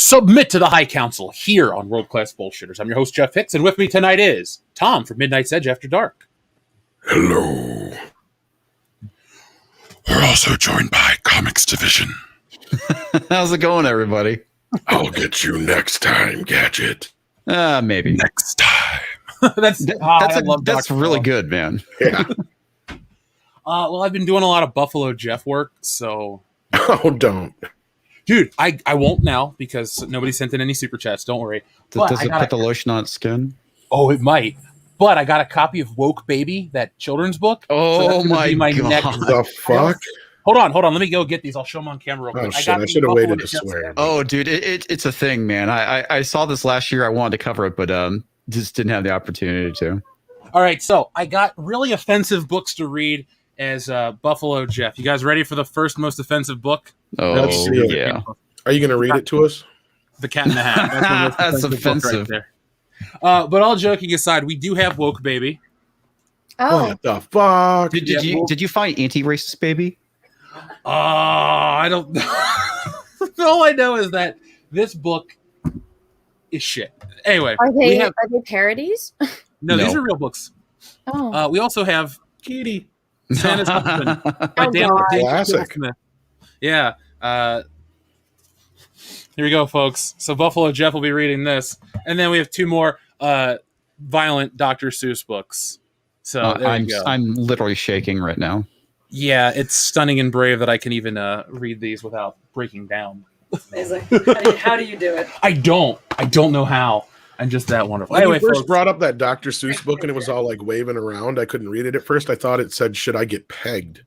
Submit to the High Council here on World Class Bullshitters. I'm your host, Jeff Hicks, and with me tonight is Tom from Midnight's Edge After Dark. Hello. We're also joined by Comics Division. How's it going, everybody? I'll get you next time, Gadget. Maybe. Next time. That's really good, man. Yeah. Well, I've been doing a lot of Buffalo Jeff work, so... Oh, don't. Dude, I won't now because nobody sent in any super chats. Don't worry. Does it put the lotion on its skin? Oh, it might. But I got a copy of Woke Baby, that children's book. Oh, so my God. The fuck? Hold on. Let me go get these. I'll show them on camera real quick. Oh, shit. I should have waited to swear. Oh, dude, it's a thing, man. I saw this last year. I wanted to cover it, but just didn't have the opportunity to. All right, so I got really offensive books to read as Buffalo Jeff. You guys ready for the first most offensive book? Oh, yeah. Are you going to read it to us? The Cat in the Hat. That's offensive. Right there. But all joking aside, we do have Woke Baby. Oh. What the fuck? Did you find anti-racist baby? I don't know. All I know is that this book is shit. Anyway, are they parodies? No, these are real books. Oh. We also have Kitty, Santa's husband. Classic. Yeah. Here we go, folks. So Buffalo Jeff will be reading this, and then we have two more violent Dr. Seuss books. So there you go. I'm literally shaking right now. Yeah, it's stunning and brave that I can even read these without breaking down. Amazing. How do you do it? I don't know how. I'm just that wonderful. When anyway, you first folks, brought up that Dr. Seuss book and it was all like waving around, I couldn't read it at first. I thought it said, "Should I get pegged?"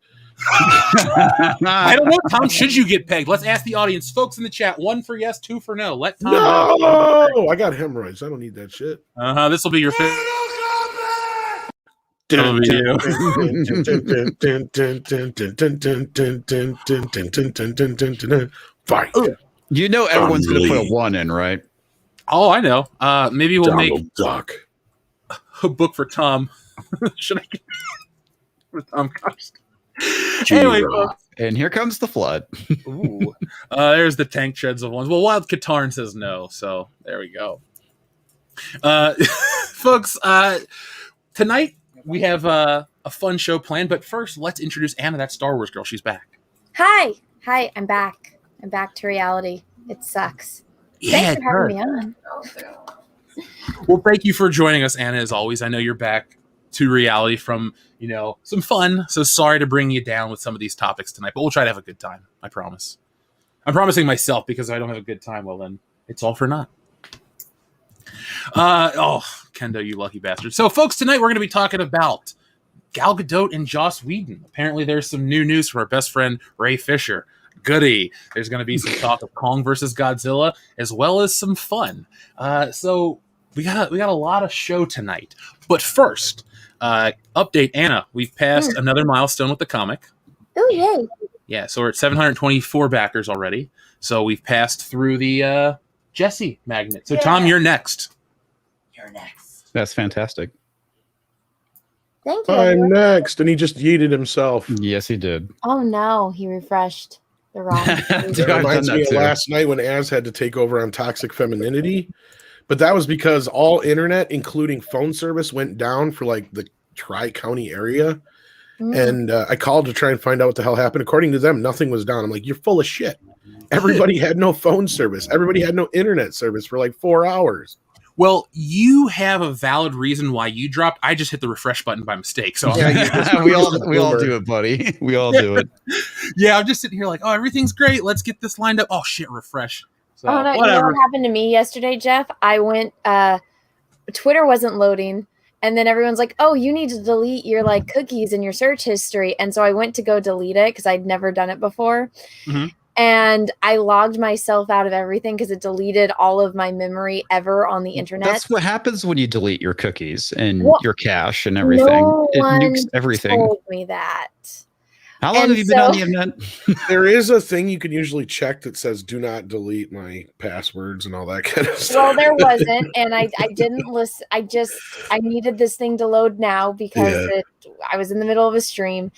I don't know, Tom. Should you get pegged? Let's ask the audience, folks in the chat. 1 for yes, 2 for no. Let Tom know. No, I got hemorrhoids. I don't need that shit. This will be your fifth. Fight. You know everyone's going to put a 1 in, right? Oh, I know. Maybe we'll Donald make Duck. a book for Tom. Should I get for Tom Cost? Anyway, folks. And here comes the flood. Ooh. There's the tank treads of ones. Well, Wild Katarn says no, so there we go. Folks, tonight we have a fun show planned, but first let's introduce Anna, that Star Wars girl. She's back. Hi, I'm back. I'm back to reality. It sucks. Yeah, Thanks for having me on. Well, thank you for joining us, Anna, as always. I know you're back to reality from, some fun. So sorry to bring you down with some of these topics tonight, but we'll try to have a good time. I promise. I'm promising myself, because if I don't have a good time, well, then it's all for naught. Kendo, you lucky bastard. So, folks, tonight we're going to be talking about Gal Gadot and Joss Whedon. Apparently, there's some new news from our best friend, Ray Fisher. Goody. There's going to be some talk of Kong versus Godzilla, as well as some fun. So we got a lot of show tonight. But first, update, Anna. We've passed another milestone with the comic. Oh, yay. Yeah, so we're at 724 backers already. So we've passed through the Jesse magnet. So, Tom, you're next. You're next. That's fantastic. Thank you. I'm next. And he just yeeted himself. Yes, he did. Oh, no. He refreshed the wrong. It reminds me of last night when Az had to take over on Toxic Femininity. But that was because all internet, including phone service, went down for like the Tri-County area. And I called to try and find out what the hell happened. According to them, nothing was down. I'm like, you're full of shit. Everybody had no phone service. Everybody had no internet service for like 4 hours. Well, you have a valid reason why you dropped. I just hit the refresh button by mistake. So we all do it, buddy. We all do it. Yeah, I'm just sitting here like, oh, everything's great. Let's get this lined up. Oh, shit, refresh. So, oh, no. whatever. You know what happened to me yesterday, Jeff? I went, Twitter wasn't loading. And then everyone's like, oh, you need to delete your like cookies in your search history. And so I went to go delete it because I'd never done it before. Mm-hmm. And I logged myself out of everything because it deleted all of my memory ever on the internet. That's what happens when you delete your cookies and your cache and everything. No it nukes everything. Told me that. How long have you been on the internet? There is a thing you can usually check that says do not delete my passwords and all that kind of stuff. Well, there wasn't, and I didn't listen. I needed this thing to load now because I was in the middle of a stream.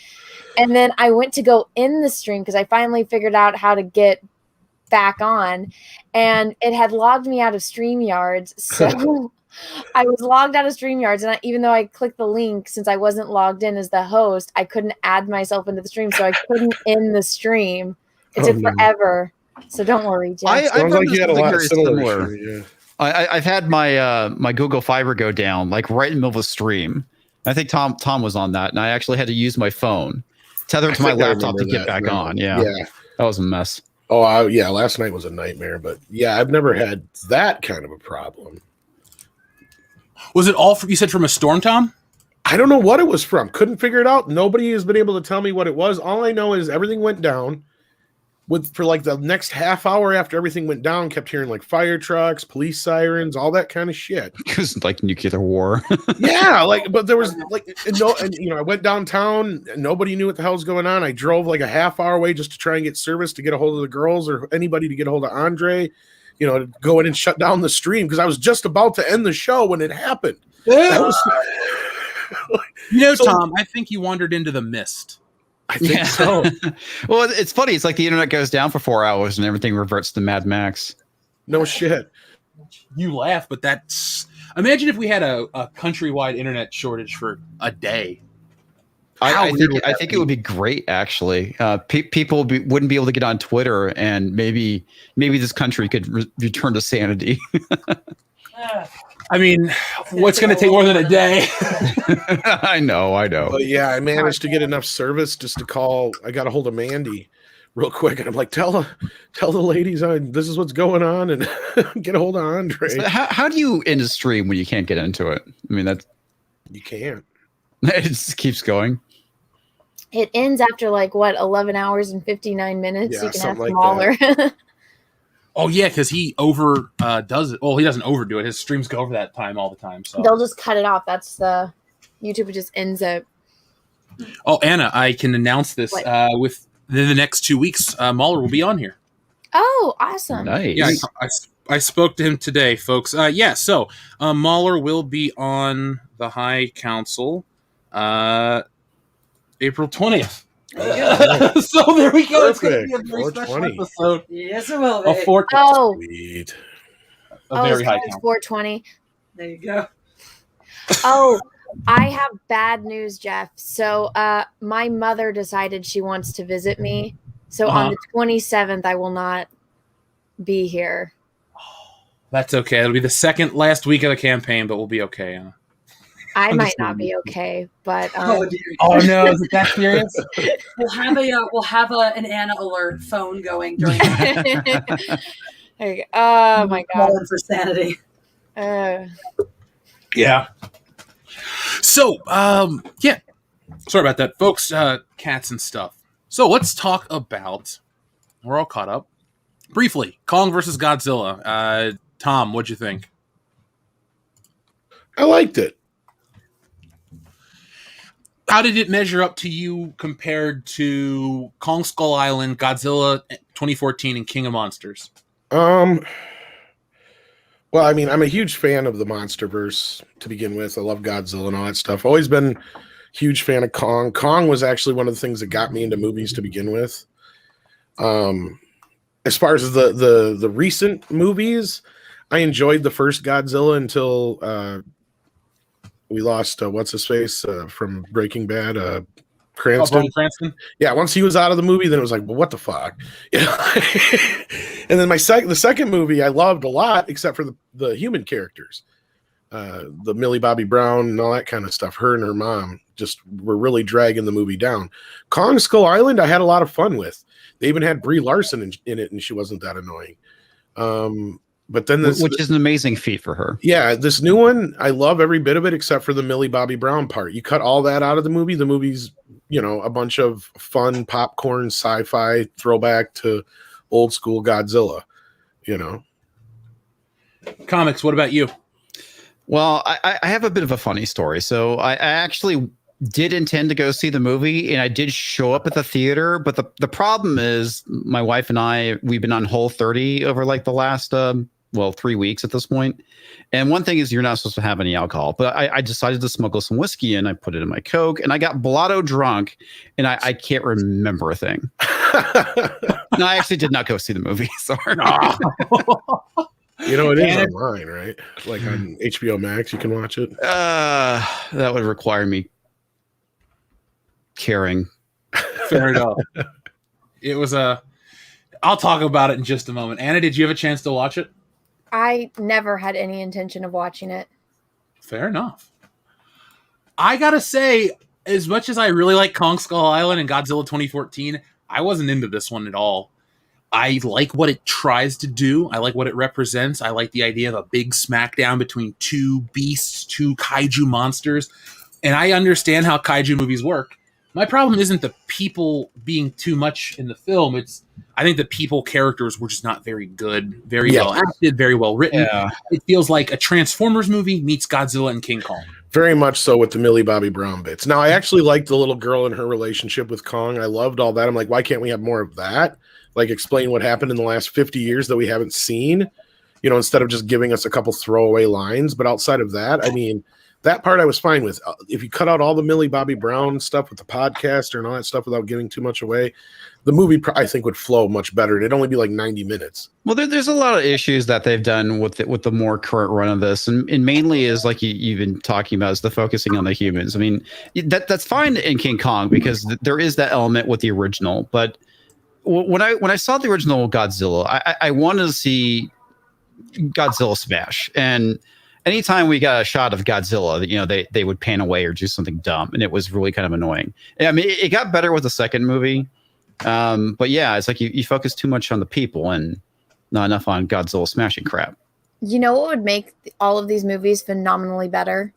And then I went to go in the stream because I finally figured out how to get back on, and it had logged me out of StreamYards. So I was logged out of StreamYards, and even though I clicked the link, since I wasn't logged in as the host, I couldn't add myself into the stream, so I couldn't end the stream. It took forever. So don't worry, Jeff. Sounds like you had a lot of similar. Yeah. I've had my my Google Fiber go down like right in the middle of a stream. I think Tom was on that, and I actually had to use my phone, tether it to my laptop to get back on. Yeah, that was a mess. Oh, yeah, last night was a nightmare. But yeah, I've never had that kind of a problem. Was it all you said from a storm, Tom? I don't know what it was from. Couldn't figure it out. Nobody has been able to tell me what it was. All I know is everything went down. For like the next half hour after everything went down, kept hearing like fire trucks, police sirens, all that kind of shit. It was like nuclear war. Yeah, but there was like I went downtown and nobody knew what the hell was going on. I drove like a half hour away just to try and get service to get a hold of the girls or anybody to get a hold of Andre, to go in and shut down the stream because I was just about to end the show when it happened. That was, Tom, I think you wandered into the mist. I think so. Well, it's funny. It's like the internet goes down for 4 hours and everything reverts to Mad Max. No shit. You laugh, but that's... Imagine if we had a countrywide internet shortage for a day. I think it would be great, actually. People wouldn't be able to get on Twitter, and maybe this country could return to sanity. I mean, what's going to take more than a day? I know. But yeah, I managed to get enough service just to call. I got a hold of Mandy real quick, and I'm like, tell the ladies this is what's going on, and get a hold of Andre. So how do you end a stream when you can't get into it? I mean, you can't. It just keeps going. It ends after 11 hours and 59 minutes. Yeah, you can have like smaller. Oh yeah, because he does it. Well, he doesn't overdo it. His streams go over that time all the time. So they'll just cut it off. That's the YouTube just ends it. Oh, Anna, I can announce this within the next 2 weeks. Mahler will be on here. Oh, awesome! Nice. Yeah, I spoke to him today, folks. So Mahler will be on the High Council, April 20th. So there we go. It's going to be a very special episode. Yes, it will be. Sweet. Very high it's 420. There you go. Oh, I have bad news, Jeff. So my mother decided she wants to visit me. So on the 27th, I will not be here. That's okay. It'll be the second last week of the campaign, but we'll be okay. I might not be okay, but oh no, is it that serious? We'll have an Anna alert phone going during. There you go. Oh my god, for sanity. Yeah. So yeah, sorry about that, folks. Cats and stuff. So let's talk about. We're all caught up. Briefly, Kong versus Godzilla. Tom, what'd you think? I liked it. How did it measure up to you compared to Kong Skull Island, Godzilla 2014, and King of Monsters? Well, I mean, I'm a huge fan of the MonsterVerse to begin with. I love Godzilla and all that stuff. Always been a huge fan of Kong. Kong was actually one of the things that got me into movies to begin with. As far as the recent movies, I enjoyed the first Godzilla until we lost what's his face from Breaking Bad, Cranston. Cranston. Yeah, once he was out of the movie, then it was like, well, what the fuck? And then the second movie I loved a lot, except for the human characters, the Millie Bobby Brown and all that kind of stuff. Her and her mom just were really dragging the movie down. Kong Skull Island, I had a lot of fun with. They even had Brie Larson in it, and she wasn't that annoying. But then which is an amazing feat for her. Yeah, this new one, I love every bit of it except for the Millie Bobby Brown part. You cut all that out of the movie. The movie's, a bunch of fun popcorn sci-fi throwback to old school Godzilla. Comics, what about you? Well, I have a bit of a funny story. So I actually did intend to go see the movie, and I did show up at the theater. But the problem is my wife and we've been on Whole30 over the last 3 weeks at this point. And one thing is you're not supposed to have any alcohol, but I decided to smuggle some whiskey and I put it in my Coke, and I got blotto drunk, and I can't remember a thing. No, I actually did not go see the movie. Sorry. You know, it is online, right? Like on HBO Max, you can watch it. That would require me caring. Fair enough. It was I'll talk about it in just a moment. Anna, did you have a chance to watch it? I never had any intention of watching it. Fair enough. I gotta say, as much as I really like Kong Skull Island and Godzilla 2014, I wasn't into this one at all. I like what it tries to do. I like what it represents. I like the idea of a big smackdown between two beasts, two kaiju monsters. And I understand how kaiju movies work. My problem isn't the people being too much in the film. I think the people characters were just not very good, very well acted, very well written. Yeah. It feels like a Transformers movie meets Godzilla and King Kong. Very much so with the Millie Bobby Brown bits. Now, I actually liked the little girl and her relationship with Kong. I loved all that. I'm like, why can't we have more of that? Like, explain what happened in the last 50 years that we haven't seen, you know, instead of just giving us a couple throwaway lines. But outside of that, I mean, that part I was fine with. If you cut out all the Millie Bobby Brown stuff with the podcaster and all that stuff without giving too much away, the movie I think would flow much better. It'd only be like 90 minutes. Well, there's a lot of issues that they've done with the more current run of this, and mainly is like you've been talking about is the focusing on the humans. I mean, that's fine in King Kong because there is that element with the original. But when I saw the original Godzilla, I wanted to see Godzilla smash, and anytime we got a shot of Godzilla, you know, they would pan away or do something dumb, and it was really kind of annoying. I mean, it got better with the second movie. But yeah, it's like you focus too much on the people and not enough on Godzilla smashing crap. You know what would make all of these movies phenomenally better?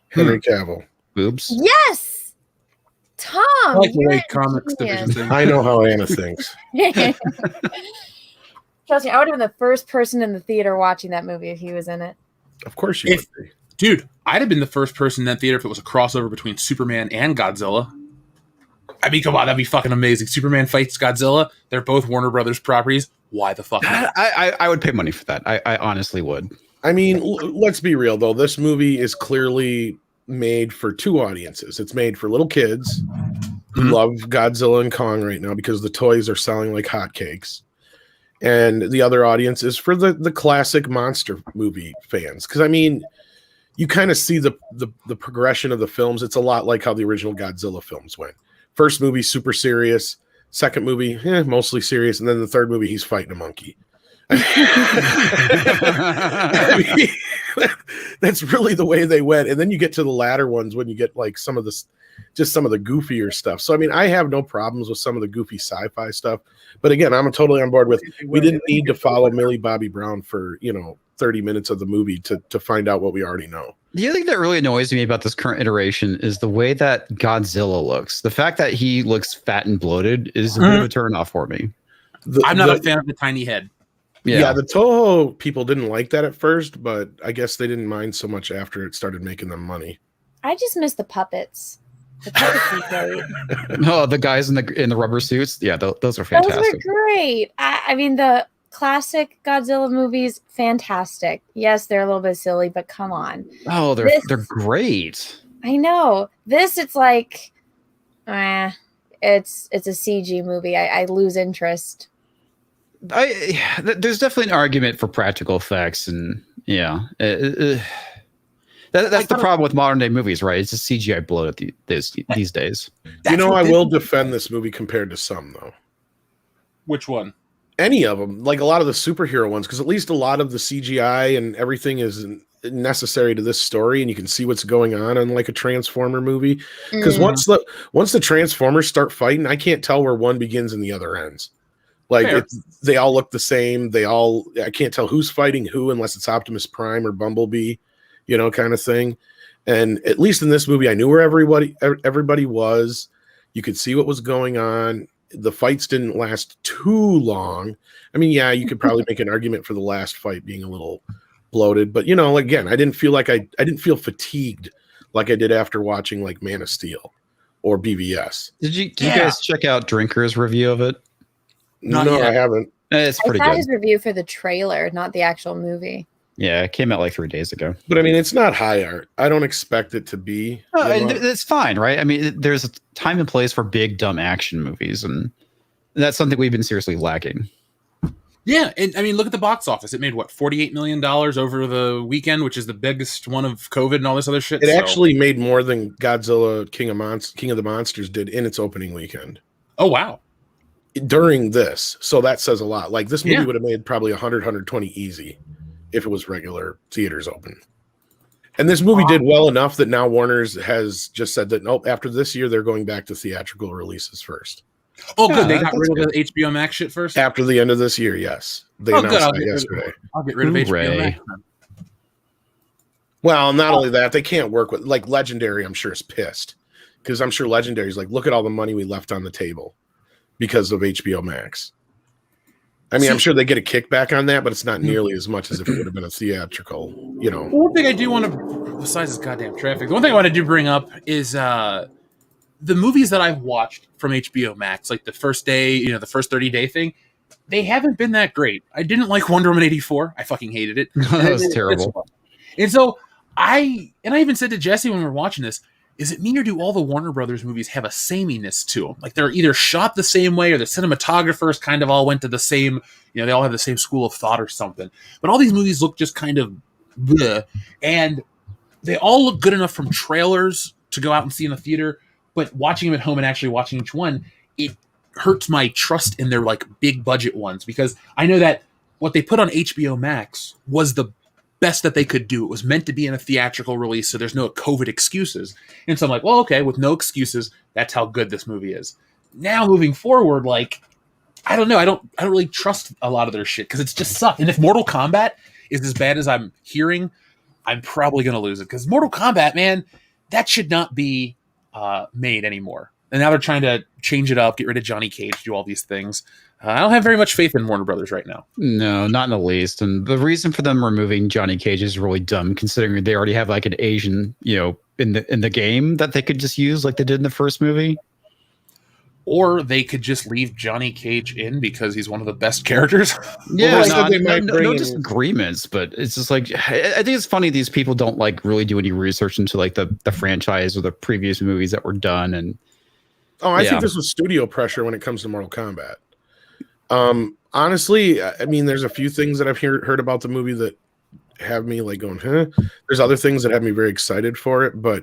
Henry Cavill. Boobs. Yes! Tom! I like the you're way a comics genius. division things. I know how Anna thinks. Trust me, I would have been the first person in the theater watching that movie if he was in it. Of course you would be. Dude, I'd have been the first person in that theater if it was a crossover between Superman and Godzilla. I mean, come on, that'd be fucking amazing. Superman fights Godzilla. They're both Warner Brothers properties. Why the fuck not? I would pay money for that. I honestly would. I mean, let's be real, though. This movie is clearly made for two audiences. It's made for little kids who love Godzilla and Kong right now because the toys are selling like hotcakes. And the other audience is for the classic monster movie fans. Because, I mean, you kind of see the progression of the films. It's a lot like how the original Godzilla films went. First movie, super serious. Second movie, mostly serious. And then the third movie, he's fighting a monkey. I mean, that's really the way they went. And then you get to the latter ones when you get like some of the goofier stuff. So, I mean, I have no problems with some of the goofy sci-fi stuff. But again, I'm totally on board with, we didn't need to follow Millie Bobby Brown for, 30 minutes of the movie to find out what we already know. The other thing that really annoys me about this current iteration is the way that Godzilla looks. The fact that he looks fat and bloated is a bit of a turnoff for me. I'm not a fan of the tiny head. Yeah, the Toho people didn't like that at first, but I guess they didn't mind so much after it started making them money. I just miss the puppets. The puppets are great. Oh, the guys in the rubber suits. Yeah, those are fantastic. Those are great. I mean, the classic Godzilla movies, fantastic. Yes, they're a little bit silly, but come on. Oh, they're great. I know. This, it's like, it's a CG movie. I lose interest. There's definitely an argument for practical effects, and that's the problem with modern day movies, right? It's just CGI bloat these days. I will defend this movie compared to some, though. Which one? Any of them, like a lot of the superhero ones, because at least a lot of the CGI and everything is necessary to this story, and you can see what's going on in like a Transformer movie. Because once the Transformers start fighting, I can't tell where one begins and the other ends. Like they all look the same. I can't tell who's fighting who unless it's Optimus Prime or Bumblebee, kind of thing. And at least in this movie, I knew where everybody was. You could see what was going on. The fights didn't last too long. I mean, yeah, you could probably make an argument for the last fight being a little bloated, but again, I didn't feel like I didn't feel fatigued like I did after watching like Man of Steel or BVS. Did you guys check out Drinker's review of it? No, I haven't. It's pretty I saw good. his review for the trailer, not the actual movie. Yeah, it came out like 3 days ago. But I mean, it's not high art. I don't expect it to be. It's fine, right? I mean, there's a time and place for big, dumb action movies, and That's something we've been seriously lacking. Yeah, and I mean, look at the box office. It made what, $48 million over the weekend, which is the biggest one of COVID and all this other shit. It actually made more than Godzilla King of the Monsters did in its opening weekend. Oh wow! During this, so that says a lot. Like this movie would have made probably 100, 120 easy if it was regular theaters open. And this movie did well enough that now Warner's has just said that nope, after this year they're going back to theatrical releases first. Oh, good. They got rid of the HBO Max shit first? After the end of this year, yes. They announced that yesterday. I'll get rid of HBO Max. Well, not only that, they can't work with, like, Legendary, I'm sure, is pissed. Because I'm sure Legendary's like, look at all the money we left on the table because of HBO Max. I mean, I'm sure they get a kickback on that, but it's not nearly as much as if it would have been a theatrical, you know. One thing I do want to, besides this goddamn traffic, the one thing I want to do bring up is the movies that I've watched from HBO Max, like the first day, you know, the first 30-day thing, they haven't been that great. I didn't like Wonder Woman 84. I fucking hated it. That was terrible. And so I even said to Jesse when we were watching this, is it mean or do all the Warner Brothers movies have a sameness to them? Like they're either shot the same way or the cinematographers kind of all went to the same, you know, they all have the same school of thought or something. But all these movies look just kind of bleh. And they all look good enough from trailers to go out and see in the theater. But watching them at home and actually watching each one, it hurts my trust in their like big budget ones because I know that what they put on HBO Max was the best that they could do. It was meant to be in a theatrical release, so there's no COVID excuses. And so I'm like, well, okay, with no excuses, that's how good this movie is. Now moving forward, like, I don't know, I don't really trust a lot of their shit because it's just sucked. And if Mortal Kombat is as bad as I'm hearing, I'm probably gonna lose it because Mortal Kombat, man, that should not be made anymore. And now they're trying to change it up, get rid of Johnny Cage, do all these things. I don't have very much faith in Warner Brothers right now. No, not in the least. And the reason for them removing Johnny Cage is really dumb, considering they already have like an Asian, you know, in the game that they could just use like they did in the first movie. Or they could just leave Johnny Cage in because he's one of the best characters. Yeah, no disagreements, but it's just like I think it's funny these people don't like really do any research into like the franchise or the previous movies that were done. And I think this was studio pressure when it comes to Mortal Kombat. Honestly, I mean, there's a few things that I've heard about the movie that have me like going, huh? There's other things that have me very excited for it, but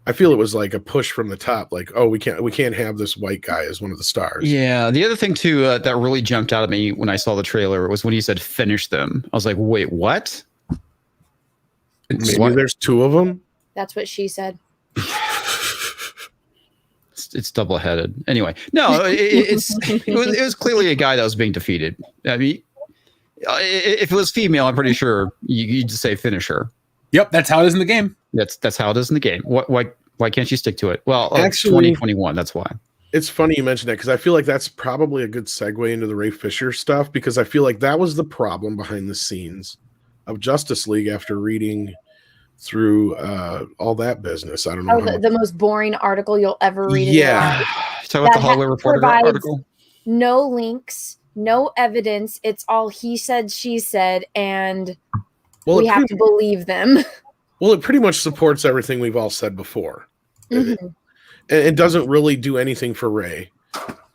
I feel it was like a push from the top, like, oh, we can't have this white guy as one of the stars. Yeah, the other thing too that really jumped out at me when I saw the trailer was when he said "finish them." I was like, wait, what? Maybe there's two of them. That's what she said. It's double-headed. Anyway, no, it was clearly a guy that was being defeated. I mean, if it was female, I'm pretty sure you'd just say finish her. Yep, that's how it is in the game. That's how it is in the game. Why can't you stick to it? Well, actually, 2021. That's why. It's funny you mentioned that because I feel like that's probably a good segue into the Ray Fisher stuff because I feel like that was the problem behind the scenes of Justice League after reading through all that business. I don't know. The most boring article you'll ever read. Yeah. Talk about the Hollywood Reporter article. No links, no evidence. It's all he said, she said, and we have to believe them. Well, it pretty much supports everything we've all said before. Mm-hmm. It doesn't really do anything for Ray.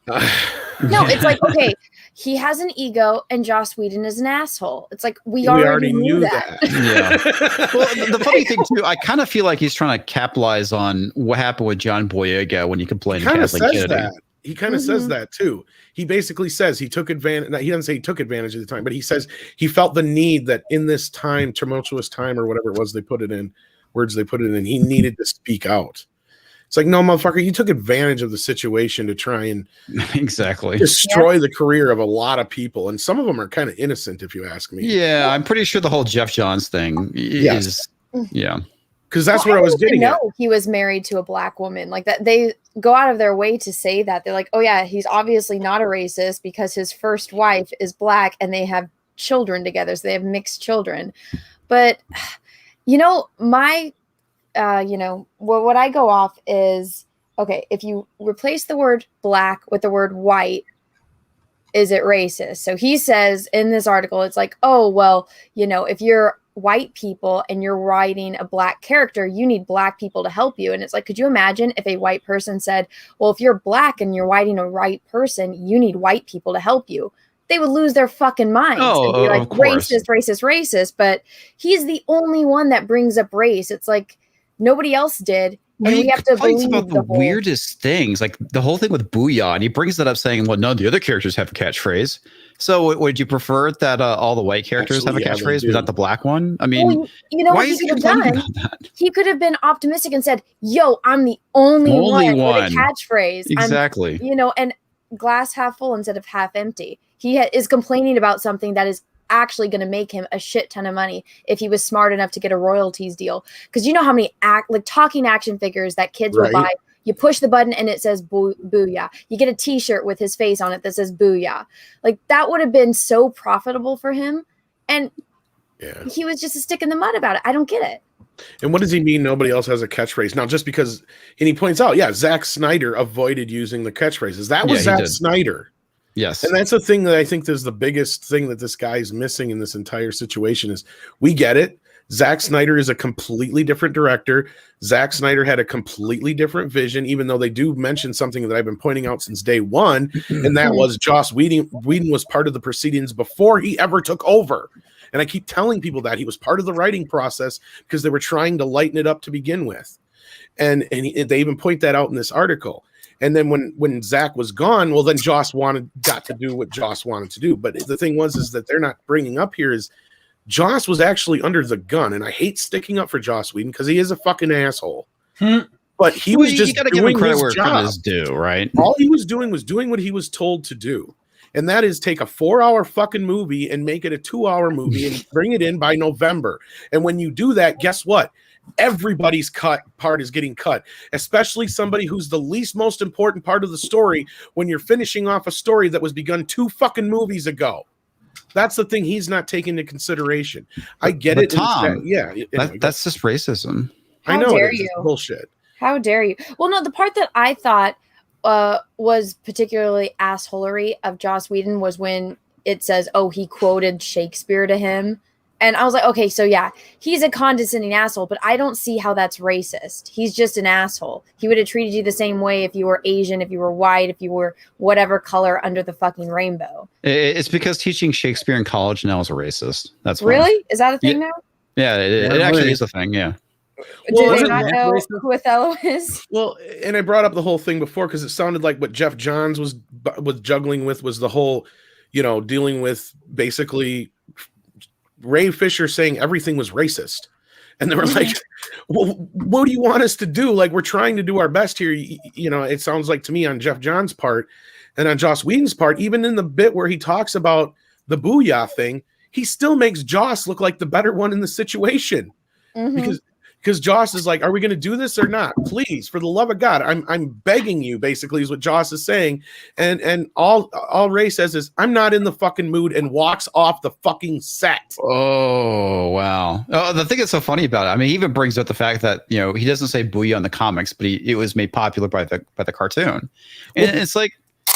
No, it's like, okay, he has an ego and Joss Whedon is an asshole. It's like we already knew that. Yeah. Well, the funny thing too, I kind of feel like he's trying to capitalize on what happened with John Boyega when he complained to Kathleen Kennedy. He kind of says that too. He basically says he took advantage. He doesn't say he took advantage of the time, but he says he felt the need that in this time, tumultuous time or whatever it was they put it in, words they put it in, he needed to speak out. It's like, no, motherfucker, you took advantage of the situation to try and exactly destroy the career of a lot of people. And some of them are kind of innocent, if you ask me. Yeah, I'm pretty sure the whole Jeff Johns thing is, yeah. Because that's where I was getting at. He was married to a black woman. Like that, they go out of their way to say that. They're like, oh yeah, he's obviously not a racist because his first wife is black and they have children together. So they have mixed children. But, you know, what I go off is, okay, if you replace the word black with the word white, is it racist? So he says in this article, it's like, oh, well, you know, if you're white people and you're writing a black character, you need black people to help you. And it's like, could you imagine if a white person said, well, if you're black and you're writing a white person, you need white people to help you? They would lose their fucking minds and be like, racist. But he's the only one that brings up race. It's like nobody else did. And we have to believe about the weirdest things, like the whole thing with Booyah, and he brings that up saying, well, no, the other characters have a catchphrase. So would you prefer that all the white characters have a catchphrase, but not the black one? I mean, well, you know why what is he he could have complaining done? about that? He could have been optimistic and said, yo, I'm the only one with a catchphrase. Exactly. And glass half full instead of half empty. He is complaining about something that is actually going to make him a shit ton of money if he was smart enough to get a royalties deal. Because you know how many talking action figures that kids will buy. You push the button and it says booyah. You get a t-shirt with his face on it that says booyah. Like that would have been so profitable for him. And he was just a stick in the mud about it. I don't get it. And what does he mean nobody else has a catchphrase? Now, just because, and he points out, Zack Snyder avoided using the catchphrases. That was Zack Snyder. Yes. And that's the thing that I think is the biggest thing that this guy is missing in this entire situation is we get it. Zack Snyder is a completely different director. Zack Snyder had a completely different vision, even though they do mention something that I've been pointing out since day one, and that was Joss Whedon was part of the proceedings before he ever took over. And I keep telling people that he was part of the writing process because they were trying to lighten it up to begin with. And they even point that out in this article. And then when Zach was gone, well, then Joss got to do what Joss wanted to do. But the thing is that they're not bringing up here is Joss was actually under the gun. And I hate sticking up for Joss Whedon because he is a fucking asshole. But he was just doing his job. Right? All he was doing what he was told to do. And that is take a 4-hour fucking movie and make it a 2-hour movie and bring it in by November. And when you do that, guess what? Everybody's part is getting cut, especially somebody who's the least most important part of the story when you're finishing off a story that was begun 2 fucking movies ago. That's the thing he's not taking into consideration. I get it. Tom, anyway, that's just racism. I know. How dare you? Bullshit. How dare you? Well, no, the part that I thought was particularly assholery of Joss Whedon was when it says, oh, he quoted Shakespeare to him. And I was like, okay, so he's a condescending asshole, but I don't see how that's racist. He's just an asshole. He would have treated you the same way if you were Asian, if you were white, if you were whatever color under the fucking rainbow. It's because teaching Shakespeare in college now is a racist. That's why. Really? Is that a thing now? Yeah, it actually is a thing, yeah. Did they not know who Othello is? Well, and I brought up the whole thing before because it sounded like what Jeff Johns was juggling with was the whole, dealing with basically Ray Fisher saying everything was racist. And they were like, well, what do you want us to do? Like, we're trying to do our best here. It sounds like to me on Jeff Johns' part and on Joss Whedon's part, even in the bit where he talks about the booyah thing, he still makes Joss look like the better one in the situation. Because Joss is like, are we going to do this or not? Please, for the love of God, I'm begging you, basically, is what Joss is saying. And all Ray says is, I'm not in the fucking mood, and walks off the fucking set. Oh, wow. Oh, the thing that's so funny about it, I mean, he even brings up the fact that, he doesn't say booyah in the comics, but it was made popular by the cartoon. And it's like,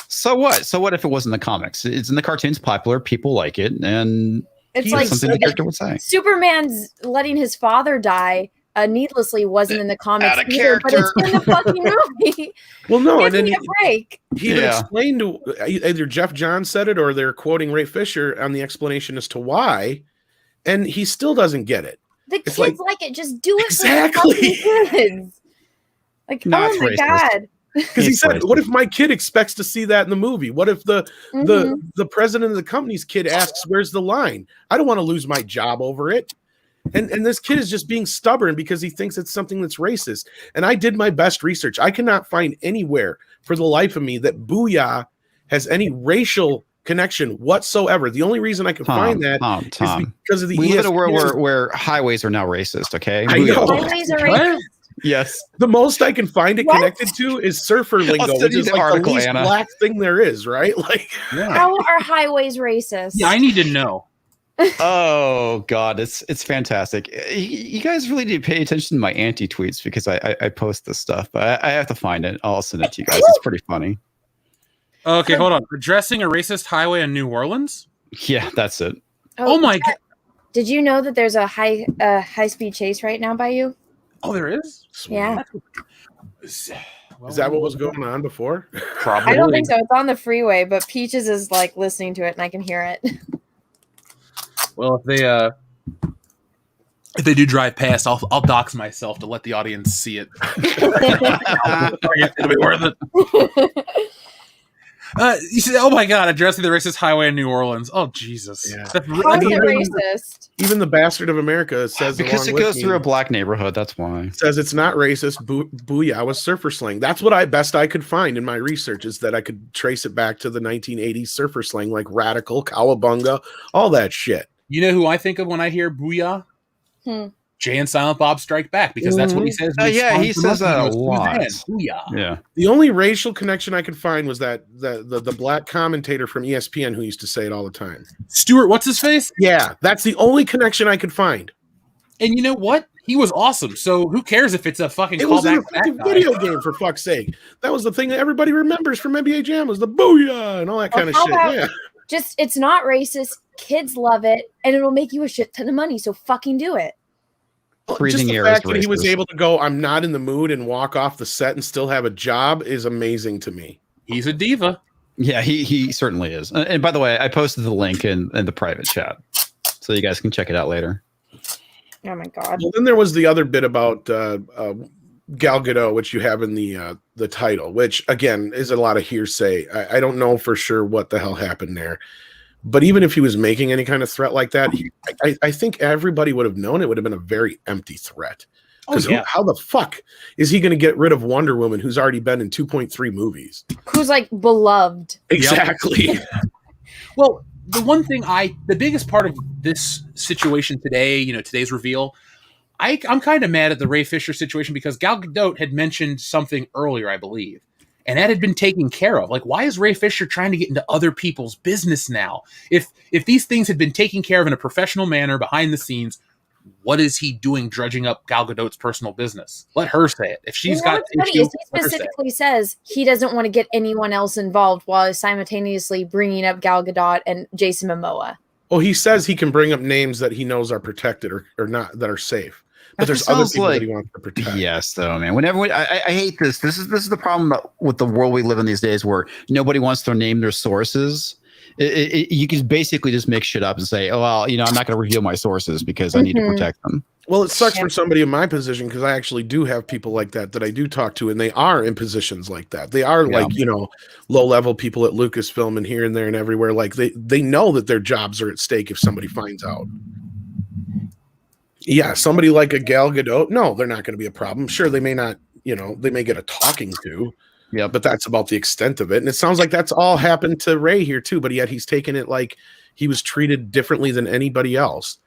so what? So what if it wasn't the comics? It's in the cartoons popular, people like it, and it's like something the character would say. Superman's letting his father die needlessly wasn't in the comics either, but it's in the fucking movie. Well, no, and then a break. He even explained to either Jeff Johns said it or they're quoting Ray Fisher on the explanation as to why, and he still doesn't get it. The kids like it. Just do it exactly. for the kids. Like, oh my racist. God. Because he said, "What if my kid expects to see that in the movie? What if the president of the company's kid asks, where's the line? I don't want to lose my job over it." And this kid is just being stubborn because he thinks it's something that's racist. And I did my best research. I cannot find anywhere for the life of me that booyah has any racial connection whatsoever. The only reason I can find that is because of the we live in a world where highways are now racist, okay? I know. Highways are racist? Yes. The most I can find it connected to is surfer lingo, which is like the least Anna. black thing there is, right? Like, how are highways racist? Yeah, I need to know. Oh God, it's fantastic. You guys really need to pay attention to my anti-tweets because I post this stuff, but I have to find it. I'll send it to you guys. It's pretty funny. Okay, hold on. Addressing a racist highway in New Orleans? Yeah, that's it. Oh my God. Did you know that there's a high speed chase right now by you? Oh, there is? Sweet. Yeah. Is that what was going on before? Probably. I don't think so. It's on the freeway, but Peaches is like listening to it, and I can hear it. Well, if they do drive past, I'll dox myself to let the audience see it. It'll be worth it. You said, "Oh my God!" Addressing the racist highway in New Orleans. Oh Jesus! Yeah. How's it racist? Even the bastard of America says because it goes through a black neighborhood. That's why. Says it's not racist. Booyah was surfer slang. That's what I could find in my research, is that I could trace it back to the 1980s surfer slang, like radical, cowabunga, all that shit. You know who I think of when I hear "booyah"? Jay and Silent Bob Strike Back, because that's what he says. Yeah, he says that a lot. Booyah. Yeah. The only racial connection I could find was that the black commentator from ESPN who used to say it all the time. Stuart, what's his face? Yeah, that's the only connection I could find. And you know what? He was awesome. So who cares if it's a fucking It was in a callback? fucking video game, for fuck's sake. That was the thing that everybody remembers from NBA Jam, was the booyah and all that kind of shit. Yeah. Just, it's not racist. Kids love it, and it'll make you a shit ton of money. So fucking do it. Breathing Just the air fact is that he was racist. able to go, I'm not in the mood, and walk off the set and still have a job is amazing to me. He's a diva. Yeah, he certainly is. And by the way, I posted the link in the private chat, so you guys can check it out later. Oh my God. Well, then there was the other bit about Gal Gadot, which you have in the title, which again is a lot of hearsay. I don't know for sure what the hell happened there. But even if he was making any kind of threat like that, I think everybody would have known it would have been a very empty threat. Because how the fuck is he going to get rid of Wonder Woman, who's already been in 2.3 movies? Who's like beloved. Exactly. Yep. Well, the biggest part of this situation today, today's reveal, I'm kind of mad at the Ray Fisher situation, because Gal Gadot had mentioned something earlier, I believe. And that had been taken care of. Like, why is Ray Fisher trying to get into other people's business now? If these things had been taken care of in a professional manner behind the scenes, what is he doing drudging up Gal Gadot's personal business? Let her say it. If she's got issues, he specifically says he doesn't want to get anyone else involved while simultaneously bringing up Gal Gadot and Jason Momoa. Well, he says he can bring up names that he knows are protected or not, that are safe. But there's other people that he wants to protect. Yes, though, man. Whenever I hate this. This is the problem with the world we live in these days, where nobody wants to name their sources. You can basically just make shit up and say, "Oh, well, I'm not going to reveal my sources because I need to protect them." Well, it sucks for somebody in my position, because I actually do have people like that I do talk to, and they are in positions like that. They are like, low level people at Lucasfilm and here and there and everywhere. Like they know that their jobs are at stake if somebody finds out. Yeah, somebody like a Gal Gadot, no, they're not going to be a problem. Sure, they may not, they may get a talking to, but that's about the extent of it. And it sounds like that's all happened to Ray here too, but yet he's taken it like he was treated differently than anybody else.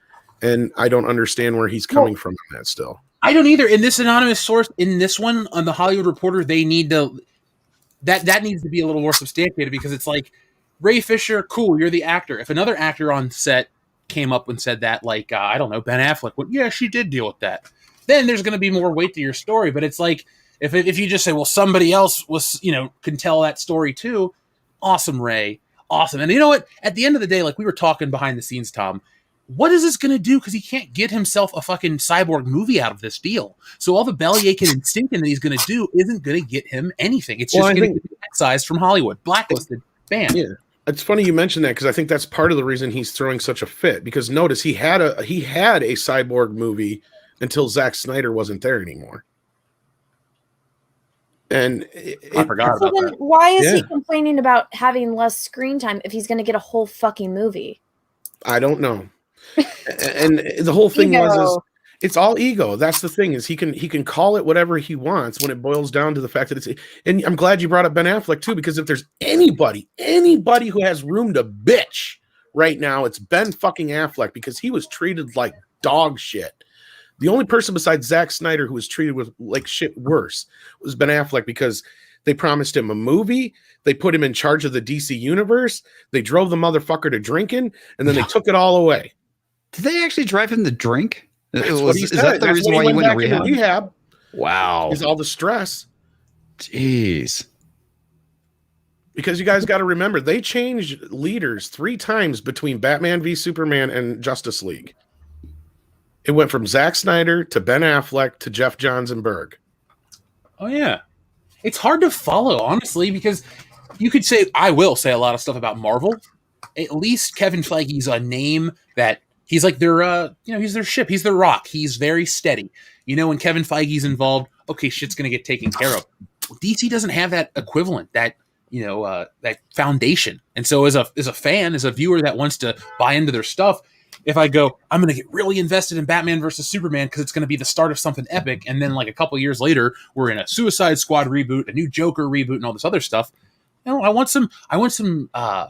And I don't understand where he's coming from on that still. I don't either. In this anonymous source, in this one on the Hollywood Reporter, they need to that needs to be a little more substantiated, because it's like, Ray Fisher, cool, you're the actor. If another actor on set came up and said that, like, I don't know, Ben Affleck, yeah, she did deal with that, then there's going to be more weight to your story. But it's like, if you just say, well, somebody else was, can tell that story too. Awesome, Ray. Awesome. And you know what? At the end of the day, like we were talking behind the scenes, Tom, what is this going to do? Because he can't get himself a fucking cyborg movie out of this deal. So all the belly aching and stinking that he's going to do isn't going to get him anything. It's just going to get excised from Hollywood, blacklisted, banned. Yeah. It's funny you mentioned that, because I think that's part of the reason he's throwing such a fit. Because notice he had a cyborg movie until Zack Snyder wasn't there anymore. And I forgot about that. Why is he complaining about having less screen time if he's going to get a whole fucking movie? I don't know. And the whole thing was it's all ego. That's the thing, is he can call it whatever he wants when it boils down to the fact that it's. And I'm glad you brought up Ben Affleck too, because if there's anybody who has room to bitch right now, it's Ben fucking Affleck, because he was treated like dog shit. The only person besides Zack Snyder who was treated with like shit worse was Ben Affleck, because they promised him a movie, they put him in charge of the DC universe, they drove the motherfucker to drinking, and then they took it all away. Did they actually drive him to drink? Is that the reason why he went to rehab? Wow. Is all the stress. Jeez. Because you guys got to remember, they changed leaders 3 times between Batman v Superman and Justice League. It went from Zack Snyder to Ben Affleck to Jeff Johns and Berg. Oh yeah, it's hard to follow, honestly, because you could say, I will say a lot of stuff about Marvel. At least Kevin Feige's a name that he's like their, he's their ship. He's their rock. He's very steady. When Kevin Feige's involved, okay, shit's going to get taken care of. DC doesn't have that equivalent, that foundation. And so as a fan, as a viewer that wants to buy into their stuff, if I go, I'm going to get really invested in Batman versus Superman because it's going to be the start of something epic, and then like a couple years later, we're in a Suicide Squad reboot, a new Joker reboot, and all this other stuff. I want some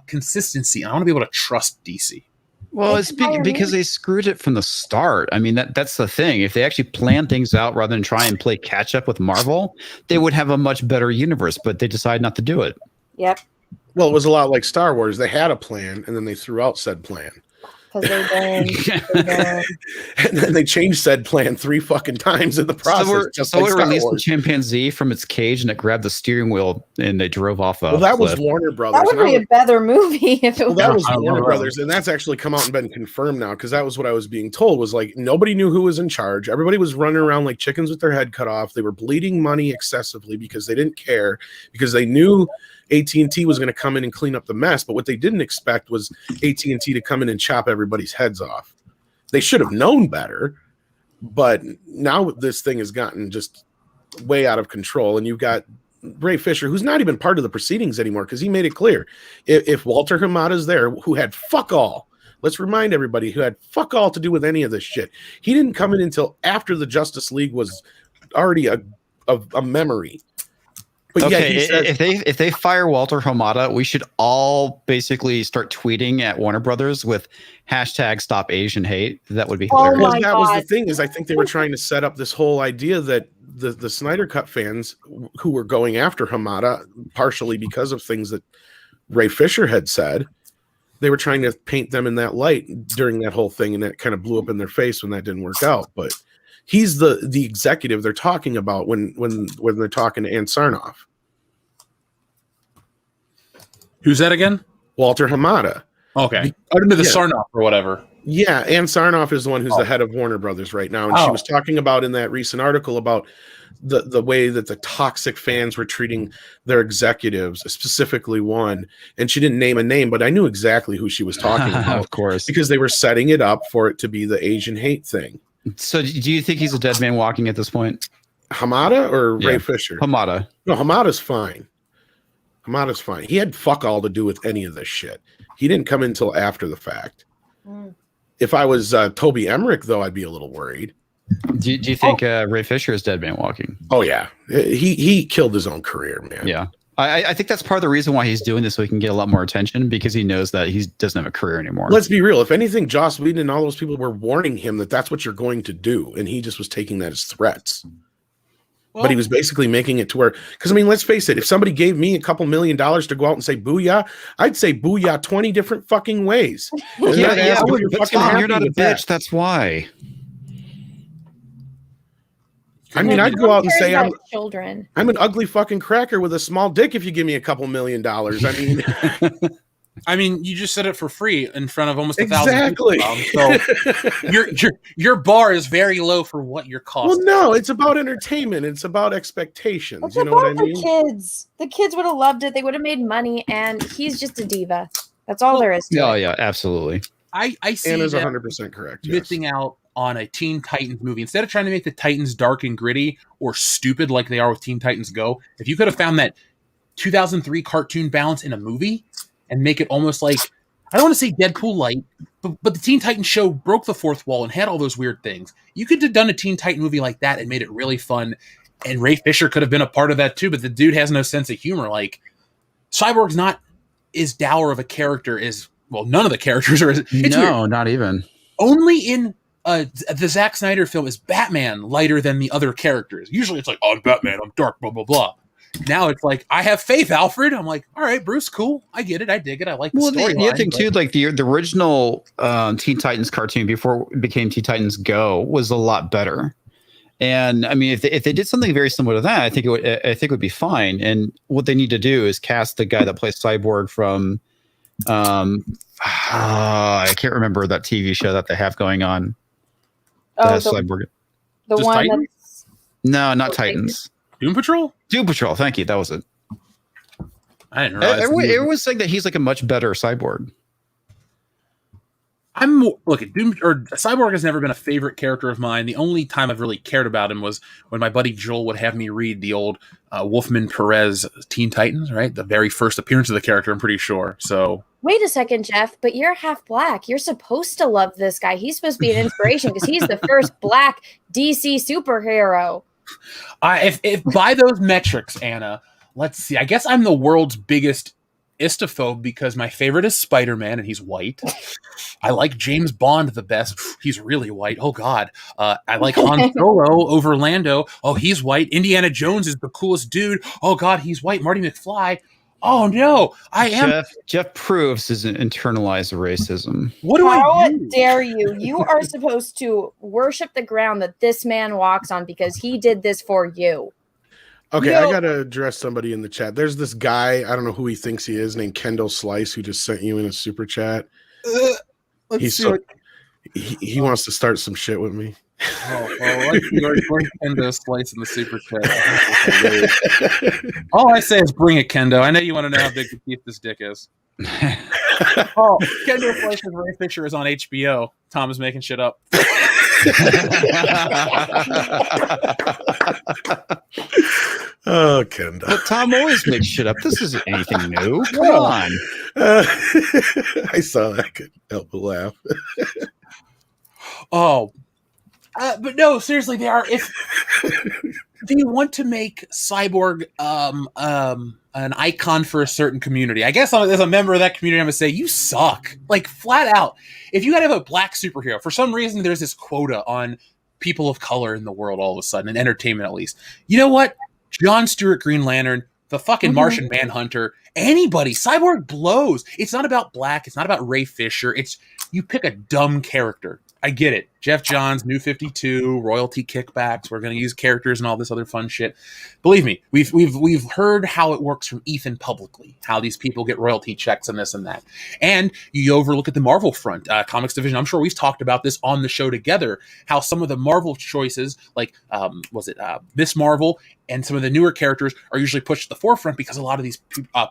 consistency. I want to be able to trust DC. Well, it's because they screwed it from the start. I mean, that's the thing. If they actually plan things out rather than try and play catch up with Marvel, they would have a much better universe, but they decided not to do it. Yep. Well, it was a lot like Star Wars. They had a plan, and then they threw out said plan. Because they And then they changed said plan 3 fucking times in the process. So it released the chimpanzee from its cage and it grabbed the steering wheel and they drove off. Well, that was Warner Brothers. That would be a better movie if it was. That was Warner Brothers, and that's actually come out and been confirmed now, because that was what I was being told. Was like nobody knew who was in charge. Everybody was running around like chickens with their head cut off. They were bleeding money excessively because they didn't care, because they knew AT&T was going to come in and clean up the mess, but what they didn't expect was AT&T to come in and chop everybody's heads off. They should have known better, but now this thing has gotten just way out of control, and you've got Ray Fisher, who's not even part of the proceedings anymore, because he made it clear, if Walter Hamada's there, who had fuck all, let's remind everybody, who had fuck all to do with any of this shit, he didn't come in until after the Justice League was already a memory. But okay, yeah, says, if they fire Walter Hamada, we should all basically start tweeting at Warner Brothers with #StopAsianHate. That would be hilarious. Well, that was the thing, is I think they were trying to set up this whole idea that the Snyder Cut fans who were going after Hamada, partially because of things that Ray Fisher had said, they were trying to paint them in that light during that whole thing, and that kind of blew up in their face when that didn't work out. But he's the executive they're talking about when they're talking to Ann Sarnoff. Who's that again? Walter Hamada. Okay. Under the Sarnoff or whatever. Yeah, Ann Sarnoff is the one who's the head of Warner Brothers right now. And she was talking about in that recent article about the way that the toxic fans were treating their executives, specifically one. And she didn't name a name, but I knew exactly who she was talking about. Of course. Because they were setting it up for it to be the Asian hate thing. So do you think he's a dead man walking at this point? Hamada or Ray Fisher? Hamada. No, Hamada's fine. Hamada's fine. He had fuck all to do with any of this shit. He didn't come in until after the fact. If I was Toby Emmerich, though, I'd be a little worried. Do you think Ray Fisher is dead man walking? Oh, yeah. He killed his own career, man. Yeah. I think that's part of the reason why he's doing this, so he can get a lot more attention, because he knows that he doesn't have a career anymore. Let's be real. If anything, Joss Whedon and all those people were warning him that that's what you're going to do, and he just was taking that as threats. Well, but he was basically making it to where, because I mean, let's face it, if somebody gave me $2 million to go out and say booyah, I'd say booyah 20 different fucking ways. But Tom, you're not a bitch. That's why. I mean, I'd go out and say I'm an ugly fucking cracker with a small dick if you give me $2 million. I mean, I mean, you just said it for free in front of almost 1,000 people. So your bar is very low for what you're costing. Well, no, it's about entertainment. It's about expectations. It's you know about what I mean? The kids would have loved it. They would have made money, and he's just a diva. That's all there is to it. Oh, yeah, absolutely. I see Anna's 100% correct. Missing out on a Teen Titans movie. Instead of trying to make the Titans dark and gritty or stupid like they are with Teen Titans Go, if you could have found that 2003 cartoon balance in a movie and make it almost like, I don't want to say Deadpool light, but the Teen Titans show broke the fourth wall and had all those weird things. You could have done a Teen Titan movie like that and made it really fun. And Ray Fisher could have been a part of that too, but the dude has no sense of humor. Like, Cyborg's not as dour of a character as, well, none of the characters are. It's no, weird. Not even. Only in the Zack Snyder film is Batman lighter than the other characters. Usually it's like, oh, I'm Batman, I'm dark, blah, blah, blah. Now it's like, I have faith, Alfred. I'm like, all right, Bruce, cool. I get it. I dig it. I like the story. The other thing, too, like the original Teen Titans cartoon before it became Teen Titans Go was a lot better. And I mean, if they did something very similar to that, I think it would be fine. And what they need to do is cast the guy that plays Cyborg from I can't remember that TV show that they have going on. Oh, Cyborg. the Just one Titans? that's No, not Titans. Doom Patrol? Doom Patrol. Thank you. That was it. I didn't realize. Everyone's saying that he's like a much better cyborg. Look at Doom or Cyborg has never been a favorite character of mine. The only time I've really cared about him was when my buddy Joel would have me read the old Wolfman Perez Teen Titans, right? The very first appearance of the character, I'm pretty sure. So Wait a second, Jeff, but you're half black. You're supposed to love this guy. He's supposed to be an inspiration because he's the first black DC superhero. If by those metrics, Anna, let's see. I guess I'm the world's biggest istophobe because my favorite is Spider-Man and he's white. I like James Bond the best. He's really white. Oh God. I like Han Solo over Lando. Oh, he's white. Indiana Jones is the coolest dude. Oh God, he's white. Marty McFly. Oh no, I am. Jeff proves his internalized racism. What do I do? How dare you? You are supposed to worship the ground that this man walks on because he did this for you. Okay, I gotta address somebody in the chat. There's this guy, I don't know who he thinks he is, named Kendall Slice, who just sent you in a super chat. He wants to start some shit with me. Kendo Slice in the super chat. All I say is bring it, Kendo. I know you want to know how big the teeth this dick is. Oh, Kendo Slice with Ray Fisher is on HBO. Tom is making shit up. Oh, Kendall. But Tom always makes shit up. This isn't anything new. Come on. I saw that. I couldn't help but laugh. But no, seriously, they are. If do you want to make Cyborg an icon for a certain community? I guess as a member of that community, I'm gonna say you suck, like flat out. If you gotta have a black superhero, for some reason, there's this quota on people of color in the world all of a sudden, in entertainment at least. You know what? John Stewart, Green Lantern, the fucking Martian Manhunter, anybody. Cyborg blows. It's not about black. It's not about Ray Fisher. It's you pick a dumb character. I get it. Jeff Johns, New 52, royalty kickbacks. We're going to use characters and all this other fun shit. Believe me, we've heard how it works from Ethan publicly, how these people get royalty checks and this and that. And you overlook at the Marvel front, comics division. I'm sure we've talked about this on the show together, how some of the Marvel choices, like Miss Marvel and some of the newer characters are usually pushed to the forefront because a lot of these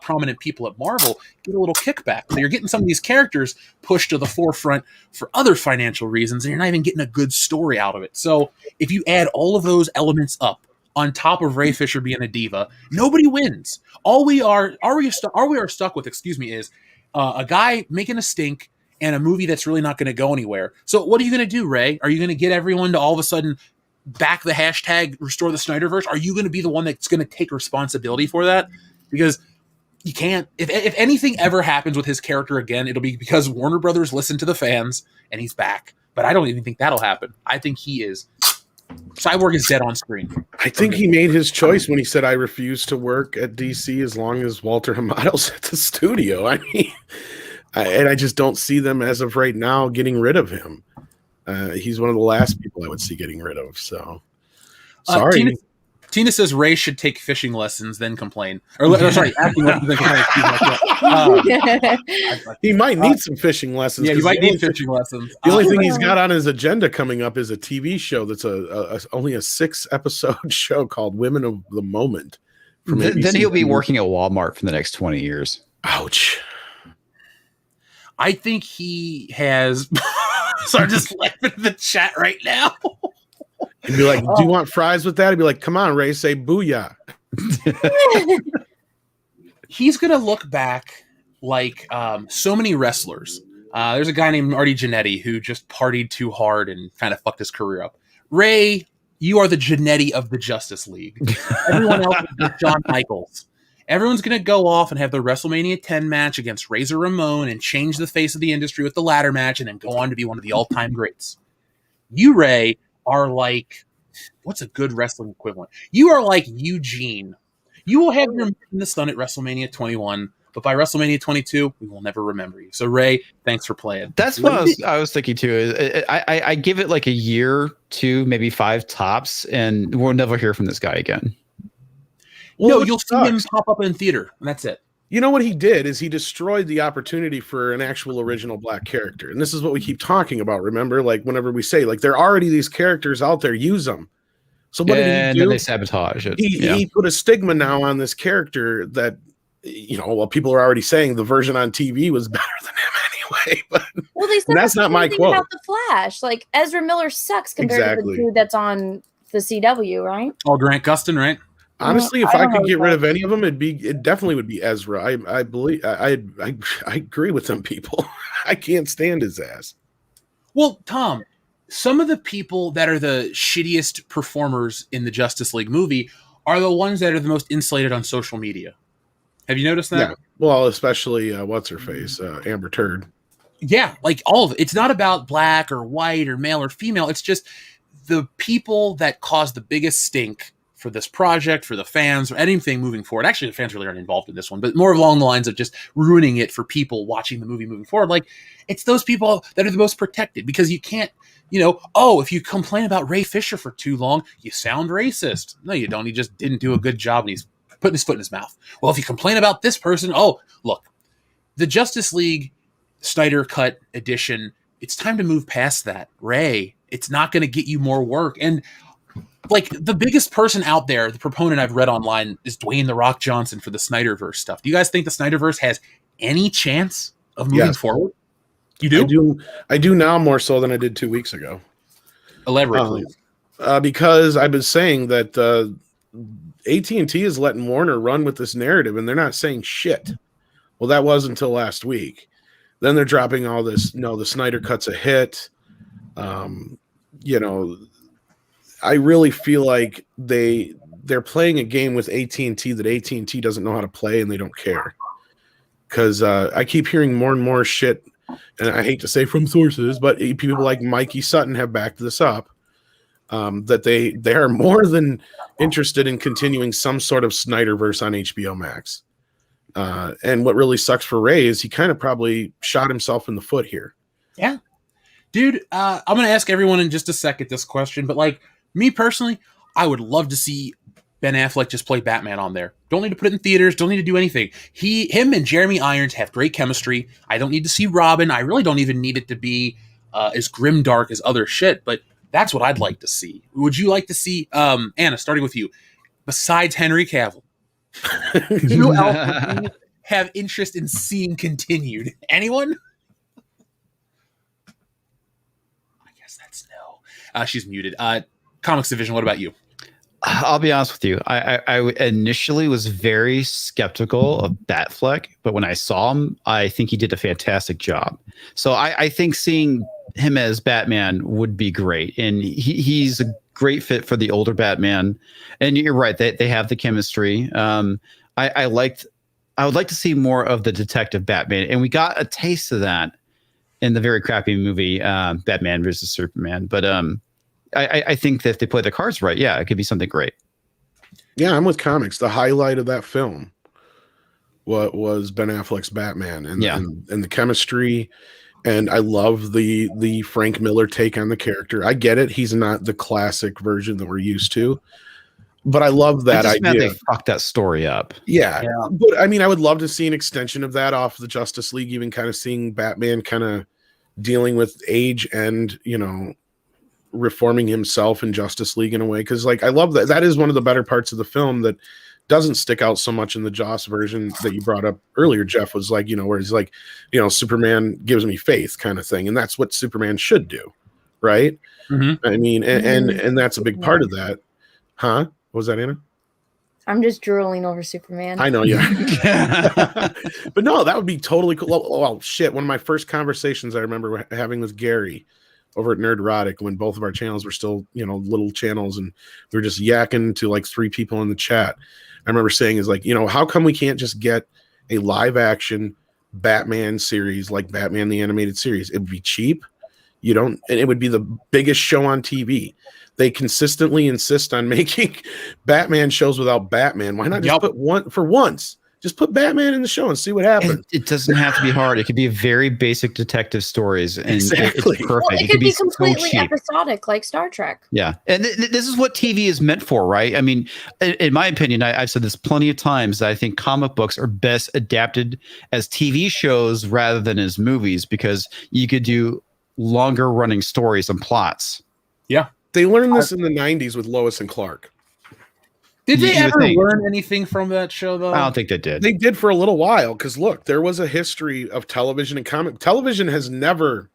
prominent people at Marvel get a little kickback. So you're getting some of these characters pushed to the forefront for other financial reasons, and you're not even getting a good story out of it. So if you add all of those elements up on top of Ray Fisher being a diva, nobody wins. All we are stuck with, is a guy making a stink and a movie that's really not going to go anywhere. So what are you going to do, Ray? Are you going to get everyone to all of a sudden back the hashtag restore the Snyderverse? Are you going to be the one that's going to take responsibility for that? Because you can't. If anything ever happens with his character again, it'll be because Warner Brothers listened to the fans and he's back. But I don't even think that'll happen. I think Cyborg is dead on screen. I think he made his choice when he said, I refuse to work at DC as long as Walter Hamato's at the studio. I mean, I just don't see them as of right now getting rid of him. He's one of the last people I would see getting rid of. So, sorry. Tina says Ray should take fishing lessons, then complain. Sorry, acting lessons, then complain. He might need some fishing lessons. Yeah, he might need fishing lessons. The only thing he's got on his agenda coming up is a TV show that's only a 6-episode show called Women of the Moment. Then he'll be working at Walmart for the next 20 years. Ouch. I think he has... So I'm just laughing in the chat right now. He'd be like, do you want fries with that? He'd be like, come on, Ray, say booyah. He's going to look back like so many wrestlers. There's a guy named Marty Jannetty who just partied too hard and kind of fucked his career up. Ray, you are the Jannetty of the Justice League. Everyone else is Shawn Michaels. Everyone's going to go off and have the WrestleMania 10 match against Razor Ramon and change the face of the industry with the ladder match and then go on to be one of the all-time greats. You, Ray, are like, what's a good wrestling equivalent? You are like Eugene. You will have your in the stun at WrestleMania 21, but by WrestleMania 22, we will never remember you. So, Ray, thanks for playing. That's what I was thinking too. I give it like a year, 2, maybe 5 tops, and we'll never hear from this guy again. Well, no, you'll see him pop up in theater, and that's it. You know what he did is he destroyed the opportunity for an actual original black character. And this is what we keep talking about. Remember, like whenever we say like there are already these characters out there, use them. So what did he do? And then they sabotage it. He put a stigma now on this character that, well, people are already saying the version on TV was better than him anyway. But well, they said that's not my quote. About the Flash, like Ezra Miller sucks compared to the dude that's on the CW, right? Oh, Grant Gustin, right? Honestly, if I could get rid of any of them, it definitely would be Ezra. I believe I agree with them people. I can't stand his ass. Well, Tom, some of the people that are the shittiest performers in the Justice League movie are the ones that are the most insulated on social media. Have you noticed that? Yeah. Well, especially what's her face, Amber Turd. Yeah, like all of it. It's not about black or white or male or female. It's just the people that cause the biggest stink for this project, for the fans, or anything moving forward. Actually, the fans really aren't involved in this one, but more along the lines of just ruining it for people watching the movie moving forward. Like, it's those people that are the most protected because you can't, if you complain about Ray Fisher for too long, you sound racist. No, you don't. He just didn't do a good job and he's putting his foot in his mouth. Well, if you complain about this person, look, the Justice League Snyder Cut edition, it's time to move past that. Ray, it's not going to get you more work. And like the biggest person out there, the proponent I've read online is Dwayne "The Rock" Johnson for the Snyderverse stuff. Do you guys think the Snyderverse has any chance of moving forward? You do? I do now more so than I did 2 weeks ago. Elaborate, please. Because I've been saying that AT&T is letting Warner run with this narrative and they're not saying shit. Well, that was until last week. Then they're dropping all this. No, the Snyder Cut's a hit. I really feel like they're playing a game with AT&T that AT&T doesn't know how to play and they don't care. Because I keep hearing more and more shit, and I hate to say from sources, but people like Mikey Sutton have backed this up, that they are more than interested in continuing some sort of Snyderverse on HBO Max. And what really sucks for Ray is he kind of probably shot himself in the foot here. Yeah. Dude, I'm going to ask everyone in just a second this question, but like, me personally, I would love to see Ben Affleck just play Batman on there. Don't need to put it in theaters. Don't need to do anything. Him and Jeremy Irons have great chemistry. I don't need to see Robin. I really don't even need it to be as grimdark as other shit, but that's what I'd like to see. Would you like to see, Anna, starting with you, besides Henry Cavill, who else would you have interest in seeing continued? Anyone? I guess that's no. She's muted. Comics Division, what about you? I'll be honest with you. I initially was very skeptical of Batfleck, but when I saw him, I think he did a fantastic job. So I think seeing him as Batman would be great. And he's a great fit for the older Batman. And you're right, they have the chemistry. I would like to see more of the detective Batman. And we got a taste of that in the very crappy movie, Batman versus Superman. But I think that if they play the cards right, it could be something great. Yeah, I'm with comics. The highlight of that film was Ben Affleck's Batman and the chemistry. And I love the Frank Miller take on the character. I get it. He's not the classic version that we're used to. But I love that idea. They fucked that story up. Yeah. But I mean, I would love to see an extension of that off the Justice League, even kind of seeing Batman kind of dealing with age and, reforming himself in Justice League in a way. Because like I love that. That is one of the better parts of the film that doesn't stick out so much in the Joss version that you brought up earlier, Jeff, was like, where he's like, Superman gives me faith kind of thing. And that's what Superman should do. Right. Mm-hmm. I mean, and that's a big part of that. Huh? What was that, Anna? I'm just drooling over Superman. I know, yeah. But no, that would be totally cool. Well, shit. One of my first conversations I remember having with Gary over at Nerdrotic when both of our channels were still, little channels, and we were just yakking to like 3 people in the chat. I remember saying is like, how come we can't just get a live action Batman series like Batman the Animated Series? It would be cheap. And it would be the biggest show on TV. They consistently insist on making Batman shows without Batman. Why not just put one for once? Just put Batman in the show and see what happens. It doesn't have to be hard. It could be very basic detective stories, and Exactly. it's perfect. Well, it could be completely so cheap. episodic, like Star Trek. Yeah, and this is what TV is meant for, right? I mean, in my opinion, I've said this plenty of times, that I think comic books are best adapted as TV shows rather than as movies, because you could do longer running stories and plots. Yeah. They learned this in the 90s with Lois and Clark. Did they ever learn anything from that show, though? I don't think they did. They did for a little while, because look, there was a history of television and comic. Television has never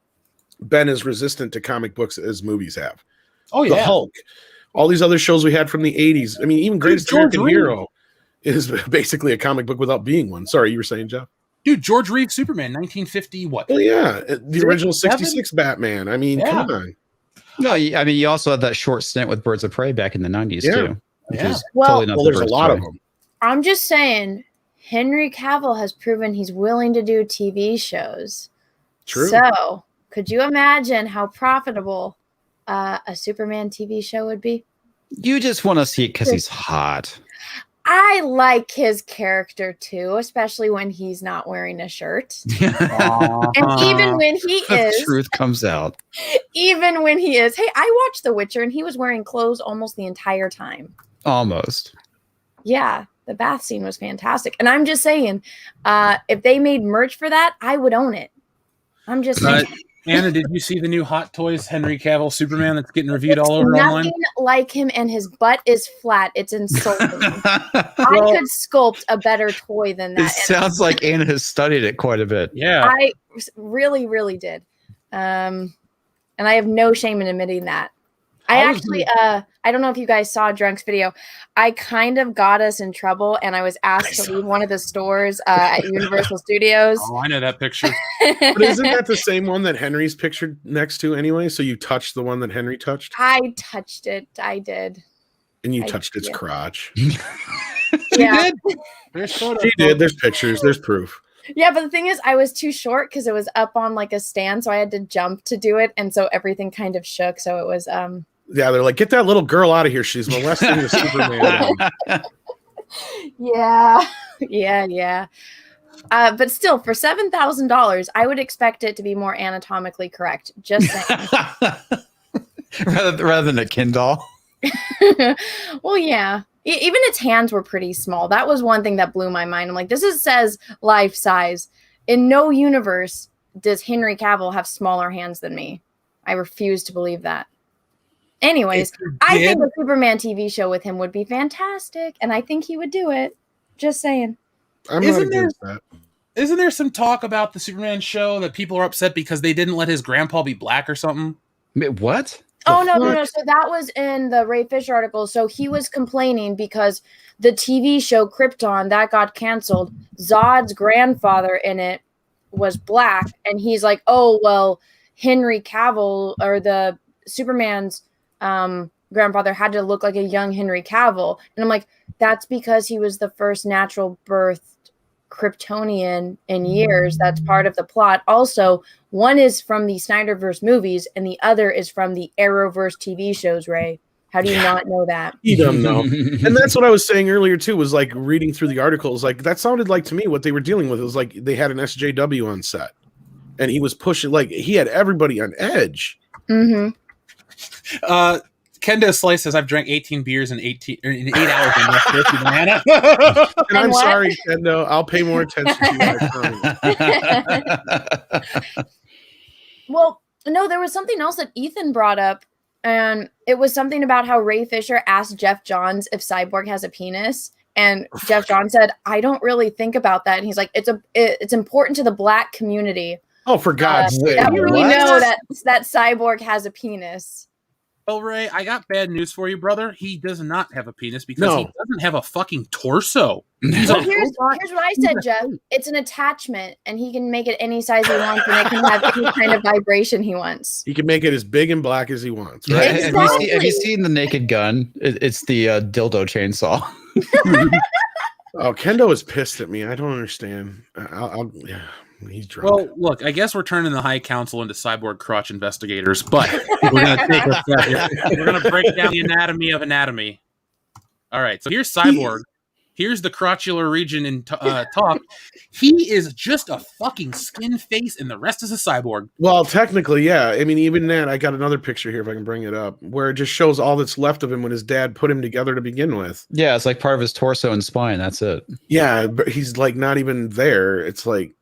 been as resistant to comic books as movies have. Oh, yeah. The Hulk, all these other shows we had from the 80s. I mean, even Greatest American Hero is basically a comic book without being one. Sorry, you were saying, Jeff? Dude, George Reeves Superman, 1950, what? Well, yeah, the original 66 Batman. I mean, come on. No, I mean, you also had that short stint with Birds of Prey back in the 90s, too. Yeah. Well, There's a lot of them. I'm just saying, Henry Cavill has proven he's willing to do TV shows. True. So, could you imagine how profitable a Superman TV show would be? You just want to see it because he's hot. I like his character too, especially when he's not wearing a shirt. And even when he is, the truth comes out. Even when he is, hey, I watched The Witcher and he was wearing clothes almost the entire time. Almost. Yeah, the bath scene was fantastic. And I'm just saying, if they made merch for that, I would own it. I'm just saying. Anna, did you see the new Hot Toys Henry Cavill Superman that's getting reviewed all over online? Nothing like him, and his butt is flat. It's insulting. I could sculpt a better toy than that. It sounds like Anna has studied it quite a bit. Yeah. I really, really did. And I have no shame in admitting that. I don't know if you guys saw Drunk's video. I kind of got us in trouble, and I was asked to leave one of the stores at Universal Studios. Oh, I know that picture. But isn't that the same one that Henry's pictured next to anyway? So you touched the one that Henry touched? I touched it. I did. And you touched its crotch. Yeah. She did. There's pictures. There's proof. Yeah, but the thing is, I was too short because it was up on like a stand, so I had to jump to do it, and so everything kind of shook. So it was Yeah, they're like, get that little girl out of here. She's molesting the Superman. Yeah. But still, for $7,000, I would expect it to be more anatomically correct. Just saying. rather than a Ken doll. Well, yeah. Even its hands were pretty small. That was one thing that blew my mind. I'm like, says life size. In no universe does Henry Cavill have smaller hands than me. I refuse to believe that. Anyways, I think a Superman TV show with him would be fantastic, and I think he would do it. Just saying. I'm not against that. Isn't there some talk about the Superman show that people are upset because they didn't let his grandpa be black or something? What? Oh, no. So that was in the Ray Fisher article. So he was complaining because the TV show Krypton, that got canceled. Zod's grandfather in it was black, and he's like, oh, well, Henry Cavill, or the Superman's grandfather, had to look like a young Henry Cavill. And I'm like, that's because he was the first natural birthed Kryptonian in years. That's part of the plot. Also, one is from the Snyderverse movies and the other is from the Arrowverse TV shows, Ray. How do you not know that? You don't know. And that's what I was saying earlier too, was like reading through the articles, like that sounded like to me what they were dealing with. It was like they had an SJW on set and he was pushing, like he had everybody on edge. Mm-hmm. Kendo Slice says, I've drank 18 beers in 8 hours. And I'm sorry, Kendo. I'll pay more attention to you. Well, no, there was something else that Ethan brought up, and it was something about how Ray Fisher asked Jeff Johns if Cyborg has a penis, and Jeff Johns said, I don't really think about that. And he's like, it's important to the black community. Oh, for God's sake. That we know that Cyborg has a penis. Well, Ray, I got bad news for you, brother. He does not have a penis because he doesn't have a fucking torso. Well, here's what I said, Jeff. It's an attachment, and he can make it any size he wants, and it can have any kind of vibration he wants. He can make it as big and black as he wants. Right? Exactly. Have you seen the Naked Gun? It's the dildo chainsaw. Oh, Kendo is pissed at me. I don't understand. He's drunk. Well, look, I guess we're turning the High Council into cyborg crotch investigators, but we're going to take a step here. We're going to break down the anatomy of anatomy. All right, so here's Cyborg. here's the crotchular region in talk. He is just a fucking skin face, and the rest is a cyborg. Well, technically, yeah. I mean, even then, I got another picture here if I can bring it up, where it just shows all that's left of him when his dad put him together to begin with. Yeah, it's like part of his torso and spine. That's it. Yeah, but he's like not even there. It's like,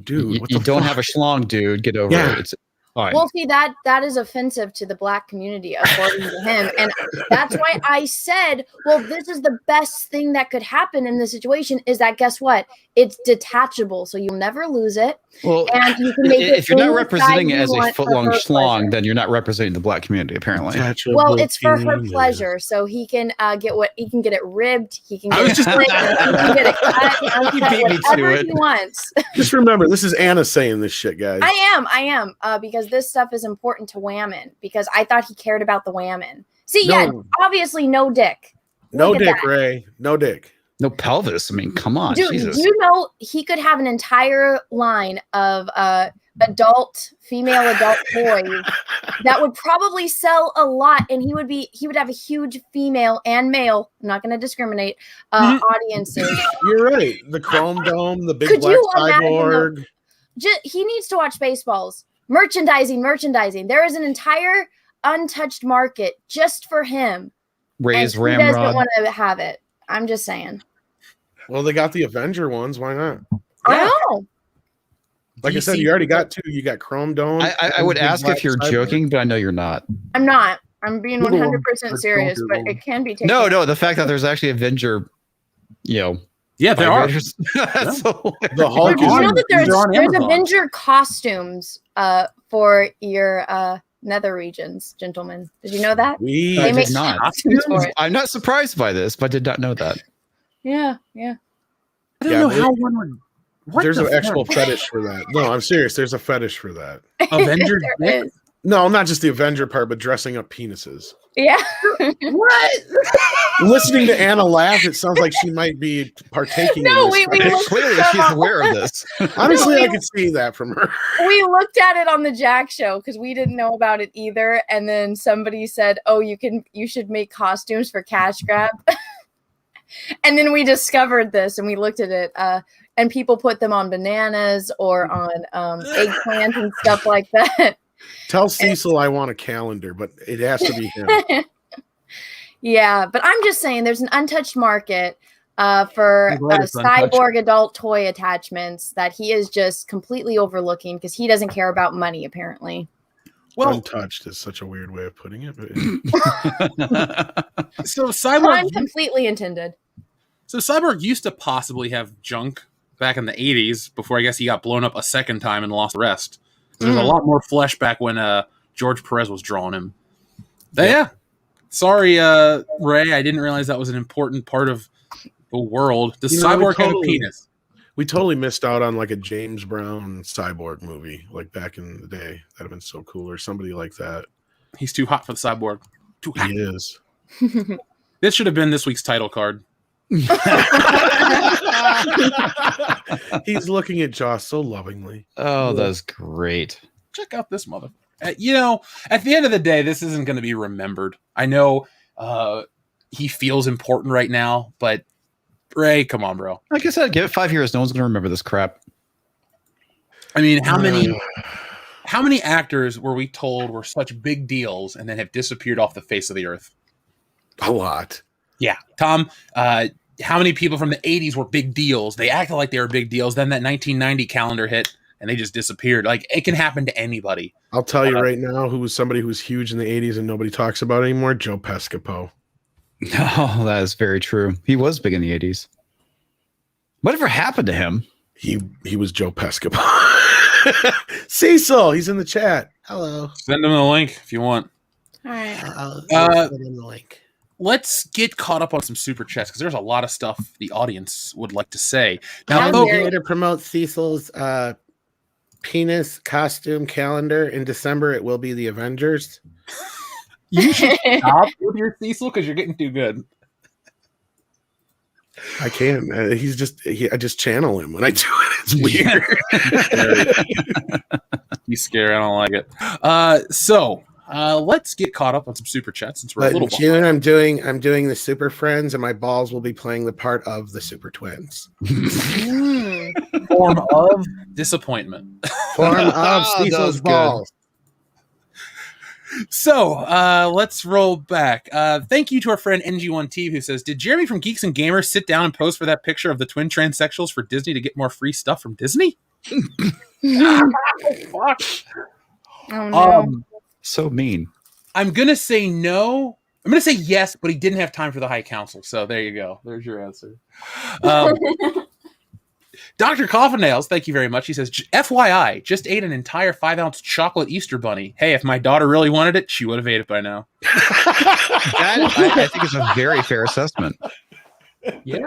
dude, you don't have a schlong, dude. Get over it. It's fine. Well, see, that is offensive to the Black community, according to him. And that's why I said, well, this is the best thing that could happen in this situation is that, guess what? It's detachable, so you'll never lose it. Well, and you can make if you're not representing it as a foot-long schlong, pleasure. then you're not representing the Black community, apparently. Well, it's for her pleasure, so he can get it ribbed. He can get it split. He can get it cut. He beat me to whatever it. he wants. Just remember, this is Anna saying this shit, guys. I am, because this stuff is important to Whammon, because I thought he cared about the Whammon. See, No. yeah, obviously no dick. No Look at dick, that. Ray. No dick. No pelvis. I mean, come on, Dude, Jesus. you know he could have an entire line of female adult toys that would probably sell a lot, and he would have a huge female and male, I'm not going to discriminate, audiences. You're right. The Chrome Dome, the big Could black you imagine cyborg. He needs to watch Spaceballs. Merchandising. There is an entire untouched market just for him. Ray's and he doesn't ramrod. want to have it. I'm just saying. Well, they got the Avenger ones. Why not? I know. Like I said, you already got two. You got Chrome Dome. I would ask if you're joking, but I know you're not. I'm not. I'm being 100% serious, but it can be taken. No. The fact that there's actually Avenger, Yeah, there are. So, The Hulk Did you know that They're on there's Amazon. Avenger costumes for your nether regions, gentlemen? Did you know that? We I They make did not. costumes for it. I'm not surprised by this, but did not know that. Yeah. I don't Yeah, know but how one would. What there's the an actual fuck? fetish for that. No, I'm serious. There's a fetish for that. Avengers. There is. No, not just the Avenger part, but dressing up penises. Yeah. Listening to Anna laugh, it sounds like she might be partaking No, in this. we fetish. looked Clearly, some she's up. aware of this. Honestly, No, I could see that from her. We looked at it on the Jack show because we didn't know about it either. And then somebody said, "Oh, you should make costumes for cash grab." And then we discovered this, and we looked at it. And people put them on bananas or on eggplants and stuff like that. Tell Cecil I want a calendar, but it has to be him. Yeah, but I'm just saying there's an untouched market for I'm glad it's untouched. cyborg adult toy attachments that he is just completely overlooking because he doesn't care about money, apparently. Well, Untouched is such a weird way of putting it. But so Pun Cyborg. completely intended. So Cyborg used to possibly have junk back in the 80s before I guess he got blown up a second time and lost the rest. There's a lot more flesh back when George Perez was drawing him. But yeah. Sorry, Ray. I didn't realize that was an important part of the world. Does Cyborg have a penis? we totally missed out on like a James Brown cyborg movie, like back in the day. That'd have been so cool, or somebody like that. He's too hot for the Cyborg. Too hot. He is. This should have been this week's title card. He's looking at Joss so lovingly. Oh, that's great. Check out this mother. You know, at the end of the day, this isn't going to be remembered. I know he feels important right now, but Ray, come on, bro. Like I said, give it 5 years. No one's going to remember this crap. I mean, how many actors were we told were such big deals and then have disappeared off the face of the earth? A lot. Yeah. Tom, how many people from the 80s were big deals? They acted like they were big deals. Then that 1990 calendar hit and they just disappeared. Like, it can happen to anybody. I'll tell you right now who was somebody who was huge in the 80s and nobody talks about anymore. Joe Pescopo. Oh, that is very true. He was big in the 80s. Whatever happened to him? He was Joe Pescopo. Cecil, he's in the chat. Hello. Send them the link if you want. All right. Send him the link. Let's get caught up on some super chats because there's a lot of stuff the audience would like to say. How Now, dare folks, you. To promote Cecil's penis costume calendar in December, it will be the Avengers. you should stop with your Cecil because you're getting too good. I can't. I just channel him when I do it. It's weird. He's scary. I don't like it. So let's get caught up on some super chats since we're a But little in June, I'm doing the Super Friends, and my balls will be playing the part of the Super Twins. Form of disappointment. Form of That was Cecil's good. balls. So let's roll back. Thank you to our friend NG1T who says, did Jeremy from Geeks and Gamers sit down and pose for that picture of the twin transsexuals for Disney to get more free stuff from Disney? Fuck. Oh, no. So mean. I'm going to say no. I'm going to say yes, but he didn't have time for the High Council. So there you go. There's your answer. Dr. Coffin-Nails, thank you very much. He says, FYI, just ate an entire 5-ounce chocolate Easter bunny. Hey, if my daughter really wanted it, she would have ate it by now. I think it's a very fair assessment. Yeah.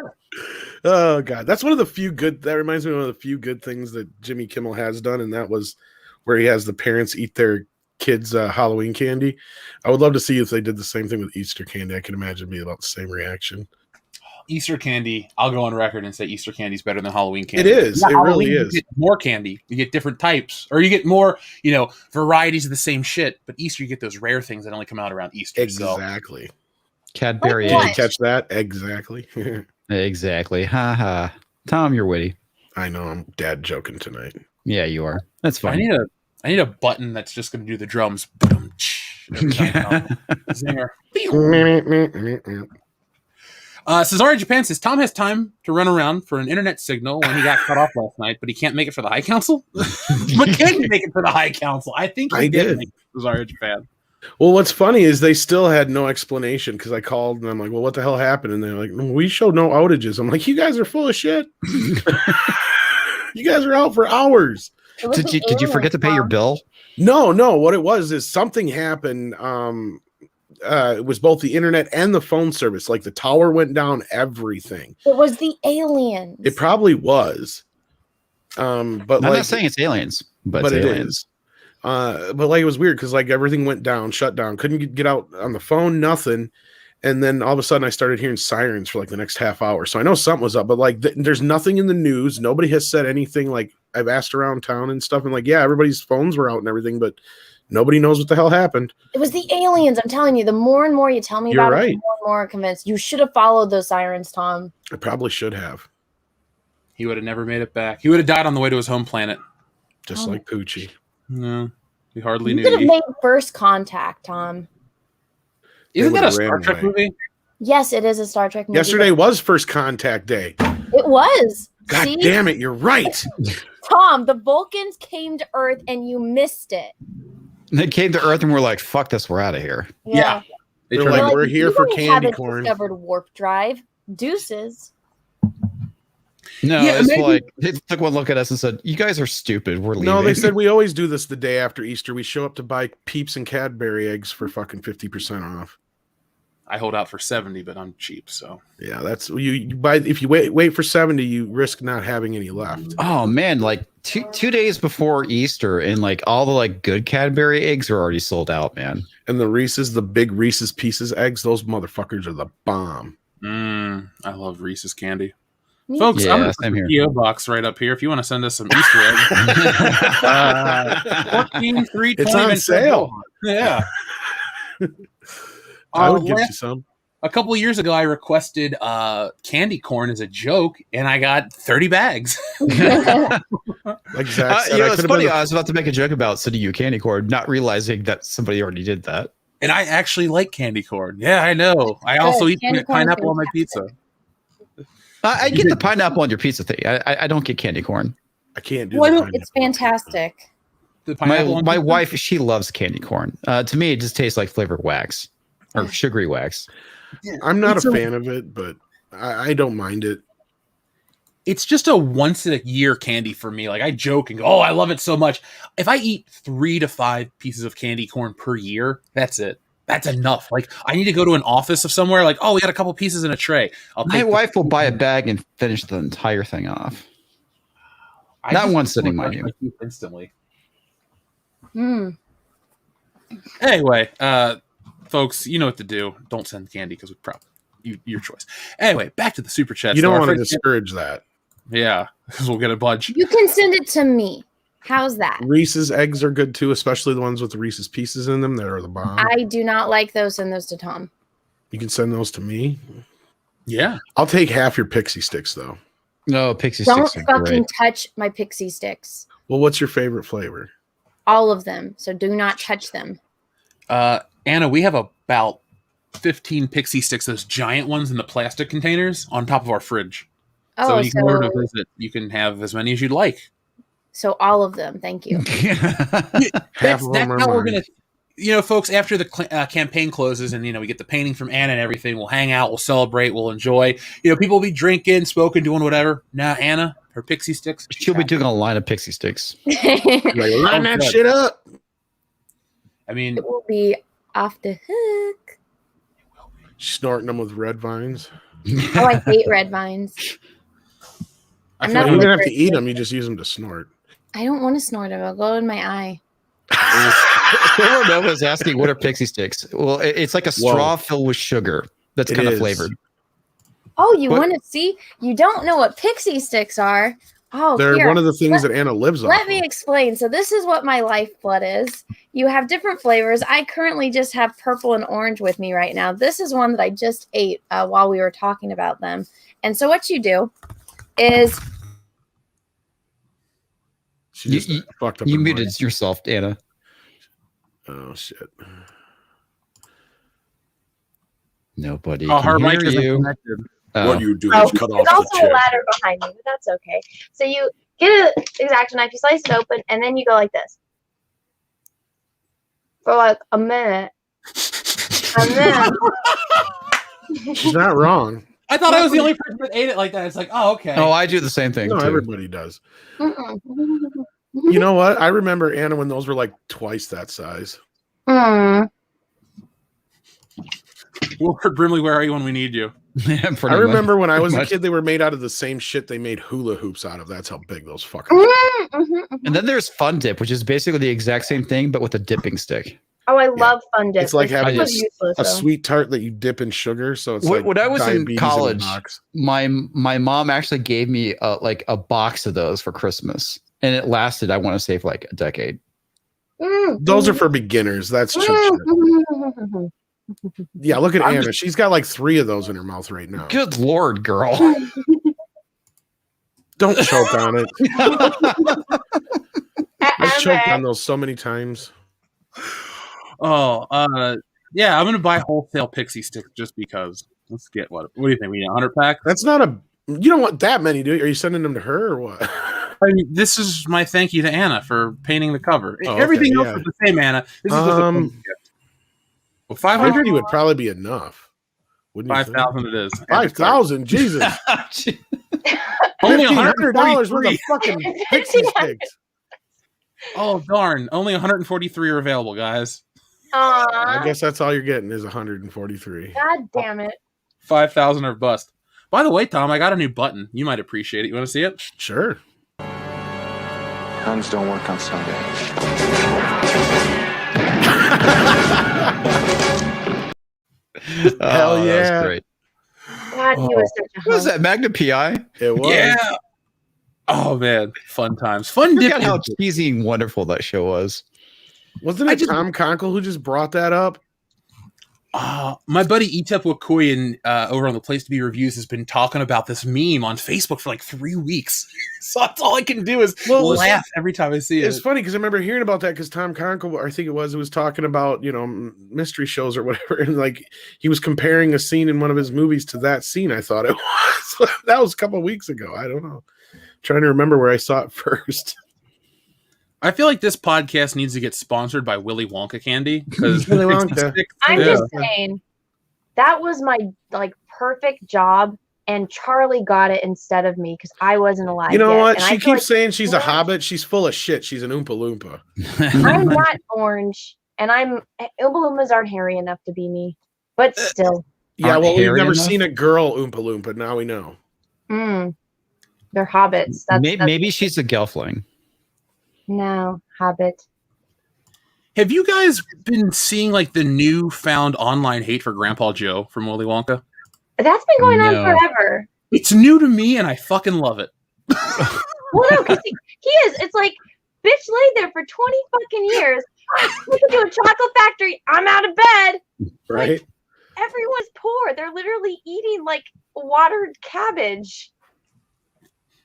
Oh God, that's one of the few good. That reminds me of one of the few good things that Jimmy Kimmel has done, and that was where he has the parents eat their kids' Halloween candy. I would love to see if they did the same thing with Easter candy. I can imagine it'd be about the same reaction. Easter candy, I'll go on record and say Easter candy is better than Halloween candy. It is. Yeah, it Halloween, really is. You get more candy. You get different types, or you get more, varieties of the same shit. But Easter, you get those rare things that only come out around Easter. Exactly. Cadbury. Did you catch that? Exactly. Exactly. Ha ha. Tom, you're witty. I know. I'm dad joking tonight. Yeah, you are. That's I fine. need a button that's just going to do the drums. Zinger. Cesare Japan says Tom has time to run around for an internet signal when he got cut off last night, but he can't make it for the High Council. But can he make it for the High Council? I think he did. Make it for Cesare Japan. Well, what's funny is they still had no explanation because I called and I'm like, well, what the hell happened? And they're like, we showed no outages. I'm like, you guys are full of shit. You guys are out for hours. Did you forget to pay your bill? No. What it was is something happened. It was both the internet and the phone service. Like the tower went down, everything. It was the aliens. It probably was. But I'm like, not saying it's aliens, but it's it aliens. is. But like it was weird because like everything went down, shut down, couldn't get out on the phone, nothing. And then all of a sudden I started hearing sirens for like the next half hour. So I know something was up, but like there's nothing in the news. Nobody has said anything. Like I've asked around town and stuff, and like, yeah, everybody's phones were out and everything, but nobody knows what the hell happened. It was the aliens. I'm telling you, the more and more you tell me about it, the more and more I'm convinced. You should have followed those sirens, Tom. I probably should have. He would have never made it back. He would have died on the way to his home planet. Just like Poochie. No, we hardly You knew. could have made first contact, Tom. Isn't that a Star Trek movie? Yes, it is a Star Trek movie. Yesterday was First Contact Day. It was. God See? damn it, you're right. Tom, the Vulcans came to Earth and you missed it. They came to Earth and we're like, fuck this, we're out of here. Yeah. They're like, we're here for candy haven't corn. Discovered warp drive. Deuces. No, Yeah, it's maybe- like they took one look at us and said, you guys are stupid. We're leaving. No, they said we always do this the day after Easter. We show up to buy Peeps and Cadbury eggs for fucking 50% off. I hold out for 70, but I'm cheap, so Yeah, that's you buy. If you wait for 70, you risk not having any left. Oh man, like two days before Easter, and like all the like good Cadbury eggs are already sold out, man. And the Reese's, the big Reese's Pieces eggs, those motherfuckers are the bomb. I love Reese's candy. Me Folks, Yeah, I'm going to same put here. the PO box right up here if you want to send us some Easter eggs. 14, 3, It's 20, on and sale. Yeah. I would give you some. A couple of years ago, I requested candy corn as a joke, and I got 30 bags. Like Zach said, It's funny. I was about to make a joke about sending you candy corn, not realizing that somebody already did that. And I actually like candy corn. Yeah, I know. I also eat candy corn is pineapple on my pizza. I get the pineapple on your pizza thing. I don't get candy corn. I can't do Well, that. It's fantastic. The pineapple My on my pizza? wife, she loves candy corn. To me, it just tastes like flavored wax or sugary wax. I'm not It's a fan of it, but I don't mind it. It's just a once in a year candy for me. Like I joke and go, "Oh, I love it so much." If I eat 3 to 5 pieces of candy corn per year, that's it. That's enough. Like I need to go to an office of somewhere. Like, oh, we got a couple pieces in a tray. My wife will buy a bag and finish the entire thing off. Not one sitting, mind you. Instantly. Mm. Anyway, folks, you know what to do. Don't send candy because we probably your choice. Anyway, back to the super chat. You don't want to discourage that. Yeah, because we'll get a bunch. You can send it to me. How's that? Reese's eggs are good too, especially the ones with the Reese's Pieces in them that are the bomb. I do not like those. Send those to Tom. You can send those to me. Yeah. I'll take half your pixie sticks though. No, pixie Don't sticks are fucking great. touch my pixie sticks. Well, what's your favorite flavor? All of them. So do not touch them. Anna, we have about 15 pixie sticks, those giant ones in the plastic containers, on top of our fridge. So Oh, when you come over to visit, you can have as many as you'd like. so all of them. Thank you. Half of them are how we're mine. gonna, folks. After the campaign closes, and we get the painting from Anna and everything, we'll hang out, we'll celebrate, we'll enjoy. People will be drinking, smoking, doing whatever. Now, Anna, her pixie sticks. She'll be doing a line of pixie sticks. Like, line that shit up. I mean, It will be off the hook. Snorting them with red vines. Oh, I hate red vines. I I'm feel not You like don't have really to eat them. You just use them to snort. I don't want to snort it. It'll go in my eye. Sarah Nova's asking, what are pixie sticks? Well, it's like a straw filled with sugar that's It kind of is. flavored. Oh, you What? want to see? You don't know what pixie sticks are? Oh, They're here. one of the things that Anna lives on. Let me explain. So this is what my lifeblood is. You have different flavors. I currently just have purple and orange with me right now. This is one that I just ate while we were talking about them. And so what you do is She just You- fucked up. You her muted mic. yourself, Anna. Oh shit. Nobody oh, her can mic hear isn't you. connected. Oh. What you do Oh, is cut off there's the also a chip. ladder behind me, but that's okay. So you get an X-Acto knife, you slice it open, and then you go like this for like a minute, and then She's not wrong. I thought I was the only person that ate it like that. It's like, oh, okay. Oh, I do the same thing No, too. everybody does. Mm-mm. You know what? I remember Anna when those were like twice that size. Mm. Wilford Brimley, where are you when we need you? Yeah, I pretty remember when I was a much. kid, they were made out of the same shit they made hula hoops out of. That's how big those fucking. Mm-hmm. And then there's Fun Dip, which is basically the exact same thing, but with a dipping stick. Oh, I love Fun Dip. It's like having was a useless, A though. sweet tart that you dip in sugar, so it's When- like when I was in diabetes a college, box. My mom actually gave me a box of those for Christmas, and it lasted, I want to say, for like a decade. Mm. Those are for beginners. That's cheap shit. Mm. Yeah, look at I'm Anna. She's got like 3 of those in her mouth right now. Good lord, girl! Don't choke on it. I've choked on And those so many times. Oh, yeah, I'm gonna buy wholesale pixie sticks just because. Let's get what do you think? We need 100 packs? That's not a. You don't want that many, do you? Are you sending them to her or what? I mean, this is my thank you to Anna for painting the cover. Oh, Everything okay, else yeah. is the same, Anna. This is just a fun gift. Well, 500, 50 would probably be enough. Wouldn't you? 5,000 it is. 5,000, Jesus! Only $1,500 worth of 143. fucking pixie sticks. Oh darn! Only 143 are available, guys. I Aw, guess that's all you're getting is 143. God damn it. 5,000 are bust. By the way, Tom, I got a new button. You might appreciate it. You want to see it? Sure. Guns don't work on Sunday. Hell Hell yeah. That was great. God, he was such a What was hunk. that, Magna PI? It was. Yeah. Oh man, fun times. Fun I dip. forgot how cheesy and wonderful that show was. Wasn't I it just- Tom Conkle who just brought that up? My buddy Etep Wakoyan over on the Place to Be Reviews has been talking about this meme on Facebook for like 3 weeks. So that's all I can do is laugh every time I see it. It's funny because I remember hearing about that because Tom Conkle, I think it was talking about, mystery shows or whatever. And like he was comparing a scene in one of his movies to that scene. I thought it was. That was a couple of weeks ago. I don't know. Trying to remember where I saw it first. I feel like this podcast needs to get sponsored by Willy Wonka candy because Willy Wonka. I'm Yeah. just saying, that was my perfect job, and Charlie got it instead of me because I wasn't alive. You know yet, what? and I She feel keeps saying she's a hobbit. She's full of shit. She's an Oompa Loompa. I'm not orange, and Oompa Loompas aren't hairy enough to be me, but still, Yeah, Aren't well, we've hairy never enough? seen a girl Oompa Loompa. Now we know. they're hobbits. That's Maybe she's a gelfling. no hobbit. Have you guys been seeing like the newfound online hate for Grandpa Joe from Willy Wonka? That's been going on No. forever. It's new to me and I fucking love it. Well, no, because he is. It's like bitch laid there for 20 fucking years. Look at you, a chocolate factory. I'm out of bed. Right? Like, everyone's poor. They're literally eating like watered cabbage.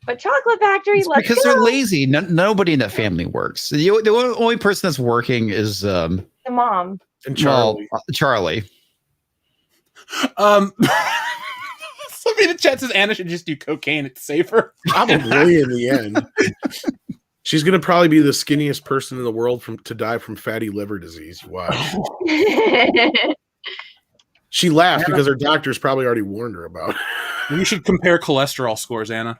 But chocolate factory, let's because go. they're lazy. Nobody in that family works. The only person that's working is The mom. And Charlie. Charlie. Somebody in the chat says Anna should just do cocaine. It's safer. Probably in the end. She's going to probably be the skinniest person in the world to die from fatty liver disease. Watch. She laughed because her doctor's probably already warned her about it. We should compare cholesterol scores, Anna.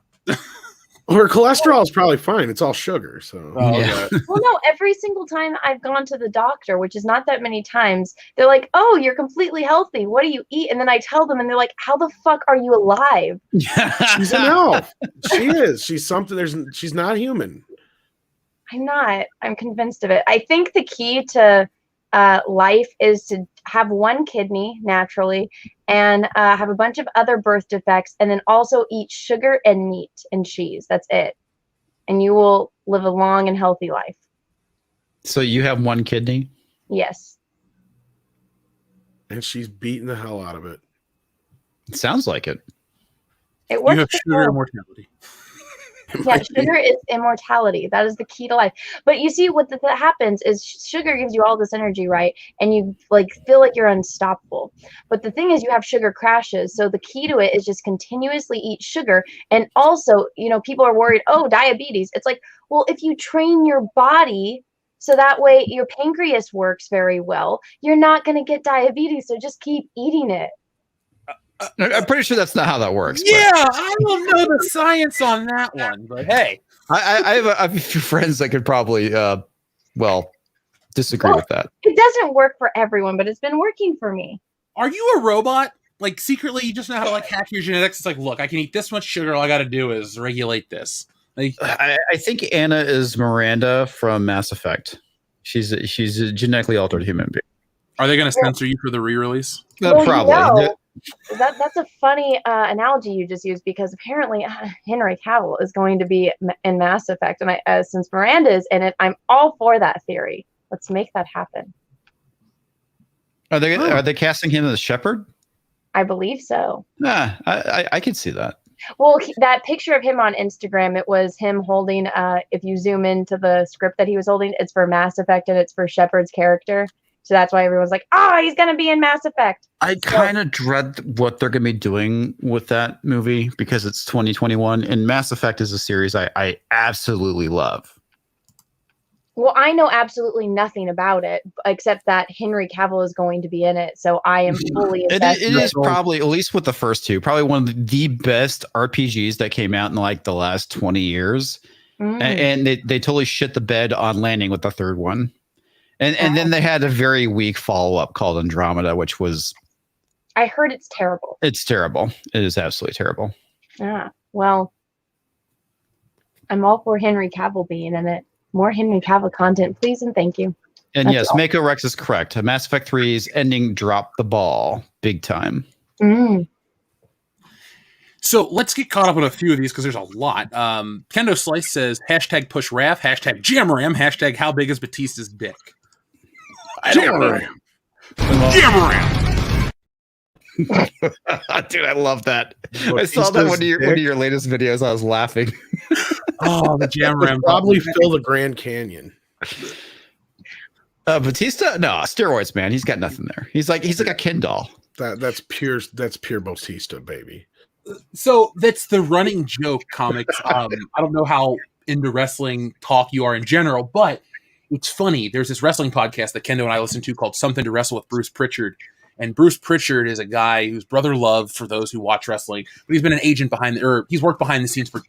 Her cholesterol is probably fine. It's all sugar. So Yeah. Well, no, every single time I've gone to the doctor, which is not that many times, they're like, oh, you're completely healthy. What do you eat? And then I tell them and they're like, how the fuck are you alive? she's an elf. She is. She's something. She's not human. I'm not. I'm convinced of it. I think the key to life is to have one kidney naturally and have a bunch of other birth defects and then also eat sugar and meat and cheese. That's it. And you will live a long and healthy life. So you have one kidney? Yes. And she's beating the hell out of it. It sounds like it. It works. You have sugar immortality. Yeah, sugar is immortality. That is the key to life. But you see, what that happens is sugar gives you all this energy, right? And you like feel like you're unstoppable. But the thing is, you have sugar crashes. So the key to it is just continuously eat sugar. And also, people are worried, oh, diabetes. It's like, well, if you train your body so that way your pancreas works very well, you're not going to get diabetes. So just keep eating it. I'm pretty sure that's not how that works. Yeah, I don't know the science on that one, but hey. I have a few friends that could probably, disagree with that. It doesn't work for everyone, but it's been working for me. Are you a robot? Like, secretly, you just know how to, hack your genetics? It's like, look, I can eat this much sugar. All I got to do is regulate this. Like, I think Anna is Miranda from Mass Effect. She's a genetically altered human being. Are they going to censor you for the re-release? Probably. That's a funny analogy you just used because apparently Henry Cavill is going to be in Mass Effect, and since Miranda is in it, I'm all for that theory. Let's make that happen. Are they casting him as Shepard? I believe so. Yeah, I could see that. Well, that picture of him on Instagram, it was him holding. If you zoom into the script that he was holding, it's for Mass Effect and it's for Shepard's character. So that's why everyone's like, he's going to be in Mass Effect. I kind of dread what they're going to be doing with that movie because it's 2021 and Mass Effect is a series I absolutely love. Well, I know absolutely nothing about it except that Henry Cavill is going to be in it. So I am fully invested. It is probably, at least with the first two, probably one of the best RPGs that came out in the last 20 years. And they totally shit the bed on landing with the third one. And then they had a very weak follow-up called Andromeda, which was... I heard it's terrible. It's terrible. It is absolutely terrible. Well, I'm all for Henry Cavill being in it. More Henry Cavill content, please and thank you. And That's yes, all. Mako Rex is correct. Mass Effect 3's ending dropped the ball big time. So let's get caught up on a few of these because there's a lot. Kendo Slice says, #PushRaf, #JamRam, #How big is Batista's dick? Jammer. Dude, I love that. I saw that one of your latest videos. I was laughing. The Jamram. Probably fill the Grand Canyon. Batista? No, steroids, man. He's got nothing there. He's like a Ken doll. That's pure Bautista, baby. So that's the running joke, comics. I don't know how into wrestling talk you are in general, but it's funny. There's this wrestling podcast that Kendo and I listen to called Something to Wrestle with Bruce Pritchard. And Bruce Pritchard is a guy who's brother love for those who watch wrestling, but he's been an agent he's worked behind the scenes for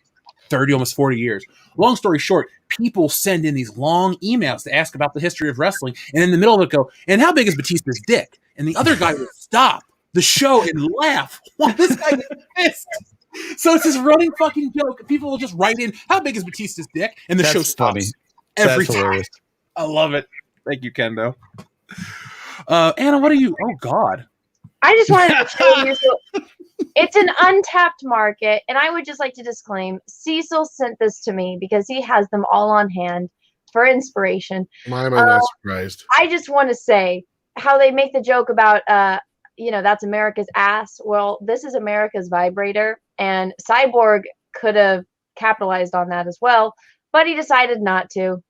30, almost 40 years. Long story short, people send in these long emails to ask about the history of wrestling. And in the middle of it go, and how big is Batista's dick? And the other guy will stop the show and laugh while this guy gets pissed. So it's this running fucking joke. People will just write in, how big is Batista's dick? And the show stops funny. every That's time. hilarious. I love it. Thank you, Kendo. Anna, what are you? Oh, God. I just wanted to show you. So it's an untapped market, and I would just like to disclaim, Cecil sent this to me because he has them all on hand. for inspiration. Why am I not surprised? I just want to say how they make the joke about, that's America's ass. Well, this is America's vibrator, and Cyborg could have capitalized on that as well, but he decided not to.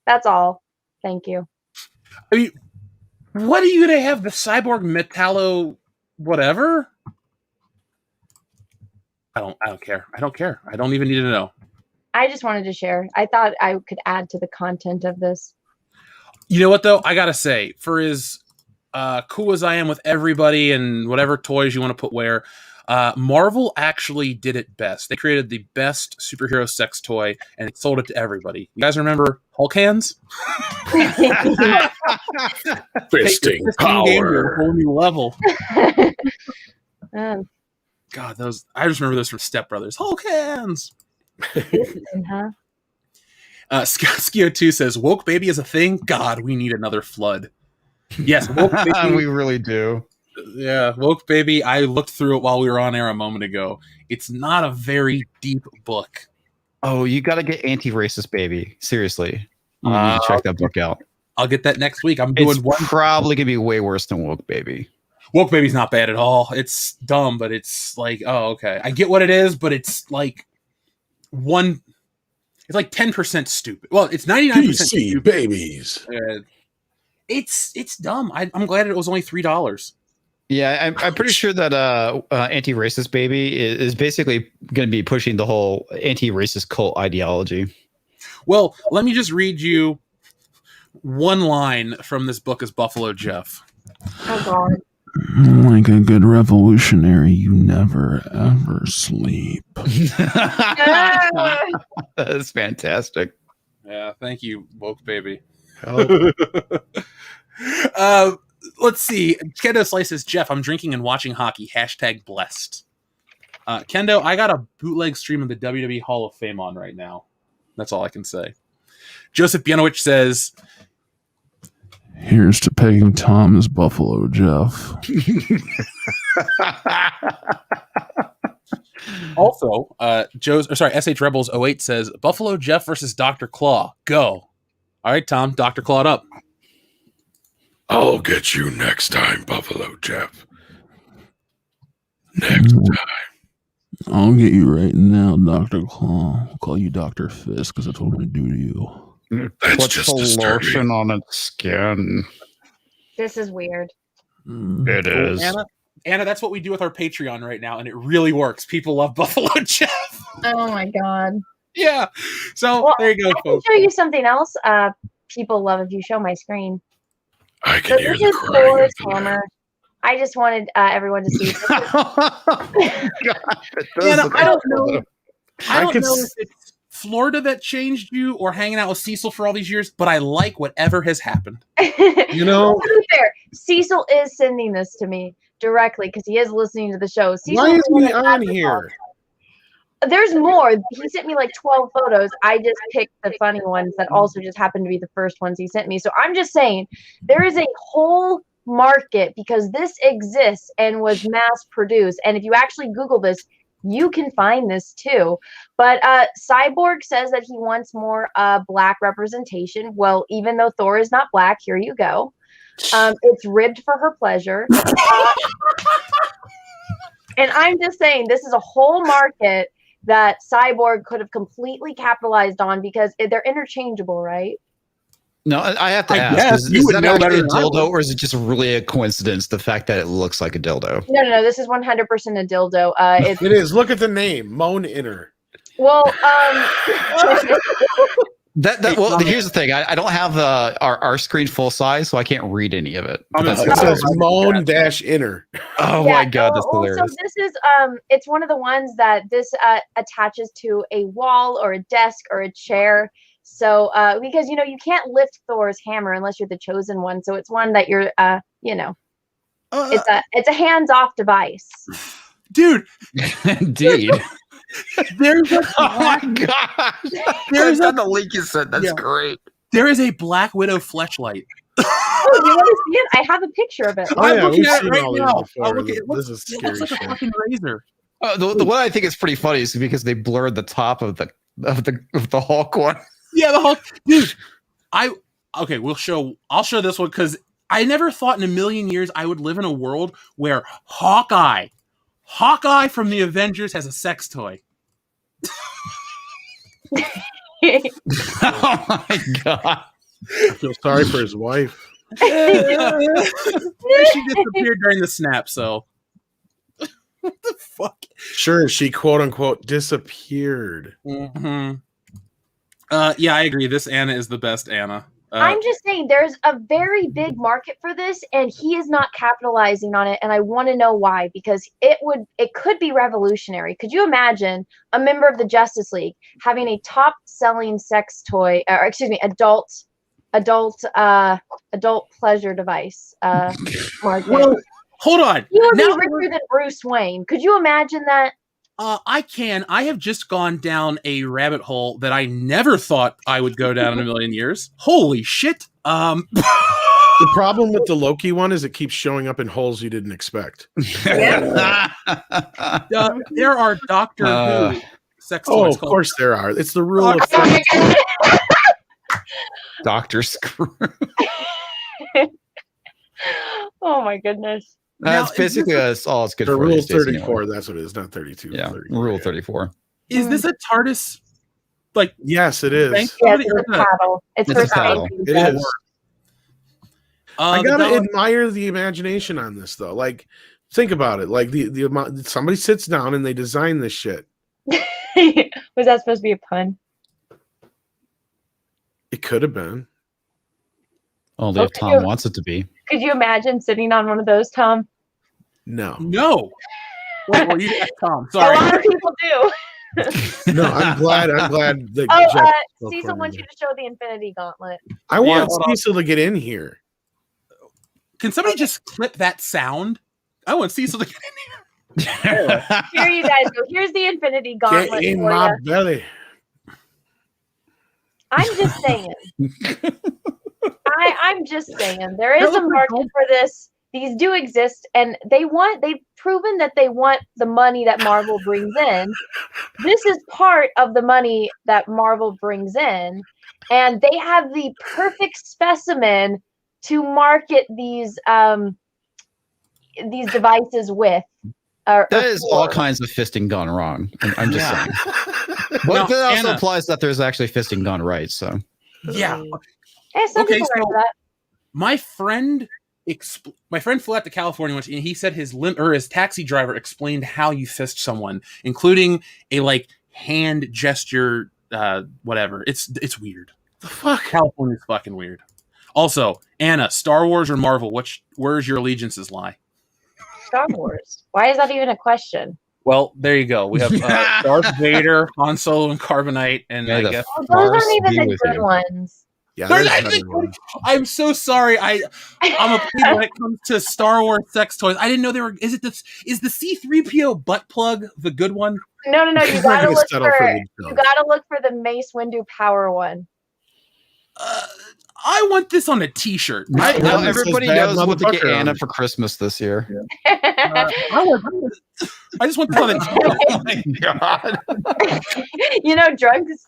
That's all. Thank you. I mean, what are you gonna have, the Cyborg Metallo whatever? I don't care. I don't care. I don't even need to know. I just wanted to share. I thought I could add to the content of this. You know what, though? I gotta say, for as cool as I am with everybody and whatever toys you want to put where, Marvel actually did it best. They created the best superhero sex toy and it sold it to everybody. You guys remember Hulk hands? Fisting power. Whole new level. Um, God, those, I just remember those from Step Brothers. Hulk hands. huh? Skio 2 says, woke baby is a thing? God, we need another flood. Yes, woke baby. We really do. Yeah, woke baby. I looked through it while we were on air a moment ago. It's not a very deep book. Oh, you got to get Anti-Racist Baby. Seriously. You need to check that book out. I'll get that next week. I'm doing It's one. probably going to be way worse than Woke Baby. Woke baby's not bad at all. It's dumb, but it's like, oh, okay. I get what it is, but it's like it's like 10% stupid. Well, it's 99% PC stupid. babies. It's dumb. I'm glad it was only $3. Yeah, I'm pretty sure that Anti-Racist Baby is basically going to be pushing the whole anti-racist cult ideology. Well, let me just read you one line from this book as Buffalo Jeff. Oh, God. Like a good revolutionary, you never ever sleep. That's fantastic. Yeah, thank you, woke baby. Oh. Let's see. Kendo Slices, Jeff, I'm drinking and watching hockey. #blessed. Kendo, I got a bootleg stream of the WWE Hall of Fame on right now. That's all I can say. Joseph Bienowicz says, here's to pegging Tom as Buffalo Jeff. Also, SH Rebels 08 says, Buffalo Jeff versus Dr. Claw. Go. All right, Tom, Dr. Claw up. I'll get you next time, Buffalo Jeff. Next time. I'll get you right now, Dr. Claw. I'll call you Dr. Fist because that's what I'm going to do to you. That's What's just the disturbing. lotion on its skin? This is weird. It is. Anna, that's what we do with our Patreon right now, and it really works. People love Buffalo Jeff. Oh, my God. Yeah. So, Well, there you go, I can folks. show you something else people love if you show my screen. I So can hear this the is crying Thor's of the hammer. I just wanted everyone to see. Anna, I don't know. I I don't could know s- if it's Florida that changed you or hanging out with Cecil for all these years, but I like whatever has happened. You know, To be fair, Cecil is sending this to me directly because he is listening to the show. Cecil why is the one he that on got the here? There's more. He sent me like 12 photos. I just picked the funny ones that also just happened to be the first ones he sent me. So I'm just saying there is a whole market because this exists and was mass produced. And if you actually Google this, you can find this too. But Cyborg says that he wants more black representation. Well, even though Thor is not black, here you go. It's ribbed for her pleasure. And I'm just saying this is a whole market that Cyborg could have completely capitalized on because they're interchangeable, right? No, I have to I ask. guess you Is would that know better actually a than I dildo, would. or is it just really a coincidence, the fact that it looks like a dildo? No. This is 100% a dildo. It's It is. Look at the name, Moan Inner. well, Well, here's the thing. I don't have our screen full size, so I can't read any of it. I'm That's It gonna why. says Moan dash Inner. Oh yeah, my god, that's no, hilarious. So this is it's one of the ones that this attaches to a wall or a desk or a chair. So because you can't lift Thor's hammer unless you're the chosen one. So it's one that you're it's a hands-off device. Dude, Indeed. there's a Oh my gosh. There's That's the link you sent. That's Yeah. great. there is a Black Widow fleshlight. Oh, you want to see it? I have a picture of it. Oh, I'm yeah, looking we've at it seen right all now. these before. Look, it This is looks scary like a shit. fucking razor. The one I think is pretty funny is because they blurred the top of the Hulk one. Yeah, the Hulk. Dude, I'll show this one because I never thought in a million years I would live in a world where Hawkeye from the Avengers has a sex toy. Oh my god. I feel sorry for his wife. She disappeared during the snap, so what the fuck? Sure, she quote unquote disappeared. Mm-hmm. Yeah, I agree. This Anna is the best Anna. I'm just saying there's a very big market for this and he is not capitalizing on it, and I want to know why, because it could be revolutionary. Could you imagine a member of the Justice League having a top selling sex toy, or excuse me, adult pleasure device market? Well, hold on. He would be richer than Bruce Wayne. Could you imagine that? I have just gone down a rabbit hole that I never thought I would go down in a million years. Holy shit. The problem with the Loki one is it keeps showing up in holes you didn't expect. There are Doctor Who sex toys. Oh, of course there are. It's the rule of thumb. Dr. Screw. Oh my goodness. That's basically all it's good The for. rule these days 34, anyway. that's what it is, not 32. Yeah, 34. rule 34. Is this a TARDIS? Like, yes, it is. Yes, it's a paddle. It's a paddle. It is. I gotta admire the imagination on this, though. Like, think about it. Like the amount somebody sits down and they design this shit. Was that supposed to be a pun? It could have been. Only if Tom wants it to be. Could you imagine sitting on one of those, Tom? No. Well, you got Tom. Sorry. A lot of people do. No, I'm glad that Cecil wants you to show the Infinity Gauntlet. I want Cecil to get in here. Can somebody just clip that sound? I want Cecil to get in here. Here you guys go. Here's the Infinity Gauntlet. Get in my belly. I'm just saying. I'm just saying. There is a market for this. These do exist, and they've proven that they want the money that Marvel brings in. This is part of the money that Marvel brings in, and they have the perfect specimen to market these devices with. That is all kinds of fisting gone wrong. I'm just saying. But that also implies that there's actually fisting gone right. So yeah. Hey, some people are into that. My friend flew out to California once, and he said his taxi driver explained how you fist someone, including a hand gesture, whatever. It's weird. The fuck? California's fucking weird. Also, Anna, Star Wars or Marvel? Where's your allegiances lie? Star Wars. Why is that even a question? Well, there you go. We have Darth Vader, Han Solo, and Carbonite, and I guess those aren't even the good ones. Yeah, I'm so sorry. I'm a plebe when it comes to Star Wars sex toys. I didn't know they were. Is the C-3PO butt plug the good one? No. You gotta look for the Mace Windu power one. I want this on a T-shirt. Now everybody knows what to get Anna for Christmas this year. I just want this on a T-shirt. Oh my god! Drugs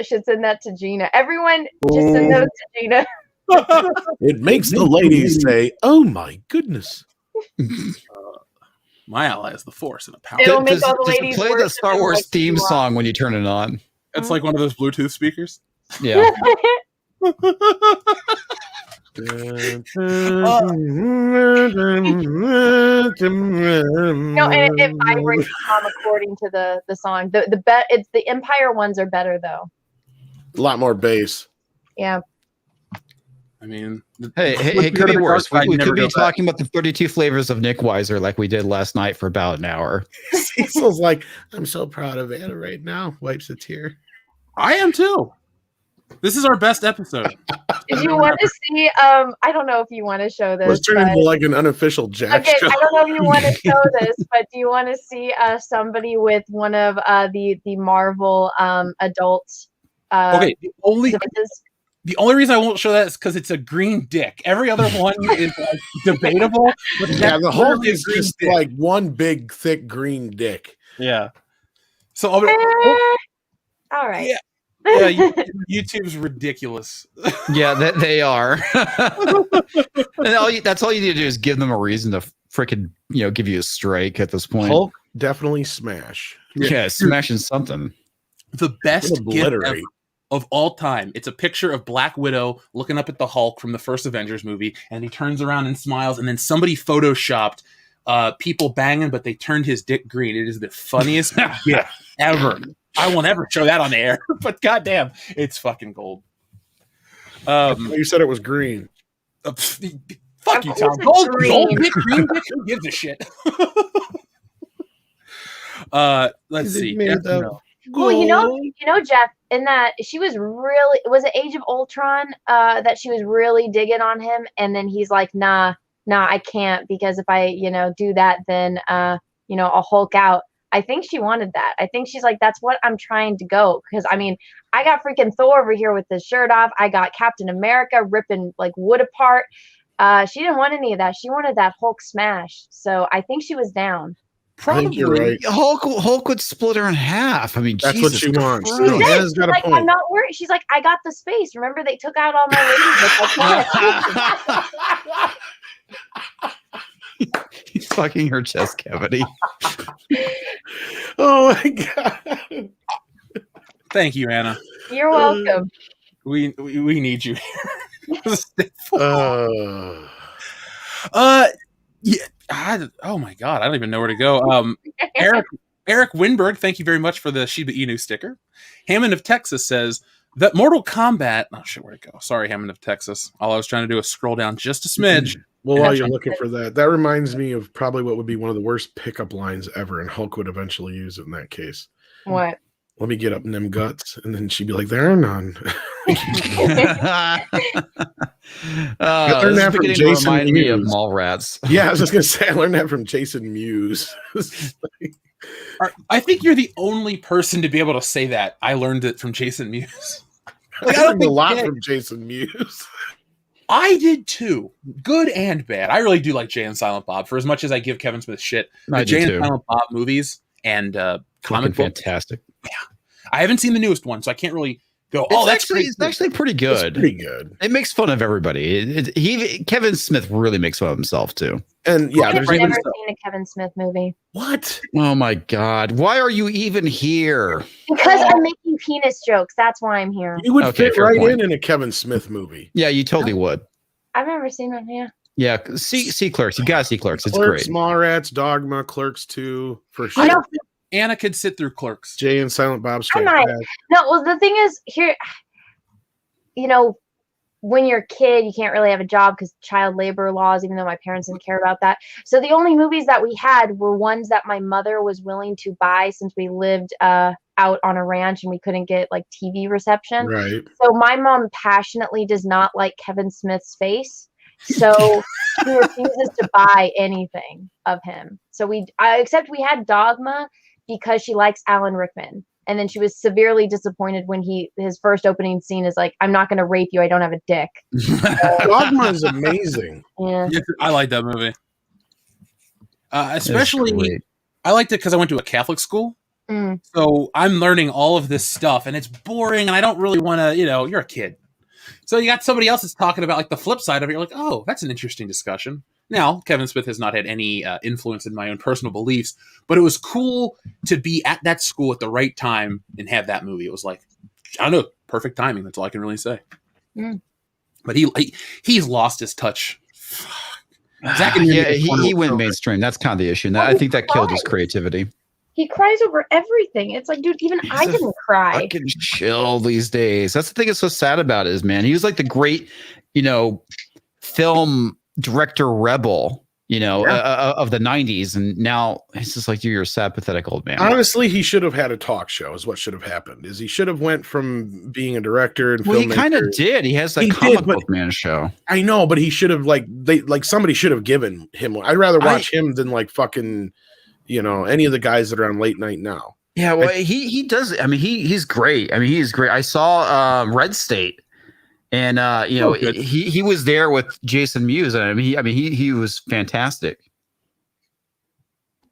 should send that to Gina. Everyone, just send those to Gina. It makes the ladies say, "Oh my goodness." My ally is the Force and a power. It'll make all the ladies play the Star Wars theme song when you turn it on. It's like one of those Bluetooth speakers. Yeah. No, and it vibrates according to the song. The Empire ones are better though. A lot more bass. Yeah. I mean, hey, it could be worse. We could be talking about the 32 flavors of Nick Weiser like we did last night for about an hour. Cecil's like, I'm so proud of Anna right now. Wipes a tear. I am too. This is our best episode. Did you want to see? I don't know if you want to show this. Let's turn into like an unofficial Jack show. I don't know if you want to show this, but do you want to see somebody with one of the Marvel adult? Okay. Devices? The only reason I won't show that is because it's a green dick. Every other one is debatable. But yeah, the whole is just like one big, thick green dick. Yeah. So all right. Yeah. Yeah, YouTube's ridiculous. Yeah, they are. And that's all you need to do is give them a reason to freaking give you a strike at this point. Hulk definitely smash. Yeah, smashing something. The best gift Obliterate. of all time. It's a picture of Black Widow looking up at the Hulk from the first Avengers movie, and he turns around and smiles, and then somebody photoshopped people banging, but they turned his dick green. It is the funniest gift ever. I will never show that on the air, but goddamn, it's fucking gold. You said it was green. Fuck you, Tom. Gold, dick, green dick, who gives a shit? Let's see. Well, you know, Jeff, in that she was really, was it Age of Ultron that she was really digging on him, and then he's like, nah, I can't, because if I, do that, then I'll Hulk out. I think she wanted that. I think she's like, that's what I'm trying to go. Because I mean, I got freaking Thor over here with his shirt off. I got Captain America ripping like wood apart. She didn't want any of that. She wanted that Hulk smash. So I think she was down. I think you're right. Hulk would split her in half. I mean, that's Jesus what she wants. Christ. No, Anna's got a point. I'm not worried. She's like, I got the space. Remember, they took out all my ladies. He's fucking her chest cavity. Oh my god! Thank you, Anna. You're welcome. We need you here. Yeah. Oh my god, I don't even know where to go. Eric Winberg, thank you very much for the Shiba Inu sticker. Hammond of Texas says that Mortal Kombat. Oh shit, where'd it go? Sorry, Hammond of Texas. All I was trying to do is scroll down just a smidge. Well, while you're looking for that, that reminds me of probably what would be one of the worst pickup lines ever, and Hulk would eventually use it in that case. What? Let me get up in them guts, and then she'd be like, "There are none." I learned that from Jason remind me of Mewes. Mallrats. Yeah, I was just gonna say I learned that from Jason Mewes. I think you're the only person to be able to say that. I learned it from Jason Mewes. I learned a lot from Jason Mewes. I did too, good and bad. I really do like Jay and Silent Bob. For as much as I give Kevin Smith shit, the Jay and Silent Bob movies and comic books, fantastic. Yeah, I haven't seen the newest one, so I can't really go. It's actually pretty good. It's pretty good. It makes fun of everybody. Kevin Smith really makes fun of himself too. And yeah, I've there's never even seen a Kevin Smith movie. What? Oh my god! Why are you even here? Because I'm making penis jokes. That's why I'm here. You would Okay, fit fair right point. in a Kevin Smith movie. Yeah, you totally would. I've never seen one. Yeah. Yeah, see Clerks. You gotta see Clerks. It's Clerks, great. Mallrats, Dogma, Clerks 2, for sure. I know. Anna could sit through Clerks. Jay and Silent Bob Strike might. Back. No, well, the thing is, here, when you're a kid, you can't really have a job because child labor laws, even though my parents didn't care about that. So the only movies that we had were ones that my mother was willing to buy, since we lived out on a ranch and we couldn't get like TV reception. Right. So my mom passionately does not like Kevin Smith's face. So she refuses to buy anything of him. So except we had Dogma because she likes Alan Rickman. And then she was severely disappointed when his first opening scene is like, I'm not going to rape you. I don't have a dick. Dogma is amazing. Yeah. I like that movie. Especially, I liked it because I went to a Catholic school. Mm. So I'm learning all of this stuff, and it's boring, and I don't really want to, you're a kid. So you got somebody else that's talking about like the flip side of it. You're like, oh, that's an interesting discussion. Now, Kevin Smith has not had any influence in my own personal beliefs, but it was cool to be at that school at the right time and have that movie. It was like, I don't know, perfect timing. That's all I can really say. Mm. But he's lost his touch. He went mainstream. That's kind of the issue. And I think that killed his creativity. He cries over everything. It's like, dude, even I didn't cry. Fucking chill these days. That's the thing that's so sad about it is, man, he was like the great, film director rebel, of the 90s. And now it's just like, you're a sad, pathetic old man. Honestly, he should have had a talk show is what should have happened. Is he should have went from being a director and well, filmmaker. he kind of did. He has that comic book man show. I know, but he should have somebody should have given him one. I'd rather watch him than like fucking any of the guys that are on late night now. Yeah, well, he does. I mean, he's great. I mean, he's great. I saw Red State, and he was there with Jason Mewes. And I mean, he was fantastic.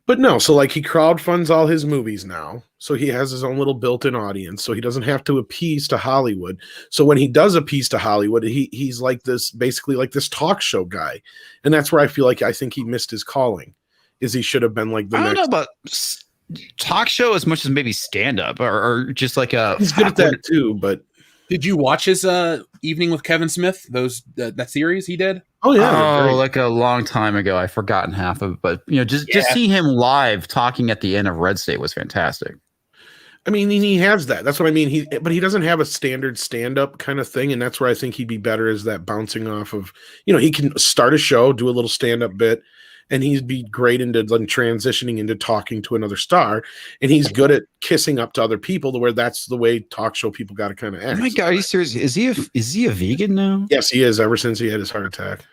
But no, so like he crowdfunds all his movies now. So he has his own little built-in audience. So he doesn't have to appease to Hollywood. So when he does appease to Hollywood, he's like this, basically like this talk show guy. And that's where I think he missed his calling. Is he should have been like the I don't next know about talk show as much as maybe stand-up or just like a. He's good at that too, but Did you watch his Evening with Kevin Smith? That series he did? oh yeah. Like a long time ago. I've forgotten half of it, but just see him live talking at the end of Red State was fantastic. I mean, he has that. That's what I mean. But he doesn't have a standard stand-up kind of thing, and that's where I think he'd be better is that bouncing off of, he can start a show, do a little stand-up bit, and he'd be great into then transitioning into talking to another star, and he's good at kissing up to other people to where that's the way talk show people got to kind of act. Oh my God, are you serious? Is he a vegan now? Yes, he is. Ever since he had his heart attack.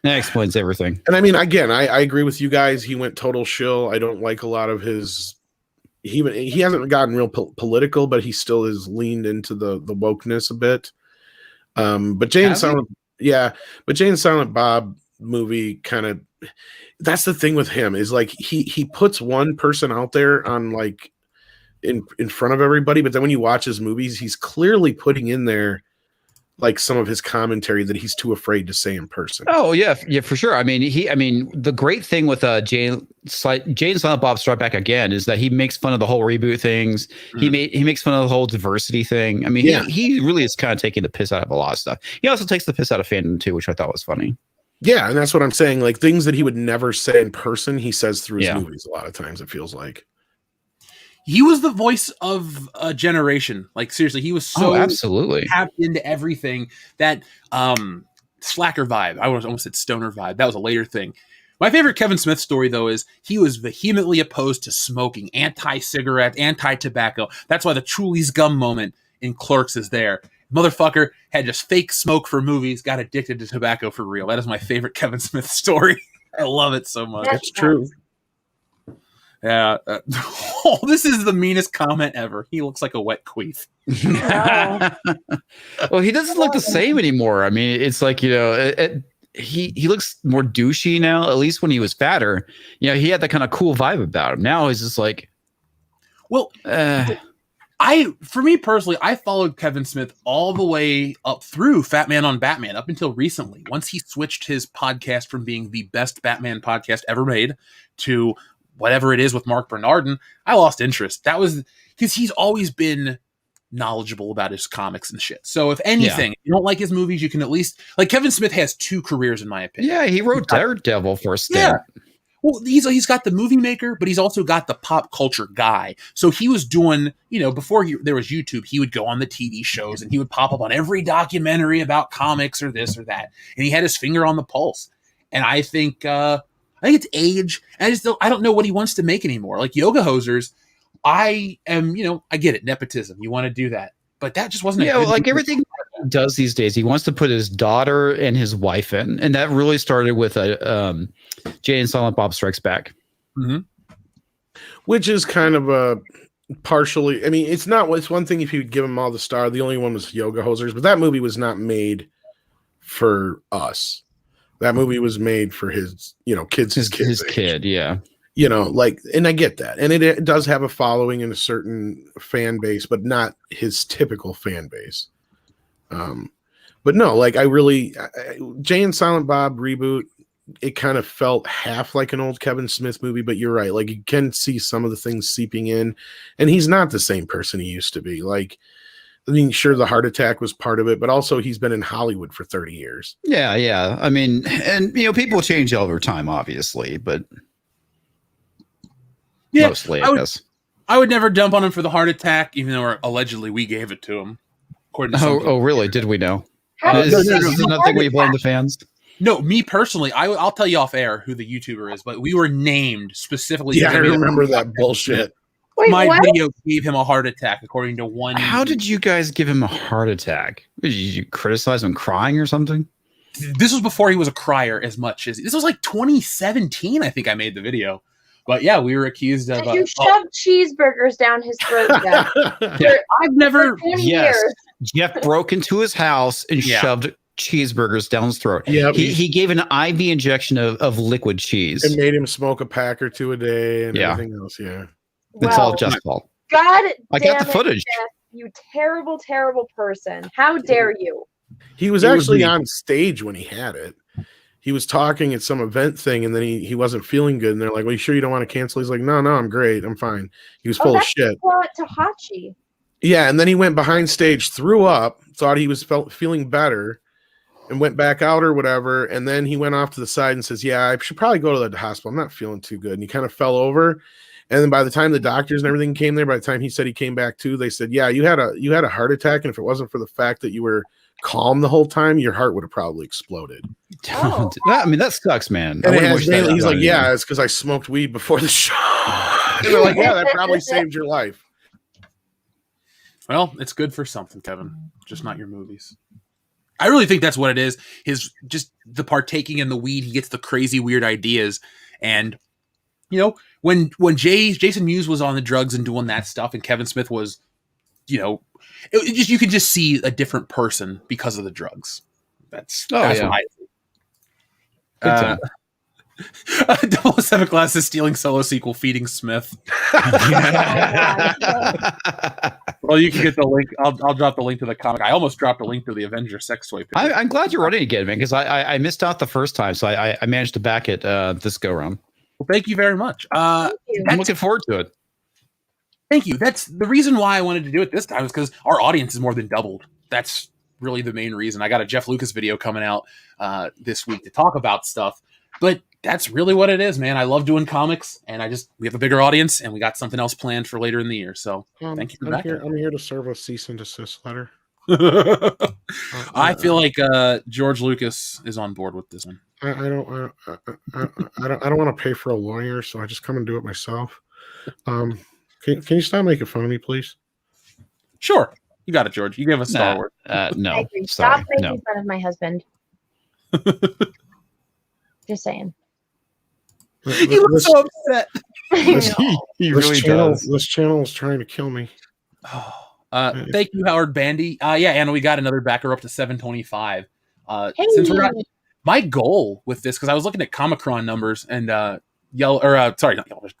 That explains everything. And I mean, again, I agree with you guys. He went total shill. I don't like a lot of his. He hasn't gotten real political, but he still has leaned into the wokeness a bit. But Jay and Silent Bob movie kind of. That's the thing with him is like he puts one person out there on like in front of everybody, but then when you watch his movies, he's clearly putting in there like some of his commentary that he's too afraid to say in person. Oh yeah, for sure. I mean, the great thing with Jay and Silent Bob Strike Back Again is that he makes fun of the whole reboot things. Mm. He makes fun of the whole diversity thing. I mean, he really is kind of taking the piss out of a lot of stuff. He also takes the piss out of fandom too, which I thought was funny. Yeah, and that's what I'm saying. Like things that he would never say in person, he says through his movies a lot of times, it feels like. He was the voice of a generation. Like seriously, he was so absolutely tapped into everything. That slacker vibe. I almost said stoner vibe. That was a later thing. My favorite Kevin Smith story, though, is he was vehemently opposed to smoking, anti-cigarette, anti-tobacco. That's why the Truly's gum moment in Clerks is there. Motherfucker had just fake smoke for movies, got addicted to tobacco for real. That is my favorite Kevin Smith story. I love it so much. That's true. Yeah. This is the meanest comment ever. He looks like a wet queef. Well, he doesn't look the same anymore. I mean, it's like, he looks more douchey now, at least when he was fatter. He had that kind of cool vibe about him. Now he's just like, well, for me personally, I followed Kevin Smith all the way up through Fat Man on Batman up until recently. Once he switched his podcast from being the best Batman podcast ever made to whatever it is with Mark Bernardin, I lost interest. That was because he's always been knowledgeable about his comics and shit. So if anything, if you don't like his movies, you can at least like Kevin Smith has two careers in my opinion. Yeah, he wrote Daredevil for a stint. Yeah. Well, he's got the movie maker, but he's also got the pop culture guy. So he was doing, before there was YouTube, he would go on the TV shows and he would pop up on every documentary about comics or this or that. And he had his finger on the pulse. And I think it's age. And I don't know what he wants to make anymore. Like Yoga Hosers, I get it. Nepotism. You want to do that. But that just wasn't like everything he does these days. He wants to put his daughter and his wife in. And that really started with Jay and Silent Bob Strikes Back. Mm-hmm. Which is kind of a partially, I mean, it's one thing if you give him all the star. The only one was Yoga Hosers, but that movie was not made for us. That movie was made for his, kids. His kid, yeah. And I get that. And it does have a following in a certain fan base, but not his typical fan base. But no, like Jay and Silent Bob reboot, it kind of felt half like an old Kevin Smith movie, but you're right. Like you can see some of the things seeping in, and he's not the same person he used to be. Like, I mean, sure, the heart attack was part of it, but also he's been in Hollywood for 30 years. Yeah. I mean, and people change over time, obviously, but mostly, I guess. I would never dump on him for the heart attack, even though allegedly we gave it to him. According to really? Did we know? Is nothing we blame the fans? No, me personally, I'll tell you off air who the YouTuber is, but we were named specifically. Yeah, I remember that bullshit. Wait, my what? video gave him a heart attack, according to one. How did you guys give him a heart attack? Did you criticize him crying or something? This was before he was a crier as much as this was like 2017. I think I made the video, but yeah, we were accused of. You shoved cheeseburgers down his throat. I've never. For 20 years. Jeff broke into his house and shoved cheeseburgers down his throat. Yep. He gave an IV injection of liquid cheese. It made him smoke a pack or two a day and everything else. Yeah. It's all Jeff's fault. God I got the footage. Jeff, you terrible, terrible person. How dare you? He was actually on stage when he had it. He was talking at some event thing, and then he wasn't feeling good. And they're like, "Well, you sure you don't want to cancel?" He's like, "No, I'm great. I'm fine." He was full of shit. To Hachi. Yeah, and then he went behind stage, threw up, thought he was feeling better, and went back out or whatever. And then he went off to the side and says, "Yeah, I should probably go to the hospital. I'm not feeling too good." And he kind of fell over. And then by the time the doctors and everything came there, by the time he said he came back to, they said, "Yeah, you had a heart attack, and if it wasn't for the fact that you were calm the whole time, your heart would have probably exploded." Oh. I mean, that sucks, man. And he's like, "Yeah, it's because I smoked weed before the show." And they're like, "Yeah, that probably saved your life." Well, it's good for something, Kevin. Just not your movies. I really think that's what it is. His just the partaking in the weed, he gets the crazy weird ideas. And when Jason Mewes was on the drugs and doing that stuff, and Kevin Smith was, you could just see a different person because of the drugs. That's what I think. 007 Glasses stealing Solo sequel feeding Smith. Well, you can get the link. I'll drop the link to the comic. I almost dropped a link to the Avengers sex toy. I'm glad you're running again, man, because I missed out the first time, so I managed to back it this go round. Well, thank you very much. I'm looking forward to it. Thank you. That's the reason why I wanted to do it this time, is because our audience is more than doubled. That's really the main reason. I got a Jeff Lucas video coming out this week to talk about stuff, but that's really what it is, man. I love doing comics, and we have a bigger audience, and we got something else planned for later in the year. So thank you for that. I'm here to serve a cease and desist letter. I feel like George Lucas is on board with this one. I don't want to pay for a lawyer, so I just come and do it myself. Can you stop making fun of me, please? Sure, you got it, George. You gave us Star Wars. No, stop making fun of my husband. Just saying. He looks so upset. He really does. This channel is trying to kill me. Thank you, Howard Bandy. Anna, we got another backer up to 725. Hey. Since my goal with this, because I was looking at Comicron numbers and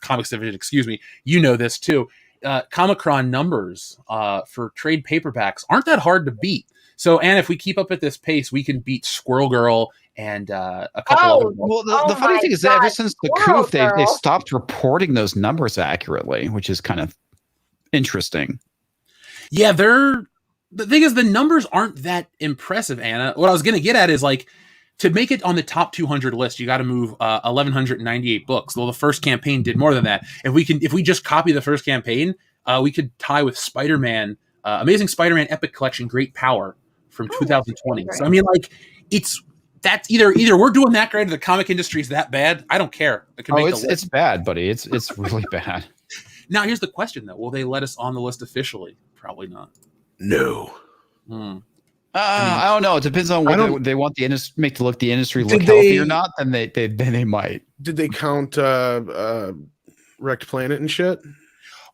Comics Division, excuse me. You know this too. Comicron numbers for trade paperbacks aren't that hard to beat. So, Anna, if we keep up at this pace, we can beat Squirrel Girl and a couple other. Well, the funny thing is that ever since the coup, they stopped reporting those numbers accurately, which is kind of interesting. Yeah, the thing is the numbers aren't that impressive, Anna. What I was going to get at is to make it on the top 200 list, you got to move 1,198 books. Well, the first campaign did more than that. If we just copy the first campaign, we could tie with Spider-Man, Amazing Spider-Man Epic Collection, Great Power from 2020. So I mean, that's either we're doing that great or the comic industry is that bad. I don't care. It's bad, buddy. It's really bad. Now, here's the question, though. Will they let us on the list officially? Probably not. No. I don't know. It depends on whether they want the industry make the industry look healthy or not. Then they might. Did they count Wrecked Planet and shit?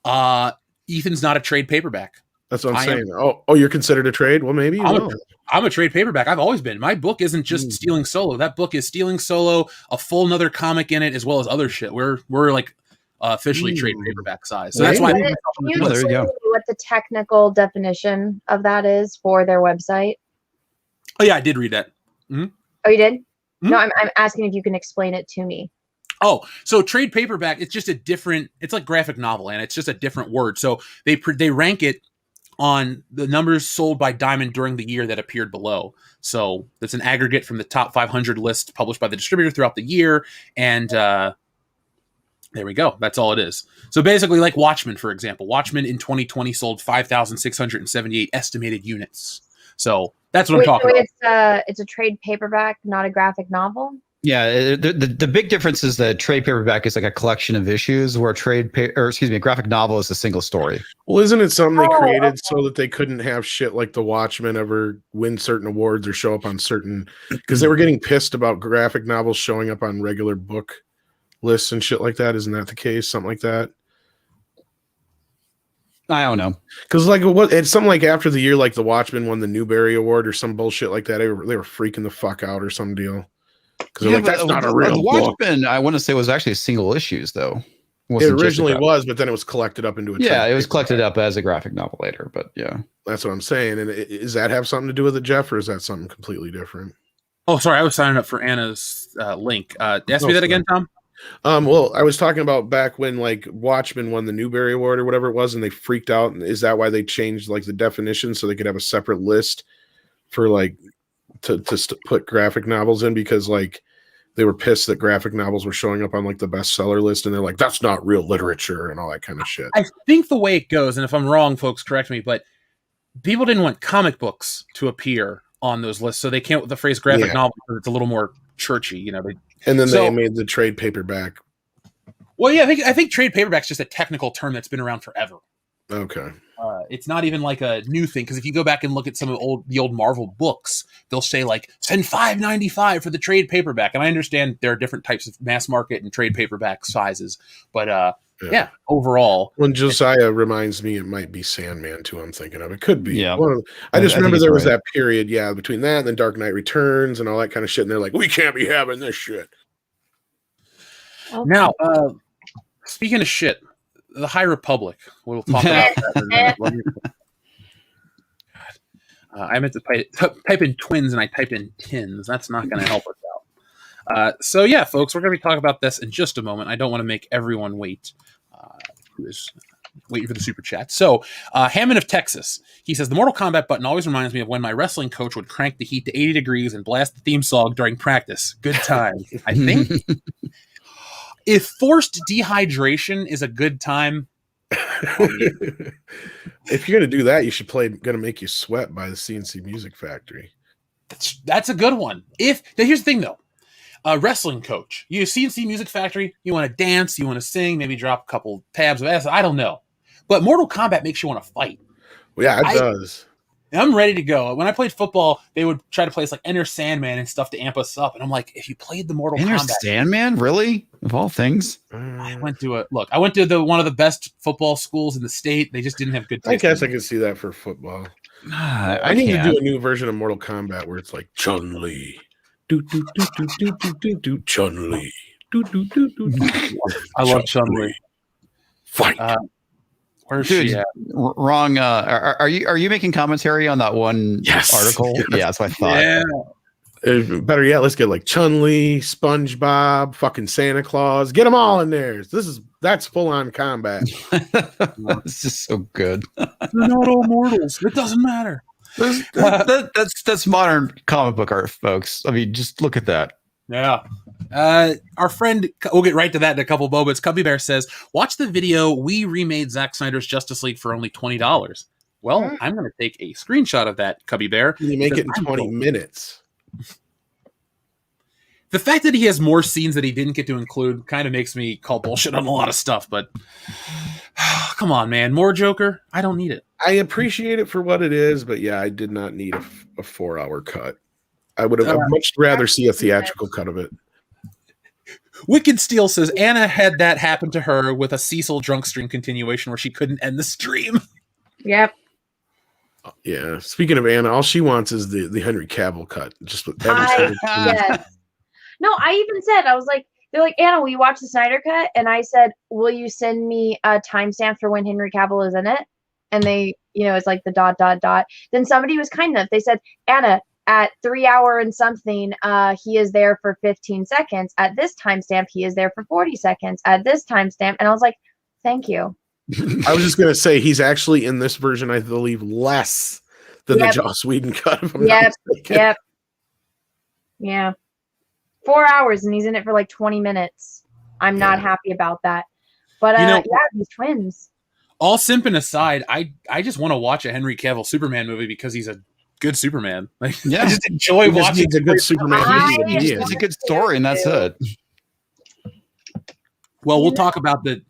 Ethan's not a trade paperback. That's what I'm saying. Oh, you're considered a trade? Well, maybe. I'm a trade paperback. I've always been. My book isn't just Stealing Solo. That book is Stealing Solo, a full another comic in it, as well as other shit. We're officially trade paperback size. So that's why. Can you tell me what the technical definition of that is for their website? Oh yeah, I did read that. Mm-hmm. Oh, you did? Mm-hmm. No, I'm asking if you can explain it to me. Oh, so trade paperback, it's just it's like graphic novel, and it's just a different word. So they rank it on the numbers sold by Diamond during the year that appeared below. So that's an aggregate from the top 500 list published by the distributor throughout the year. And there we go. That's all it is. So basically, like Watchmen, for example. Watchmen in 2020 sold 5,678 estimated units. So that's what I'm talking about. It's a trade paperback, not a graphic novel? Yeah, the big difference is that trade paperback is like a collection of issues, where a graphic novel is a single story. Well, isn't it something they created so that they couldn't have shit like the Watchmen ever win certain awards or show up on certain, because they were getting pissed about graphic novels showing up on regular book lists and shit like that? Isn't that the case? Something like that. I don't know. Because like what it's something like after the year like the Watchmen won the Newbery Award or some bullshit like that. They were freaking the fuck out or some deal. Because they're like, that's not a real The book. Watchmen, I want to say, was actually single issues though. It originally was, but then it was collected up into a it was collected up as a graphic novel later. But yeah, that's what I'm saying. And does that have something to do with it, Jeff, or is that something completely different? Oh, sorry, I was signing up for Anna's link. Ask me that again, Tom. Well, I was talking about back when like Watchmen won the Newbery Award or whatever it was, and they freaked out. And is that why they changed like the definition so they could have a separate list for like to put graphic novels in because like they were pissed that graphic novels were showing up on like the bestseller list, and they're like, that's not real literature and all that kind of shit. I think the way it goes, and if I'm wrong, folks, correct me, but people didn't want comic books to appear on those lists, so they can't with the phrase graphic novel because it's a little more churchy, you know. And then they made the trade paperback. Well, yeah, I think trade paperback's just a technical term that's been around forever. Okay. It's not even like a new thing because if you go back and look at some of the old Marvel books, they'll say like send $5.95 for the trade paperback. And I understand there are different types of mass market and trade paperback sizes, but yeah, overall. When Josiah reminds me, it might be Sandman too. I'm thinking of it. Could be. Yeah. I just remember there was that period, between that and then Dark Knight Returns and all that kind of shit. And they're like, we can't be having this shit. Okay. Now, speaking of shit, the High Republic. We'll talk about that in a minute. I meant to type in twins and I typed in tins. That's not going to help us out. So yeah, folks, we're going to be talking about this in just a moment. I don't want to make everyone wait. Who is waiting for the super chat? So Hammond of Texas, he says the Mortal Kombat button always reminds me of when my wrestling coach would crank the heat to 80 degrees and blast the theme song during practice. Good time, I think. If forced dehydration is a good time, if you're going to do that, you should play "Gonna Make You Sweat" by the CNC Music Factory. That's a good one. Here's the thing though, a wrestling coach, you CNC Music Factory, you want to dance, you want to sing, maybe drop a couple tabs of acid, I don't know, but Mortal Kombat makes you want to fight. Well, yeah, it does. I'm ready to go. When I played football, they would try to play us like Enter Sandman and stuff to amp us up. And I'm like, if you played the Mortal Kombat. Enter Sandman? Really? Of all things? I went to one of the best football schools in the state. They just didn't have good taste. I guess I could see that for football. I need to do a new version of Mortal Kombat where it's like Chun-Li. Chun-Li. I love Chun-Li. Fight. Where's she at? Wrong. Are you making commentary on that one article? Yes. Yeah, that's what I thought. Yeah. Better yet, let's get like Chun-Li, SpongeBob, fucking Santa Claus. Get them all in there. That's full on combat. It's just so good. They're not all mortals. It doesn't matter. That's modern comic book art, folks. I mean, just look at that. Yeah. Our friend, we'll get right to that in a couple moments. Cubby Bear says, watch the video. We remade Zack Snyder's Justice League for only $20. Well, I'm going to take a screenshot of that, Cubby Bear. You make it in 20 minutes. The fact that he has more scenes that he didn't get to include kind of makes me call bullshit on a lot of stuff, but come on, man. More Joker? I don't need it. I appreciate it for what it is, but yeah, I did not need a 4-hour cut. I would have much rather see a theatrical cut of it. Wicked Steel says Anna had that happen to her with a Cecil drunk stream continuation where she couldn't end the stream. Yep. Yeah. Speaking of Anna, all she wants is the Henry Cavill cut. Just with yes. No, I even said, I was like, they're like, Anna, will you watch the Snyder cut? And I said, will you send me a timestamp for when Henry Cavill is in it? And they, it's like the ... Then somebody was kind enough. They said, Anna, at 3 hour and something, he is there for 15 seconds. At this timestamp, he is there for 40 seconds. At this timestamp. And I was like, thank you. I was just going to say, he's actually in this version, I believe, less than the Joss Whedon cut. Yep. Yeah. 4 hours and he's in it for like 20 minutes. I'm not happy about that. But these twins. All simping aside, I just want to watch a Henry Cavill Superman movie because he's a good Superman. I just enjoy watching a good Superman movie. It's a good story, and that's it. Well, we'll talk about the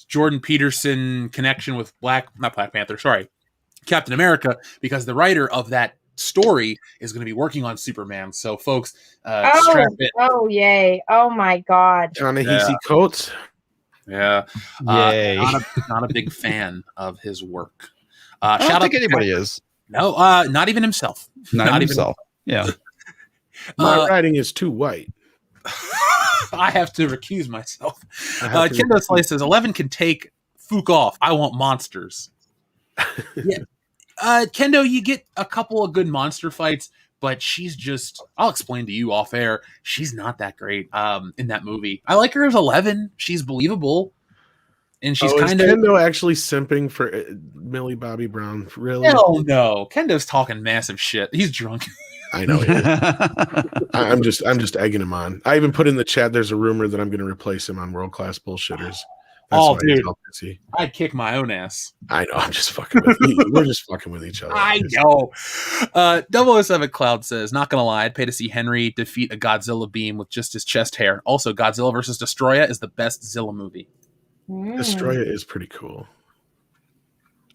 Jordan Peterson connection with Captain America, because the writer of that story is going to be working on Superman. So, folks, strap in. Oh, yay. Oh, my God. Ta-Nehisi Coates. Yeah. Yay. Not a big fan of his work. I don't think anybody is. No, not even himself. Not even himself. Yeah. My writing is too white. I have to recuse myself. Kendo Slice says 11 can take Fook off. I want monsters. Yeah. Kendo, you get a couple of good monster fights, but she's just, I'll explain to you off air, she's not that great in that movie. I like her as 11. She's believable. And she's kind of... Kendo actually simping for Millie Bobby Brown? Really? No. Kendo's talking massive shit. He's drunk. I know. I'm just egging him on. I even put in the chat, there's a rumor that I'm going to replace him on World Class Bullshitters. Dude, I'd kick my own ass. I know. I'm just fucking with you. We're just fucking with each other. I know. 007 Cloud says, not gonna lie, I'd pay to see Henry defeat a Godzilla beam with just his chest hair. Also, Godzilla vs. Destroya is the best Zilla movie. Destroya is pretty cool.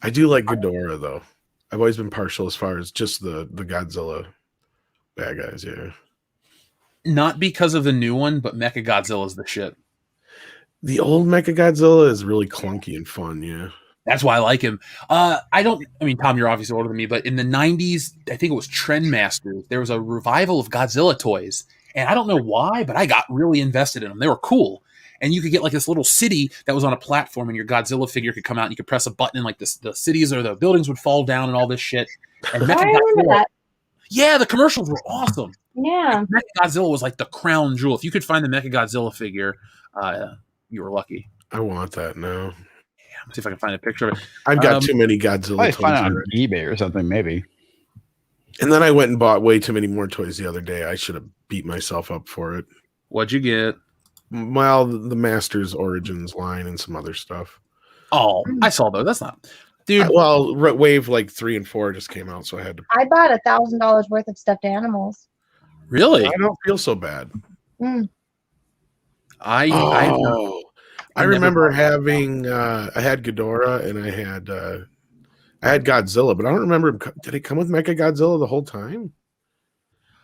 I do like Ghidorah though. I've always been partial as far as just the Godzilla bad guys. Yeah. Not because of the new one, but Mechagodzilla is the shit. The old Mechagodzilla is really clunky and fun, yeah. That's why I like him. Tom, you're obviously older than me, but in the 90s, I think it was Trendmasters, there was a revival of Godzilla toys. And I don't know why, but I got really invested in them. They were cool. And you could get like this little city that was on a platform, and your Godzilla figure could come out, and you could press a button, and like the cities or the buildings would fall down and all this shit. And I remember that. Yeah, the commercials were awesome. Yeah. Mechagodzilla was like the crown jewel. If you could find the Mechagodzilla figure, you were lucky. I want that now. Yeah, let's see if I can find a picture of it. I've got too many Godzilla toys. Find it on eBay or something, maybe. And then I went and bought way too many more toys the other day. I should have beat myself up for it. What'd you get? Well, the Masters Origins line and some other stuff. Oh, I saw those. That's not... Dude. Wave like 3 and 4 just came out, so I had to... I bought $1,000 worth of stuffed animals. Really? I don't feel so bad. I remember having I had Ghidorah and I had Godzilla, but I don't remember. Did it come with Mechagodzilla the whole time,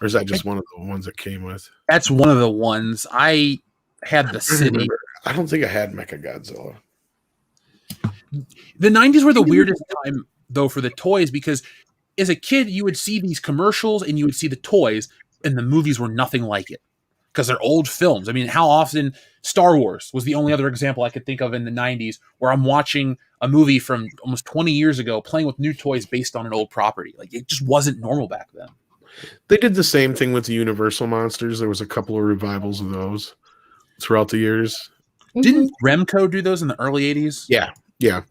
or is that just one of the ones that came with? That's one of the ones. I had the city. I don't think I had Mechagodzilla. The 90s were the weirdest time though for the toys, because as a kid you would see these commercials and you would see the toys, and the movies were nothing like it. Because they're old films. I mean, how often Star Wars was the only other example I could think of in the 90s where I'm watching a movie from almost 20 years ago playing with new toys based on an old property. Like, it just wasn't normal back then. They did the same thing with the Universal monsters. There was a couple of revivals of those throughout the years. Didn't Remco do those in the early 80s? Yeah.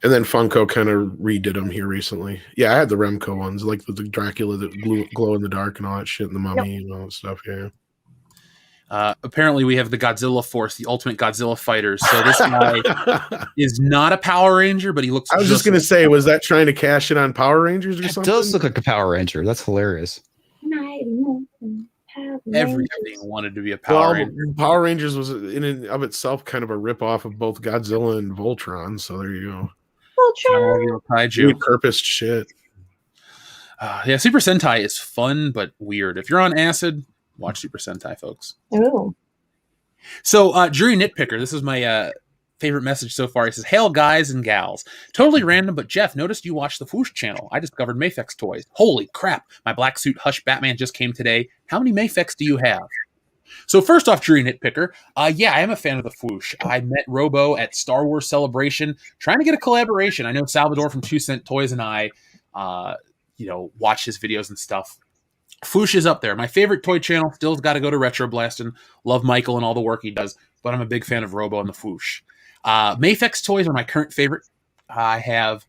And then Funko kind of redid them here recently. Yeah, I had the Remco ones, like with the Dracula that glow in the dark and all that shit, and the mummy and all that stuff, yeah. Apparently we have the Godzilla Force, the Ultimate Godzilla Fighters. So this guy is not a Power Ranger, but he looks... I was just going to say, was that trying to cash in on Power Rangers or something? It does look like a Power Ranger. That's hilarious. Everything wanted to be a Power Ranger. Power Rangers was in and of itself kind of a ripoff of both Godzilla and Voltron, so there you go. Voltron! Repurposed shit. Super Sentai is fun, but weird. If you're on acid... watch Super Sentai, folks. Ooh. So, Jury Nitpicker, this is my favorite message so far. He says, "Hail, guys and gals. Totally random, but Jeff, noticed you watched the Whoosh channel. I discovered Mafex toys. Holy crap. My black suit Hush Batman just came today. How many Mafex do you have?" So first off, Jury Nitpicker, I am a fan of the Whoosh. I met Robo at Star Wars Celebration, trying to get a collaboration. I know Salvador from 2 Cent Toys and I, watch his videos and stuff. Whoosh is up there. My favorite toy channel still's got to go to Retro Blastin'. Love Michael and all the work he does, but I'm a big fan of Robo and the Whoosh. Mafex toys are my current favorite. I have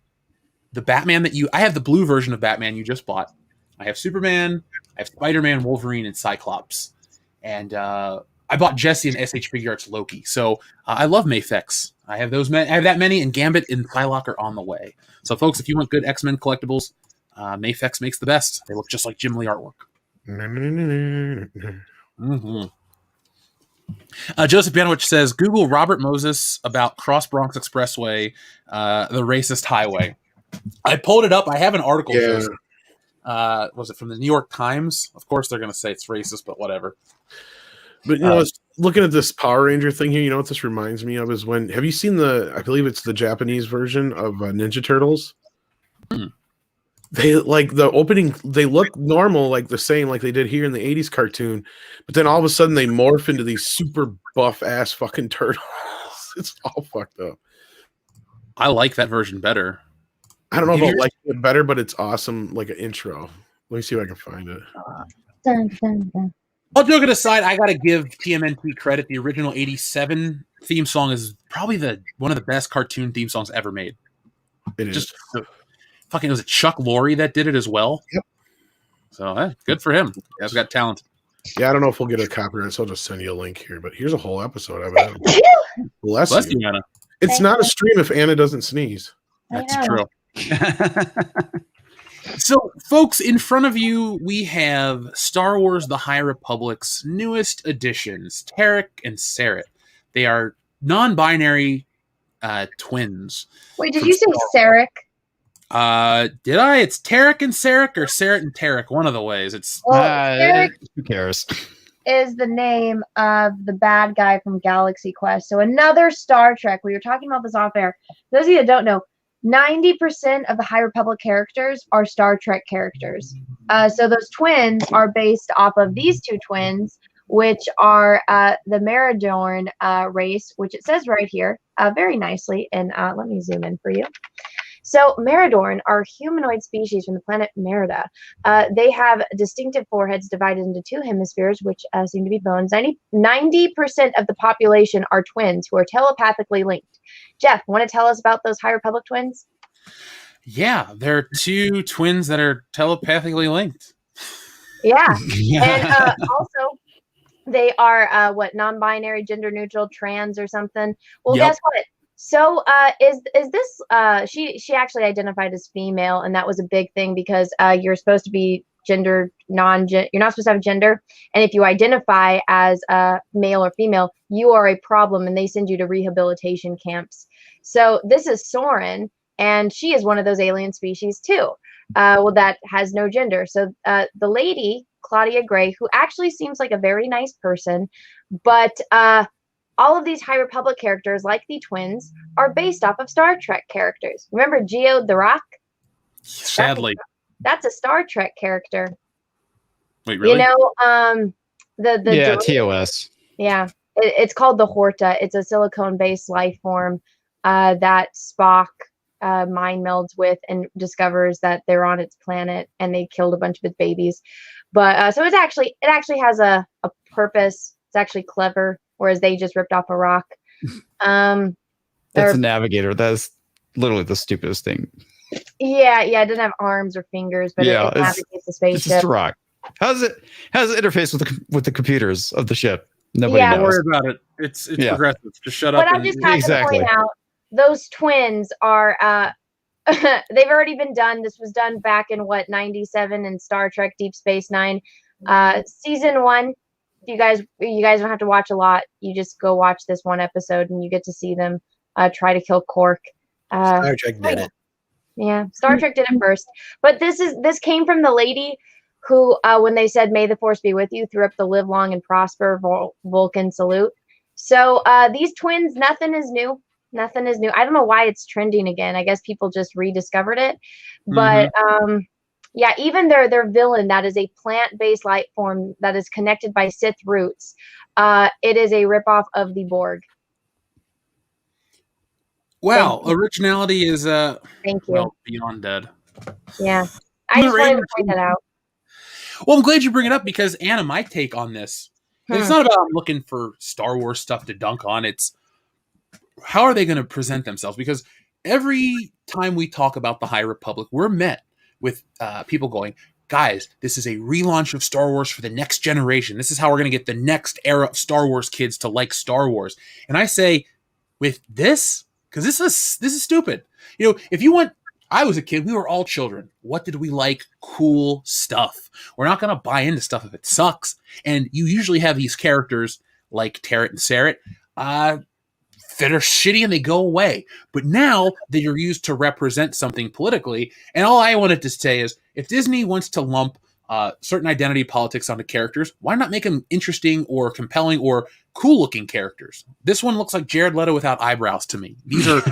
the Batman I have the blue version of Batman you just bought. I have Superman, I have Spider-Man, Wolverine, and Cyclops. And I bought Jesse and SH Figure Arts Loki. So I love Mafex. I have those. I have that many, and Gambit and Psylocke are on the way. So folks, if you want good X-Men collectibles, Mafex makes the best. They look just like Jim Lee artwork. Joseph Banowich says, Google Robert Moses about Cross Bronx Expressway, the racist highway. I pulled it up. I have an article. Was it from the New York Times? Of course they're going to say it's racist, but whatever. But looking at this Power Ranger thing here, you know what this reminds me of is have you seen I believe it's the Japanese version of Ninja Turtles? They like the opening, they look normal, like the same, like they did here in the 80s cartoon, but then all of a sudden they morph into these super buff ass fucking turtles. It's all fucked up. I like that version better. I don't know if I like it better, but it's awesome, like an intro. Let me see if I can find it. Dun, dun, dun. All joking aside, I gotta give TMNT credit. The original '87 theme song is probably one of the best cartoon theme songs ever made. It is. Fucking, was it Chuck Lorre that did it as well? Yep. So good for him. He's got talent. Yeah, I don't know if we'll get a copyright, so I'll just send you a link here. But here's a whole episode of it. Bless you, Anna. It's not a stream if Anna doesn't sneeze. That's true. So, folks, in front of you, we have Star Wars The High Republic's newest additions, Tarek and Sarek. They are non-binary twins. Wait, did you say Sarek? Did I? It's Tarek and Sarek, or Sarek and Tarek, one of the ways. It's Sarek who cares? Is the name of the bad guy from Galaxy Quest. So another Star Trek. We were talking about this off air. Those of you that don't know, 90% of the High Republic characters are Star Trek characters. So those twins are based off of these two twins, which are the Meridorn race, which it says right here very nicely. And let me zoom in for you. So Meridorn are humanoid species from the planet Merida. They have distinctive foreheads divided into two hemispheres, which seem to be bones. 90% of the population are twins who are telepathically linked. Jeff, want to tell us about those High Republic twins? Yeah, they're two twins that are telepathically linked. Yeah. And also, they are non-binary, gender neutral, trans or something. Well, Yep. Guess what? So is this she actually identified as female, and that was a big thing because you're supposed to be you're not supposed to have gender, and if you identify as male or female, you are a problem and they send you to rehabilitation camps. So this is Soren, and she is one of those alien species too. That has no gender. So the lady, Claudia Gray, who actually seems like a very nice person, but all of these High Republic characters, like the twins, are based off of Star Trek characters. Remember Geo the Rock? Sadly. That's a Star Trek character. Wait, really? You know, the TOS. Yeah, it's called the Horta. It's a silicone-based life form that Spock mind melds with and discovers that they're on its planet, and they killed a bunch of its babies. But so it actually has a purpose. It's actually clever, whereas they just ripped off a rock. That's a navigator. That's literally the stupidest thing. Yeah, it doesn't have arms or fingers, but it navigates the spaceship. It's just a rock. How does it interface with the computers of the ship? Nobody Don't knows. worry about it. It's progressive. Just shut up. But I just have to point out, those twins are they've already been done. This was done back in 97 in Star Trek Deep Space Nine, season 1. You guys don't have to watch a lot. You just go watch this one episode and you get to see them try to kill Quark. Star Trek did it. Yeah, Star Trek did it first. But this came from the lady who, when they said, "May the Force be with you," threw up the "Live long and prosper" Vulcan salute. So these twins, nothing is new. Nothing is new. I don't know why it's trending again. I guess people just rediscovered it. But yeah, even their villain, that is a plant-based life form that is connected by Sith roots. It is a ripoff of the Borg. Wow, originality is Thank you. Well, beyond dead. Yeah, I just wanted to point that out. Well, I'm glad you bring it up because Anna, my take on this, it's not about I'm looking for Star Wars stuff to dunk on. It's how are they going to present themselves? Because every time we talk about the High Republic, we're met with people going, guys, this is a relaunch of Star Wars for the next generation. This is how we're going to get the next era of Star Wars kids to like Star Wars. And I say, with this, because this is stupid. You know, if you want, I was a kid, we were all children. What did we like? Cool stuff. We're not going to buy into stuff if it sucks. And you usually have these characters like Tarek and Sarek that are shitty and they go away. But now they are used to represent something politically. And all I wanted to say is, if Disney wants to lump certain identity politics onto characters. Why not make them interesting or compelling or cool-looking characters? This one looks like Jared Leto without eyebrows to me. These are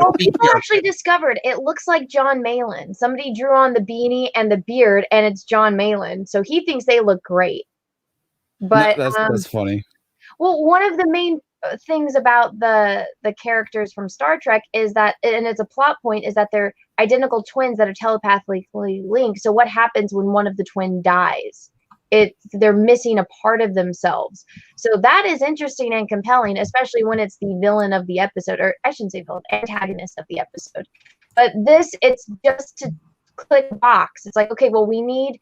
well, people actually discovered it looks like John Malin. Somebody drew on the beanie and the beard, and it's John Malin. So he thinks they look great. But that's funny. Well, one of the main things about the characters from Star Trek is that, and it's a plot point, is that they're identical twins that are telepathically linked. So what happens when one of the twin dies? They're missing a part of themselves. So that is interesting and compelling, especially when it's the villain of the episode, or I shouldn't say villain, antagonist of the episode. But it's just to click a box. It's like, okay, well, we need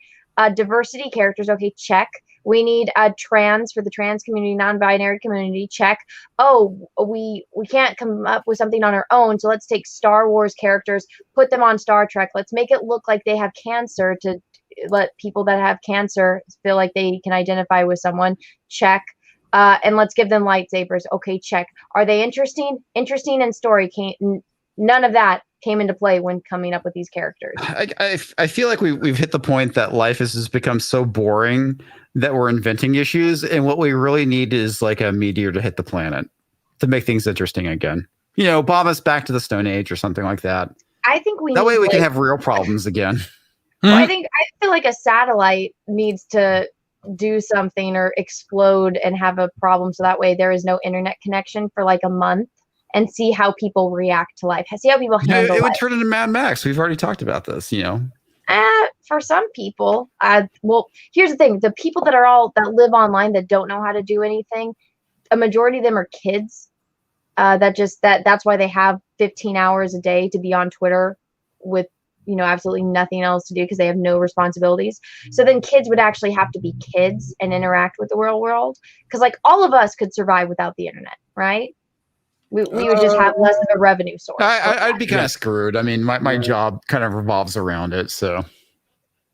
diversity characters. Okay, check. We need trans for the trans community, non-binary community. Check. Oh, we can't come up with something on our own, so let's take Star Wars characters, put them on Star Trek. Let's make it look like they have cancer to let people that have cancer feel like they can identify with someone. Check. And let's give them lightsabers. Okay, check. Are they interesting? Interesting in story. None of that came into play when coming up with these characters. I feel like we've hit the point that life has just become so boring that we're inventing issues, and what we really need is like a meteor to hit the planet to make things interesting again. Bomb us back to the Stone Age or something like that. I think we can have real problems again. Well, I feel like a satellite needs to do something or explode and have a problem, so that way there is no internet connection for like a month, and see how people react to life. See how people handle it would life. turn into Mad Max. We've already talked about this, For some people, well, here's the thing: the people that live online that don't know how to do anything, a majority of them are kids. That's why they have 15 hours a day to be on Twitter with absolutely nothing else to do because they have no responsibilities. So then kids would actually have to be kids and interact with the real world, because like all of us could survive without the internet, right? We would just have less of a revenue source. I'd be kind of screwed. I mean, my job kind of revolves around it. So,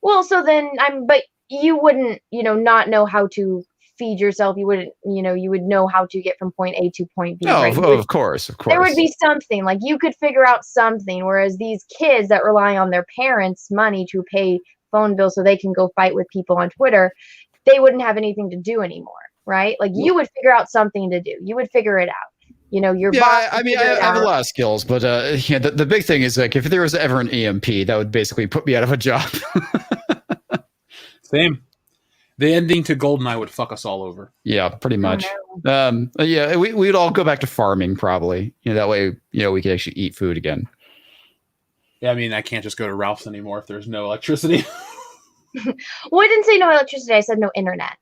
well, so then but you wouldn't, not know how to feed yourself. You wouldn't, you would know how to get from point A to point B. No, right? of course. There would be something like you could figure out something. Whereas these kids that rely on their parents' money to pay phone bills so they can go fight with people on Twitter, they wouldn't have anything to do anymore, right? Like you would figure out something to do. You would figure it out. Your boss. I mean, I have a lot of skills, but the big thing is like if there was ever an EMP, that would basically put me out of a job. Same. The ending to GoldenEye would fuck us all over. Yeah, pretty much. We'd all go back to farming probably. That way, we could actually eat food again. Yeah, I mean, I can't just go to Ralph's anymore if there's no electricity. Well, I didn't say no electricity. I said no internet.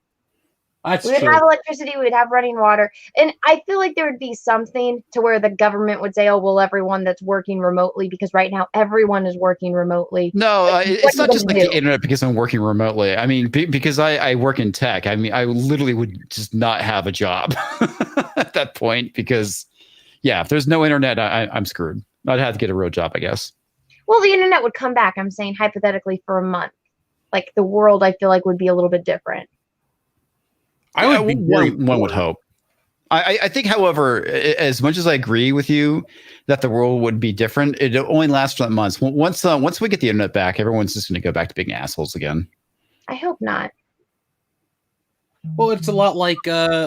That's we would true. have electricity, we would have running water. And I feel like there would be something to where the government would say, oh, well, everyone that's working remotely, because right now everyone is working remotely. No, it's not just like the internet because I'm working remotely. I mean, because I work in tech. I mean, I literally would just not have a job at that point because, if there's no internet, I'm screwed. I'd have to get a real job, I guess. Well, the internet would come back, I'm saying, hypothetically, for a month. Like the world, I feel like, would be a little bit different. I would be one would hope. I think, however, as much as I agree with you that the world would be different, it only lasts for months. Once we get the internet back, everyone's just going to go back to being assholes again. I hope not. Well, it's a lot like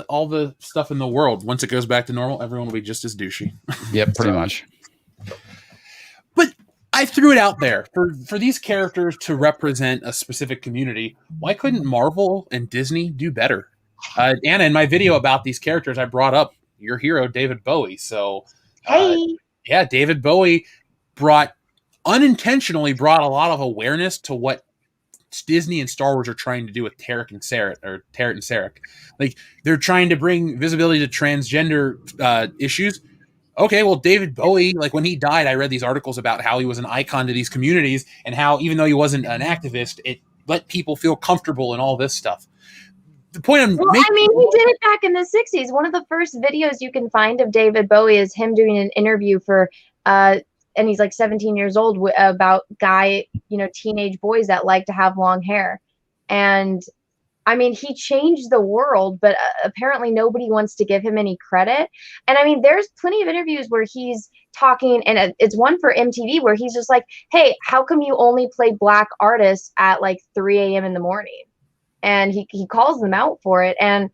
all the stuff in the world. Once it goes back to normal, everyone will be just as douchey. Yep, pretty much. But I threw it out there for these characters to represent a specific community. Why couldn't Marvel and Disney do better? Anna, in my video about these characters, I brought up your hero, David Bowie. So, David Bowie unintentionally brought a lot of awareness to what Disney and Star Wars are trying to do with Tarek and Sarek. Like, they're trying to bring visibility to transgender issues. Okay, well, David Bowie, like when he died, I read these articles about how he was an icon to these communities and how even though he wasn't an activist, it let people feel comfortable and all this stuff. The point I'm making, I mean, he did it back in the 60s. One of the first videos you can find of David Bowie is him doing an interview for, and he's like 17 years old, about teenage boys that like to have long hair. And I mean, he changed the world, but apparently nobody wants to give him any credit. And I mean, there's plenty of interviews where he's talking, and it's one for MTV where he's just like, hey, how come you only play black artists at like 3 a.m. in the morning? And he calls them out for it. And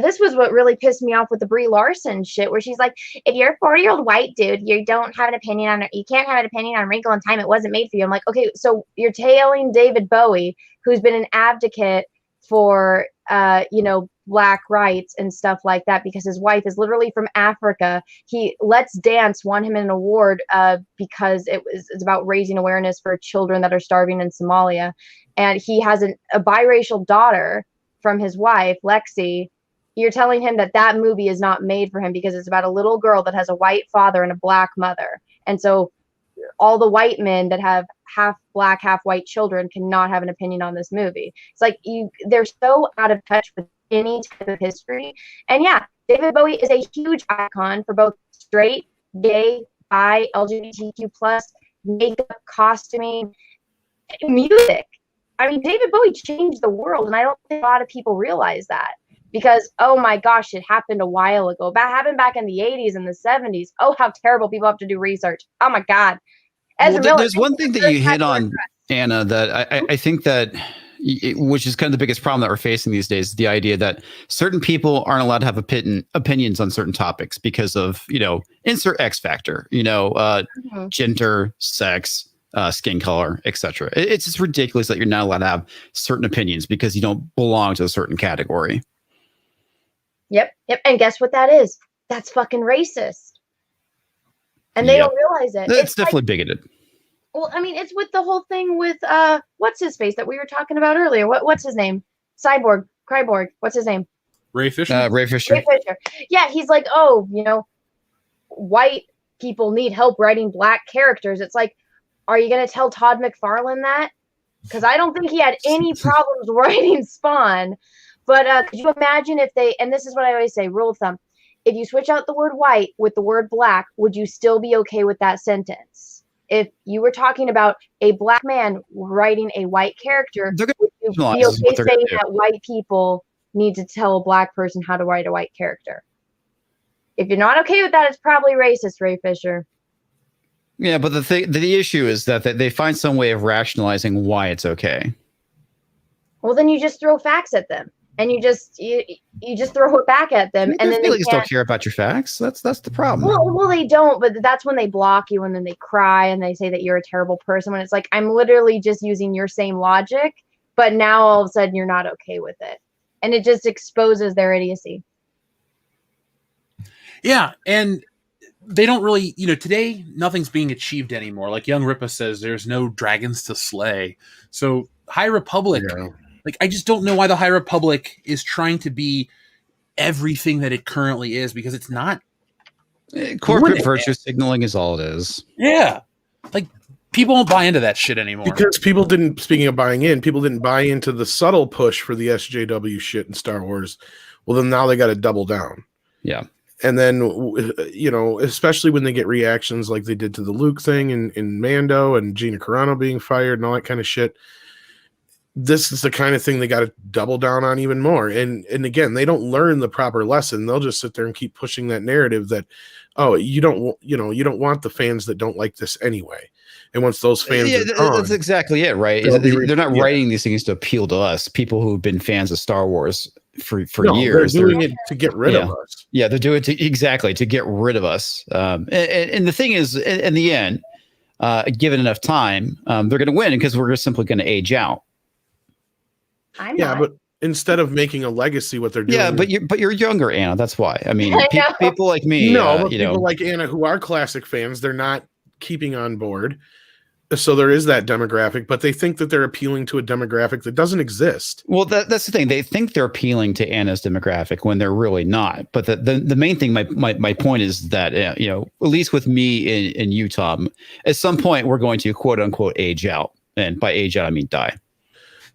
this was what really pissed me off with the Brie Larson shit, where she's like, if you're a 40-year-old white dude, you don't have an opinion on it. You can't have an opinion on Wrinkle in Time. It wasn't made for you. I'm like, okay, so you're tailing David Bowie, who's been an advocate for, black rights and stuff like that, because his wife is literally from Africa. Let's Dance won him an award because it's about raising awareness for children that are starving in Somalia. And he has a biracial daughter from his wife, Lexi. You're telling him that movie is not made for him because it's about a little girl that has a white father and a black mother. And so all the white men that have half black, half white children cannot have an opinion on this movie. It's like they're so out of touch with any type of history. And yeah, David Bowie is a huge icon for both straight, gay, bi, LGBTQ plus, makeup, costuming, music. I mean, David Bowie changed the world, and I don't think a lot of people realize that, because, oh my gosh, it happened a while ago. That happened back in the 80s and the 70s. Oh, how terrible. People have to do research. Oh my God. There's one thing that you hit on, Anna, that I think that, which is kind of the biggest problem that we're facing these days, the idea that certain people aren't allowed to have opinions on certain topics because of, insert X factor, gender, sex, skin color, etc. It's just ridiculous that you're not allowed to have certain opinions because you don't belong to a certain category. Yep. And guess what that is? That's fucking racist. And they don't realize it. It's definitely bigoted. Well, I mean, it's with the whole thing with what's his face that we were talking about earlier. What's his name? Cyborg. What's his name? Ray Fisher. Ray Fisher. Yeah, he's like, oh, white people need help writing black characters. It's like, are you going to tell Todd McFarlane that? Because I don't think he had any problems writing Spawn. But could you imagine if and this is what I always say, rule of thumb, if you switch out the word white with the word black, would you still be okay with that sentence? If you were talking about a black man writing a white character, would you be okay saying that white people need to tell a black person how to write a white character? If you're not okay with that, it's probably racist, Ray Fisher. Yeah, but the issue is that they find some way of rationalizing why it's okay. Well, then you just throw facts at them, and you just throw it back at them, and then they still care about your facts. That's the problem. Well, they don't, but that's when they block you, and then they cry and they say that you're a terrible person. When it's like, I'm literally just using your same logic, but now all of a sudden you're not okay with it, and it just exposes their idiocy. Yeah, and they don't really, today nothing's being achieved anymore. Like Young Ripa says, there's no dragons to slay. So High Republic, I just don't know why the High Republic is trying to be everything that it currently is, because it's not. Corporate virtue signaling is all it is. Yeah. People don't buy into that shit anymore. Because speaking of buying in, people didn't buy into the subtle push for the SJW shit in Star Wars. Well, then now they got to double down. Yeah. And then, especially when they get reactions like they did to the Luke thing in Mando and Gina Carano being fired and all that kind of shit, this is the kind of thing they got to double down on even more. And again, they don't learn the proper lesson. They'll just sit there and keep pushing that narrative that, oh, you don't want the fans that don't like this anyway. And once those fans are gone, that's exactly it, right? They're not writing these things to appeal to us, people who've been fans of Star Wars for years. They're doing it to get rid of us. Yeah, they're doing it to get rid of us. And the thing is, in the end, given enough time, they're going to win because we're simply going to age out. But instead of making a legacy, what they're doing. Yeah, but you're younger, Anna. That's why. I mean, people like me. People like Anna who are classic fans, they're not keeping on board. So there is that demographic, but they think that they're appealing to a demographic that doesn't exist. Well, that's the thing. They think they're appealing to Anna's demographic when they're really not. But the main thing, my point is that, at least with me in Utah, at some point we're going to quote unquote age out. And by age out, I mean die.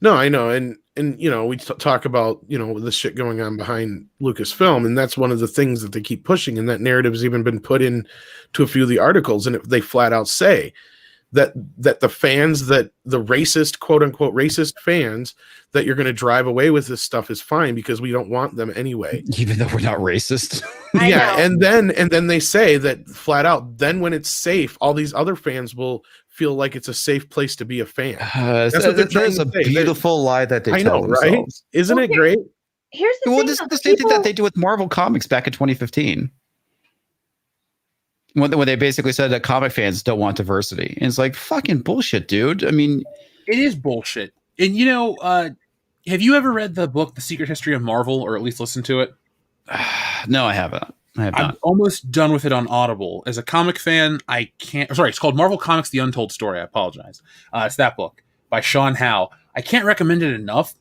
No, I know. And we talk about, the shit going on behind Lucasfilm. And that's one of the things that they keep pushing. And that narrative has even been put in to a few of the articles. And they flat out say that the fans, that the racist, quote unquote, racist fans that you're going to drive away with this stuff is fine because we don't want them anyway. Even though we're not racist. I Yeah, know. and then they say that flat out. Then when it's safe, all these other fans will feel like it's a safe place to be a fan. That's what they're That trying is to a say. beautiful lie that they I tell know, right? themselves. Isn't Well, it great? Here's the Well, thing, this is though. the same thing that they did with Marvel Comics back in 2015. When they basically said that comic fans don't want diversity. And it's like, fucking bullshit, dude. I mean, It is bullshit. And have you ever read the book The Secret History of Marvel, or at least listened to it? no, I haven't. I have I'm not. almost done with it on Audible. As a comic fan, I can't. Sorry, it's called Marvel Comics: The Untold Story. I apologize. It's that book by Sean Howe. I can't recommend it enough.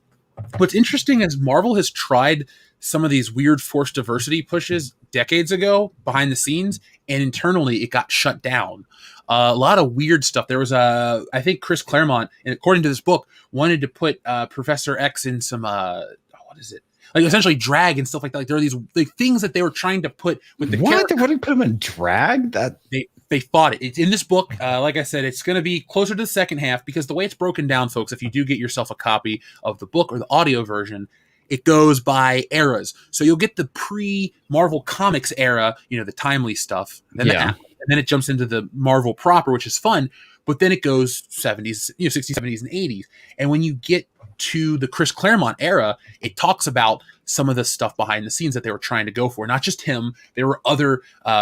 What's interesting is Marvel has tried some of these weird forced diversity pushes decades ago behind the scenes, and internally it got shut down. A lot of weird stuff. There was I think Chris Claremont, and according to this book, wanted to put Professor X in some what is it? Like essentially drag and stuff like that. Like there are these things that they were trying to put with the What? They wouldn't put him in drag? That they fought it. It's in this book. Like I said, it's going to be closer to the second half because the way it's broken down, folks, if you do get yourself a copy of the book or the audio version, it goes by eras. So you'll get the pre-Marvel Comics era, the timely stuff. Then and then it jumps into the Marvel proper, which is fun. But then it goes 70s, 60s, 70s, and 80s. And when you get to the Chris Claremont era, it talks about some of the stuff behind the scenes that they were trying to go for. Not just him. There were other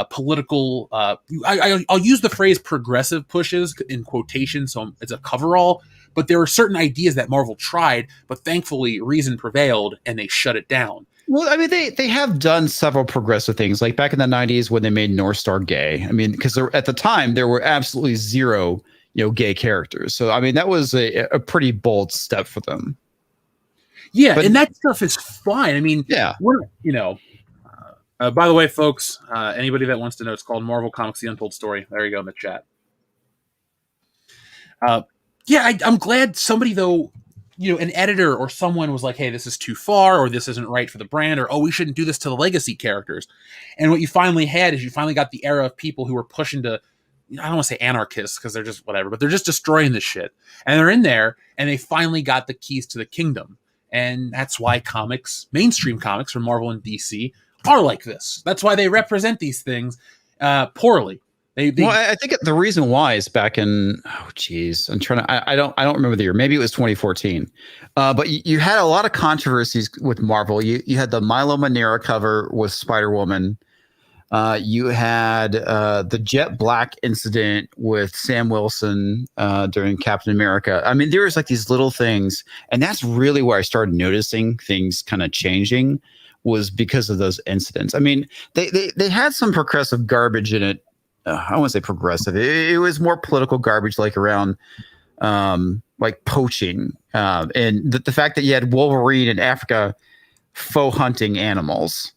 political, I'll use the phrase progressive pushes in quotation, so it's a coverall, but there were certain ideas that Marvel tried, but thankfully reason prevailed and they shut it down. Well, I mean, they have done several progressive things, like back in the 90s when they made North Star gay. I mean, because at the time there were absolutely zero, gay characters. So, I mean, that was a pretty bold step for them. Yeah, and that stuff is fine. I mean, yeah, we're, by the way, folks, anybody that wants to know, it's called Marvel Comics: The Untold Story. There you go in the chat. I'm glad somebody, though, an editor or someone was like, hey, this is too far, or this isn't right for the brand, or, oh, we shouldn't do this to the legacy characters. And what you finally had is you finally got the era of people who were pushing to, I don't want to say anarchists because they're just whatever, but they're just destroying this shit. And they're in there and they finally got the keys to the kingdom. And that's why mainstream comics from Marvel and DC are like this. That's why they represent these things poorly. Well, I think the reason why is back in, I'm trying to, I don't remember the year. Maybe it was 2014. But you had a lot of controversies with Marvel. You had the Milo Manera cover with Spider-Woman. You had the Jet Black incident with Sam Wilson during Captain America. I mean, there was like these little things, and that's really where I started noticing things kind of changing, was because of those incidents. I mean, they had some progressive garbage in it. I don't want to say progressive. It was more political garbage, like around like poaching, and the fact that you had Wolverine in Africa faux hunting animals.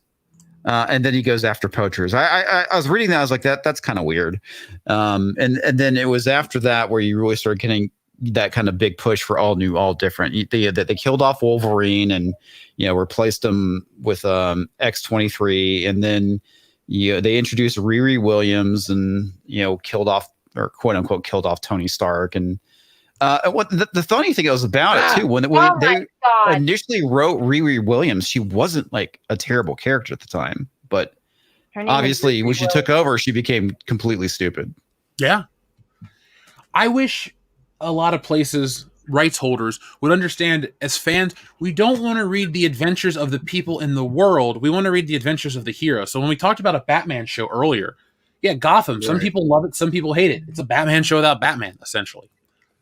And then he goes after poachers. I was reading that. I was like, that's kind of weird. And then it was after that where you really started getting that kind of big push for all new, all different. They killed off Wolverine and replaced him with X-23, and then they introduced Riri Williams and killed off, or quote unquote killed off, Tony Stark. And what the funny thing was about it too, when they initially wrote Riri Williams, she wasn't like a terrible character at the time, but obviously when she took over, she became completely stupid. Yeah, I wish a lot of places, rights holders, would understand, as fans, we don't want to read the adventures of the people in the world. We want to read the adventures of the hero. So when we talked about a Batman show earlier, Gotham, some people love it, some people hate it. It's a Batman show without Batman, essentially.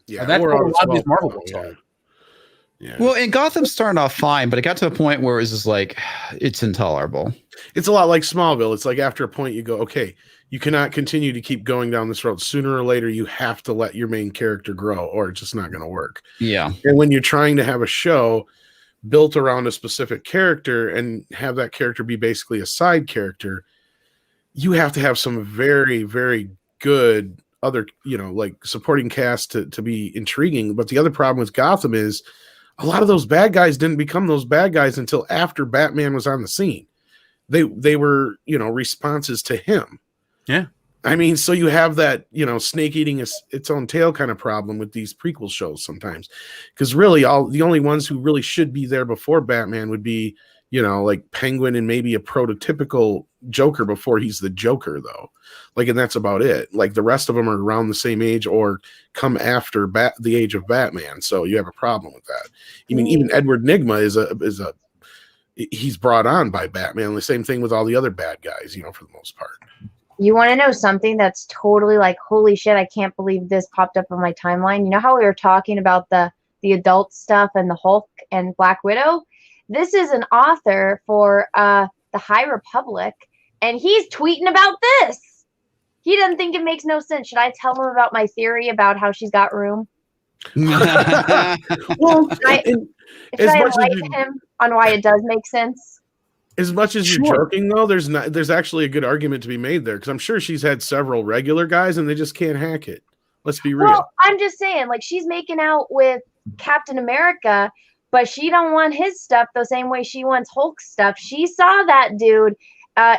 Yeah, that's what a lot of these Marvel books are. Yeah. Well, and Gotham started off fine, but it got to a point where it was just like, it's intolerable. It's a lot like Smallville. It's like after a point you go, okay, you cannot continue to keep going down this road. Sooner or later, you have to let your main character grow, or it's just not going to work. Yeah. And when you're trying to have a show built around a specific character and have that character be basically a side character, you have to have some very, very good other, like supporting cast to be intriguing. But the other problem with Gotham is a lot of those bad guys didn't become those bad guys until after Batman was on the scene. They were, responses to him. Yeah. I mean, so you have that, snake eating its own tail kind of problem with these prequel shows sometimes. Because really the only ones who really should be there before Batman would be, you know, like Penguin and maybe a prototypical Joker before he's the Joker, though. Like, and that's about it. Like, the rest of them are around the same age or come after the age of Batman. So you have a problem with that. I mean, even Edward Nygma he's brought on by Batman. The same thing with all the other bad guys, you know, for the most part. You want to know something that's totally like, holy shit, I can't believe this popped up on my timeline. You know how we were talking about the adult stuff and the Hulk and Black Widow? This is an author for the High Republic, and he's tweeting about this. He doesn't think it makes no sense. Should I tell him about my theory about how she's got room? Well, should I enlighten him on why it does make sense? As much as you're joking, though, there's actually a good argument to be made there, because I'm sure she's had several regular guys and they just can't hack it. Let's be real. Well, I'm just saying, like, she's making out with Captain America, but she don't want his stuff the same way she wants Hulk's stuff. She saw that dude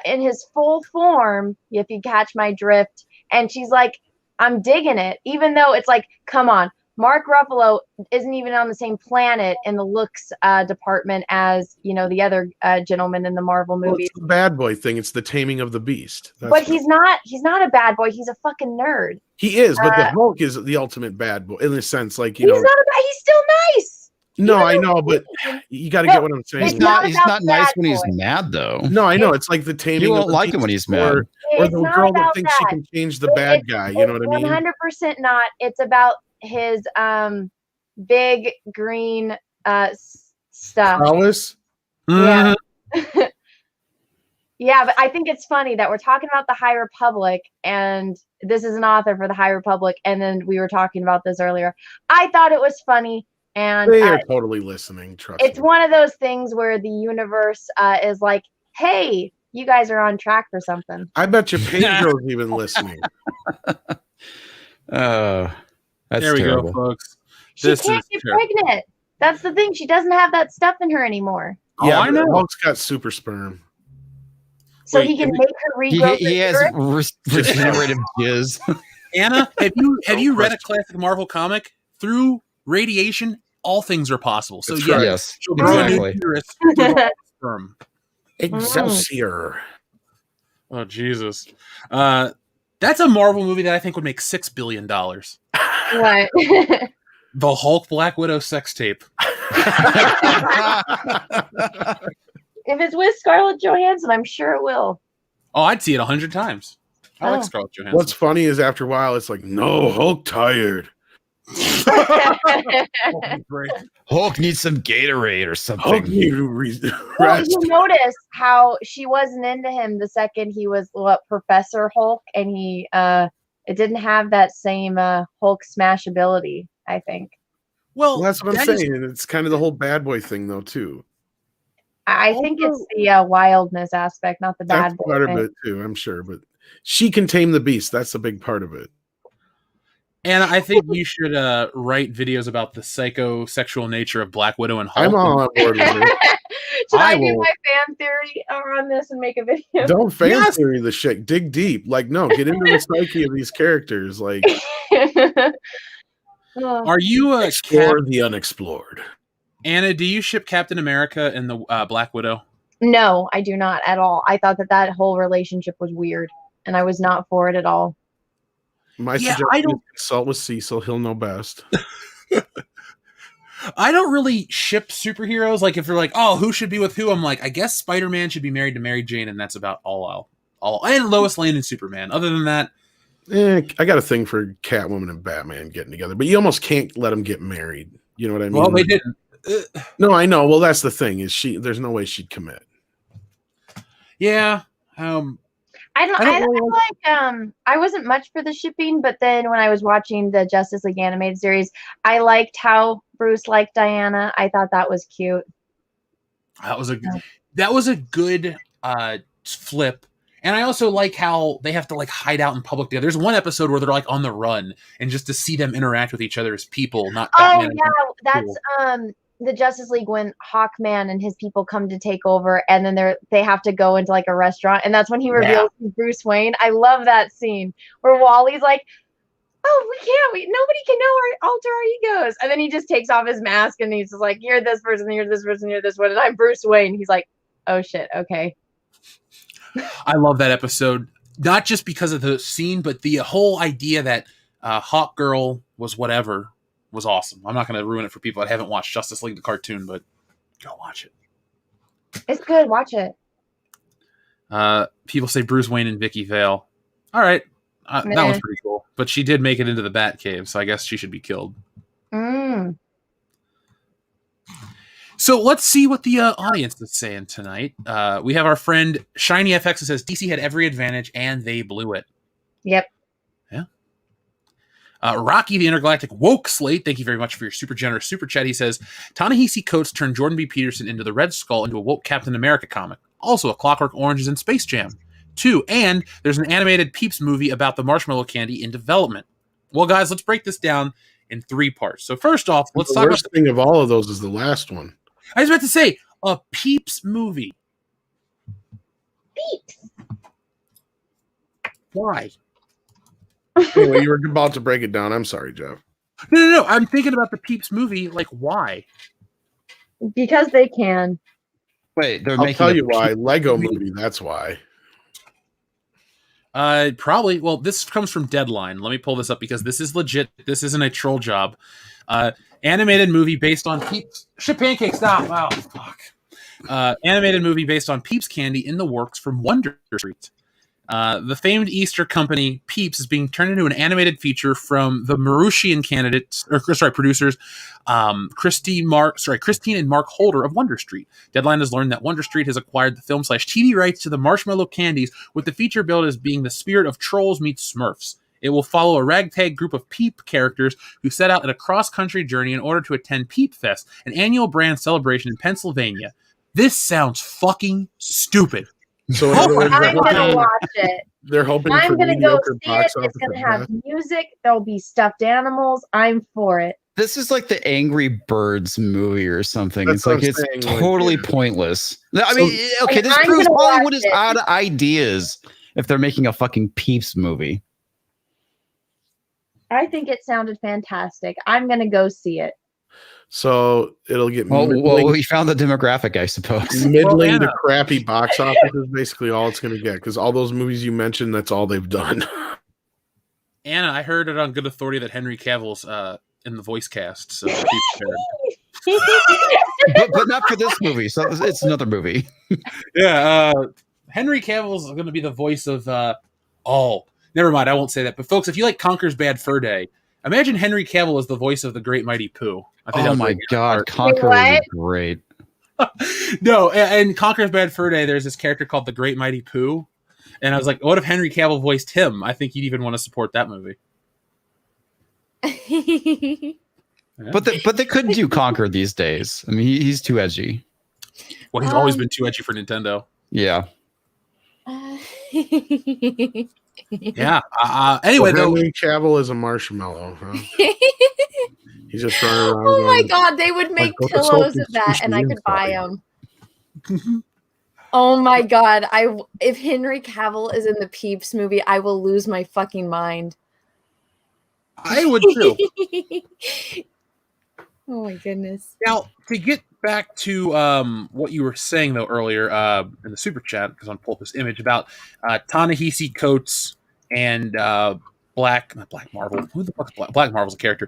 in his full form, if you catch my drift, and she's like, I'm digging it, even though it's like, come on, Mark Ruffalo isn't even on the same planet in the looks department as, you know, the other gentleman in the Marvel movies. It's the bad boy thing. It's the taming of the beast. But he's not a bad boy. He's a fucking nerd. He is, but the Hulk is the ultimate bad boy in the sense, like, you he's know. Not a bad, he's still nice. No, I know, but you got to get what I'm saying. He's not nice when he's mad, though. No, I know. It's like the taming. You won't like him when he's mad. Or the girl that thinks she can change the bad guy. You know what I mean? 100% not. It's about his big green stuff. Alice? Yeah. Yeah, but I think it's funny that we're talking about the High Republic, and this is an author for the High Republic, and then we were talking about this earlier. I thought it was funny, and they are totally listening. Trust it's me. one of those things where the universe is like, "Hey, you guys are on track for something." I bet you Pedro's even listening. That's there we terrible. go, folks. She can't get pregnant. That's the thing. She doesn't have that stuff in her anymore. Yeah, I know. Hulk's got super sperm. So he can make her regrow. He has regenerative jizz. Anna, have you read a classic Marvel comic? Through radiation, all things are possible. So yes, she'll be exactly. sperm. Excelsior. Oh Jesus. That's a Marvel movie that I think would make $6 billion. What? The Hulk Black Widow sex tape. If it's with Scarlett Johansson, I'm sure it will. Oh, I'd see it 100 times. I like Scarlett Johansson. What's funny is after a while, it's like, no, Hulk tired. Hulk needs some Gatorade or something. Hulk need to Well, you notice how she wasn't into him the second he was Professor Hulk, and he it didn't have that same Hulk smash ability, I think. Well, that's what I'm saying. It's kind of the whole bad boy thing, though, too. I think it's the wildness aspect, not the bad boy. Part of it too, I'm sure, but she can tame the beast. That's a big part of it. And I think you should write videos about the psychosexual nature of Black Widow and Hulk. I'm all on board with it. Should I do my fan theory on this and make a video? Don't fan theory the shit. Dig deep. Like, no, get into the psyche of these characters. Like, are you explore the unexplored? Anna, do you ship Captain America and the Black Widow? No, I do not at all. I thought that whole relationship was weird, and I was not for it at all. My suggestion is consult with Cecil. He'll know best. I don't really ship superheroes. Like, if you're like, oh, who should be with who? I'm like, I guess Spider-Man should be married to Mary Jane, and that's about all and Lois Lane and Superman. Other than that, I got a thing for Catwoman and Batman getting together, but you almost can't let them get married. You know what I mean? Well, they didn't. No, I know. Well, that's the thing is there's no way she'd commit. Yeah. I wasn't much for the shipping, but then when I was watching the Justice League animated series, I liked how Bruce liked Diana. I thought that was cute. That was a good flip. And I also like how they have to like hide out in public. There's one episode where they're like on the run, and just to see them interact with each other as people, not Batman. Oh yeah, that's the Justice League when Hawkman and his people come to take over, and then they have to go into like a restaurant, and that's when he reveals Bruce Wayne. I love that scene where Wally's like, "Oh, nobody can know our alter our egos," and then he just takes off his mask and he's just like, "You're this person, you're this person, you're this one, and I'm Bruce Wayne." He's like, Oh shit. Okay. I love that episode, not just because of the scene, but the whole idea that Hawk Girl was whatever was awesome. I'm not going to ruin it for people that haven't watched Justice League the cartoon, but go watch it. It's good. Watch it. People say Bruce Wayne and Vicky Vale. All right, that was pretty cool. But she did make it into the Batcave, so I guess she should be killed. Mm. So let's see what the audience is saying tonight. We have our friend Shiny FX that says DC had every advantage and they blew it. Yep. Yeah. Rocky the Intergalactic Woke Slate, thank you very much for your super generous super chat. He says Ta-Nehisi Coates turned Jordan B. Peterson into the Red Skull into a woke Captain America comic. Also, a Clockwork Orange is in Space Jam. 2, and there's an animated Peeps movie about the marshmallow candy in development. Well, guys, let's break this down in 3 parts. So first off, let's talk about... The worst thing of all of those is the last one. I was about to say, a Peeps movie. Peeps. Why? Anyway, you were about to break it down. I'm sorry, Jeff. No. I'm thinking about the Peeps movie. Like, why? Because they can. Wait, I'll tell you why. Lego movie, that's why. Probably. Well, this comes from Deadline. Let me pull this up because this is legit. This isn't a troll job. Animated movie based on Peeps. Shit pancake, stop. Wow, fuck. Animated movie based on Peeps candy in the works from Wonder Street. The famed Easter company Peeps is being turned into an animated feature from the Marushian producers, Christine and Mark Holder of Wonder Street. Deadline has learned that Wonder Street has acquired the film/TV rights to the marshmallow candies, with the feature billed as being the spirit of Trolls meets Smurfs. It will follow a ragtag group of Peep characters who set out on a cross-country journey in order to attend Peep Fest, an annual brand celebration in Pennsylvania. This sounds fucking stupid. So in other words, I'm gonna watch it. They're hoping I'm for gonna go mediocre see box it. It's office. gonna have music. There'll be stuffed animals. I'm for it. This is like the Angry Birds movie or something. That's It's like what I'm it's saying, totally pointless. I mean, okay, like, this I'm proves gonna Hollywood watch is it. out of ideas if they're making a fucking Peeps movie. I think it sounded fantastic. I'm gonna go see it. So it'll get Well, middling, we found the demographic, I suppose. middling to crappy box office is basically all it's going to get, because all those movies you mentioned, that's all they've done. Anna, I heard it on good authority that Henry Cavill's in the voice cast. So but not for this movie. So it's another movie. yeah, Henry Cavill's going to be the voice of. Never mind. I won't say that. But folks, if you like Conker's Bad Fur Day, imagine Henry Cavill as the voice of the Great Mighty Pooh. I think Oh my god, Conker Wait, was great. No, and Conker's Bad Fur Day, there's this character called the Great Mighty Pooh. And I was like, what if Henry Cavill voiced him? I think you'd even want to support that movie. Yeah. But they couldn't do Conker these days. I mean, he's too edgy. Well, he's always been too edgy for Nintendo. Yeah. Yeah. Anyway, though, Henry Cavill is a marshmallow. Huh? He's just running around. Oh my going, god, they would make what the pillows soap of that, is and I could buy inside. them. Oh my god, if Henry Cavill is in the Peeps movie, I will lose my fucking mind. I would too. Oh my goodness. Now, to get back to what you were saying, though, earlier in the super chat, because I'm pulling up this image about Ta-Nehisi Coates and Black Marvel. Who the fuck's Black Marvel's a character?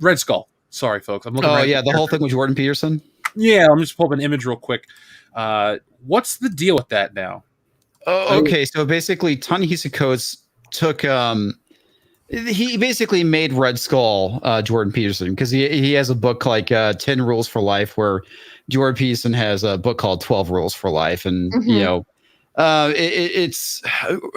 Red Skull. Sorry, folks. I'm looking. The whole thing with Jordan Peterson. Yeah, I'm just pulling up an image real quick. What's the deal with that now? Oh, okay. So basically, Ta-Nehisi Coates took he basically made Red Skull Jordan Peterson, because he has a book like 10 Rules for Life, where Jordan Peterson has a book called 12 Rules for Life, and you know, it's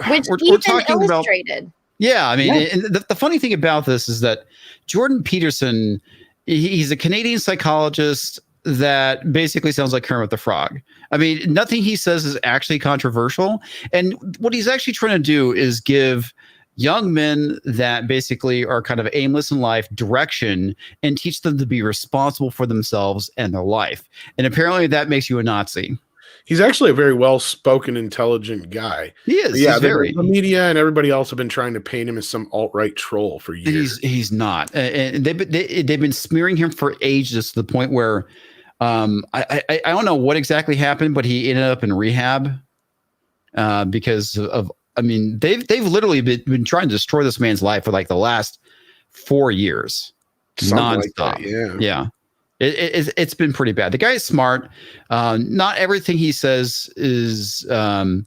Which we're talking illustrated. about. Yeah, I mean, and the funny thing about this is that Jordan Peterson, he's a Canadian psychologist that basically sounds like Kermit the Frog. I mean, nothing he says is actually controversial, and what he's actually trying to do is give young men that basically are kind of aimless in life direction and teach them to be responsible for themselves and their life. And apparently that makes you a Nazi. He's actually a very well-spoken, intelligent guy. He is. Yeah, he's very. The media and everybody else have been trying to paint him as some alt-right troll for years. He's not. And they've been smearing him for ages, to the point where I don't know what exactly happened, but he ended up in rehab because of. I mean, they've literally been trying to destroy this man's life for like the last 4 years, nonstop. Like that, yeah. It's been pretty bad. The guy is smart. Not everything he says is the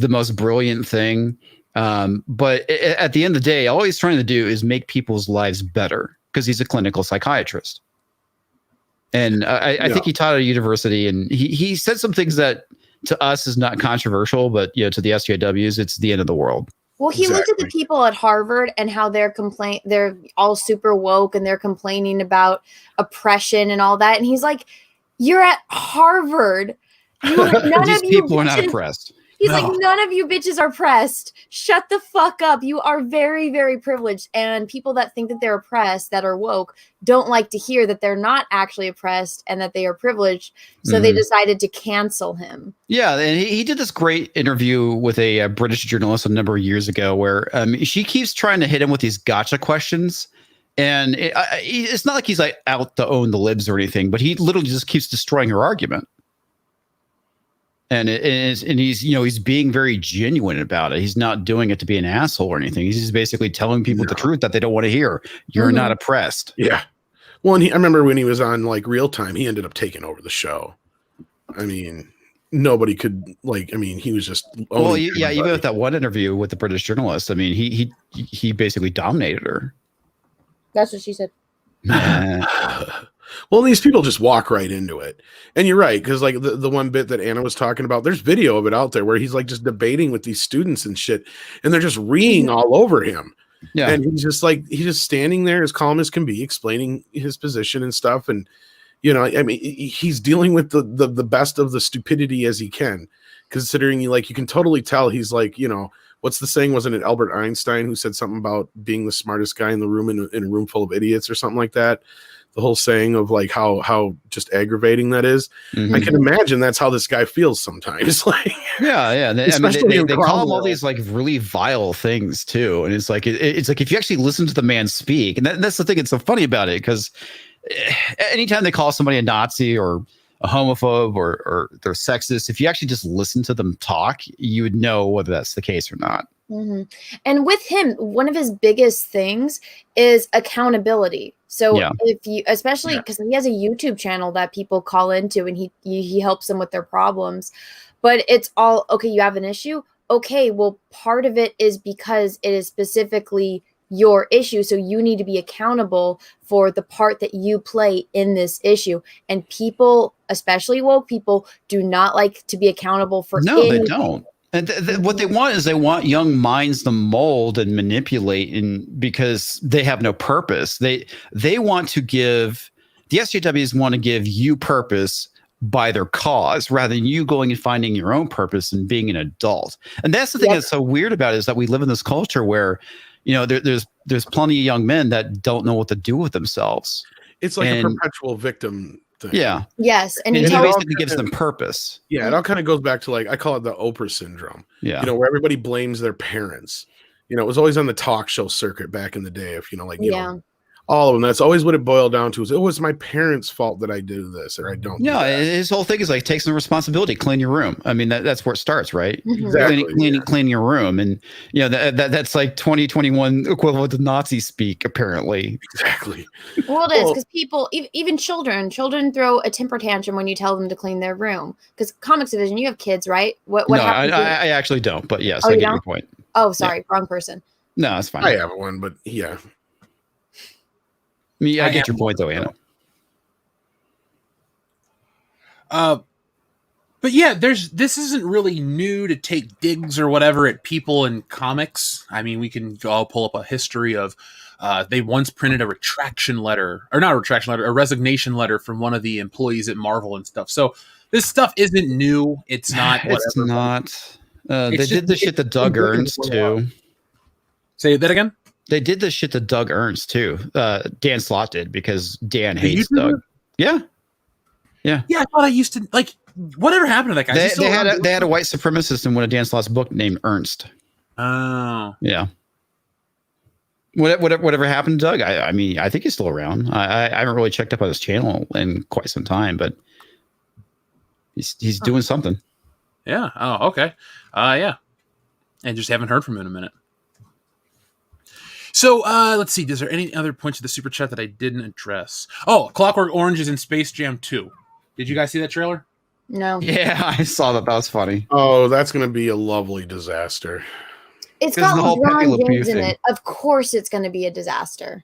most brilliant thing. But at the end of the day, all he's trying to do is make people's lives better because he's a clinical psychiatrist. And I think he taught at a university, and he said some things that to us is not controversial, but to the SJWs, it's the end of the world. Well, he looked at the people at Harvard and how they're all super woke and they're complaining about oppression and all that. And he's like, you're at Harvard. None These of you people are not oppressed. He's like, none of you bitches are oppressed. Shut the fuck up. You are very, very privileged. And people that think that they're oppressed, that are woke, don't like to hear that they're not actually oppressed and that they are privileged. So they decided to cancel him. Yeah, and he did this great interview with a British journalist a number of years ago where she keeps trying to hit him with these gotcha questions. And it's not like he's like out to own the libs or anything, but he literally just keeps destroying her argument. And he's being very genuine about it. He's not doing it to be an asshole or anything. He's just basically telling people the truth that they don't want to hear. You're not oppressed. Yeah. Well, and I remember when he was on like Real Time, he ended up taking over the show. I mean, nobody could he was just. Well, yeah. Even with that one interview with the British journalist, I mean, he basically dominated her. That's what she said. Well, these people just walk right into it. And you're right, because like the one bit that Anna was talking about, there's video of it out there where he's like just debating with these students and shit, and they're just reeing all over him. Yeah. And he's just standing there as calm as can be, explaining his position and stuff. And, I mean, he's dealing with the best of the stupidity as he can, considering you can totally tell he's like, what's the saying? Wasn't it Albert Einstein who said something about being the smartest guy in the room in a room full of idiots or something like that? The whole saying of like how just aggravating that is. I can imagine that's how this guy feels sometimes. Yeah. They call him all these like really vile things too, and it's like if you actually listen to the man speak, and that's the thing that's so funny about it, because anytime they call somebody a Nazi or a homophobe or they're sexist, if you actually just listen to them talk, you would know whether that's the case or not. And with him, one of his biggest things is accountability. So if you, especially because he has a YouTube channel that people call into and he helps them with their problems, but it's all, okay, you have an issue. Okay, well, part of it is because it is specifically your issue. So you need to be accountable for the part that you play in this issue. And people, especially woke people, do not like to be accountable for anything. They don't. And what they want is young minds to mold and manipulate, because they have no purpose. They want to give, the SJWs want to give you purpose by their cause rather than you going and finding your own purpose and being an adult. And that's the thing that's so weird about it, is that we live in this culture where, there's plenty of young men that don't know what to do with themselves. It's like a perpetual victim thing. Yeah. Yes. And it basically gives them purpose. Yeah. It all kind of goes back to I call it the Oprah syndrome. Yeah. Where everybody blames their parents. It was always on the talk show circuit back in the day. If all of them. That's always what it boiled down to. It's my parents' fault that I do this or I don't. No, his whole thing is take some responsibility, clean your room. I mean, that's where it starts, right? Exactly. Clean your room, and that's like 2021 equivalent to Nazi speak, apparently. Exactly. Well, it is, because people, even children throw a temper tantrum when you tell them to clean their room. Because Comics Division, you have kids, right? What no, I actually don't, but yes, I get your point. Oh, sorry, wrong person. No, it's fine. I have one, but yeah. I get your point, though, Anna. But yeah, this isn't really new to take digs or whatever at people in comics. I mean, we can all pull up a history of they once printed a resignation letter from one of the employees at Marvel and stuff. So this stuff isn't new. It's not. It's not. They did the shit that Doug Ernst too. Say that again. They did the shit to Doug Ernst too. Dan Slott did, because Dan hates Doug. Yeah. I thought I used to like. Whatever happened to that guy? They had a white supremacist in one of Dan Slott's book named Ernst. Oh, yeah. Whatever happened to Doug? I mean, I think he's still around. I haven't really checked up on his channel in quite some time, but he's doing something. Yeah. Oh, okay. Yeah. And just haven't heard from him in a minute. So let's see. Is there any other points of the super chat that I didn't address? Oh, Clockwork Orange is in Space Jam 2. Did you guys see that trailer? No. Yeah, I saw that. That was funny. Oh, that's going to be a lovely disaster. It's Because got the whole Pepe Le LeBron Pew James in thing. it. Of course it's going to be a disaster.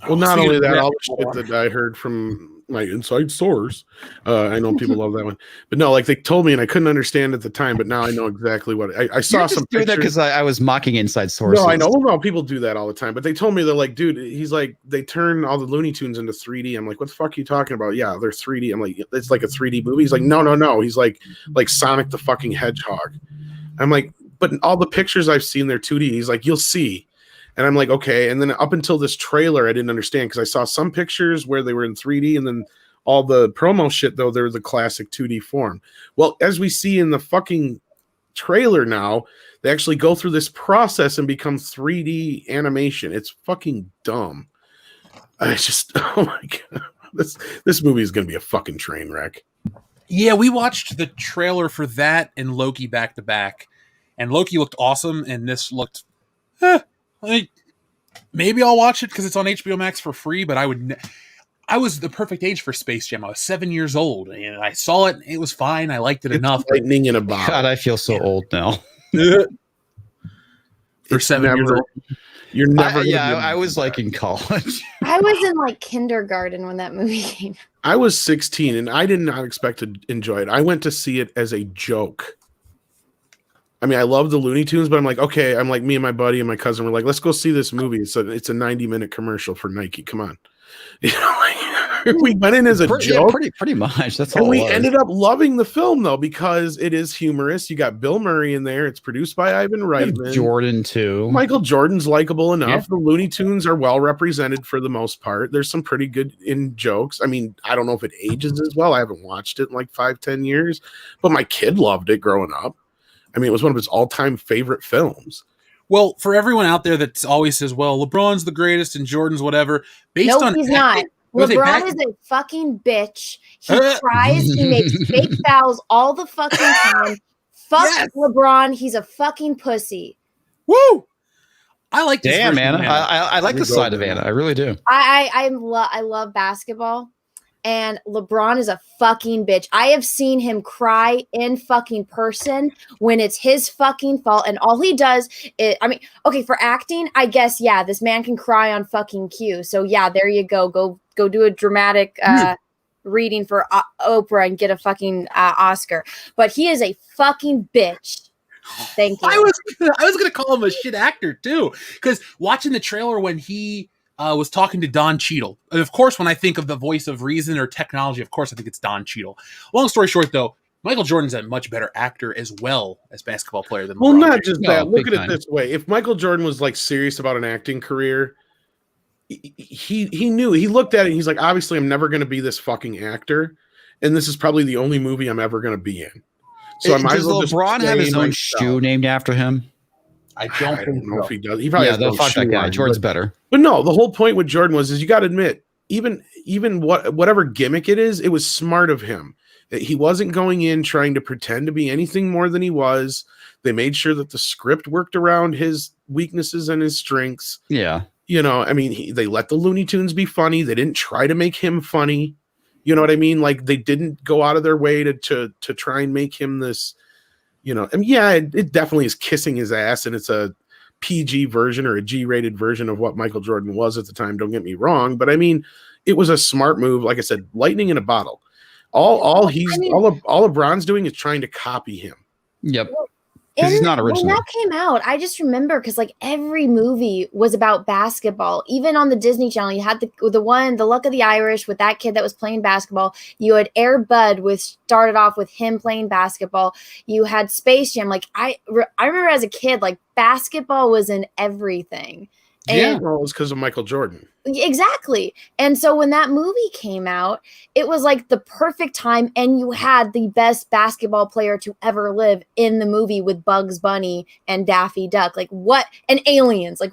Well, not speaking only of that, that, all the shit that I heard from my inside source. I know people love that one, but no, like they told me and I couldn't understand at the time, but now I know exactly what I saw. You're just some doing that pictures. because I was mocking inside sources. No, I know. Well, people do that all the time, but they told me they're like, dude, he's like, they turn all the Looney Tunes into 3D. I'm like, what the fuck are you talking about? Yeah, they're 3D. I'm like, it's like a 3D movie. He's like, no. He's like Sonic the fucking Hedgehog. I'm like, but all the pictures I've seen, they're 2D. He's like, you'll see. And I'm like, okay. And then up until this trailer, I didn't understand because I saw some pictures where they were in 3D and then all the promo shit, though, they're the classic 2D form. Well, as we see in the fucking trailer now, they actually go through this process and become 3D animation. It's fucking dumb. I just, oh my God. This movie is going to be a fucking train wreck. Yeah, we watched the trailer for that and Loki back to back. And Loki looked awesome, and this looked... like, maybe I'll watch it because it's on HBO Max for free, but I was the perfect age for Space Jam. I was 7 years old, and I saw it. It was fine. I liked it enough. Lightning in a bottle. God, I feel so old now. For 7 years old. You're never. I was like in college. I was in like kindergarten when that movie came out. I was 16, and I did not expect to enjoy it. I went to see it as a joke. I mean, I love the Looney Tunes, but I'm like, okay. I'm like, me and my buddy and my cousin were like, let's go see this movie. It's a 90-minute commercial for Nike. Come on. You know, like, we went in as a joke. Pretty much. That's all. And we ended up loving the film though because it is humorous. You got Bill Murray in there. It's produced by Ivan Reitman. Jordan too. Michael Jordan's likable enough. Yeah. The Looney Tunes are well represented for the most part. There's some pretty good in jokes. I mean, I don't know if it ages as well. I haven't watched it in like 5-10 years, but my kid loved it growing up. I mean, it was one of his all-time favorite films. Well, for everyone out there that always says, well, LeBron's the greatest and Jordan's whatever, based No, on he's not. LeBron is a fucking bitch. He cries. He makes fake fouls all the fucking time. Fuck Yes. LeBron. He's a fucking pussy. Woo! I like this. Damn, version Anna. of Anna. I like the side of Anna. I really do. I love basketball, and LeBron is a fucking bitch. I have seen him cry in fucking person when it's his fucking fault, and all he does is, I mean, okay, for acting, I guess, yeah, this man can cry on fucking cue. So yeah, there you go. Go do a dramatic reading for Oprah and get a fucking Oscar. But he is a fucking bitch. Thank you. I was gonna call him a shit actor too, because watching the trailer when he was talking to Don Cheadle, and of course, when I think of the voice of reason or technology, of course, I think it's Don Cheadle. Long story short, though, Michael Jordan's a much better actor as well as basketball player than LeBron. Well, not just No, that. Look big at time. it this way: if Michael Jordan was like serious about an acting career, he knew. He looked at it. And he's like, obviously, I'm never going to be this fucking actor, and this is probably the only movie I'm ever going to be in. So I might Does as well just LeBron have his play own myself. shoe named after him? I I don't don't know if he does. He probably Yeah, has the no fuck that shoe guy. line, Jordan's but- better. But no, the whole point with Jordan was you got to admit, even whatever gimmick it is, it was smart of him. He wasn't going in trying to pretend to be anything more than he was. They made sure that the script worked around his weaknesses and his strengths. Yeah. You know, I mean, they let the Looney Tunes be funny. They didn't try to make him funny. You know what I mean? Like they didn't go out of their way to try and make him this. You know, I mean, yeah, it definitely is kissing his ass, and it's a PG version or a G-rated version of what Michael Jordan was at the time. Don't get me wrong, but I mean, it was a smart move. Like I said, lightning in a bottle. All LeBron's doing is trying to copy him. Yep. Because he's not original. When that came out, I just remember because like every movie was about basketball. Even on the Disney Channel, you had the one, The Luck of the Irish, with that kid that was playing basketball. You had Air Bud, which started off with him playing basketball. You had Space Jam. Like I remember as a kid, like basketball was in everything. And Well, it was because of Michael Jordan. exactly. And so when that movie came out, it was like the perfect time, and you had the best basketball player to ever live in the movie with Bugs Bunny and Daffy Duck. Like what? And aliens. Like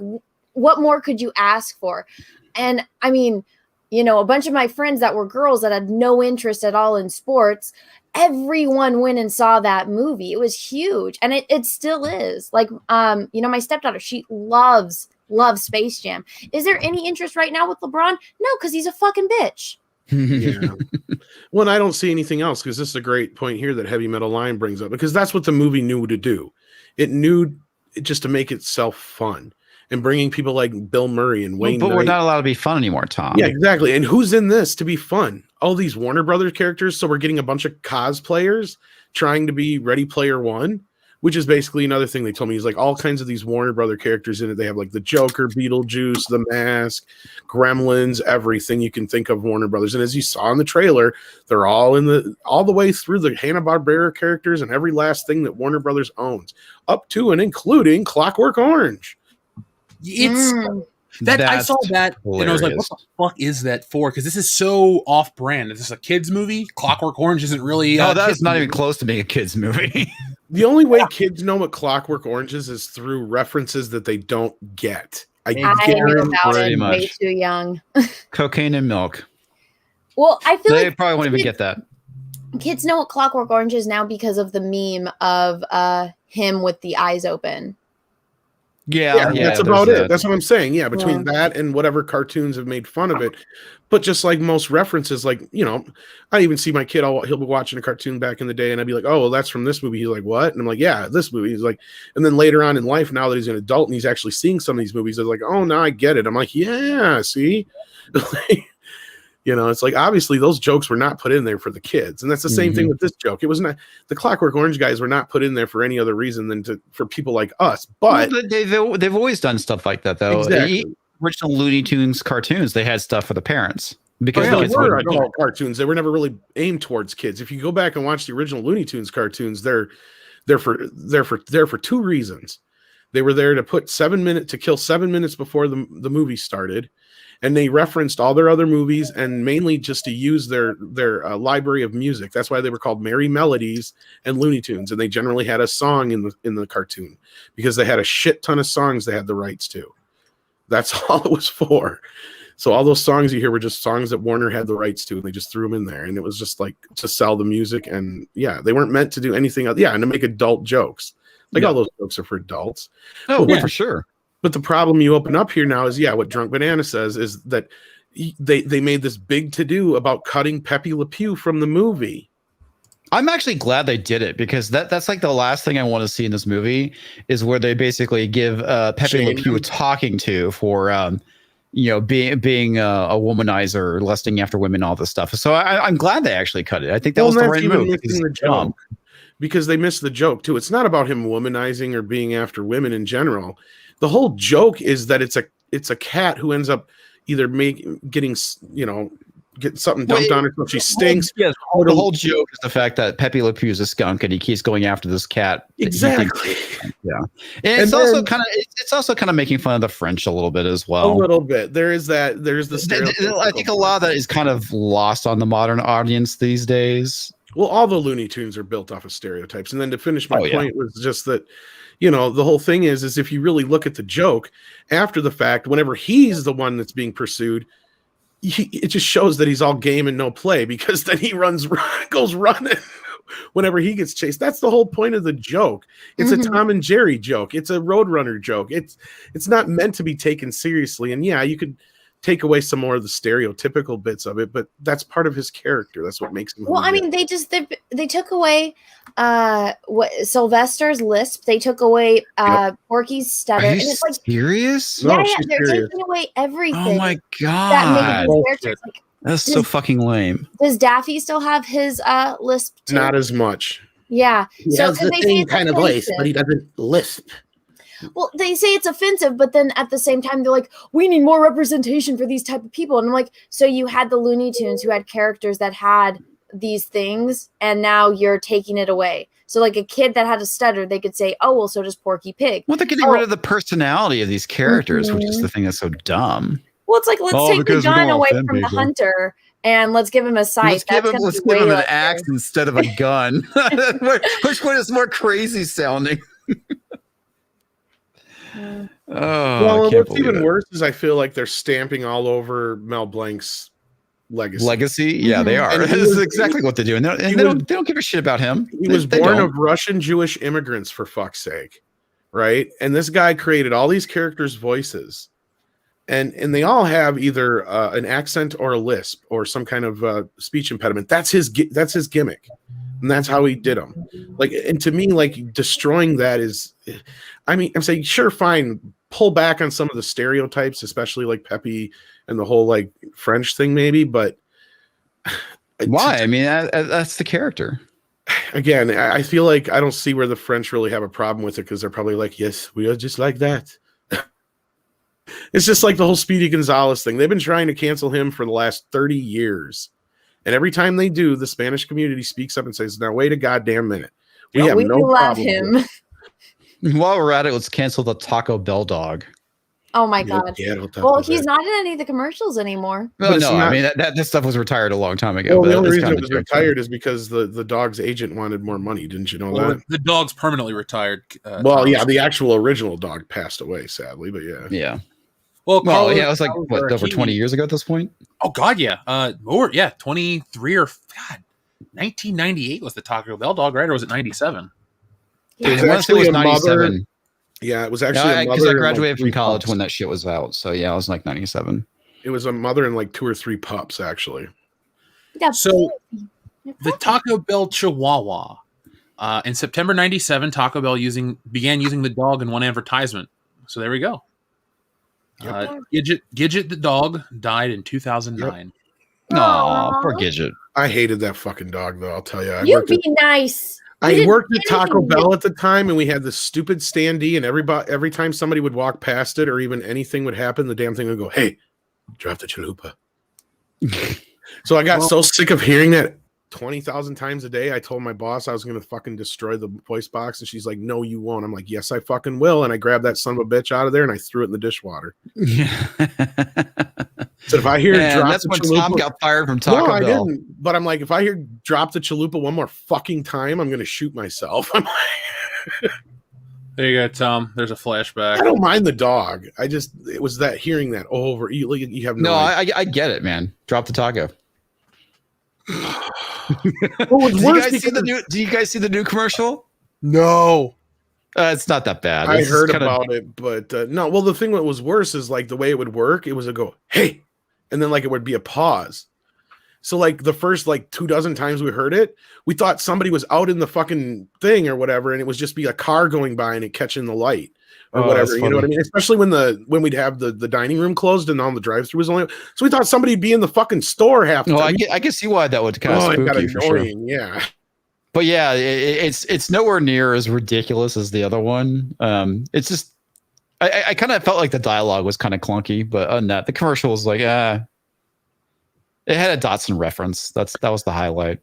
what more could you ask for? And I mean, you know, a bunch of my friends that were girls that had no interest at all in sports, everyone went and saw that movie. It was huge. And it still is. Like, you know, my stepdaughter, she loves Space Jam. Is there any interest right now with LeBron? No, because he's a fucking bitch. Yeah. Well, and I don't see anything else, because this is a great point here that Heavy Metal Line brings up, because that's what the movie knew to do. It knew just to make itself fun. And bringing people like Bill Murray and Wayne But Knight. we're not allowed to be fun anymore, Tom. Yeah, exactly. And who's in this to be fun? All these Warner Brothers characters. So we're getting a bunch of cosplayers trying to be Ready Player One, which is basically another thing they told me. Is like all kinds of these Warner Brother characters in it. They have like the Joker, Beetlejuice, The Mask, Gremlins, everything you can think of Warner Brothers. And as you saw in the trailer, they're all the way through the Hanna-Barbera characters and every last thing that Warner Brothers owns, up to and including Clockwork Orange. It's that I saw that hilarious. And I was like, what the fuck is that for? Because this is so off brand. Is this a kids movie? Clockwork Orange isn't really no, that's not even close to being a kids movie. The only way kids know what Clockwork Orange is through references that they don't get. I knew about it way too young. Cocaine and milk. Well, I feel they like probably won't even get that. Kids know what Clockwork Orange is now because of the meme of him with the eyes open. Yeah, that's about it. That's what I'm saying. Yeah, between that and whatever cartoons have made fun of it. But just like most references, like, you know, I even see my kid, he'll be watching a cartoon back in the day and I'd be like, oh, well, that's from this movie. He's like, what? And I'm like, yeah, this movie. He's like, and then later on in life, now that he's an adult and he's actually seeing some of these movies, I was like, oh, now I get it. I'm like, yeah, see? You know, it's like, obviously those jokes were not put in there for the kids. And that's the same thing with this joke. It was not, the Clockwork Orange guys were not put in there for any other reason than for people like us. But well, they've always done stuff like that, though. Exactly. Original Looney Tunes cartoons, they had stuff for the parents. Because they were adult cartoons. They were never really aimed towards kids. If you go back and watch the original Looney Tunes cartoons, they're for two reasons. They were there to kill 7 minutes before the movie started. And they referenced all their other movies and mainly just to use their library of music. That's why they were called Merry Melodies and Looney Tunes. And they generally had a song in the cartoon because they had a shit ton of songs they had the rights to. That's all it was for. So all those songs you hear were just songs that Warner had the rights to, and they just threw them in there. And it was just like to sell the music. And yeah, they weren't meant to do anything else. Yeah, and to make adult jokes. Like all those jokes are for adults. Oh, for sure. But the problem you open up here now is, what Drunk Banana says is that they made this big to-do about cutting Pepe Le Pew from the movie. I'm actually glad they did it because that's like the last thing I want to see in this movie is where they basically give Pepe Le Pew a talking to for being a womanizer, lusting after women, all this stuff. So I'm glad they actually cut it. I think that was the right move. Because they missed the joke too. It's not about him womanizing or being after women in general. The whole joke is that it's a cat who ends up either getting something dumped on her so she stinks. The whole joke is the fact that Pepe Le Pew is a skunk and he keeps going after this cat. Exactly. Yeah. And it's also kind of making fun of the French a little bit as well. A little bit. There's the I think a lot of that is kind of lost on the modern audience these days. Well, all the Looney Tunes are built off of stereotypes. And then to finish my point was just that, the whole thing is if you really look at the joke after the fact, whenever he's the one that's being pursued, it just shows that he's all game and no play because then he goes running whenever he gets chased. That's the whole point of the joke. It's a Tom and Jerry joke. It's a Roadrunner joke. It's not meant to be taken seriously. And you could take away some more of the stereotypical bits of it, but that's part of his character. That's what makes him. Well, I mean, they took away Sylvester's lisp. They took away Porky's stutter. Are you serious? Yeah, they're taking away everything. Oh my god, that's so fucking lame. Does Daffy still have his lisp too? Not as much. Yeah, he has the same kind of voice, but he doesn't lisp. Well, they say it's offensive, but then at the same time, they're like, we need more representation for these type of people. And I'm like, so you had the Looney Tunes who had characters that had these things, and now you're taking it away. So like a kid that had a stutter, they could say, oh, well, so does Porky Pig. Well, they're getting rid of the personality of these characters, which is the thing that's so dumb. Well, it's like, let's take the gun away from the hunter and let's give him a sight. Let's give him an axe instead of a gun. Which one is more crazy sounding? Oh, Well, I can't what's believe even it. worse is I feel like they're stamping all over Mel Blanc's legacy. Legacy? Yeah, they are. And he This is was- exactly what they're doing. And he they was- don't give a shit about him. He was They born don't. of Russian Jewish immigrants, for fuck's sake, right? And this guy created all these characters' voices, and they all have either an accent or a lisp or some kind of speech impediment. That's his gimmick, and that's how he did them. Like, and to me, like destroying that is, I mean, I'm saying sure, fine, pull back on some of the stereotypes, especially like Pepe and the whole like French thing, maybe, but. Why? I mean, that's the character. Again, I feel like I don't see where the French really have a problem with it because they're probably like, yes, we are just like that. It's just like the whole Speedy Gonzalez thing. They've been trying to cancel him for the last 30 years. And every time they do, the Spanish community speaks up and says, now, wait a goddamn minute. We have no love problem him. with it. While we're at it, let's cancel the Taco Bell dog. Oh my god. Yeah, don't talk Well, about he's that. not in any of the commercials anymore. Well, it's no, I not- mean that stuff was retired a long time ago. Well, but the only it's reason kind it of was a joke, too. retired is because the dog's agent wanted more money. Didn't you know Well, that? the dog's permanently retired. Well, Thomas. yeah, the actual original dog passed away, sadly, but yeah. Yeah. Well, Well, Carlos- yeah, it was like Carlos what, over Arachidi- 20 years ago at this point. Oh God, yeah. More, yeah, 23 or God, 1998 was the Taco Bell dog, right? Or was it 97? It was I want to say it was actually a mother- 97. Yeah, it was actually a Because mother I and, graduated like, from 3 college pups. when that shit was out. So yeah, I was like 97. It was a mother and like 2 or 3 pups, actually. Yeah, So the Taco Bell Chihuahua. In September 97, Taco Bell began using the dog in one advertisement. So there we go. Gidget the dog died in 2009. No, poor Gidget. I hated that fucking dog, though. I'll tell you. You be nice. You I didn't worked do at Taco anything. Bell at the time, and we had this stupid standee, and every time somebody would walk past it, or even anything would happen, the damn thing would go, "Hey, drop the chalupa." So I got so sick of hearing that 20,000 times a day. I told my boss I was going to fucking destroy the voice box, and she's like, "No, you won't." I'm like, "Yes, I fucking will." And I grabbed that son of a bitch out of there, and I threw it in the dishwater. Yeah. So if I hear drop that's the when chalupa, Tom got fired from Taco no, I Bell. didn't. But I'm like, if I hear drop the chalupa one more fucking time, I'm gonna shoot myself. I'm like, There you go, Tom. There's a flashback. I don't mind the dog. It was that hearing that over. You have No, idea. I get it, man. Drop the taco. Well, Did you guys see the new commercial? No. It's not that bad. I It's heard kinda- about it, but no. Well, the thing that was worse is like the way it would work. It was a go, hey, and then like it would be a pause. So like the first like 24 times we heard it, we thought somebody was out in the fucking thing or whatever, and it was just be a car going by and it catching the light or Oh, whatever. that's You know what I funny. mean? Especially when we'd have the dining room closed and on the drive-through was only. So we thought somebody'd be in the fucking store half the Well, time. I can see why that would kind of It spook got you for sure. annoying. Yeah. But yeah, it's nowhere near as ridiculous as the other one. It's just I kind of felt like the dialogue was kind of clunky, but other than that, the commercial was like, it had a Dotson reference. That was the highlight.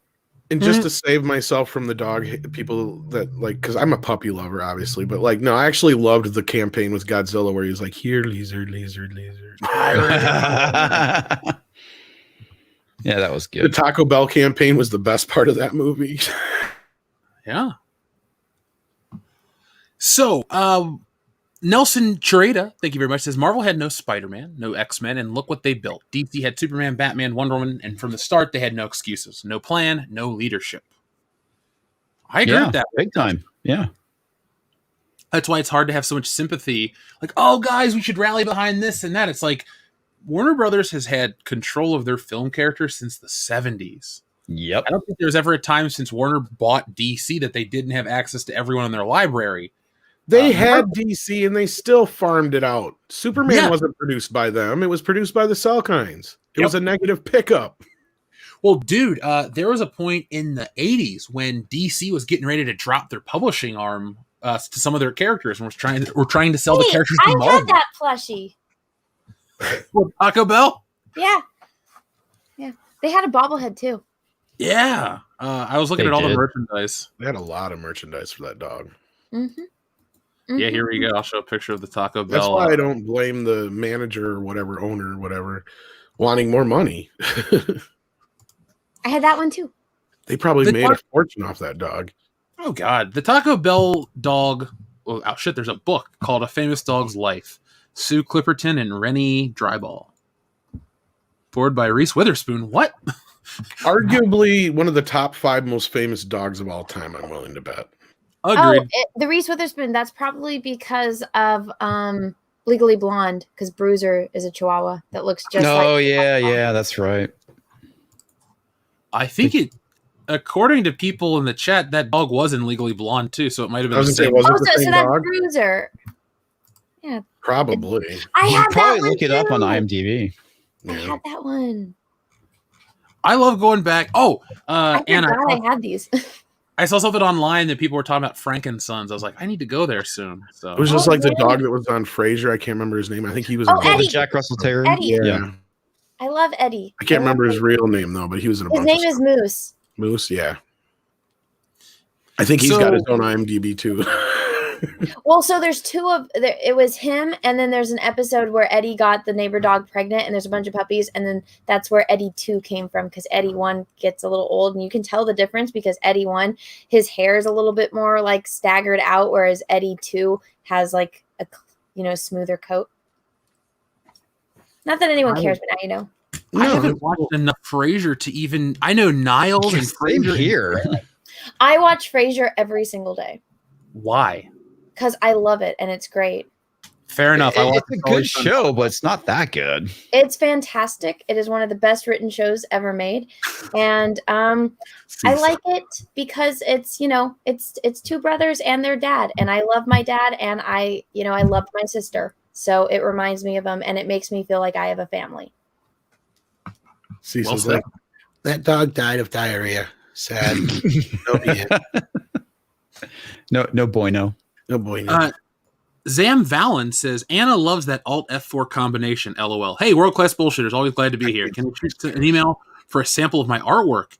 And just to save myself from the dog people that like, because I'm a puppy lover, obviously, but like, no, I actually loved the campaign with Godzilla where he was like, "Here, lizard, lizard, lizard." Yeah, that was The good. Taco Bell campaign was the best part of that movie. Yeah. So, Nelson Chureta, thank you very much, says Marvel had no Spider-Man, no X-Men, and look what they built. DC had Superman, Batman, Wonder Woman, and from the start, they had no excuses, no plan, no leadership. I agree with that. Big time. Yeah. That's why it's hard to have so much sympathy. Like, oh, guys, we should rally behind this and that. It's like Warner Brothers has had control of their film characters since the 70s. Yep. I don't think there's ever a time since Warner bought DC that they didn't have access to everyone in their library. They had DC and they still farmed it out. Superman wasn't produced by them. It was produced by the Salkinds. It was a negative pickup. Well, dude, there was a point in the 80s when DC was getting ready to drop their publishing arm to some of their characters and were trying to sell the characters to I Marvel. had that plushie. Well, Taco Bell? Yeah. Yeah. They had a bobblehead too. Yeah. I was looking They at all the did. merchandise. They had a lot of merchandise for that dog. Mm-hmm. Yeah, here we go. I'll show a picture of the Taco Bell. That's why I don't blame the manager or whatever, owner or whatever, wanting more money. I had that one too. They probably The made dog- a fortune off that dog. Oh, God. The Taco Bell dog there's a book called A Famous Dog's Life. Sue Clipperton and Rennie Dryball. Forward by Reese Witherspoon. What? Arguably one of the top 5 most famous dogs of all time, I'm willing to bet. Agreed. The Reese Witherspoon, that's probably because of Legally Blonde, because Bruiser is a Chihuahua that looks just like... Oh, yeah, that's right. I think it, according to people in the chat, that dog was in Legally Blonde too, so it might have been the same. Was it the same that's dog? Bruiser. Yeah. Probably. I You had can probably that one look it up on too. IMDb. I had that one. I love going back. I Anna, forgot I had these. I saw something online that people were talking about Frankensons. I was like, I need to go there soon. So It was just like the dog that was on Frasier. I can't remember his name. I think he was. Eddie. Jack Russell Terrier. Eddie. Yeah. I love Eddie. I can't remember his real name though, but he was in a His bunch. name of is stuff. Moose. Moose. Yeah. I think he's got his own IMDb too. Well, so there's it was him, and then there's an episode where Eddie got the neighbor dog pregnant, and there's a bunch of puppies, and then that's where Eddie 2 came from, because Eddie 1 gets a little old, and you can tell the difference because Eddie 1, his hair is a little bit more like staggered out, whereas Eddie 2 has like a smoother coat. Not that anyone cares, but now you know. I haven't watched enough Frasier to even. I know Niles and Same Frasier here. I watch Frasier every single day Why? because I love it and it's great. Fair enough. It's a good show, but it's not that good. It's fantastic. It is one of the best written shows ever made, and I like it because it's it's 2 brothers and their dad, and I love my dad, and I loved my sister, so it reminds me of them, and it makes me feel like I have a fammy. Well said. That dog died of diarrhea. Sad. No bueno. No bueno. Zam Valen says, Anna loves that Alt F4 combination, LOL. Hey, world-class bullshitters, always glad to be here. Can you shoot an email for a sample of my artwork?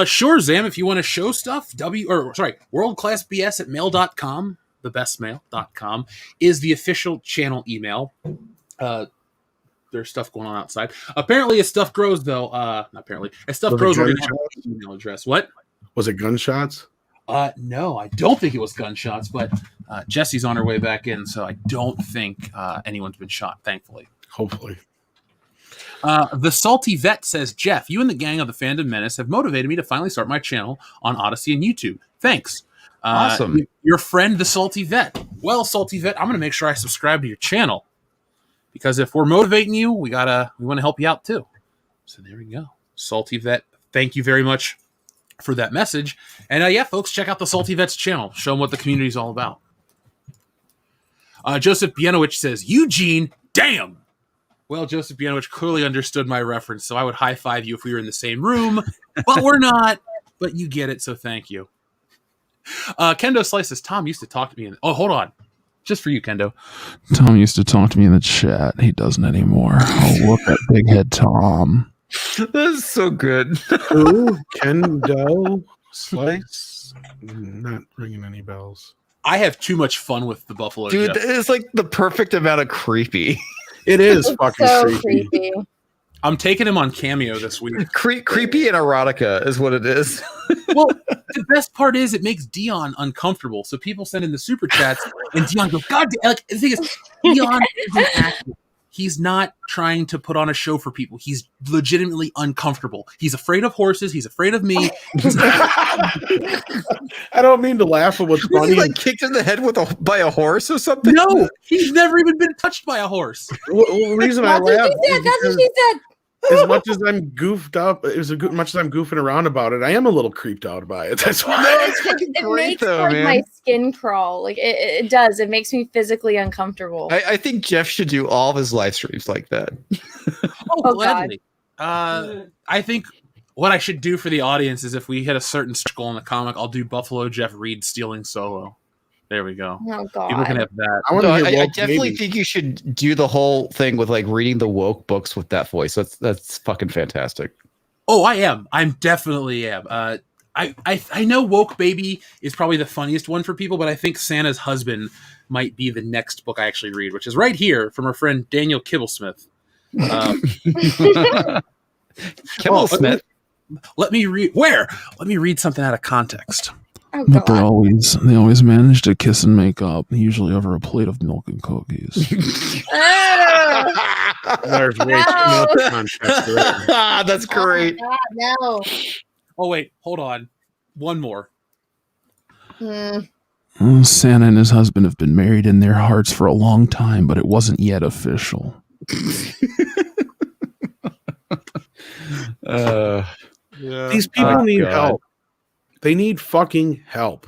Sure, Zam, if you want to show stuff, worldclassbs@mail.com, thebestmail.com, is the official channel email. There's stuff going on outside. Apparently, as stuff grows, though, not apparently, as stuff grows, we're going to have an email address. What? Was it gunshots? No, I don't think it was gunshots, but Jesse's on her way back in, so I don't think anyone's been shot, thankfully. Hopefully. The Salty Vet says, Jeff, you and the gang of the Fandom Menace have motivated me to finally start my channel on Odyssey and YouTube. Thanks. Awesome. Your friend, the Salty Vet. Well, Salty Vet, I'm going to make sure I subscribe to your channel, because if we're motivating you, we want to help you out too. So there we go. Salty Vet, thank you very much for that message. And yeah, folks, check out the Salty Vet's channel. Show them what the community is all about. Joseph Bienowicz says, Eugene, damn. Well, Joseph Bienowicz clearly understood my reference, so I would high-five you if we were in the same room, but we're not. But you get it, so thank you. Kendo Slice says, Tom used to talk to me in... Oh, hold on. Just for you, Kendo. Tom used to talk to me in the chat. He doesn't anymore. Oh, look at Big Head Tom. That's so good. Who? Kendo Slice? Not ringing any bells. I have too much fun with the Buffalo Dude, Jeff. it's like the perfect amount of creepy. It is It's fucking so creepy. I'm taking him on Cameo this week. Creepy and erotica is what it is. Well, the best part is it makes Dion uncomfortable. So people send in the super chats, and Dion goes, God damn. Like, the thing is, Dion is an actor. He's not trying to put on a show for people. He's legitimately uncomfortable. He's afraid of horses. He's afraid of me. I don't mean to laugh at what's Was funny. he like kicked in the head by a horse or something? No, he's never even been touched by a horse. The reason I That's what laugh she said. is That's what because she said. as much as I'm goofed up, much as I'm goofing around about it, I am a little creeped out by it. That's why. It great, makes though, like man. my skin crawl. Like it does. It makes me physically uncomfortable. I think Jeff should do all of his live streams like that. Oh, gladly. I think what I should do for the audience is if we hit a certain goal in the comic, I'll do Buffalo Jeff Reed stealing Solo. There we go. Oh People God. can have that. I want No, to I hear definitely think you should do the whole thing with like reading the woke books with that voice. That's fucking fantastic. Oh, I am. I'm definitely am. I know Woke Baby is probably the funniest one for people, but I think Santa's Husband might be the next book I actually read, which is right here from our friend Daniel Kibblesmith. Kibblesmith. Let me read. Where? Let me read something out of context. Oh, But God. they always manage to kiss and make up, usually over a plate of milk and cookies. There's way too much context to that. That's great. Oh, God, no. Oh wait, hold on. One more. Santa and his husband have been married in their hearts for a long time, but it wasn't yet official. These people need help. They need fucking help.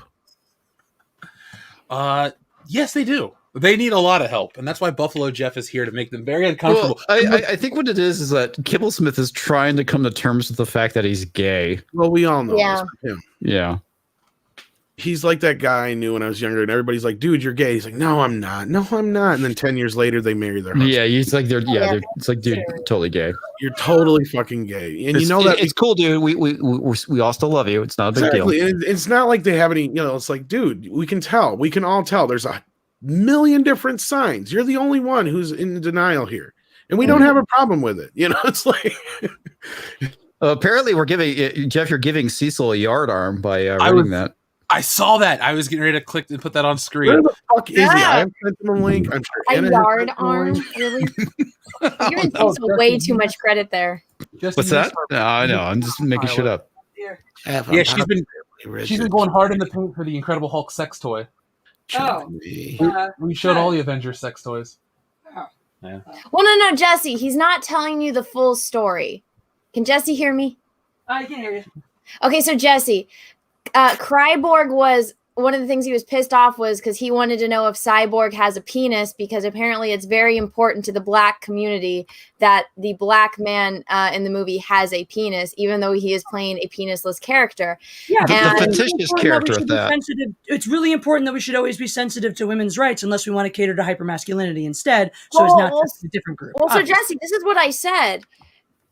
Yes, they do. They need a lot of help, and that's why Buffalo Jeff is here to make them very uncomfortable. Well, I think what it is that Kibble Smith is trying to come to terms with the fact that he's gay. Well, we all know Yeah. this. Yeah. He's like that guy I knew when I was younger, and everybody's like, "Dude, you're gay." He's like, "No, I'm not. No, I'm not." And then 10 years later, they marry their husband. Yeah, he's like it's like, dude, totally gay. You're totally fucking gay, and you know that it's cool, dude. We all still love you. It's not a big deal. And it's not like they have any. It's like, dude, we can tell. We can all tell. There's a million different signs. You're the only one who's in denial here, and we don't have a problem with it. It's like. Apparently, we're giving Jeff. You're giving Cecil a yard arm by reading that. I saw that. I was getting ready to click and put that on screen. Where the fuck is he? I have sent him a link. I'm sure A Anna yard has sent him a arm? link. Really? You're giving Cecil way too much credit there. What's that? No, I know. I'm just making shit up. Yeah, she's been going hard in the paint for the Incredible Hulk sex toy. Oh. We showed all the Avengers sex toys. Yeah. Well, no, Jesse. He's not telling you the full story. Can Jesse hear me? I can hear you. Okay, so Jesse, Kryborg was one of the things he was pissed off was because he wanted to know if Cyborg has a penis, because apparently it's very important to the black community that the black man in the movie has a penis, even though he is playing a penisless character. Yeah, the fictitious character at that. It's really important that we should always be sensitive to women's rights unless we want to cater to hypermasculinity instead. So it's not just a different group. Well, so Jesse, this is what I said.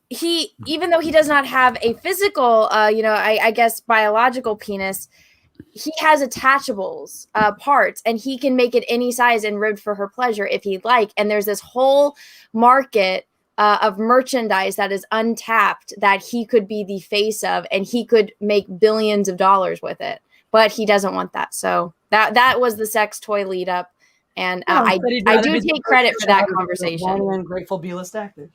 He, even though he does not have a physical, I guess biological penis, he has attachables parts, and he can make it any size and ribbed for her pleasure if he'd like. And there's this whole market of merchandise that is untapped that he could be the face of, and he could make billions of dollars with it. But he doesn't want that. So that was the sex toy lead up, and I do take credit for that conversation. Ungrateful B-list actors.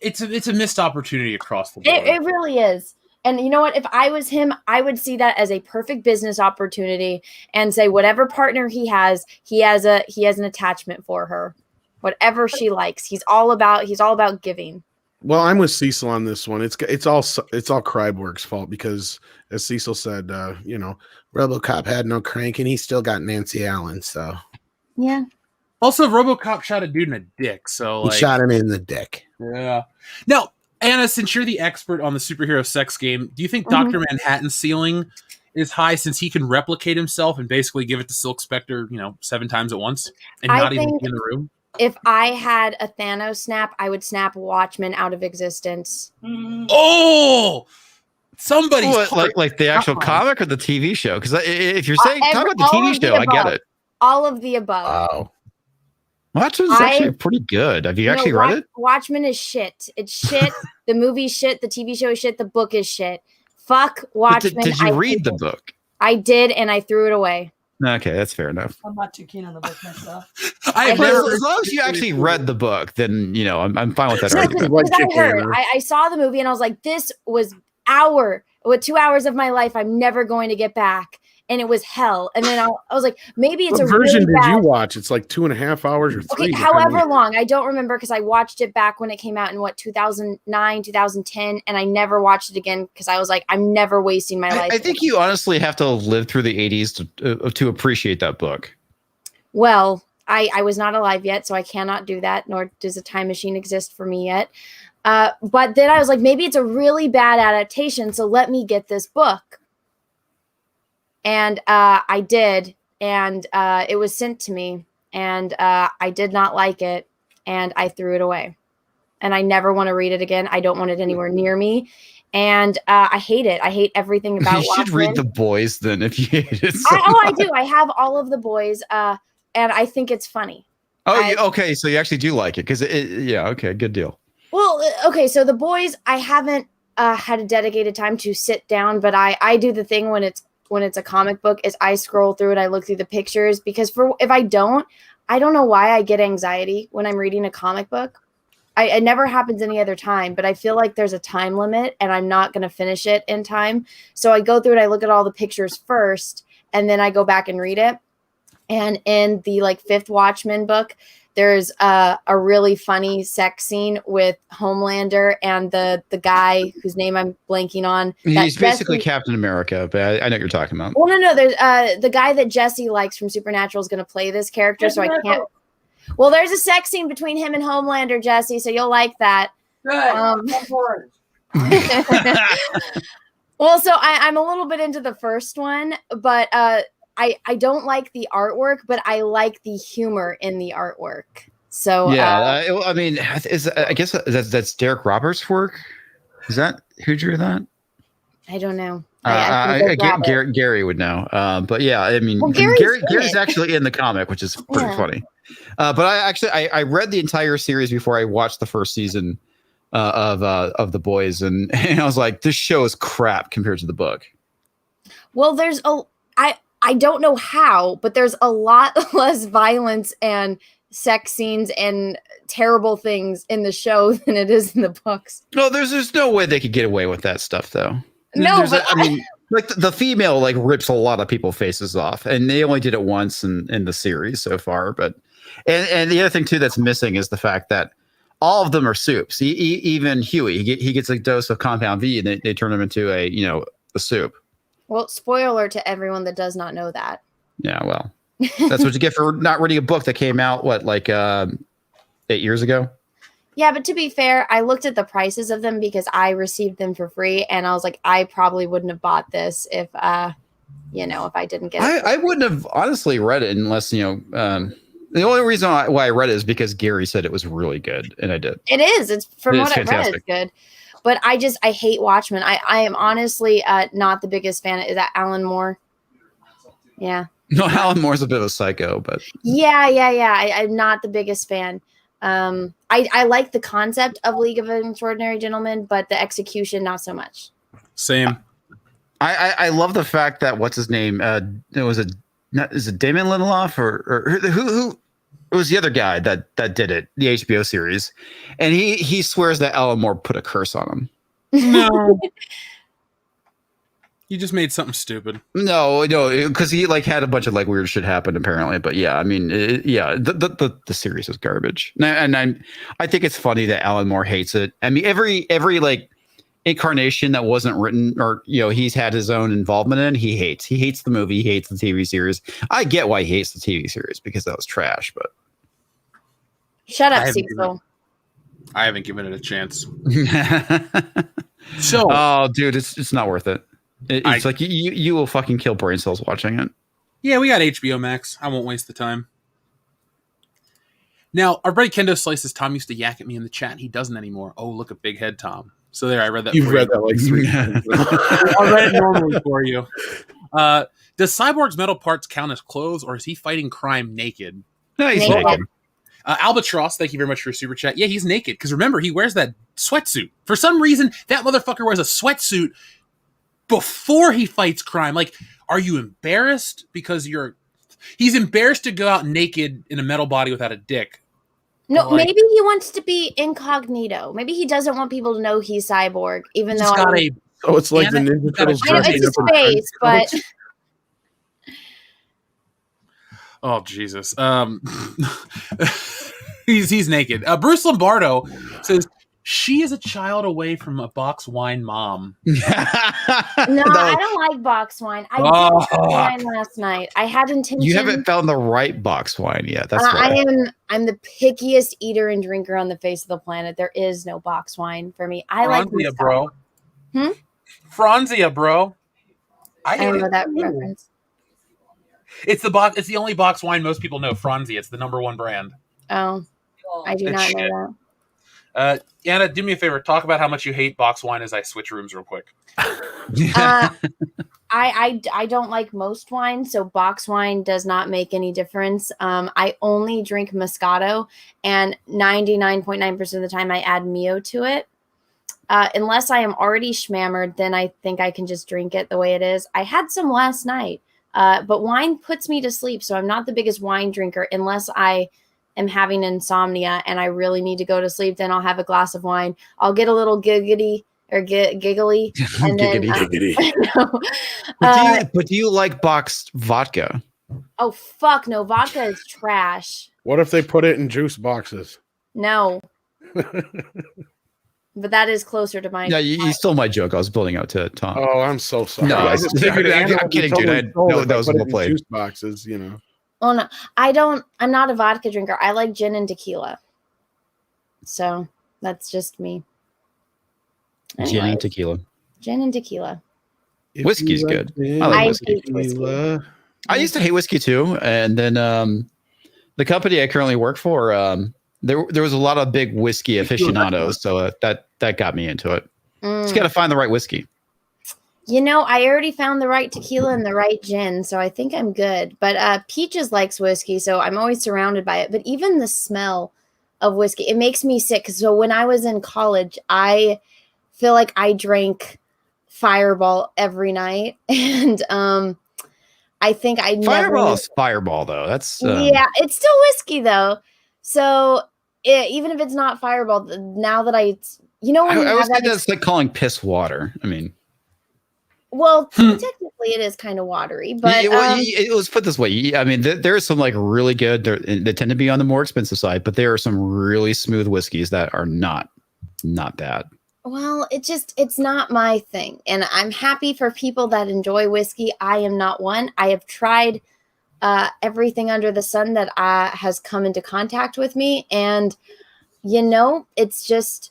It's a missed opportunity across the board. It really is. And you know what? If I was him, I would see that as a perfect business opportunity and say whatever partner he has an attachment for her. Whatever she likes. He's all about giving. Well, I'm with Cecil on this one. It's all Kryborg's fault because, as Cecil said, RoboCop had no crank and he still got Nancy Allen. So yeah. Also, RoboCop shot a dude in the dick. So he shot him in the dick. Yeah. Now, Anna, since you're the expert on the superhero sex game, do you think Dr. Manhattan's ceiling is high since he can replicate himself and basically give it to Silk Spectre, 7 times at once and not even be in the room? If I had a Thanos snap, I would snap Watchmen out of existence. Oh, somebody's like the actual comic or the TV show? Because if you're saying talk about the TV show, I get it. All of the above. Wow. Watchmen's actually pretty good. Have you actually read it? Watchmen is shit. It's shit. The movie's shit. The TV show is shit. The book is shit. Fuck Watchmen. Did you read the book? I did, and I threw it away. Okay, that's fair enough. I'm not too keen on the book myself. As long as you actually read the book, then I'm fine with that argument. I saw the movie and I was like, this was 2 hours of my life I'm never going to get back. And it was hell. And then I was like, maybe it's what version did you watch? It's like 2.5 hours or 3. Okay, however long. I don't remember because I watched it back when it came out in 2009, 2010, and I never watched it again because I was like, I'm never wasting my life. I think you honestly have to live through the 80s to appreciate that book. Well, I was not alive yet, so I cannot do that, nor does a time machine exist for me yet. But then I was like, maybe it's a really bad adaptation, so let me get this book. And I did, and it was sent to me, and I did not like it, and I threw it away. And I never want to read it again. I don't want it anywhere near me, and I hate it. I hate everything about You should read The Boys, then, if you hate it. So I do. I have all of The Boys, and I think it's funny. Okay, so you actually do like it, because okay, good deal. Well, okay, so The Boys, I haven't had a dedicated time to sit down, but I do the thing when it's a comic book is I scroll through it, I look through the pictures, because if I don't know why I get anxiety when I'm reading a comic book. It never happens any other time, but I feel like there's a time limit and I'm not going to finish it in time. So I go through it, I look at all the pictures first, and then I go back and read it. And in the Fifth Watchmen book, there's a really funny sex scene with Homelander and the guy whose name I'm blanking on. He's basically Captain America, but I know what you're talking about. Well, no, there's the guy that Jesse likes from Supernatural is going to play this character, so I can't. Well, there's a sex scene between him and Homelander, Jesse, so you'll like that. Good. Well, so I'm a little bit into the first one, but I don't like the artwork, but I like the humor in the artwork. So yeah, I mean, I guess that's Derek Roberts' work. Is that who drew that? I don't know. Gary would know. But yeah, I mean, Gary's actually in the comic, which is pretty funny. But I read the entire series before I watched the first season of The Boys, and I was like, this show is crap compared to the book. Well, I don't know how, but there's a lot less violence and sex scenes and terrible things in the show than it is in the books. No, there's no way they could get away with that stuff, though. No, I mean, the female rips a lot of people's faces off, and they only did it once in the series so far. But and the other thing too that's missing is the fact that all of them are soups. Even Huey, he gets a dose of Compound V, and they turn him into a soup. Well, spoiler to everyone that does not know that. Yeah, well, that's what you get for not reading a book that came out 8 years ago. Yeah, but to be fair, I looked at the prices of them because I received them for free, and I was like, I probably wouldn't have bought this if I didn't get it. I wouldn't have honestly read it unless the only reason why I read it is because Gary said it was really good, and I did. It is. It's from what I've read, it's good. But I hate Watchmen. I am honestly not the biggest fan. Is that Alan Moore? Yeah. No, Alan Moore's a bit of a psycho, but yeah. I'm not the biggest fan. I like the concept of League of Extraordinary Gentlemen, but the execution not so much. Same. I love the fact that what's his name? Is it Damon Lindelof or who? It was the other guy that did it, the HBO series, and he swears that Alan Moore put a curse on him. No. You just made something stupid. No, because he had a bunch of weird shit happen apparently. But yeah, I mean, the series is garbage, and I think it's funny that Alan Moore hates it. I mean, every incarnation that wasn't written or he's had his own involvement in, he hates. He hates the movie. He hates the TV series. I get why he hates the TV series because that was trash. But shut up, Cecil. I haven't given it a chance. Oh, dude, it's not worth it. It's you will fucking kill brain cells watching it. Yeah, we got HBO Max. I won't waste the time. Now, our buddy Kendo Slices Tom used to yak at me in the chat. He doesn't anymore. Oh, look at Big Head Tom. So there, I read that. You've read that 3 times. I read it normally for you. Does Cyborg's metal parts count as clothes, or is he fighting crime naked? No, he's naked. Albatross, thank you very much for your super chat. Yeah, he's naked because remember he wears that sweatsuit. For some reason, that motherfucker wears a sweatsuit before he fights crime. Are you embarrassed because he's embarrassed to go out naked in a metal body without a dick? No, maybe he wants to be incognito. Maybe he doesn't want people to know he's Cyborg, even though it's like the Ninja Turtles. I know it's his face, but oh Jesus. He's naked. Bruce Lombardo says she is a child away from a box wine mom. No, I don't like box wine. I did wine last night. I had intention. You haven't found the right box wine yet. That's why. I'm the pickiest eater and drinker on the face of the planet. There is no box wine for me. I like Franzia, bro. Franzia, bro. I don't know that reference. It's the box. It's the only box wine most people know. Franzia. It's the #1 brand. Oh, I do not know that. Anna, do me a favor. Talk about how much you hate box wine as I switch rooms real quick. I don't like most wine, so box wine does not make any difference. I only drink Moscato, and 99.9% of the time I add Mio to it. Unless I am already schmammered, then I think I can just drink it the way it is. I had some last night, but wine puts me to sleep, so I'm not the biggest wine drinker unless I am having insomnia and I really need to go to sleep. Then I'll have a glass of wine. I'll get a little giggity or giggly, and Giggity. then But do you like boxed vodka? oh fuck no, vodka is trash. What if they put it in juice boxes? No. But that is closer to my. Yeah, you stole my joke. I was building out to Tom. Oh, I'm so sorry. No, I just figured I'm kidding, dude. No, that was well played. Juice boxes, you know. Oh no, I don't. I'm not a vodka drinker. I like gin and tequila. So that's just me. Gin and tequila. Gin and tequila. Whiskey's good. I like whiskey. I used to hate whiskey too, and then the company I currently work for, there was a lot of big whiskey aficionados, so that got me into it. Just got to find the right whiskey. You know, I already found the right tequila and the right gin, so I think I'm good. But Peaches likes whiskey, so I'm always surrounded by it. But even the smell of whiskey, it makes me sick. So when I was in college, I feel like I drank Fireball every night, and I think I Fireball's Fireball though. That's yeah, it's still whiskey though. So even if it's not Fireball, now that I would say that's like calling piss water. I mean, well, technically it is kind of watery, but it was put this way. I mean, there are some like really good. They tend to be on the more expensive side, but there are some really smooth whiskeys that are not bad. Well, it's not my thing. And I'm happy for people that enjoy whiskey. I am not one. I have tried everything under the sun that has come into contact with me. And, it's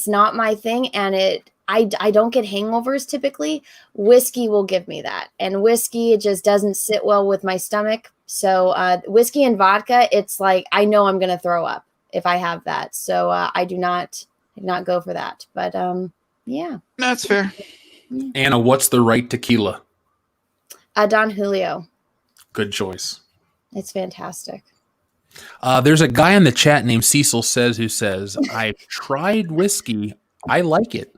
not my thing. And I don't get hangovers typically. Whiskey will give me that. And whiskey, it just doesn't sit well with my stomach. So whiskey and vodka, it's like, I know I'm going to throw up if I have that. So I do not go for that, but yeah, that's fair. Anna, what's the right tequila? Don Julio. Good choice. It's fantastic. There's a guy in the chat named Cecil who says I've tried whiskey. I like it.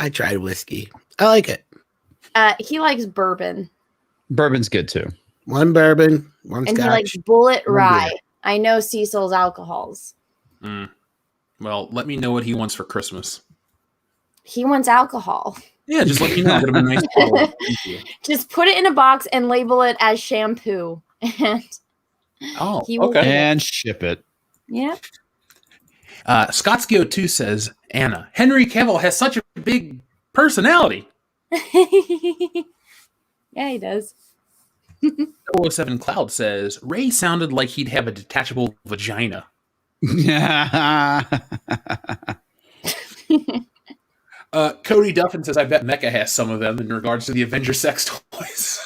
I tried whiskey. I like it. He likes bourbon. Bourbon's good too. One bourbon, one and scotch. He likes Bullet Rye. I know Cecil's alcohols. Well, let me know what he wants for Christmas. He wants alcohol. Yeah, just let me know. It'll be nice. Just put it in a box and label it as shampoo. And okay. And ship it. Yeah. Scottskio2 says, Anna, Henry Cavill has such a big personality. Yeah, he does. 007 Cloud says, Ray sounded like he'd have a detachable vagina. Cody Duffin says, I bet Mecca has some of them in regards to the Avengers sex toys.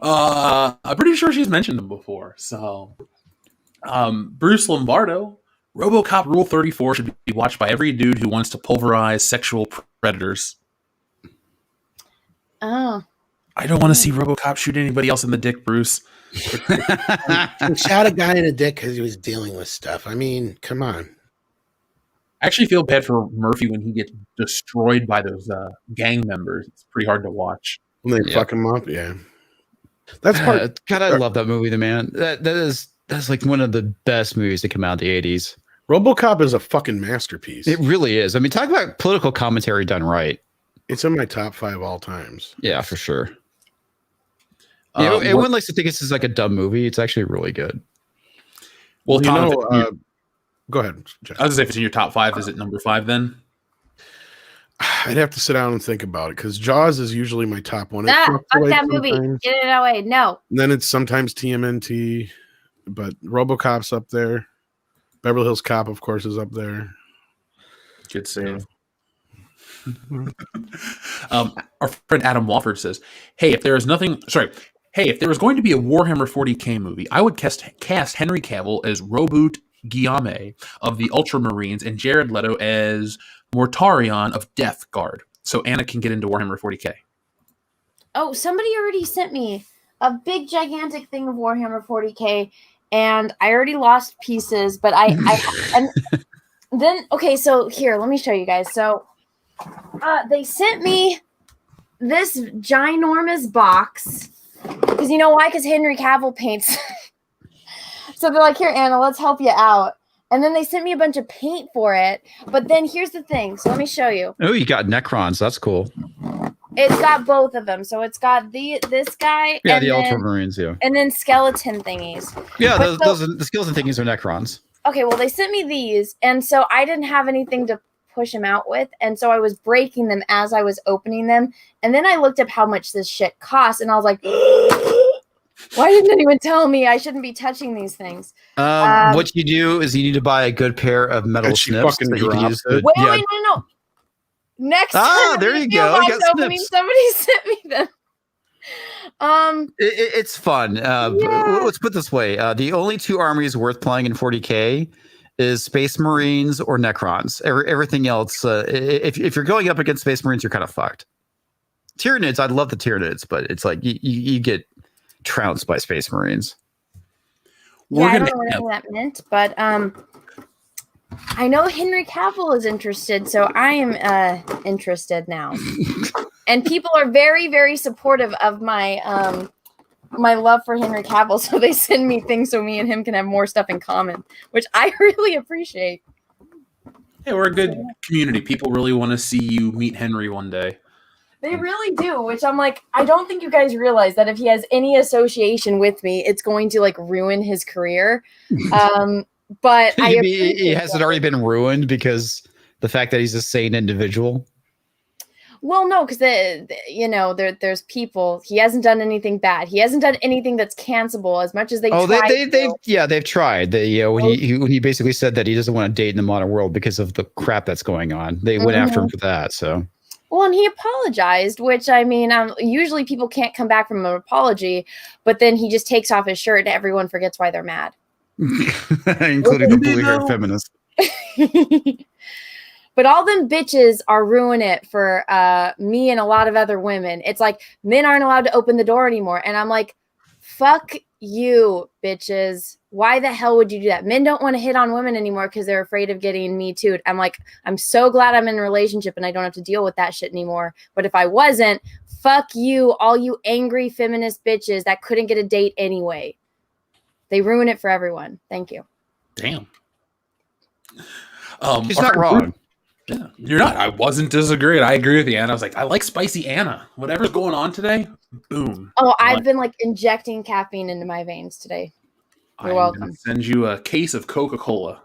I'm pretty sure she's mentioned them before. So, Bruce Lombardo, RoboCop Rule 34 should be watched by every dude who wants to pulverize sexual predators. Oh. I don't want to see RoboCop shoot anybody else in the dick, Bruce. He shot a guy in the dick because he was dealing with stuff. I mean, come on. I actually feel bad for Murphy when he gets destroyed by those gang members. It's pretty hard to watch. When they fuck him up, yeah. That's part. God, I love that movie, man. That's like one of the best movies to come out of the 80s. RoboCop is a fucking masterpiece. It really is. I mean, talk about political commentary done right. It's in my top 5 all times. Yeah, for sure. Everyone likes to think this is like a dumb movie. It's actually really good. Well, Tom, go ahead, Jeff. I was going to say, if it's in your top 5, is it number 5 then? I'd have to sit down and think about it because Jaws is usually my top one. Fuck that movie. Get it away. No. And then it's sometimes TMNT, but RoboCop's up there. Beverly Hills Cop, of course, is up there. Good save. Our friend Adam Wofford says, if there was going to be a Warhammer 40K movie, I would cast Henry Cavill as Roboute Guillaume of the Ultramarines and Jared Leto as Mortarion of Death Guard. So Anna can get into Warhammer 40K. Oh, somebody already sent me a big, gigantic thing of Warhammer 40K, and I already lost pieces, but Then okay, so here, let me show you guys. So they sent me this ginormous box because you know why? Because Henry Cavill paints. So they're like, here, Anna, let's help you out. And then they sent me a bunch of paint for it. But then here's the thing. So let me show you. Oh, you got Necrons. That's cool. It's got both of them. So it's got this guy. Yeah, and the then, Ultramarines, yeah. And then skeleton thingies. Yeah, those the skeleton thingies are Necrons. Okay, well, they sent me these. And so I didn't have anything to push them out with. And so I was breaking them as I was opening them. And then I looked up how much this shit costs. And I was like, why didn't anyone tell me I shouldn't be touching these things? What you do is you need to buy a good pair of metal snips that you can use. Wait, no. Next time there you go. You got opening, somebody sent me them. It's fun. Let's put it this way: the only two armies worth playing in 40K is Space Marines or Necrons. Everything else, if you're going up against Space Marines, you're kind of fucked. Tyranids, I love the Tyranids, but it's like you get trounced by Space Marines. I don't know what that meant, but I know Henry Cavill is interested, so I am interested now. And people are very, very supportive of my my love for Henry Cavill, so they send me things so me and him can have more stuff in common, which I really appreciate. Yeah, we're a good community. People really want to see you meet Henry one day. They really do, which I'm like, I don't think you guys realize that if he has any association with me, it's going to like ruin his career. But has it already been ruined because the fact that he's a sane individual? Well, no, because there's people. He hasn't done anything bad. He hasn't done anything that's cancelable as much as they. They've tried. When he basically said that he doesn't want to date in the modern world because of the crap that's going on, they went after him for that. So. Well, and he apologized, which I mean, usually people can't come back from an apology, but then he just takes off his shirt and everyone forgets why they're mad. Including the blue-haired feminist. But all them bitches are ruining it for me and a lot of other women. It's like men aren't allowed to open the door anymore. And I'm like, fuck you, bitches. Why the hell would you do that? Men don't want to hit on women anymore because they're afraid of getting me too. I'm like, I'm so glad I'm in a relationship and I don't have to deal with that shit anymore. But if I wasn't, fuck you, all you angry feminist bitches that couldn't get a date anyway. They ruin it for everyone. Thank you. Damn. She's not wrong. Yeah, you're not. I wasn't disagreeing. I agree with you, Anna. I was like, I like spicy Anna. Whatever's going on today, boom. Oh, I've been like injecting caffeine into my veins today. You're welcome. Send you a case of Coca-Cola.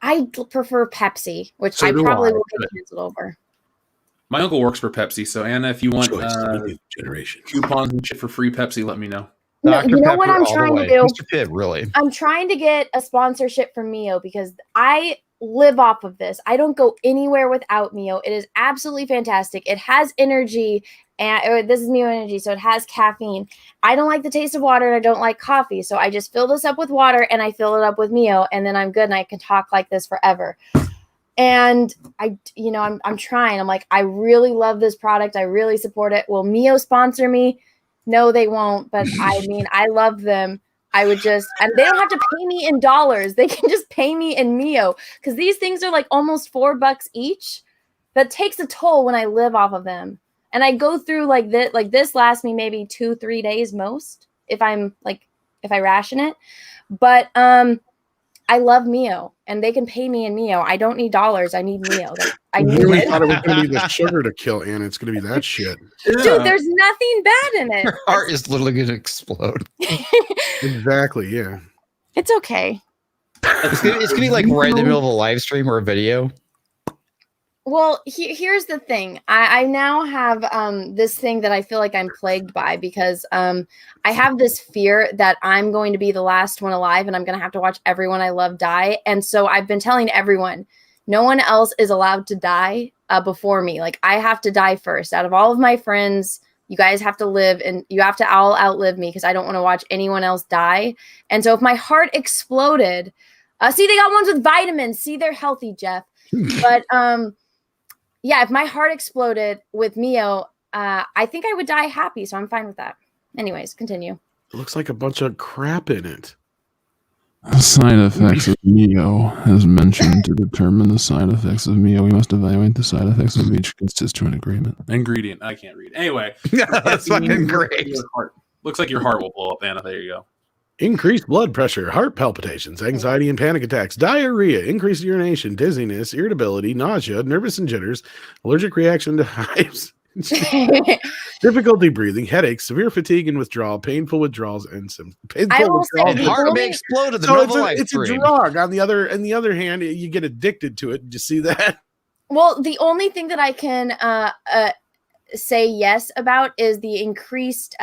I prefer Pepsi, which I probably will get canceled over. My uncle works for Pepsi, so Anna, if you want generation coupons and shit for free Pepsi, let me know. No, you know what I'm trying to do? Mr. Pitt, really? I'm trying to get a sponsorship from Mio because I live off of this. I don't go anywhere without Mio. It is absolutely fantastic. It has energy, and this is Mio Energy, so it has caffeine. I don't like the taste of water, and I don't like coffee, so I just fill this up with water, and I fill it up with Mio, and then I'm good, and I can talk like this forever. And I'm trying. I'm like, I really love this product. I really support it. Will Mio sponsor me? No, they won't. But I mean, I love them. I would just, and they don't have to pay me in dollars. They can just pay me in Mio because these things are like almost $4 each. That takes a toll when I live off of them. And I go through like this lasts me maybe 2-3 days most if I ration it. But I love Mio and they can pay me in Mio. I don't need dollars. I need Mio. I really thought it was going to be the sugar to kill Anna. It's going to be that shit. Dude, there's nothing bad in it. Her heart is literally going to explode. Exactly, yeah. It's okay. It's going to be like right in the middle of a live stream or a video. Well, here's the thing. I now have this thing that I feel like I'm plagued by because I have this fear that I'm going to be the last one alive and I'm going to have to watch everyone I love die. And so I've been telling everyone, no one else is allowed to die before me. Like I have to die first. Out of all of my friends, you guys have to live and you have to all outlive me because I don't want to watch anyone else die. And so if my heart exploded, see, they got ones with vitamins. See, they're healthy, Jeff. But yeah, if my heart exploded with Mio, I think I would die happy. So I'm fine with that. Anyways, continue. It looks like a bunch of crap in it. Side effects of Mio, as mentioned. To determine the side effects of Mio, we must evaluate the side effects of each constituent ingredient. I can't read. Anyway, That's fucking great. Looks like your heart will blow up, Anna. There you go. Increased blood pressure, heart palpitations, anxiety and panic attacks, diarrhea, increased urination, dizziness, irritability, nausea, nervous and jitters, allergic reaction to hives, difficulty breathing, headaches, severe fatigue and withdrawal, painful withdrawals, and some I will say And heart may explode at the So Nova Life it's a stream. drug. On the other hand, you get addicted to it. Did you see that? Well, the only thing that I can say yes about is the increased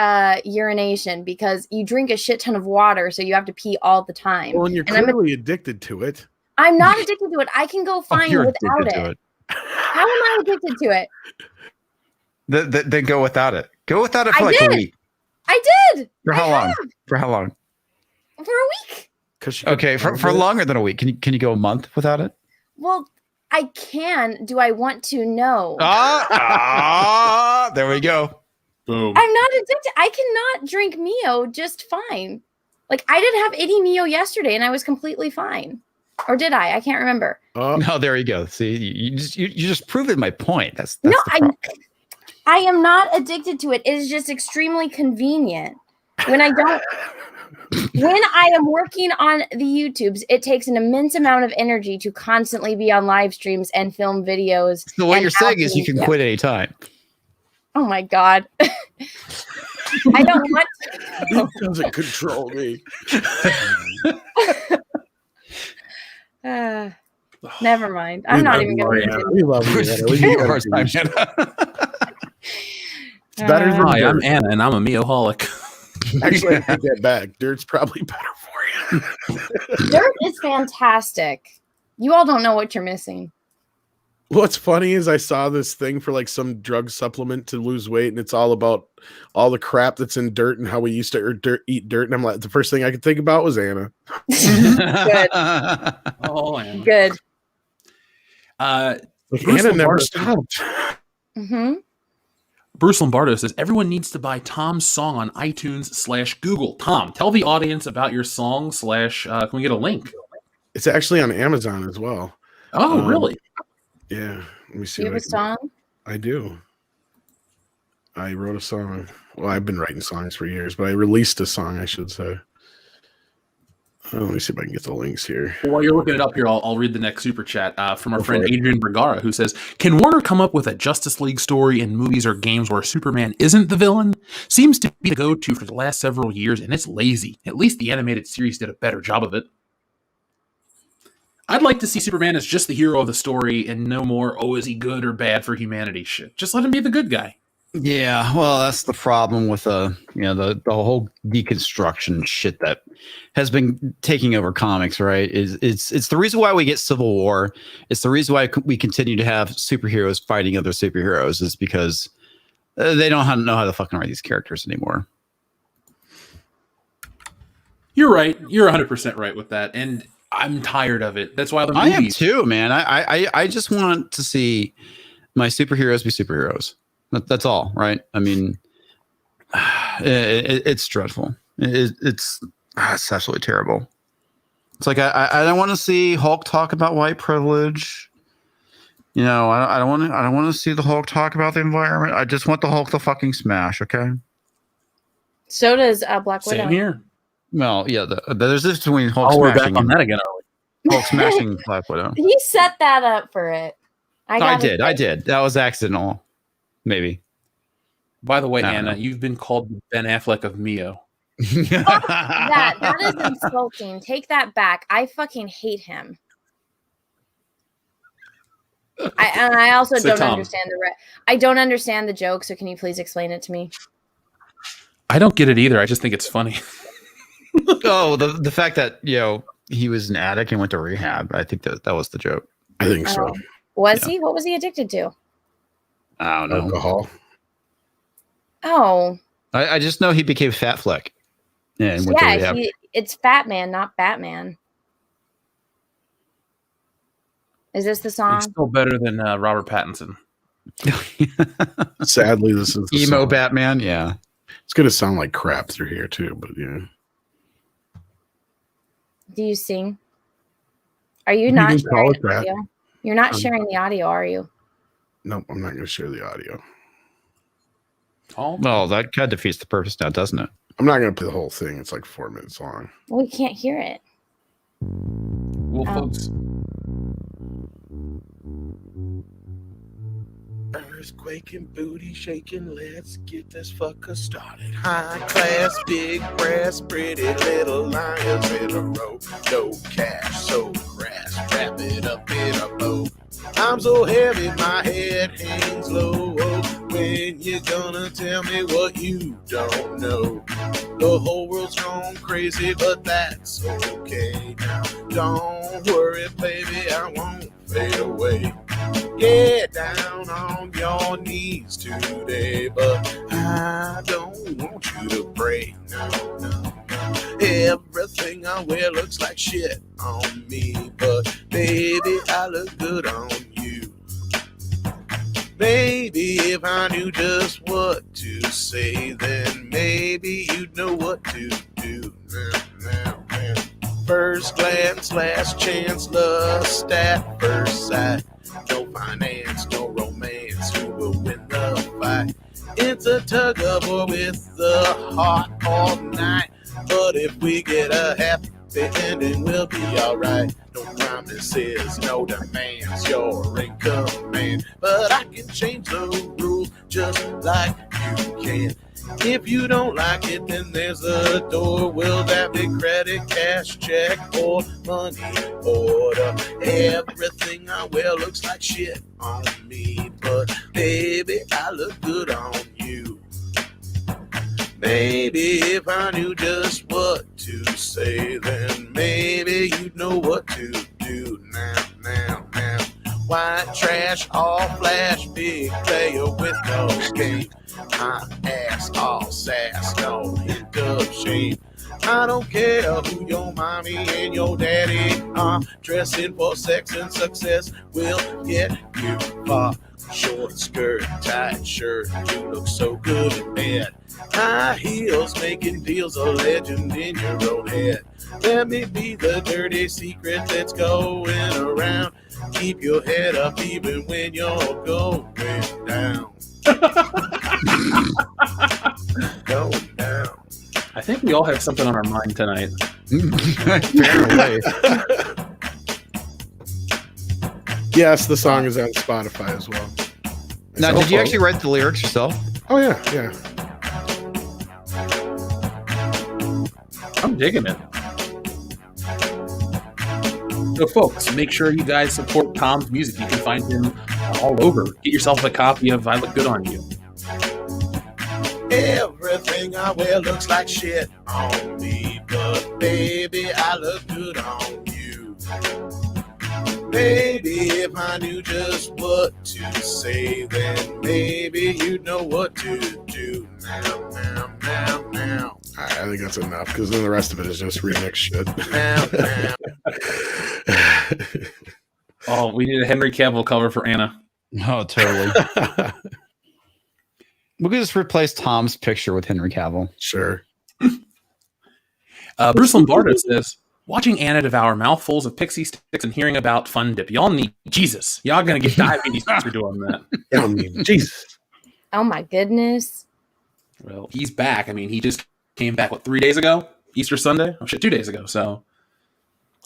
urination, because you drink a shit ton of water, so you have to pee all the time. Well, and you're clearly addicted to it. I'm not addicted to it. I can go fine you're without addicted to it. How am I addicted to it? Then go without it. Go without it for like a week. I did. For how long? For how long? For a week. Okay, for longer than a week. Can you go a month without it? Well, I can. Do I want to know? There we go. Boom. I'm not addicted. I cannot drink Mio just fine. Like, I didn't have any Mio yesterday, and I was completely fine. Or did I? I can't remember. No, there you go. See, you just proved my point. That's no, the I am not addicted to it. It is just extremely convenient. When I don't, when I am working on the YouTubes, it takes an immense amount of energy to constantly be on live streams and film videos. So what you're saying is you can quit anytime. Oh my God. I don't want to. It doesn't control me. Never mind. I'm not even going to. We love you. It's better than Hi, dirt. I'm Anna, and I'm a Mioholic. Actually, I take that back. Dirt's probably better for you. Dirt is fantastic. You all don't know what you're missing. What's funny is I saw this thing for like some drug supplement to lose weight, and it's all about all the crap that's in dirt and how we used to eat dirt. And I'm like, the first thing I could think about was Anna. Good. Oh, Anna. Good. Anna never stopped. Mm-hmm. Bruce Lombardo says everyone needs to buy Tom's song on iTunes/Google. Tom, tell the audience about your song / can we get a link? It's actually on Amazon as well. Oh, really? Yeah. Let me see. Do you have a song? I do. I wrote a song. Well, I've been writing songs for years, but I released a song, I should say. Let me see if I can get the links here. While you're looking it up here, I'll read the next super chat from our friend Adrian Vergara, who says, can Warner come up with a Justice League story in movies or games where Superman isn't the villain? Seems to be the go-to for the last several years, and it's lazy. At least the animated series did a better job of it. I'd like to see Superman as just the hero of the story and no more, oh, is he good or bad for humanity shit. Just let him be the good guy. Yeah, well, that's the problem with the whole deconstruction shit that has been taking over comics, right? It's the reason why we get Civil War. It's the reason why we continue to have superheroes fighting other superheroes, is because they don't know how to fucking write these characters anymore. You're right. You're 100% right with that, and I'm tired of it. That's why the movies. I am too, man. I just want to see my superheroes be superheroes. That's all, right? I mean, it's dreadful. It's absolutely terrible. It's like I don't want to see Hulk talk about white privilege. You know, I don't want to see the Hulk talk about the environment. I just want the Hulk to fucking smash. Okay. So does Black Widow. Same here. Well, yeah. There's this between Hulk we're smashing back on that again, are we? Hulk smashing Black Widow. He set that up for it. I did. That was accidental. Maybe. By the way, I don't Anna, know. you've been called Ben Affleck of Mio. That is insulting. Take that back. I fucking hate him. I also So, don't Tom. understand I don't understand the joke, so can you please explain it to me? I don't get it either. I just think it's funny. Oh, the fact that he was an addict and went to rehab. I think that was the joke. I think so. Was he? What was he addicted to? I don't know. Alcohol. Oh. I just know he became Fat Fleck. And went to rehab. It's Fat Man, not Batman. Is this the song? It's still better than Robert Pattinson. Sadly, this is the Emo song. Batman. Yeah. It's going to sound like crap through here, too, but yeah. Do you sing? Are you You not can sharing call it the that. audio? You're not sharing the audio, are you? Nope, I'm not going to share the audio. Well, that kind of defeats the purpose now, doesn't it? I'm not going to play the whole thing. It's like 4 minutes long. Well, we can't hear it. Well, folks, Earthquake and booty shaking, let's get this fucker started. High class, big brass, pretty little lions in a row. No cash, so crass, wrap it up in a bow. I'm so heavy, my head hangs low. When you gonna tell me what you don't know? The whole world's gone crazy, but that's okay now. Don't worry, baby, I won't fade away. Get down on your knees today, but I don't want you to pray. No. Everything I wear looks like shit on me, but baby, I look good on you. Baby, if I knew just what to say, then maybe you'd know what to do. Now. First glance, last chance, lust at first sight. No finance, no romance, who will win the fight? It's a tug of war with the heart all night. But if we get a happy ending, we'll be alright. No promises, no demands, you're in command. But I can change the rules just like you can. If you don't like it, then there's a door. Will that be credit, cash, check, or money order? Everything I wear looks like shit on me, but baby, I look good on you. Maybe if I knew just what to say, then maybe you'd know what to do. Now. White trash, all flash, big player with no game. My ass, all sass, no hint of shame. I don't care who your mommy and your daddy are. Dressing for sex and success will get you far. Short skirt, tight shirt, you look so good in bed. High heels making deals a legend in your own head. Let me be the dirty secret that's going around. Keep your head up even when you're going down. Going down. I think we all have something on our mind tonight. Apparently. Yes, the song is on Spotify as well. Now, did you actually write the lyrics yourself? Oh, yeah. I'm digging it. So, folks, make sure you guys support Tom's music. You can find him all over. Get yourself a copy of I Look Good on You. Everything I wear looks like shit on me, but baby, I look good on you. Maybe if I knew just what to say, then maybe you'd know what to do. Now. Alright, I think that's enough, because then the rest of it is just remix shit. Oh, we need a Henry Cavill cover for Anna. Oh, totally. We could just replace Tom's picture with Henry Cavill. Sure. Bruce Lombardo says, watching Anna devour mouthfuls of pixie sticks and hearing about Fun Dip. Y'all need Jesus. Y'all gonna get diabetes after doing that. Y'all need Jesus. Oh my goodness. Well, he's back. I mean, he just came back, 3 days ago? Easter Sunday? Oh, shit, 2 days ago. So,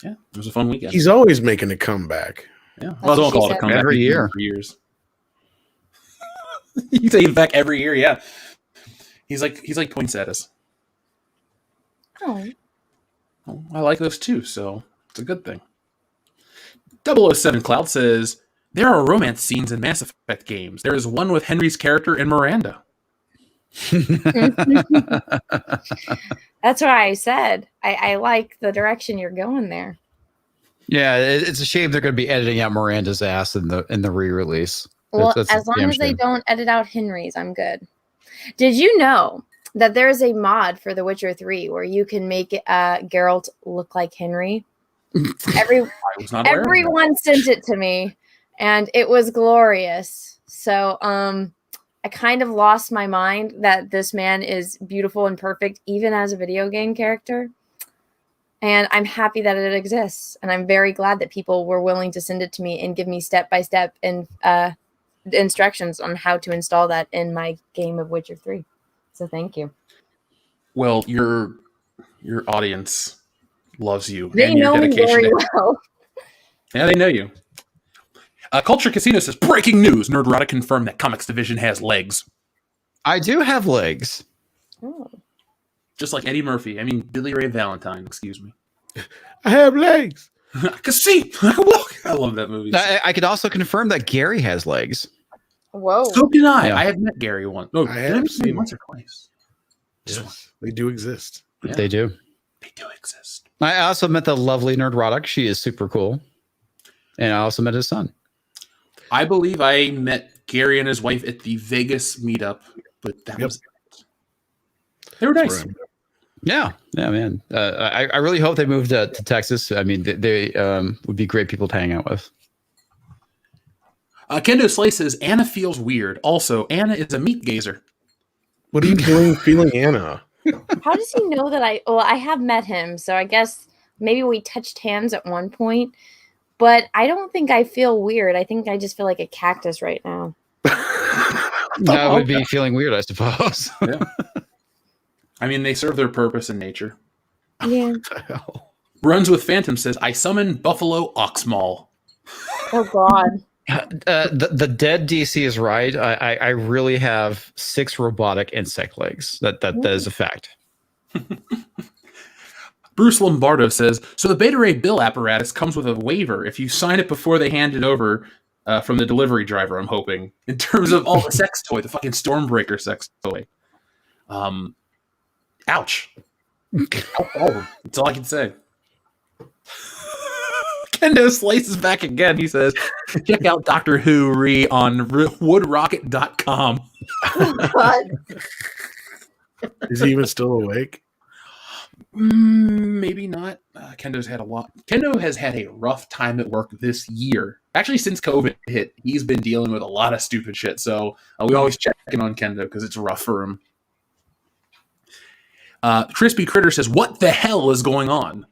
yeah, it was a fun weekend. He's always making a comeback. Yeah. Well, I don't call it a comeback. Every year. For years. You say he's back every year, yeah. He's like poinsettias. Oh. Well, I like those too, so it's a good thing. 007 Cloud says, there are romance scenes in Mass Effect games. There is one with Henry's character and Miranda. That's why I said I like the direction you're going there. Yeah, it's a shame they're going to be editing out Miranda's ass in the re-release. Well, That's as long as they shame. don't edit out Henry's, I'm good. Did you know that there is a mod for The Witcher 3 where you can make Geralt look like Henry? Everyone sent it to me, and it was glorious. So, I kind of lost my mind that this man is beautiful and perfect, even as a video game character. And I'm happy that it exists. And I'm very glad that people were willing to send it to me and give me step-by-step instructions on how to install that in my game of Witcher 3. So thank you. Well, your audience loves you They and your know me dedication. very well. Yeah, they know you. Culture Casino says, breaking news. Nerdrotic confirmed that Comics Division has legs. I do have legs. Oh. Just like Eddie Murphy. I mean, Billy Ray Valentine, excuse me. I have legs. I can see. I can walk. I love that movie. I could also confirm that Gary has legs. Whoa. So can I. Yeah. I have met Gary once. No, I did have meet seen him once or twice. Yes, they do exist. Yeah. They do. They do exist. I also met the lovely Nerdrotic. She is super cool. And I also met his son. I believe I met Gary and his wife at the Vegas meetup, but that was it. They were nice. Right. Yeah, man. I really hope they moved to Texas. I mean, they would be great people to hang out with. Kendo Slay says, Anna feels weird. Also, Anna is a meat gazer. What are you doing feeling Anna? How does he know that I have met him, so I guess maybe we touched hands at one point, but I don't think I feel weird. I think I just feel like a cactus right now. That would be feeling weird, I suppose. Yeah. I mean, they serve their purpose in nature. Yeah. What the hell? Runs with Phantom says, I summon Buffalo Oxmaul. Oh, God. The dead DC is right. I really have 6 robotic insect legs. That is a fact. Bruce Lombardo says, so the Beta Ray Bill apparatus comes with a waiver if you sign it before they hand it over from the delivery driver, I'm hoping, in terms of all the sex toy, the fucking Stormbreaker sex toy. Ouch. Oh, that's all I can say. Kendo Slice is back again. He says, check out Doctor Who on woodrocket.com. Oh, God. Is he even still awake? Maybe not. Kendo has had a rough time at work this year. Actually, since COVID hit, he's been dealing with a lot of stupid shit. So we always check in on Kendo because it's rough for him. Crispy Critter says, what the hell is going on?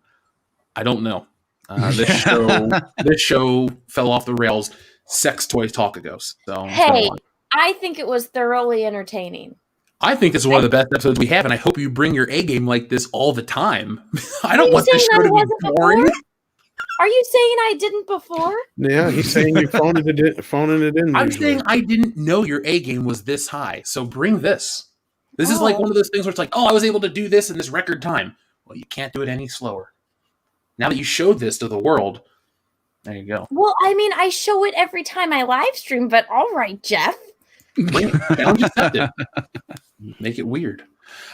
I don't know. This show fell off the rails sex toy talk ago. So Hey, I think it was thoroughly entertaining. I think this is one of the best episodes we have, and I hope you bring your A game like this all the time. I don't want this show to be boring. Are you saying I didn't before? Yeah, he's saying you're phoning it in. I'm usually. saying I didn't know your A game was this high, so bring this. This is like one of those things where it's like, oh, I was able to do this in this record time. Well, you can't do it any slower. Now that you showed this to the world, there you go. Well, I mean, I show it every time I live stream, but all right, Jeff. Challenge accepted. Make it weird.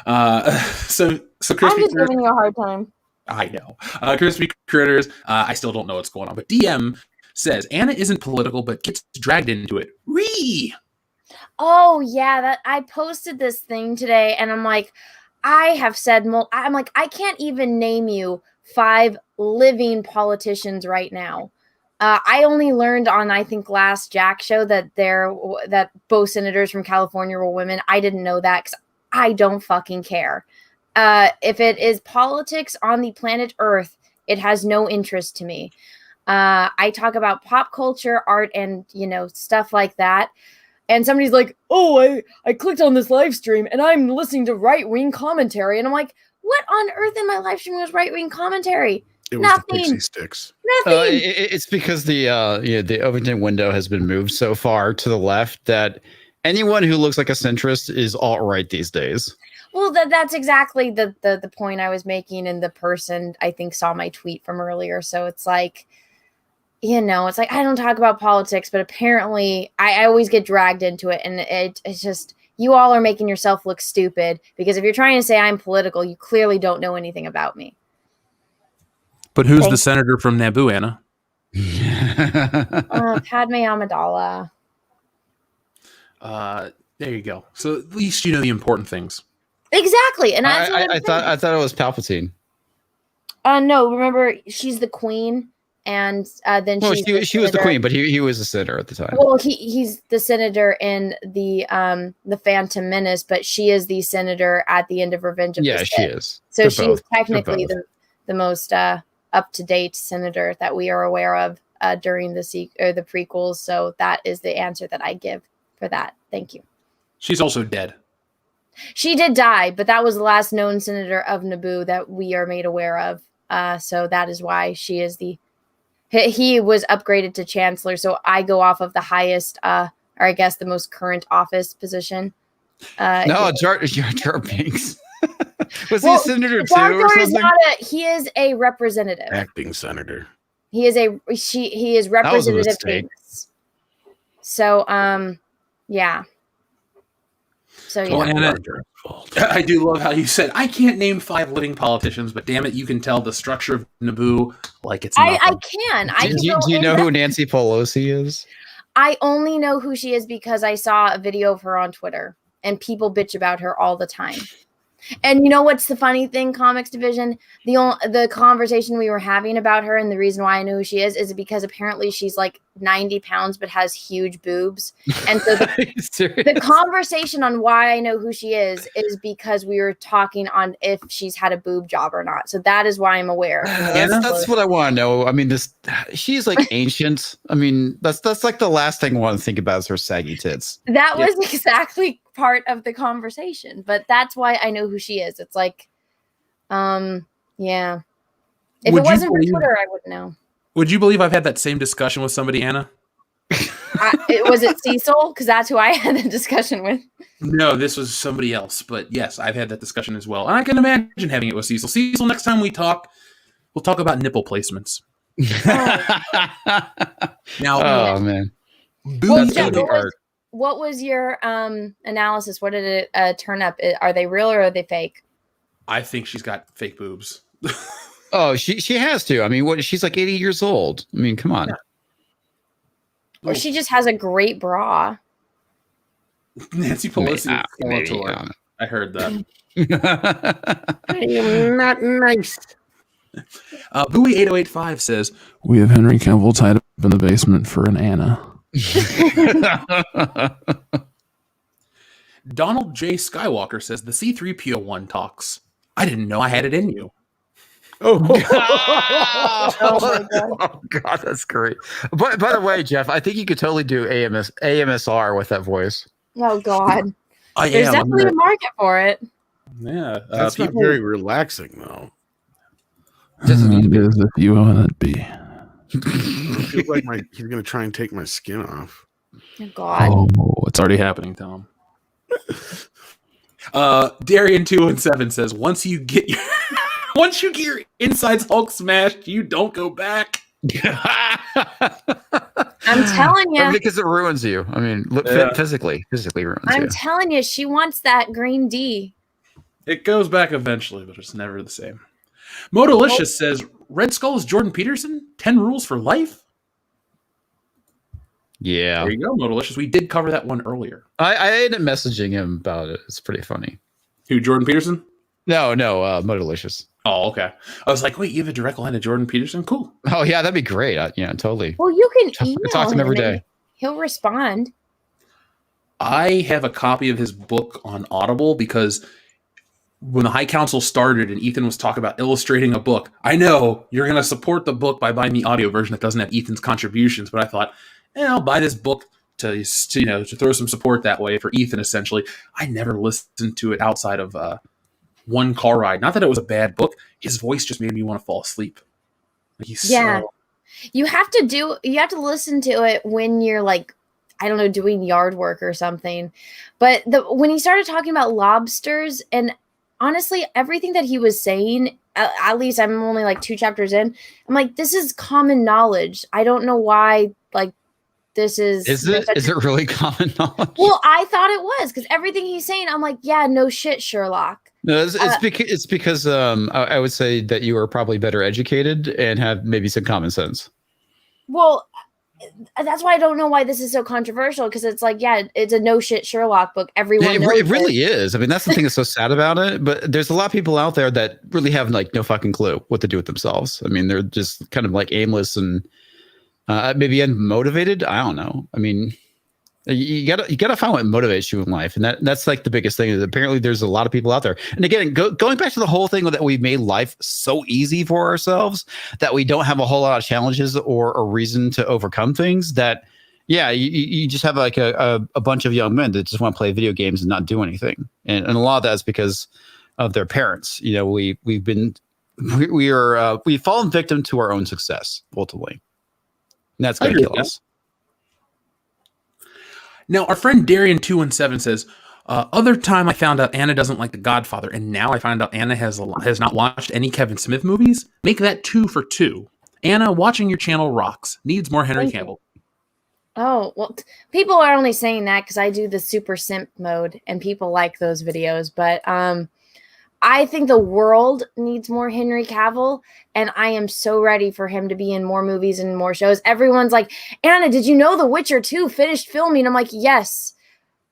So Crispy I'm just giving you a hard time. I know. Crispy Critters, I still don't know what's going on. But DM says, Anna isn't political, but gets dragged into it. Oh, yeah. That I posted this thing today, and I'm like, I have said, I'm like, I can't even name you 5 living politicians right now. I only learned on, I think, last Jack show that both senators from California were women. I didn't know that because I don't fucking care. If it is politics on the planet Earth, it has no interest to me. I talk about pop culture, art, and, stuff like that. And somebody's like, oh, I clicked on this live stream and I'm listening to right-wing commentary. And I'm like, what on earth in my live stream was right-wing commentary? It was Nothing. the Pixie Sticks. Nothing. It's because the Overton window has been moved so far to the left that anyone who looks like a centrist is alt-right these days. Well, that's exactly the point I was making, and the person, I think, saw my tweet from earlier. So it's like, it's like I don't talk about politics, but apparently I always get dragged into it, and it's just, you all are making yourself look stupid, because if you're trying to say I'm political, you clearly don't know anything about me. But who's the senator from Naboo, Anna? Padme Amidala. There you go. So at least you know the important things. Exactly, and I thought it was Palpatine. No, remember, she's the queen, and then she was the queen, but he was the senator at the time. Well, he's the senator in the Phantom Menace, but she is the senator at the end of Revenge of the Sith. She is. So she is technically most up-to-date senator that we are aware of during the prequels. So that is the answer that I give for that. Thank you. She's also dead. She did die, but that was the last known senator of Naboo that we are made aware of. So that is why she is he was upgraded to chancellor. So I go off of the highest, or I guess the most current office position. No, Jar Binks. Was he a senator too or something? He is a representative. Acting senator. He is Representative Binks. So, yeah. So, yeah. Well, Anna, I do love how you said, I can't name 5 living politicians, but damn it, you can tell the structure of Naboo like it's nothing. I can. Do you know who Nancy Pelosi is? I only know who she is because I saw a video of her on Twitter, and people bitch about her all the time. And you know what's the funny thing, Comics Division? The conversation we were having about her and the reason why I know who she is because apparently she's like 90 pounds but has huge boobs. And so the conversation on why I know who she is because we were talking on if she's had a boob job or not. So that is why I'm aware. That's what I want to know. I mean, she's like ancient. I mean, that's like the last thing I want to think about is her saggy tits. That was exactly part of the conversation, but that's why I know who she is. It's like, yeah. If it wasn't for Twitter, I wouldn't know. Would you believe I've had that same discussion with somebody, Anna? Was it Cecil? Because that's who I had the discussion with. No, this was somebody else. But yes, I've had that discussion as well. And I can imagine having it with Cecil. Cecil, next time we talk, we'll talk about nipple placements. Oh man. What was your analysis? What did it turn up? Are they real or are they fake? I think she's got fake boobs. Oh, she has to. I mean, she's like 80 years old. I mean, come on. Yeah. Or she just has a great bra. Nancy Pelosi. I heard that. I am not nice. Bowie 8085 says, we have Henry Cavill tied up in the basement for an Anna. Donald J. Skywalker says, the C-3PO one talks. I didn't know I had it in you. Oh my God, that's great. But by the way, Jeff, I think you could totally do AMSR with that voice. Oh God, there's definitely a market for it. Yeah, that's not very relaxing though. Doesn't need to as if you want it be. I feel like he's gonna try and take my skin off. Oh God! Oh, it's already happening, Tom. Darian217 says, once you get your insides Hulk smashed, you don't go back. I'm telling you, because it ruins you. I mean, physically ruins you. I'm telling you, she wants that green D. It goes back eventually, but it's never the same. Modalicious says, Red Skull is Jordan Peterson? 10 rules for life? Yeah. There you go, Modalicious. We did cover that one earlier. I ended up messaging him about it. It's pretty funny. Who, Jordan Peterson? No, Modalicious. Oh, okay. I was like, wait, you have a direct line to Jordan Peterson? Cool. Oh, yeah, that'd be great. Yeah, totally. Well, you can email talk to him every day. He'll respond. I have a copy of his book on Audible because when the High Council started and Ethan was talking about illustrating a book, I know you're going to support the book by buying the audio version that doesn't have Ethan's contributions, but I thought, I'll buy this book to throw some support that way for Ethan, essentially. I never listened to it outside of one car ride. Not that it was a bad book. His voice just made me want to fall asleep. You have to listen to it when you're like, I don't know, doing yard work or something. But when he started talking about lobsters, and honestly, everything that he was saying, at least I'm only like 2 chapters in, I'm like, this is common knowledge. I don't know why, like, this is... Is it really common knowledge? Well, I thought it was, because everything he's saying, I'm like, yeah, no shit, Sherlock. No, it's because I would say that you are probably better educated and have maybe some common sense. Well, that's why I don't know why this is so controversial, because it's like, yeah, it's a no shit Sherlock book. Everyone knows it really is. I mean, that's the thing that's so sad about it. But there's a lot of people out there that really have like no fucking clue what to do with themselves. I mean, they're just kind of like aimless and maybe unmotivated. I don't know. I mean, You gotta find what motivates you in life, and that's like the biggest thing. Is apparently there's a lot of people out there. And again, going back to the whole thing that we made life so easy for ourselves that we don't have a whole lot of challenges or a reason to overcome things. That you just have like a bunch of young men that just want to play video games and not do anything, and a lot of that's because of their parents. You know, we've fallen victim to our own success ultimately, and that's gonna kill us. Now, our friend Darian217 says, other time I found out Anna doesn't like The Godfather, and now I find out Anna has not watched any Kevin Smith movies. Make that 2 for 2. Anna, watching your channel rocks. Needs more Henry Cavill. Oh, well, people are only saying that because I do the super simp mode, and people like those videos. But I think the world needs more Henry Cavill, and I am so ready for him to be in more movies and more shows. Everyone's like, Anna, did you know The Witcher 2 finished filming? I'm like, yes.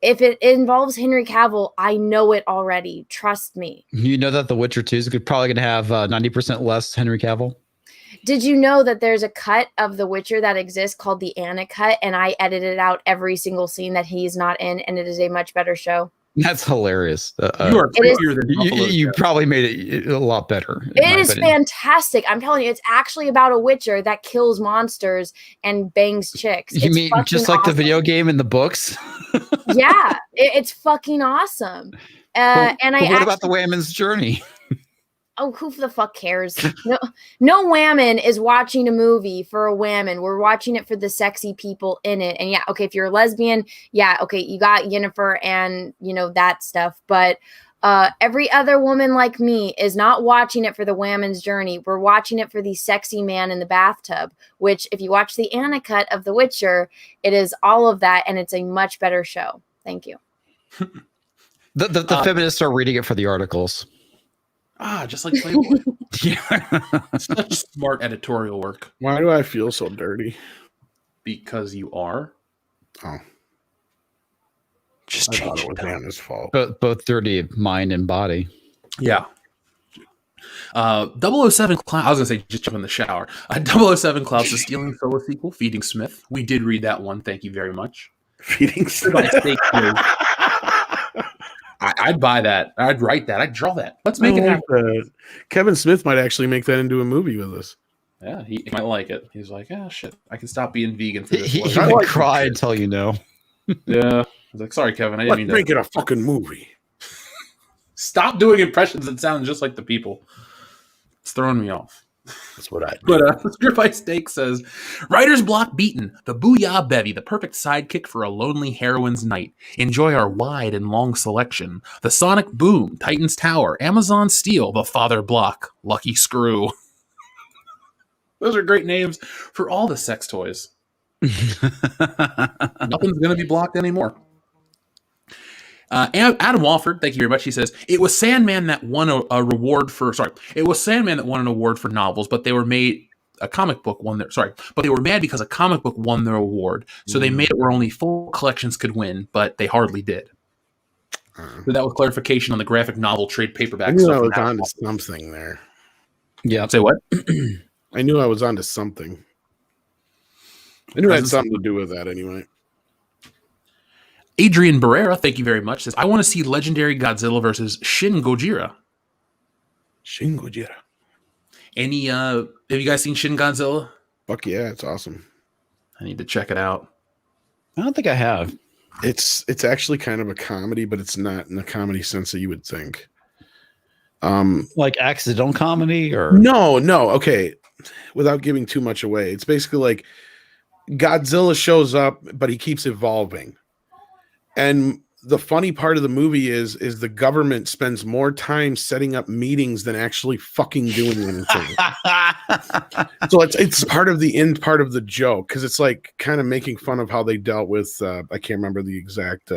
If it involves Henry Cavill, I know it already. Trust me. You know that The Witcher 2 is probably going to have 90% less Henry Cavill? Did you know that there's a cut of The Witcher that exists called the Anna cut, and I edited out every single scene that he's not in, and it is a much better show. That's hilarious. You probably made it a lot better. It is fantastic. I'm telling you, it's actually about a witcher that kills monsters and bangs chicks. You mean just like the video game and the books? Yeah, it's fucking awesome. What about the Wayman's Journey? Oh, who the fuck cares? No whammon is watching a movie for a whammon. We're watching it for the sexy people in it. And yeah, okay, if you're a lesbian, yeah, okay, you got Yennefer and, that stuff. But every other woman like me is not watching it for the whammon's journey. We're watching it for the sexy man in the bathtub, which if you watch the Anna cut of The Witcher, it is all of that, and it's a much better show. Thank you. The feminists are reading it for the articles. Just like Playboy. Yeah. Such smart editorial work. Why do I feel so dirty? Because you are. Oh. Just I thought it was Anna's fault. Both dirty mind and body. Yeah. 007 Klaus, I was going to say just jump in the shower. 007 Klaus is stealing solo sequel, Feeding Smith. We did read that one. Thank you very much. Feeding Smith. I'd buy that. I'd write that. I'd draw that. Let's make it happen. Kevin Smith might actually make that into a movie with us. Yeah, he might like it. He's like, shit, I can stop being vegan for this. He would cry until you know. Yeah. I was like, sorry, Kevin. I didn't mean to. Make it a fucking movie. Stop doing impressions that sound just like the people. It's throwing me off. That's what I do. But Script by Steak says, writer's block beaten. The Booyah Bevy, the perfect sidekick for a lonely heroine's night. Enjoy our wide and long selection. The Sonic Boom, Titan's Tower, Amazon Steel, the Father Block, Lucky Screw. Those are great names for all the sex toys. Nothing's going to be blocked anymore. Adam Walford, thank you very much. He says it was Sandman that won a reward for. It was Sandman that won an award for novels, but they were made a comic book won their. But they were mad because a comic book won their award, so they made it where only full collections could win, but they hardly did. So that was clarification on the graphic novel trade paperback. I knew I was onto something there. Yeah. Say what? I knew I was onto something. I knew it had something to do with that anyway. Adrian Barrera, thank you very much, says, I want to see Legendary Godzilla versus Shin Gojira. Shin Gojira. Any, have you guys seen Shin Godzilla? Fuck yeah, it's awesome. I need to check it out. I don't think I have. It's actually kind of a comedy, but it's not in the comedy sense that you would think. Like accidental comedy or? No. Okay. Without giving too much away. It's basically like Godzilla shows up, but he keeps evolving. And the funny part of the movie is the government spends more time setting up meetings than actually fucking doing anything. So it's part of the end part of the joke, because it's like kind of making fun of how they dealt with I can't remember the exact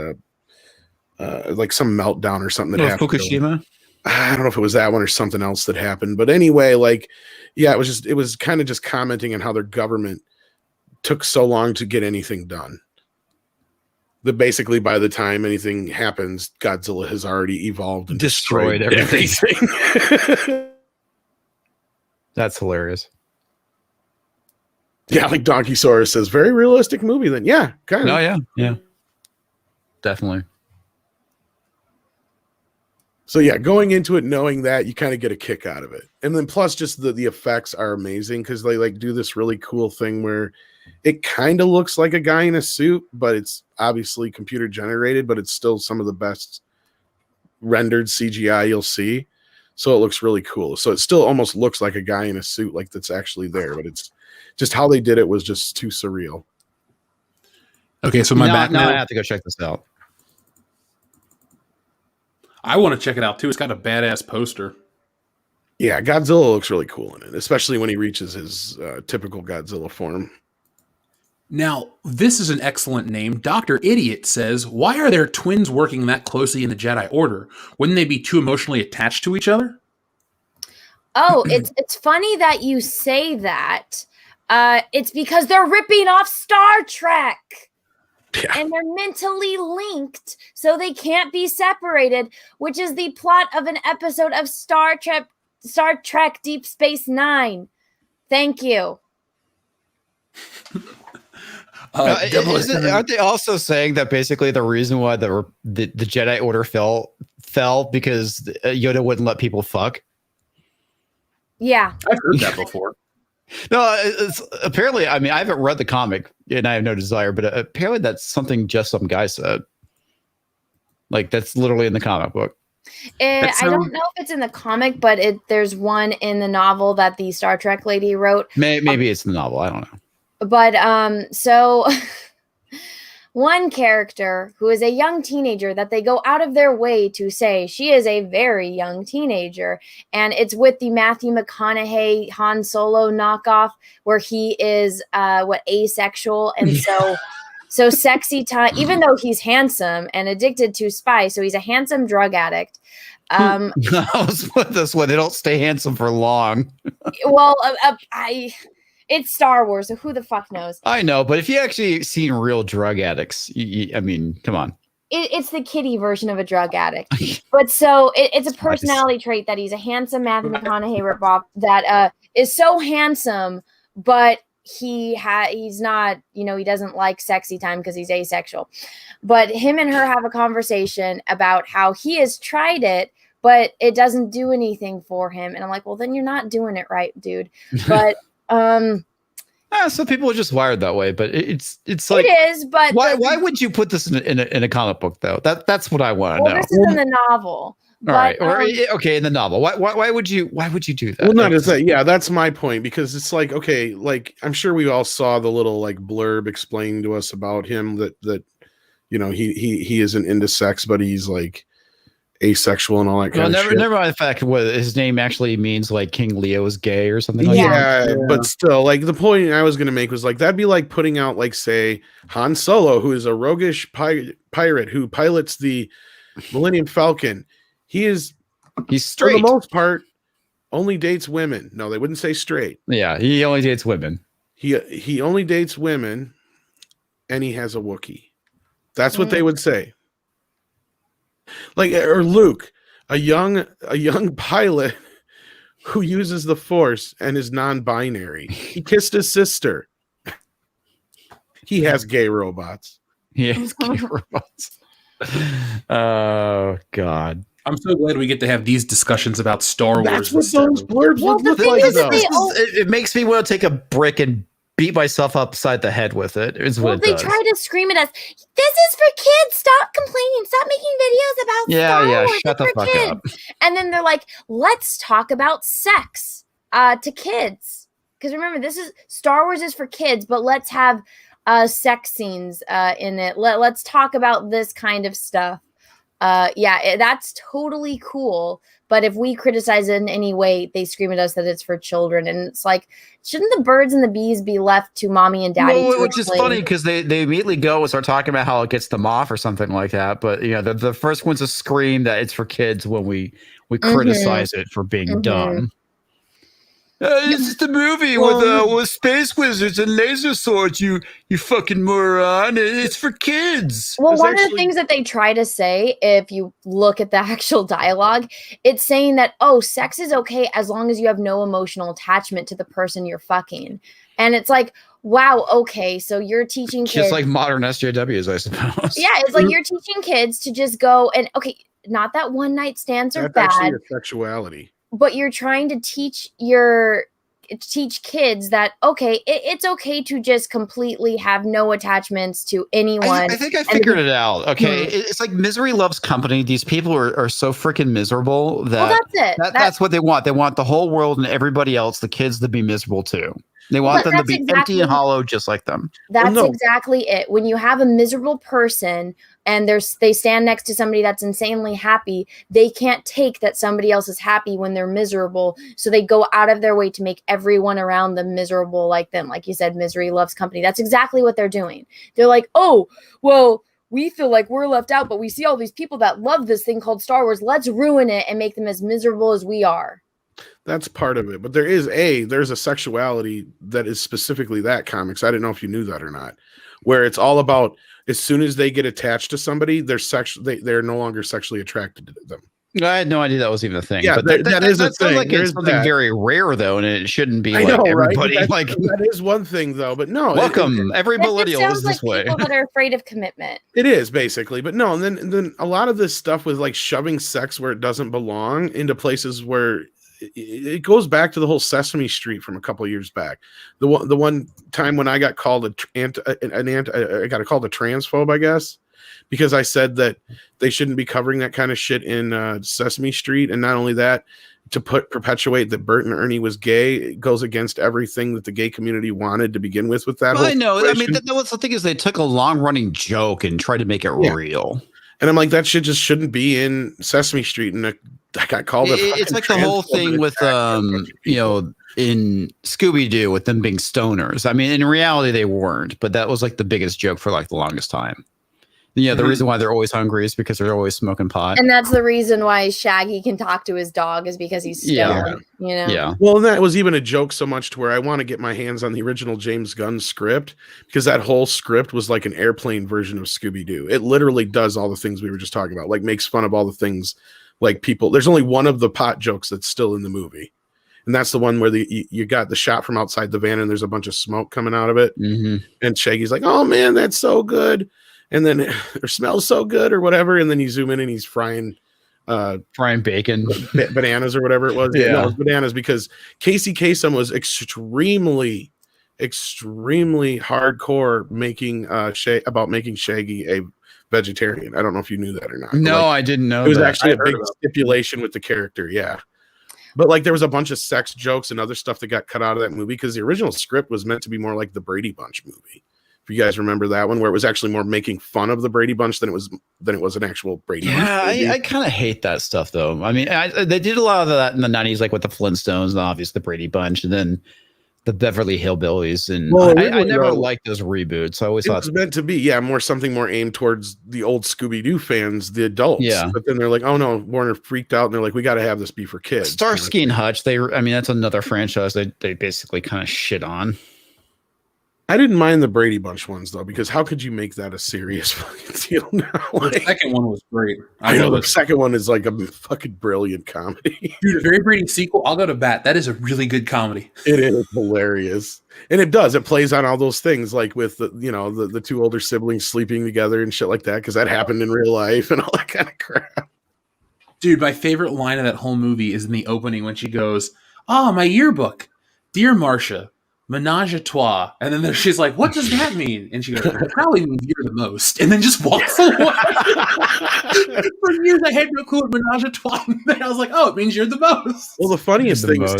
like some meltdown or something that happened. Fukushima. I don't know if it was that one or something else that happened, but anyway, like, yeah, it was kind of just commenting on how their government took so long to get anything done. That basically by the time anything happens, Godzilla has already evolved and destroyed everything. That's hilarious. Yeah, like Donkey Saurus says, very realistic movie then. Yeah, kind of. Oh, yeah. definitely. So yeah, going into it knowing that, you kind of get a kick out of it. And then plus just the effects are amazing because they like do this really cool thing where it kind of looks like a guy in a suit, but it's obviously computer generated, but it's still some of the best rendered CGI you'll see. So it looks really cool. So it still almost looks like a guy in a suit, like that's actually there, but it's just how they did it was just too surreal. Okay, so now I have to go check this out. I want to check it out too. It's got a badass poster. Yeah, Godzilla looks really cool in it, especially when he reaches his typical Godzilla form. Now, this is an excellent name. Dr. Idiot says, why are there twins working that closely in the Jedi Order? Wouldn't they be too emotionally attached to each other? Oh, it's funny that you say that. It's because they're ripping off Star Trek. Yeah. And they're mentally linked, so they can't be separated, which is the plot of an episode of Star Trek Deep Space Nine. Thank you. Aren't they also saying that basically the reason why the Jedi Order fell because Yoda wouldn't let people fuck? Yeah, I've heard that before. No, it's apparently. I mean, I haven't read the comic, and I have no desire. But apparently, that's something just some guy said. Like that's literally in the comic book. I don't know if it's in the comic, but there's one in the novel that the Star Trek lady wrote. Maybe it's in the novel. I don't know. But so one character who is a young teenager that they go out of their way to say she is a very young teenager, and it's with the Matthew McConaughey Han Solo knockoff where he is asexual, and so sexy time, even though he's handsome and addicted to spice, so he's a handsome drug addict. I was with this one. They don't stay handsome for long. Well, it's Star Wars, so who the fuck knows? I know, but if you actually seen real drug addicts, I mean, come on. It's the kiddie version of a drug addict. But so it's a personality trait that he's a handsome Matthew McConaughey ripoff that is so handsome, but he's not, he doesn't like sexy time because he's asexual. But him and her have a conversation about how he has tried it, but it doesn't do anything for him. And I'm like, well, then you're not doing it right, dude. But some people are just wired that way, but it's like it is. But why would you put this in a comic book though? That's what I want to know. This is in the novel. All right, okay, in the novel. Why would you do that? Well, not as that. Yeah, that's my point because it's like okay, like I'm sure we all saw the little like blurb explaining to us about him that he isn't into sex, but he's like asexual and all that kind of shit. Never mind the fact what his name actually means, like King Leo is gay or something like that. Yeah, but still, like the point I was going to make was like that'd be like putting out like say Han Solo, who is a roguish pirate who pilots the Millennium Falcon. He's straight for the most part. Only dates women. No, they wouldn't say straight. Yeah, he only dates women. He only dates women, and he has a Wookiee. That's what they would say. Like, or Luke, a young pilot who uses the Force and is non-binary. He kissed his sister. He has gay robots. He has gay robots. Oh God. I'm so glad we get to have these discussions about Star Wars. That's what those blurbs look like. It makes me want to take a brick and beat myself upside the head with it. Is what they try to scream at us. This is for kids. Stop complaining. Stop making videos about Star Wars. Shut the fuck up. And then they're like, let's talk about sex to kids. Because remember, this is Star Wars is for kids, but let's have sex scenes in it. Let's talk about this kind of stuff. That's totally cool. But if we criticize it in any way, they scream at us that it's for children. And it's like, shouldn't the birds and the bees be left to mommy and daddy? Well, which is funny because they immediately go and start talking about how it gets them off or something like that. But the first one's a scream that it's for kids when we criticize it for being dumb. This is the movie with space wizards and laser swords, you fucking moron. It's for kids. Well, one of the things that they try to say, if you look at the actual dialogue, it's saying that, sex is okay as long as you have no emotional attachment to the person you're fucking. And it's like, wow, okay, so you're teaching kids. Just like modern SJWs, I suppose. Yeah, it's like you're teaching kids to just go and, okay, not that one night stands are That's bad, actually a sexuality. but you're trying to teach kids that, okay, it's okay to just completely have no attachments to anyone. I think I figured it out. Okay. It's like misery loves company. These people are so freaking miserable that Well, that's it. that's what they want. They want the whole world and everybody else, the kids, to be miserable too. They want them to be empty and hollow just like them. That's exactly it. When you have a miserable person and they stand next to somebody that's insanely happy, they can't take that somebody else is happy when they're miserable. So they go out of their way to make everyone around them miserable like them. Like you said, misery loves company. That's exactly what they're doing. They're like, oh, well, we feel like we're left out, but we see all these people that love this thing called Star Wars. Let's ruin it and make them as miserable as we are. That's part of it, but there's a sexuality that is specifically that comics. I didn't know if you knew that or not, where it's all about as soon as they get attached to somebody, they're no longer sexually attracted to them. I had no idea that was even a thing. Yeah, but that is a thing. Like it's something very rare though, and it shouldn't be like everybody. Right? Like that is one thing though, but no. Welcome, every millennial is this way. People that are afraid of commitment. It is basically, but no, and then a lot of this stuff with like shoving sex where it doesn't belong into places where it goes back to the whole Sesame Street from a couple of years back. The one time when I got called I got called a transphobe, I guess, because I said that they shouldn't be covering that kind of shit in Sesame Street, and not only that, to perpetuate that Bert and Ernie was gay, it goes against everything that the gay community wanted to begin with that. Well, I know. I mean, that was the thing is they took a long running joke and tried to make it real. And I'm like, that shit just shouldn't be in Sesame Street. And I got called. It's like the whole thing with, in Scooby-Doo with them being stoners. I mean, in reality, they weren't, but that was like the biggest joke for like the longest time. Yeah, the reason why they're always hungry is because they're always smoking pot. And that's the reason why Shaggy can talk to his dog is because he's stoned, you know? Yeah. Well, and that was even a joke so much to where I want to get my hands on the original James Gunn script, because that whole script was like an airplane version of Scooby-Doo. It literally does all the things we were just talking about, like makes fun of all the things like people. There's only one of the pot jokes that's still in the movie. And that's the one where you got the shot from outside the van and there's a bunch of smoke coming out of it. Mm-hmm. And Shaggy's like, oh man, that's so good. And then it smells so good or whatever. And then you zoom in and he's frying bacon, bananas or whatever it was. Yeah. No, it was bananas, because Casey Kasem was extremely hardcore making about making Shaggy a vegetarian. I don't know if you knew that or not. No, I didn't know. It was actually a big stipulation with the character. Yeah. But like there was a bunch of sex jokes and other stuff that got cut out of that movie because the original script was meant to be more like the Brady Bunch movie. If you guys remember that one, where it was actually more making fun of the Brady Bunch than it was an actual Brady Bunch. Yeah, I kind of hate that stuff though. I mean, they did a lot of that in the 90s, like with the Flintstones and obviously the Brady Bunch, and then the Beverly Hillbillies. And I never liked those reboots. I always thought it was meant to be, something more aimed towards the old Scooby-Doo fans, the adults. Yeah. But then they're like, oh no, Warner freaked out and they're like, we got to have this be for kids. Starsky and Hutch, that's another franchise they basically kind of shit on. I didn't mind the Brady Bunch ones though, because how could you make that a serious fucking deal now? The second one was great. I know the second one is like a fucking brilliant comedy. Dude, a Very Brady sequel, I'll go to bat. That is a really good comedy. It is hilarious. And it plays on all those things, like with the two older siblings sleeping together and shit like that, because that happened in real life and all that kind of crap. Dude, my favorite line of that whole movie is in the opening when she goes, "Oh, my yearbook. Dear Marcia, menage a trois." And then she's like, "What does that mean?" And she goes, "It probably means you're the most." And then just walks away. For years, I had no clue what menage a trois meant. I was like, "Oh, it means you're the most." Well, the funniest thing is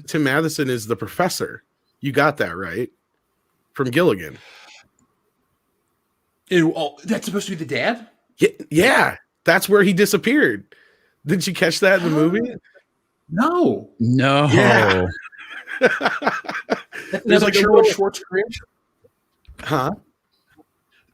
Tim Matheson is the professor. You got that right from Gilligan. That's supposed to be the dad? Yeah. That's where he disappeared. Didn't you catch that in the movie? No. Yeah. There's like Sherwood Schwartz creation. Huh?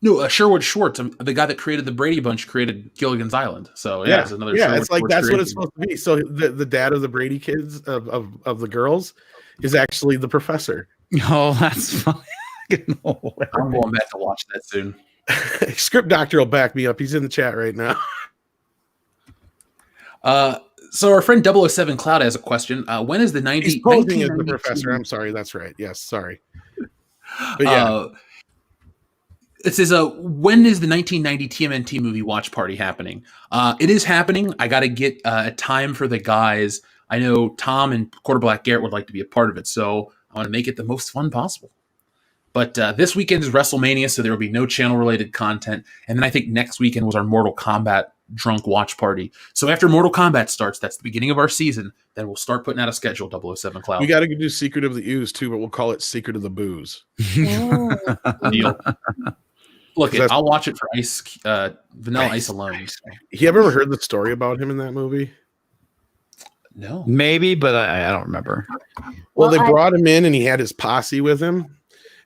No, Sherwood Schwartz, the guy that created the Brady Bunch, created Gilligan's Island. So it's another. Yeah, Sherwood it's like Schwartz that's creation. what it's supposed to be. So the dad of the Brady kids of the girls is actually the professor. Oh, that's funny. I'm going back to watch that soon. Script Doctor will back me up. He's in the chat right now. So our friend 007 Cloud has a question. When is the 90? He's posing as the professor. I'm sorry. That's right. Yes. Sorry. But yeah. It says, when is the 1990 TMNT movie watch party happening? It is happening. I got to get a time for the guys. I know Tom and Quarterback Garrett would like to be a part of it, so I want to make it the most fun possible. But this weekend is WrestleMania, so there will be no channel-related content. And then I think next weekend was our Mortal Kombat drunk watch party. So after Mortal Kombat starts, that's the beginning of our season, then we'll start putting out a schedule, 007 Cloud. We got to do Secret of the Ooze, too, but we'll call it Secret of the Booze. Deal. Look, I'll watch it for Vanilla Ice alone. You ever heard the story about him in that movie? No. Maybe, but I don't remember. Well, they brought him in, and he had his posse with him.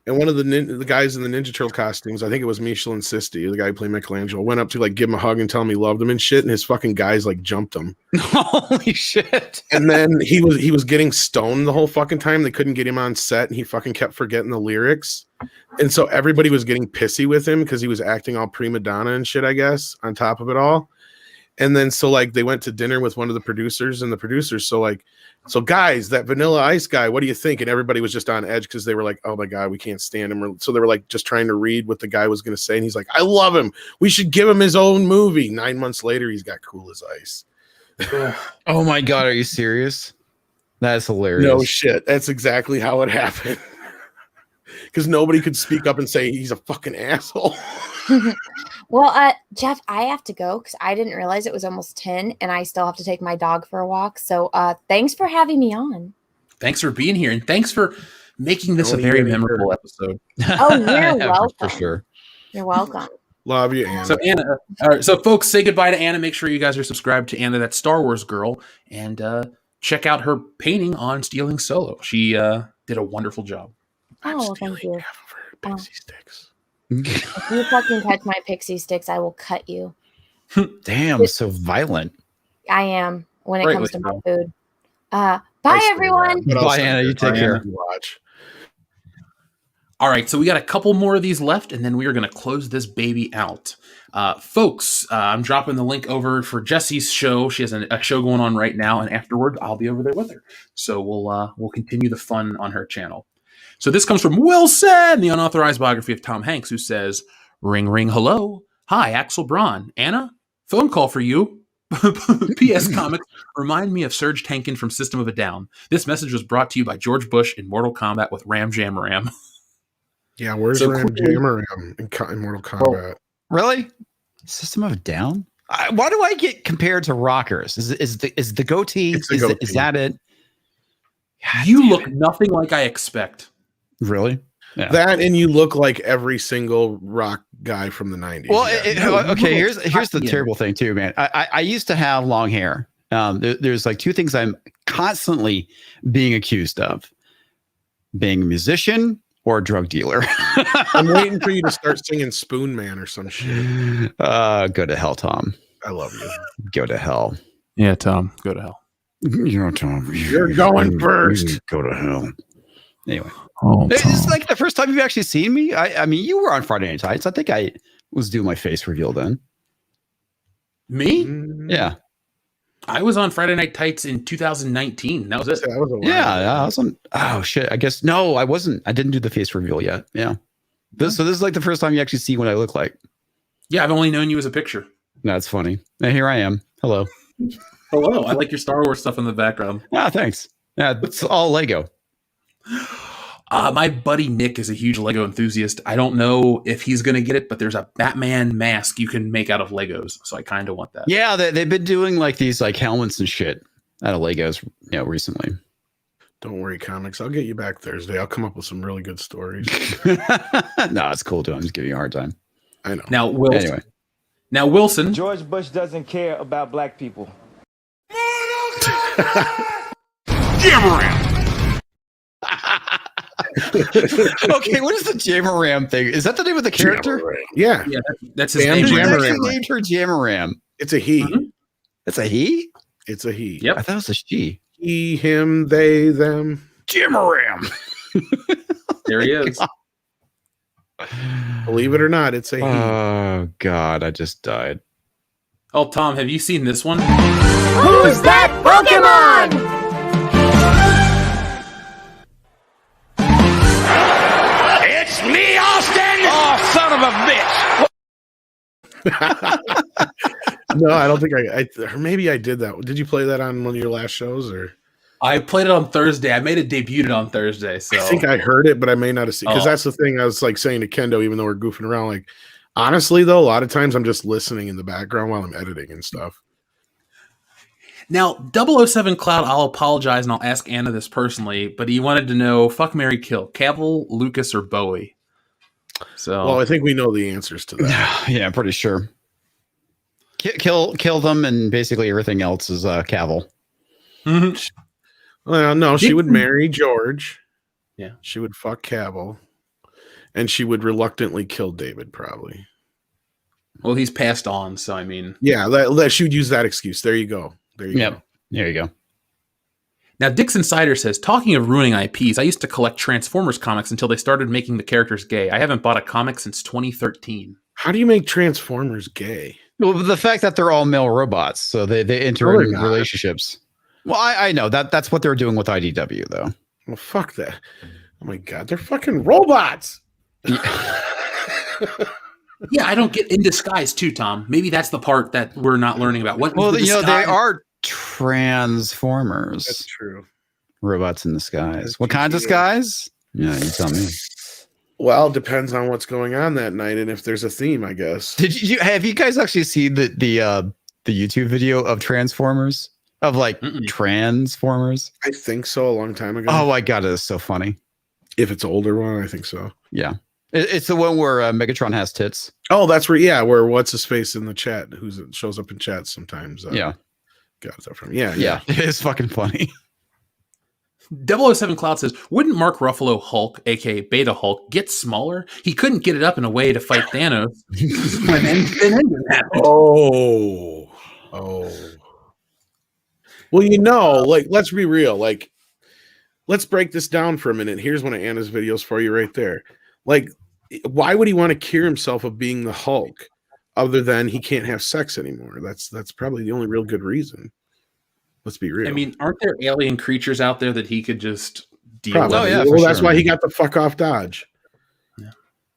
And one of the guys in the Ninja Turtle costumes, I think it was Michelin Sisti, the guy who played Michelangelo, went up to like give him a hug and tell him he loved him and shit. And his fucking guys like jumped him. Holy shit! And then he was getting stoned the whole fucking time. They couldn't get him on set, and he fucking kept forgetting the lyrics. And so everybody was getting pissy with him because he was acting all prima donna and shit, I guess, on top of it all. And then so like they went to dinner with one of the producers, and the producers so guys, that Vanilla Ice guy, what do you think? And everybody was just on edge because they were like, oh my God, we can't stand him. So they were like just trying to read what the guy was going to say. And he's like, I love him. We should give him his own movie. 9 months later, he's got Cool as Ice. Oh my God, are you serious? That's hilarious. No shit. That's exactly how it happened. Because nobody could speak up and say he's a fucking asshole. Well, Jeff, I have to go because I didn't realize it was almost 10 and I still have to take my dog for a walk. So thanks for having me on. Thanks for being here. And thanks for making this a very memorable episode. Oh, you're welcome. For sure. You're welcome. Love you, Anna. So Anna, all right. So folks, say goodbye to Anna. Make sure you guys are subscribed to Anna, that Star Wars girl, and check out her painting on Stealing Solo. She did a wonderful job. Oh, thank you. Pixie sticks. If you fucking touch my pixie sticks, I will cut you. Damn, so violent. I am when it Right comes with to you, my bro. food. Bye, everyone. Bye, Anna. You take care. Watch. All right, so we got a couple more of these left, and then we are going to close this baby out. Folks, I'm dropping the link over for Jessie's show. She has a show going on right now, and afterwards, I'll be over there with her. So we'll continue the fun on her channel. So this comes from Wilson, the unauthorized biography of Tom Hanks, who says, ring, ring, hello. Hi, Axel Braun. Anna, phone call for you. P.S. Comics remind me of Serge Tankin from System of a Down. This message was brought to you by George Bush in Mortal Kombat with Ram Jam Ram. Yeah, where's Ram Jam Ram in Mortal Kombat? Really? System of a Down? Why do I get compared to rockers? Is the goatee? Is that it? God, you look nothing like I expect. Really? Yeah. That, and you look like every single rock guy from the 90s. Well, okay, here's the terrible thing too, man. I used to have long hair. There's like two things I'm constantly being accused of: being a musician or a drug dealer. I'm waiting for you to start singing Spoon Man or some shit. Go to hell, Tom. I love you. Go to hell. Yeah, Tom, go to hell. Tom. You're going first. Go to hell. Anyway. Oh, Is this Tom. like the first time you've actually seen me? I mean, you were on Friday Night Tights. I think I was doing my face reveal then. Me? Yeah. I was on Friday Night Tights in 2019. That was it. That was a while. Yeah, I was on. Oh shit! I guess no, I wasn't. I didn't do the face reveal yet. Yeah. So this is like the first time you actually see what I look like. Yeah, I've only known you as a picture. That's funny. And here I am. Hello. Hello. I like your Star Wars stuff in the background. Ah, thanks. Yeah, it's all Lego. My buddy Nick is a huge Lego enthusiast. I don't know if he's going to get it, but there's a Batman mask you can make out of Legos. So I kind of want that. Yeah, they've been doing like these like helmets and shit out of Legos, recently. Don't worry, comics. I'll get you back Thursday. I'll come up with some really good stories. No, it's cool, dude. I'm just giving you a hard time. I know. Now, Wilson. George Bush doesn't care about black people. Okay, what is the Jamaram thing? Is that the name of the character? Yeah. That's his Bam name. Who Jamaram. actually named her Jamaram? It's a he. Mm-hmm. It's a he? It's a he. Yep. I thought it was a she. He, him, they, them. Jamaram. There he is. Believe it or not, it's a he. Oh, God, I just died. Oh, Tom, have you seen this one? Who's that Pokemon? No, I don't think or maybe I did that. Did you play that on one of your last shows, or? I played it on Thursday. I made it debuted on Thursday. So I think I heard it, but I may not have seen, because Oh. that's the thing I was like saying to Kendo, even though we're goofing around, like honestly though, a lot of times I'm just listening in the background while I'm editing and stuff. Now, 007 Cloud, I'll apologize and I'll ask Anna this personally, but he wanted to know fuck, marry, kill, Cavill, Lucas, or Bowie. So Well, I think we know the answers to that. Yeah, I'm pretty sure. Kill them, and basically everything else is Cavill. Well, no, she would marry George. Yeah. She would fuck Cavill. And she would reluctantly kill David, probably. Well, he's passed on, so I mean. Yeah, she would use that excuse. There you go. There you go. There you go. Now, Dix Insider says, talking of ruining IPs, I used to collect Transformers comics until they started making the characters gay. I haven't bought a comic since 2013. How do you make Transformers gay? Well, the fact that they're all male robots, so they enter in relationships. Well, I know that's what they're doing with IDW, though. Well, fuck that. Oh my god, they're fucking robots. Yeah, I don't get in disguise too, Tom. Maybe that's the part that we're not learning about. What? Well, they are Transformers. That's true. Robots in disguise. What kind of disguise? Yeah, you tell me. Well, depends on what's going on that night and if there's a theme, I guess. Have you guys actually seen the YouTube video of Transformers? Of like Transformers? I think so, a long time ago. Oh my god, it is so funny. If it's older one, I think so. Yeah. It's the one where Megatron has tits. Oh, that's where what's his face in the chat, shows up in chat sometimes. Yeah. Got that from. Yeah. It is fucking funny. 007 Cloud says, wouldn't Mark Ruffalo Hulk, aka Beta Hulk, get smaller? He couldn't get it up in a way to fight Thanos. Oh. Well, like, let's be real. Like, let's break this down for a minute. Here's one of Anna's videos for you right there. Like, why would he want to cure himself of being the Hulk other than he can't have sex anymore? That's probably the only real good reason. Let's be real. I mean, aren't there alien creatures out there that he could just deal probably. with? Yeah, well, that's why he got the fuck off Dodge. Yeah.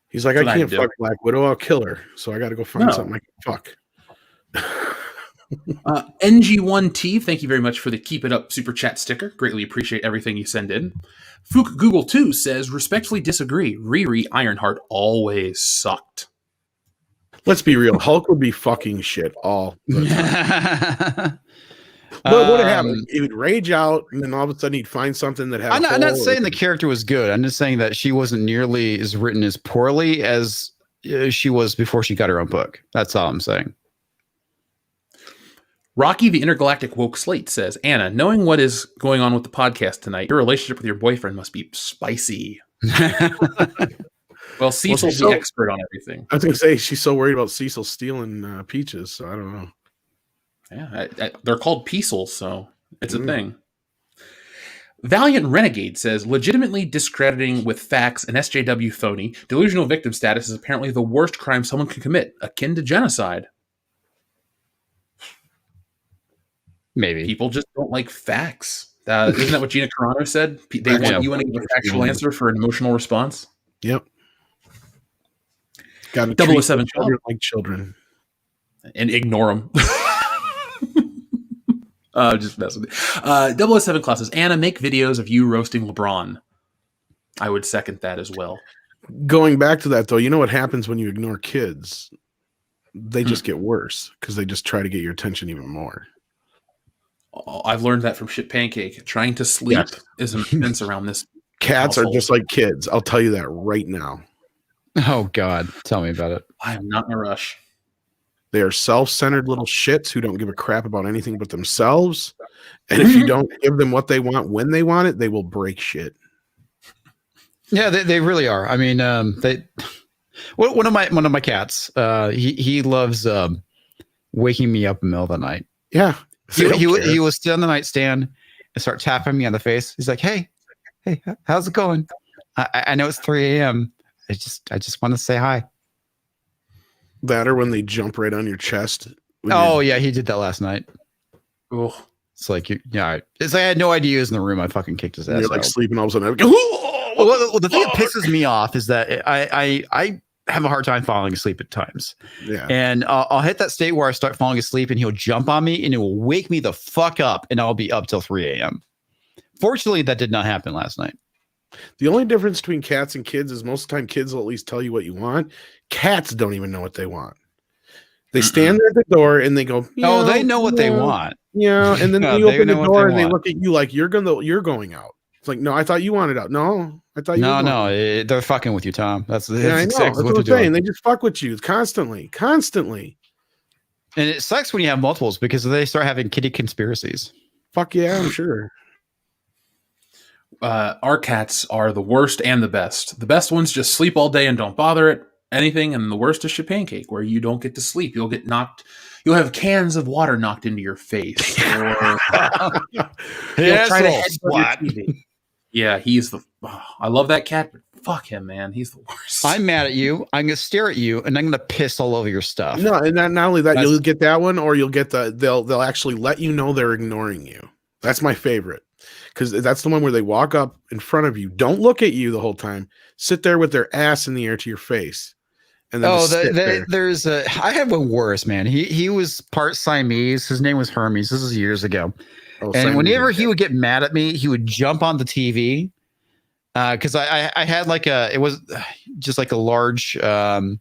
He's like, I can't fuck Black Widow. I'll kill her. So I got to go find something I can fuck. NG1T, thank you very much for the keep it up super chat sticker. Greatly appreciate everything you send in. Fook Google 2 says, respectfully disagree. Riri Ironheart always sucked. Let's be real. Hulk would be fucking shit all the time. What would happen? He would rage out, and then all of a sudden he'd find something that had. I'm not saying the character was good. I'm just saying that she wasn't nearly as written as poorly as she was before she got her own book. That's all I'm saying. Rocky the Intergalactic Woke Slate says, Anna, knowing what is going on with the podcast tonight, your relationship with your boyfriend must be spicy. Well, Cecil's the expert on everything. I was going to say, she's so worried about Cecil stealing peaches, so I don't know. Yeah, they're called Peasels, so it's a thing. Valiant Renegade says, legitimately discrediting with facts an SJW phony, delusional victim status is apparently the worst crime someone can commit, akin to genocide. Maybe. People just don't like facts. Isn't that what Gina Carano said? They want you to give a factual answer for an emotional response? Yep. Got to 007 children like children. And ignore them. Just mess with it. 007 Class says, Anna, make videos of you roasting LeBron. I would second that as well. Going back to that, though, you know what happens when you ignore kids? They just get worse because they just try to get your attention even more. Oh, I've learned that from Shit Pancake. Trying to sleep is an offense around this. Cats are just like kids. I'll tell you that right now. Oh, God. Tell me about it. I am not in a rush. They are self-centered little shits who don't give a crap about anything but themselves. And if you don't give them what they want when they want it, they will break shit. Yeah, they really are. I mean, one of my cats, he loves waking me up in the middle of the night. Yeah. He will sit on the nightstand and start tapping me on the face. He's like, hey, how's it going? I know it's 3 a.m. I just want to say hi. That or when they jump right on your chest. Oh, yeah, he did that last night. Oh, it's like, it's like I had no idea he was in the room. I fucking kicked his ass. You're like out. sleeping all of a sudden. Well, the thing that pisses me off is that I have a hard time falling asleep at times. Yeah. And I'll hit that state where I start falling asleep and he'll jump on me and it will wake me the fuck up and I'll be up till 3 a.m. Fortunately, that did not happen last night. The only difference between cats and kids is most of the time kids will at least tell you what you want. Cats don't even know what they want. They stand there at the door and they go, oh, they know what they want. Yeah. And then No, you open the know door what and they want. look at you like you're going out. It's like, no, I thought you wanted out. No, I thought you No, they're fucking with you, Tom. That's I know. exactly That's what I'm they're saying. doing. They just fuck with you constantly. And it sucks when you have multiples because they start having kitty conspiracies. Fuck yeah, I'm sure. Our cats are the worst and the best. The best ones just sleep all day and don't bother it anything, and the worst is shit pancake, where you don't get to sleep. You'll get knocked. You'll have cans of water knocked into your face, or you'll try to headbutt your TV. Yeah, he's the. Oh, I love that cat, but fuck him, man. He's the worst. I'm mad at you. I'm gonna stare at you, and I'm gonna piss all over your stuff. No, and not only that, you'll get that one, or you'll get they'll actually let you know they're ignoring you. That's my favorite. Because that's the one where they walk up in front of you, don't look at you the whole time, sit there with their ass in the air to your face, and then there's I have one worse, man. He was part Siamese. His name was Hermes. This is years ago, and Siamese, whenever he would get mad at me, he would jump on the TV because I had it was just like a large oh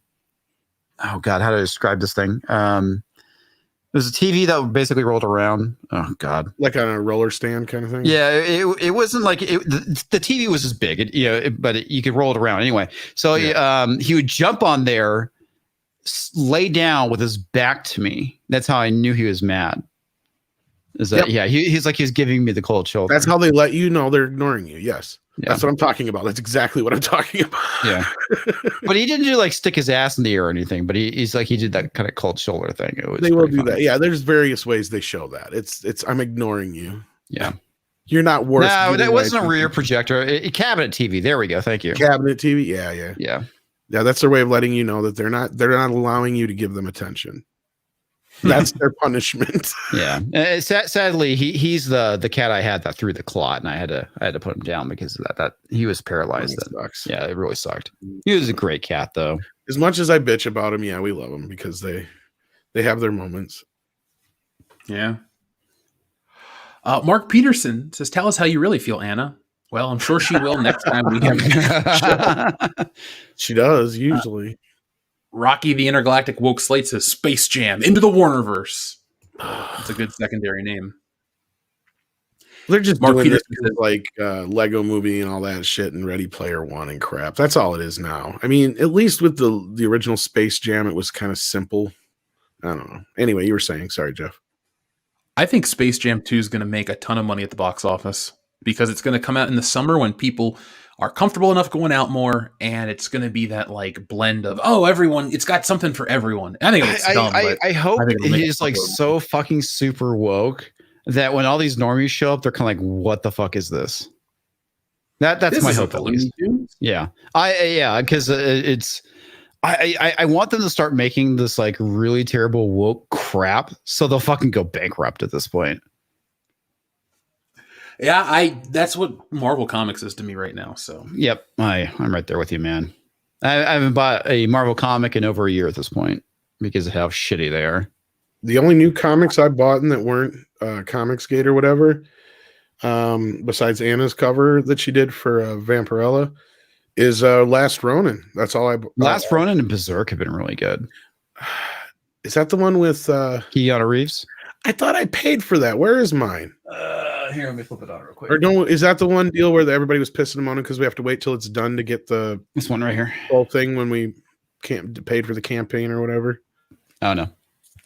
god, how do I describe this thing? It was a TV that basically rolled around. Oh God, like on a roller stand kind of thing. Yeah, it wasn't like the TV was as big, but you could roll it around anyway. So he would jump on there, lay down with his back to me. That's how I knew he was mad. Is that he's like he's giving me the cold shoulder. That's how they let you know they're ignoring you. Yes. Yeah. That's what I'm talking about. That's exactly what I'm talking about. Yeah. But he didn't do like stick his ass in the air or anything, but he did that kind of cold shoulder thing. They will do that. Yeah, there's various ways they show that. It's I'm ignoring you. Yeah. You're not worth. No, that wasn't a rear projector. Cabinet TV. There we go. Thank you. Cabinet TV. Yeah. That's their way of letting you know that they're not allowing you to give them attention. That's their punishment. Yeah. Sadly, he's the cat I had that threw the clot, and I had to put him down because of that he was paralyzed. Sucks. Yeah, it really sucked. He was a great cat, though. As much as I bitch about him, we love him because they have their moments. Yeah. Mark Peterson says, "Tell us how you really feel, Anna." Well, I'm sure she will next time we have. She does usually. Rocky the Intergalactic Woke Slate says Space Jam into the Warnerverse. It's a good secondary name. They're just doing this like Lego Movie and all that shit and Ready Player One and crap. That's all it is now. I mean, at least with the original Space Jam, it was kind of simple. I don't know. Anyway, you were saying, sorry, Jeff. I think Space Jam 2 is going to make a ton of money at the box office because it's going to come out in the summer when people are comfortable enough going out more, and it's going to be that like blend of everyone. It's got something for everyone. I think it's dumb. I hope he's like so fucking super woke that when all these normies show up, they're kind of like, "What the fuck is this?" That's my hope at least. Yeah, because it's. I want them to start making this like really terrible woke crap, so they'll fucking go bankrupt at this point. Yeah, that's what Marvel Comics is to me right now. So yep, I'm right there with you, man. I haven't bought a Marvel comic in over a year at this point because of how shitty they are. The only new comics I bought that weren't Comicsgate or whatever, besides Anna's cover that she did for Vampirella, is Last Ronin. That's all I bought. Last Ronin and Berserk have been really good. Is that the one with Keanu Reeves? I thought I paid for that. Where is mine? Here, let me flip it on real quick. Or no, is that the one deal where everybody was pissing them on it because we have to wait till it's done to get this one right here whole thing when we can't paid for the campaign or whatever? Oh no,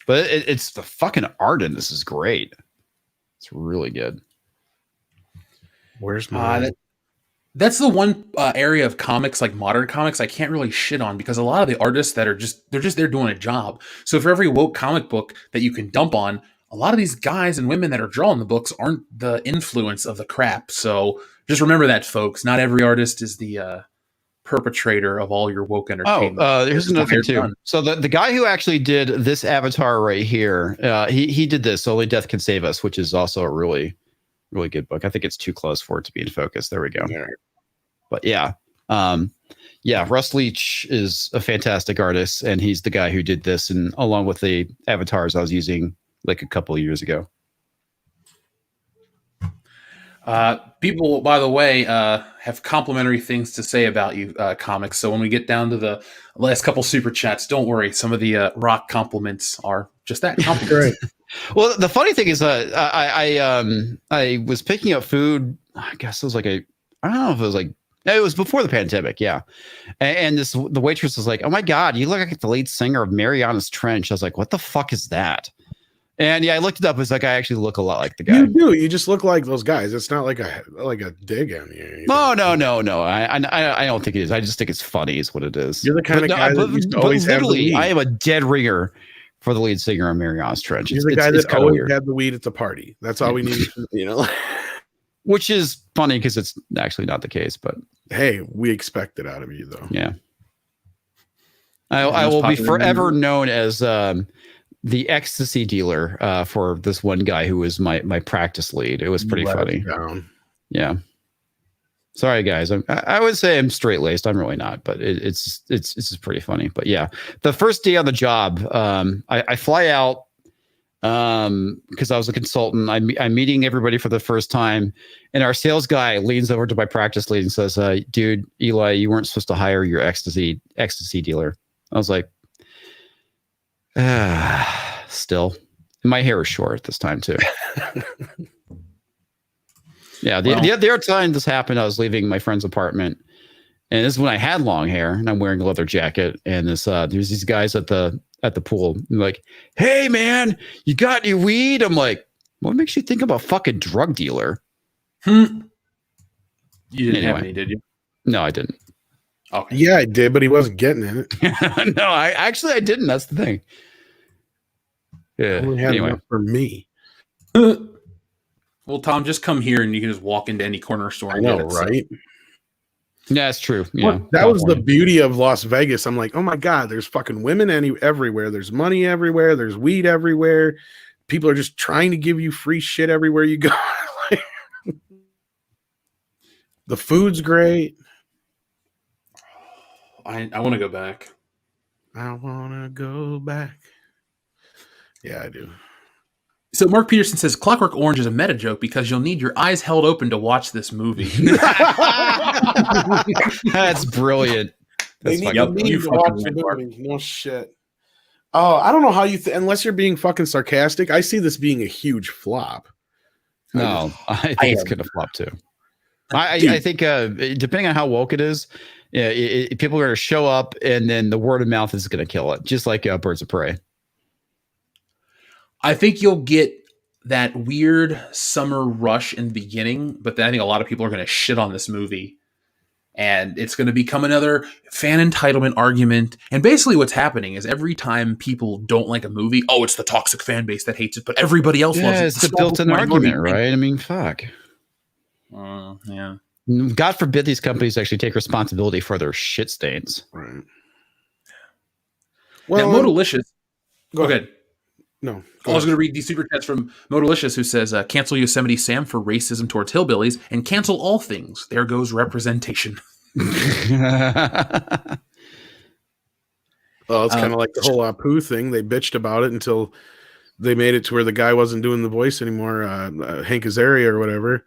but it's the fucking art in this is great. It's really good. Where's mine? That's the one area of comics, like modern comics, I can't really shit on because a lot of the artists that are they're just there doing a job. So for every woke comic book that you can dump on, a lot of these guys and women that are drawing the books aren't the influence of the crap. So just remember that, folks. Not every artist is the perpetrator of all your woke entertainment. Here's another thing too. Done. So the guy who actually did this avatar right here, he did this Only Death Can Save Us, which is also a really, really good book. I think it's too close for it to be in focus. There we go. Yeah. But yeah, Yeah, Russ Leach is a fantastic artist, and he's the guy who did this, and along with the avatars I was using like a couple of years ago. People, by the way, have complimentary things to say about you, comics. So when we get down to the last couple super chats, don't worry. Some of the rock compliments are just that, compliments. Well, the funny thing is, I was picking up food. I guess it was like I don't know if it was like it was before the pandemic, yeah. And the waitress was like, "Oh my god, you look like the lead singer of Mariana's Trench." I was like, "What the fuck is that?" And yeah, I looked it up. It's like I actually look a lot like the guy. You do. You just look like those guys. It's not like a dig on you. No. I don't think it is. I just think it's funny. Is what it is. You're the kind of guy that used to always have the weed. I am a dead ringer for the lead singer of Mariana's Trench. You're the guy that always had the weed at the party. That's all we need. Which is funny because it's actually not the case. But hey, we expect it out of you, though. Yeah. I will be forever known as the ecstasy dealer for this one guy who was my practice lead. It was pretty funny. Yeah. Sorry, guys. I would say I'm straight laced. I'm really not, but it's just pretty funny. But yeah, the first day on the job, I fly out because I was a consultant. I'm meeting everybody for the first time, and our sales guy leans over to my practice lead and says, "Dude, Eli, you weren't supposed to hire your ecstasy dealer." I was like, still, and my hair is short this time too. Yeah, the other time this happened, I was leaving my friend's apartment, and this is when I had long hair, and I'm wearing a leather jacket, and there's these guys at the pool, like, "Hey man, you got any weed?" I'm like, "What makes you think I'm a fucking drug dealer?" You didn't have any, did you? No, I didn't. Okay. Yeah, I did, but he wasn't getting it. No, I didn't. That's the thing. Yeah. Only had enough for me. Well, Tom, just come here and you can just walk into any corner store. I know, right? Yeah, it's true. That was the beauty of Las Vegas. I'm like, oh my god, there's fucking women everywhere. There's money everywhere. There's weed everywhere. People are just trying to give you free shit everywhere you go. The food's great. I want to go back. I want to go back. Yeah, I do. So Mark Peterson says Clockwork Orange is a meta joke because you'll need your eyes held open to watch this movie. That's brilliant. They need to watch the movie. No shit. Oh, I don't know how you unless you're being fucking sarcastic. I see this being a huge flop. No, I think it's gonna flop too. I think depending on how woke it is, people are going to show up, and then the word of mouth is going to kill it, just like Birds of Prey. I think you'll get that weird summer rush in the beginning, but then I think a lot of people are going to shit on this movie, and it's going to become another fan entitlement argument. And basically what's happening is every time people don't like a movie, oh, it's the toxic fan base that hates it, but everybody else loves it. It's the built-in argument, right? I mean, fuck. Yeah. God forbid these companies actually take responsibility for their shit stains. Right. Well, now, Modalicious. Go ahead. No. I was going to read these super chats from Modalicious, who says, cancel Yosemite Sam for racism towards hillbillies and cancel all things. There goes representation. Well, it's kind of like the whole Apu thing. They bitched about it until they made it to where the guy wasn't doing the voice anymore, Hank Azaria or whatever.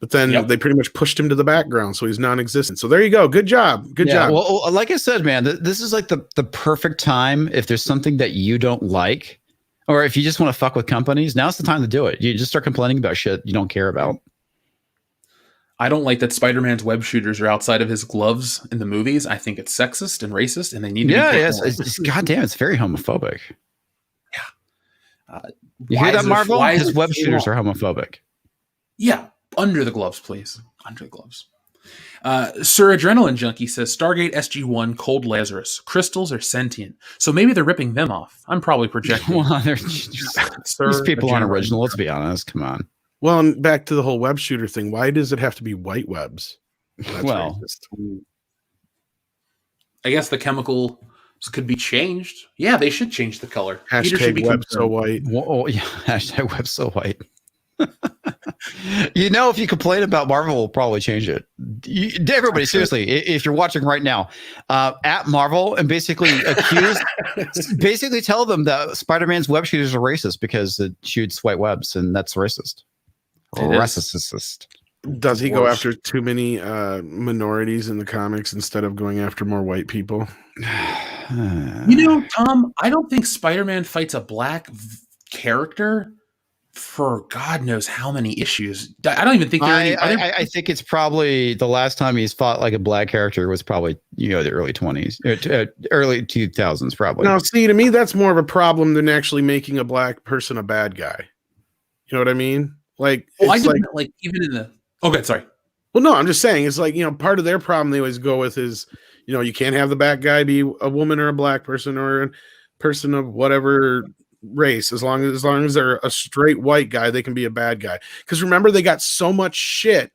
But then they pretty much pushed him to the background, so he's non-existent. So there you go. Good job. Good job. Well, like I said, man, this is like the perfect time. If there's something that you don't like, or if you just want to fuck with companies, now's the time to do it. You just start complaining about shit you don't care about. I don't like that Spider-Man's web shooters are outside of his gloves in the movies. I think it's sexist and racist, and they need to be it's goddamn, it's very homophobic. Yeah. You hear that, Marvel? His web shooters are homophobic. Yeah. Under the gloves, please. Under the gloves. Sir Adrenaline Junkie says Stargate SG-1, Cold Lazarus. Crystals are sentient. So maybe they're ripping them off. I'm probably projecting. Well, these people aren't original. Let's be honest. Come on. Well, and back to the whole web shooter thing. Why does it have to be white webs? That's racist. I guess the chemical could be changed. Yeah, they should change the color. Hashtag web so white. Oh, yeah. Hashtag web so white. If you complain about Marvel, we'll probably change it. Everybody, seriously, if you're watching right now, at Marvel and basically tell them that Spider-Man's web shooters are racist because it shoots white webs, and that's racist. Racist. Does he go after too many minorities in the comics instead of going after more white people? Tom, I don't think Spider-Man fights a black character for God knows how many issues. I don't even think there are any other. I think it's probably the last time he's fought like a black character was probably the early 20s, early 2000s probably. Now, see, to me, that's more of a problem than actually making a black person a bad guy. You know what I mean? Like, like even in the. Oh, good. Sorry. Well, no, I'm just saying it's like part of their problem they always go with is you can't have the bad guy be a woman or a black person or a person of whatever race. As long as they're a straight white guy, they can be a bad guy. Because remember, they got so much shit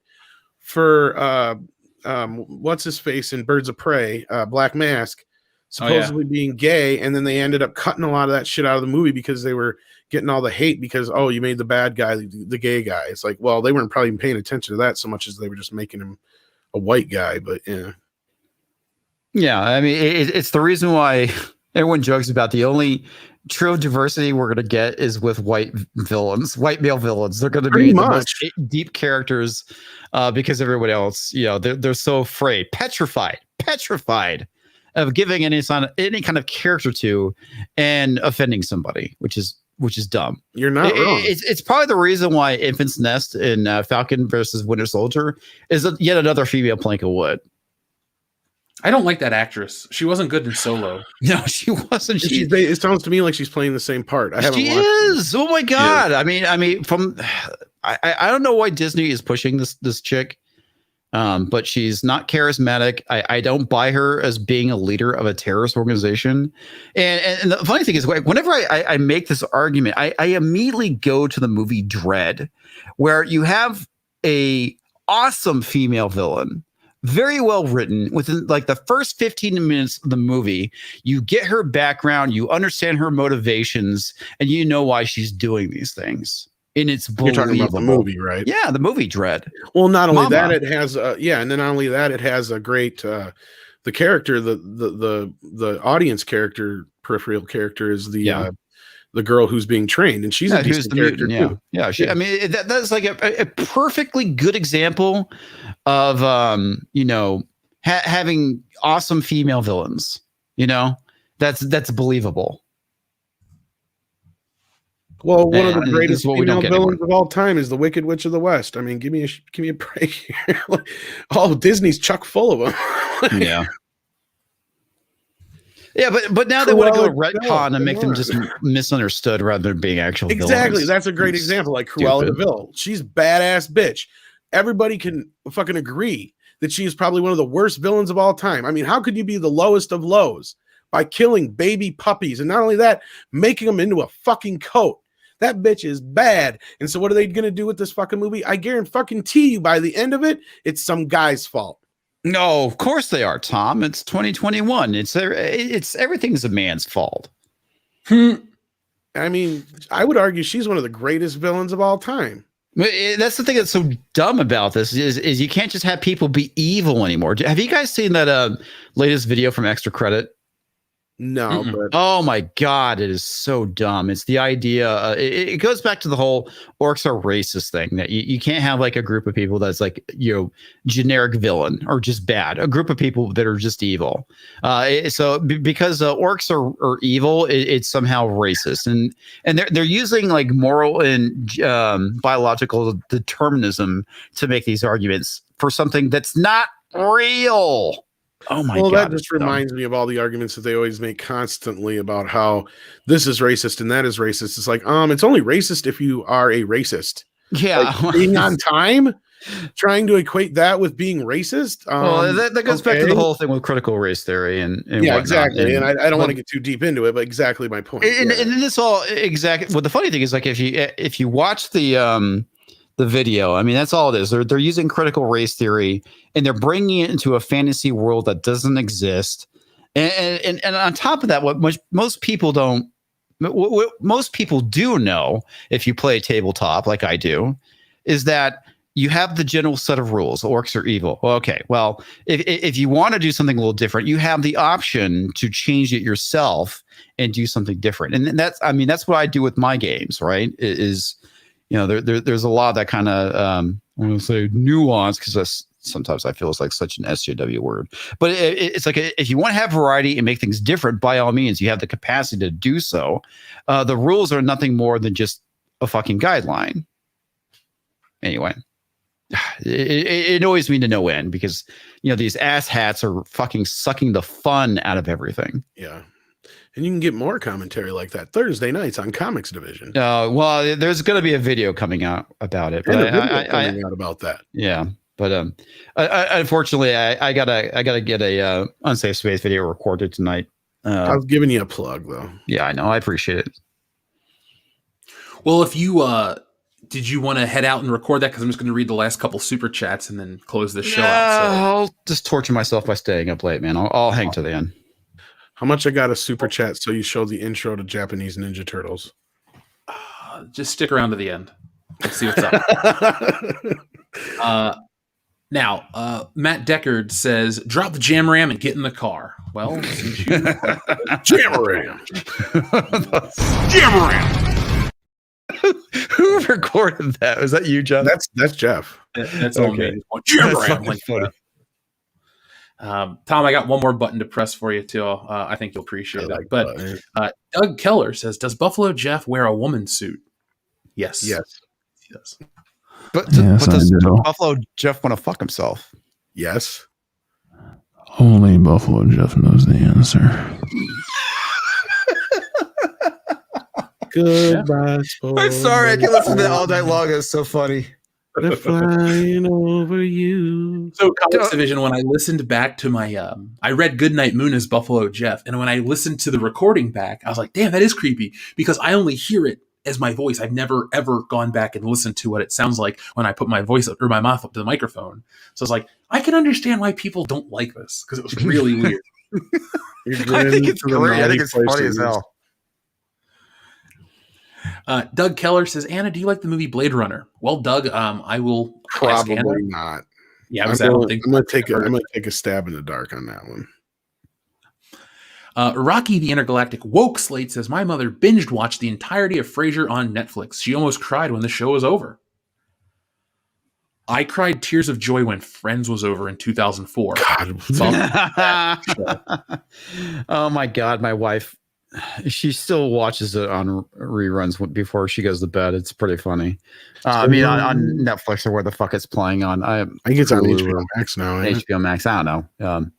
for what's his face in Birds of Prey, Black Mask, supposedly being gay, and then they ended up cutting a lot of that shit out of the movie because they were getting all the hate because you made the bad guy the gay guy. It's like, well, they weren't probably even paying attention to that so much as they were just making him a white guy. But yeah, I mean, it's the reason why everyone jokes about the only true diversity we're going to get is with white male villains. They're going to be the most deep characters because everybody else, they're so afraid, petrified of giving any kind of character to and offending somebody, which is dumb. You're not wrong. It's probably the reason why Infant's Nest in Falcon versus Winter Soldier is yet another female plank of wood. I don't like that actress. She wasn't good in Solo. No, she wasn't. It sounds to me like she's playing the same part. She is. Oh my god! Yeah. I mean, I don't know why Disney is pushing this chick, but she's not charismatic. I don't buy her as being a leader of a terrorist organization. And the funny thing is, whenever I make this argument, I immediately go to the movie Dread, where you have a awesome female villain. Very well written. Within like the first 15 minutes of the movie, you get her background, you understand her motivations, and you know why she's doing these things. And it's believable. You're talking about the movie, right? Yeah, the movie Dread. Well, not only that, it has and then not only that, it has a great the character, the audience character, peripheral character is the girl who's being trained, and she's a decent character too. Yeah. I mean, that's like a perfectly good example of having awesome female villains. That's believable. Well, one of the greatest female villains of all time is the Wicked Witch of the West. I mean, give me a break here. Disney's chock full of them. Yeah. Yeah, but now they want to go retcon and make them just misunderstood rather than being actual villains. Exactly. That's a great example. Like Cruella de Vil. She's badass bitch. Everybody can fucking agree that she is probably one of the worst villains of all time. I mean, how could you be the lowest of lows by killing baby puppies? And not only that, making them into a fucking coat. That bitch is bad. And so what are they going to do with this fucking movie? I guarantee you by the end of it, it's some guy's fault. No, of course they are, Tom. It's 2021. It's everything's a man's fault. I mean, I would argue she's one of the greatest villains of all time. That's the thing that's so dumb about this is you can't just have people be evil anymore. Have you guys seen that latest video from Extra Credit? No, but oh my god, it is so dumb. It's the idea. It goes back to the whole orcs are racist thing that you can't have like a group of people that's like generic villain or just bad. A group of people that are just evil. So because orcs are evil, it's somehow racist, and they're using like moral and biological determinism to make these arguments for something that's not real. Oh my God. Well, that just reminds me of all the arguments that they always make constantly about how this is racist and that is racist. It's like, it's only racist if you are a racist. Yeah. Like being on time, trying to equate that with being racist. Well, that goes back to the whole thing with critical race theory and yeah, whatnot. exactly. And I don't want to get too deep into it, but exactly my point. And this all exactly. Well, the funny thing is, like, if you watch the video, I mean, that's all it is. They're using critical race theory and they're bringing it into a fantasy world that doesn't exist. And on top of that, what most people do know, if you play tabletop like I do, is that you have the general set of rules. Orcs are evil. Well, okay. Well, if you want to do something a little different, you have the option to change it yourself and do something different. And that's what I do with my games, right? There's a lot of that kind of, I want to say nuance, because sometimes I feel it's like such an SJW word, but it's like if you want to have variety and make things different, by all means, you have the capacity to do so. The rules are nothing more than just a fucking guideline. Anyway. It annoys me to no end because these asshats are fucking sucking the fun out of everything. Yeah, and you can get more commentary like that Thursday nights on Comics Division. Well, there's going to be a video coming out about it. And a video coming out about that. Yeah, but unfortunately, I gotta get a Unsafe Space video recorded tonight. I was giving you a plug though. Yeah, I know. I appreciate it. Well, if you did you want to head out and record that? Because I'm just going to read the last couple super chats and then close the show out. So. I'll just torture myself by staying up late, man. I'll hang to the end. How much I got a super chat so you show the intro to Japanese Ninja Turtles? Just stick around to the end. Let's see what's up. Now, Matt Deckard says, drop the jam ram and get in the car. Well, since you... Jam ram. Jam ram. Who recorded that? Was that you, Jeff? That's Jeff. That's okay. Funny. Tom, I got one more button to press for you too. I think you'll appreciate it. But Doug Keller says, "Does Buffalo Jeff wear a woman suit?" Yes. Yes. He does. But does Buffalo Jeff want to fuck himself? Yes. Only Buffalo Jeff knows the answer. Goodbye. I'm sorry, I can listen to that all night long. It's so funny. They're flying over you. So, Comics Division, when I listened back to my, I read Goodnight Moon as Buffalo Jeff, and when I listened to the recording back, I was like, damn, that is creepy, because I only hear it as my voice. I've never, ever gone back and listened to what it sounds like when I put my voice or my mouth up to the microphone. So it's like, I can understand why people don't like this, because it was really weird. I think it's great. I think it's funny as hell. Doug Keller says, Anna, do you like the movie Blade Runner? Well, Doug, I will probably not. Yeah, I'm gonna take a stab in the dark on that one. Rocky the Intergalactic Woke Slate says, my mother binged watched the entirety of Frasier on Netflix. She almost cried when the show was over. I cried tears of joy when Friends was over in 2004. Oh my God, my wife. She still watches it on reruns before she goes to bed. It's pretty funny. I mean, on Netflix or where the fuck it's playing on. I think it's on HBO Max now. HBO Max. I don't know.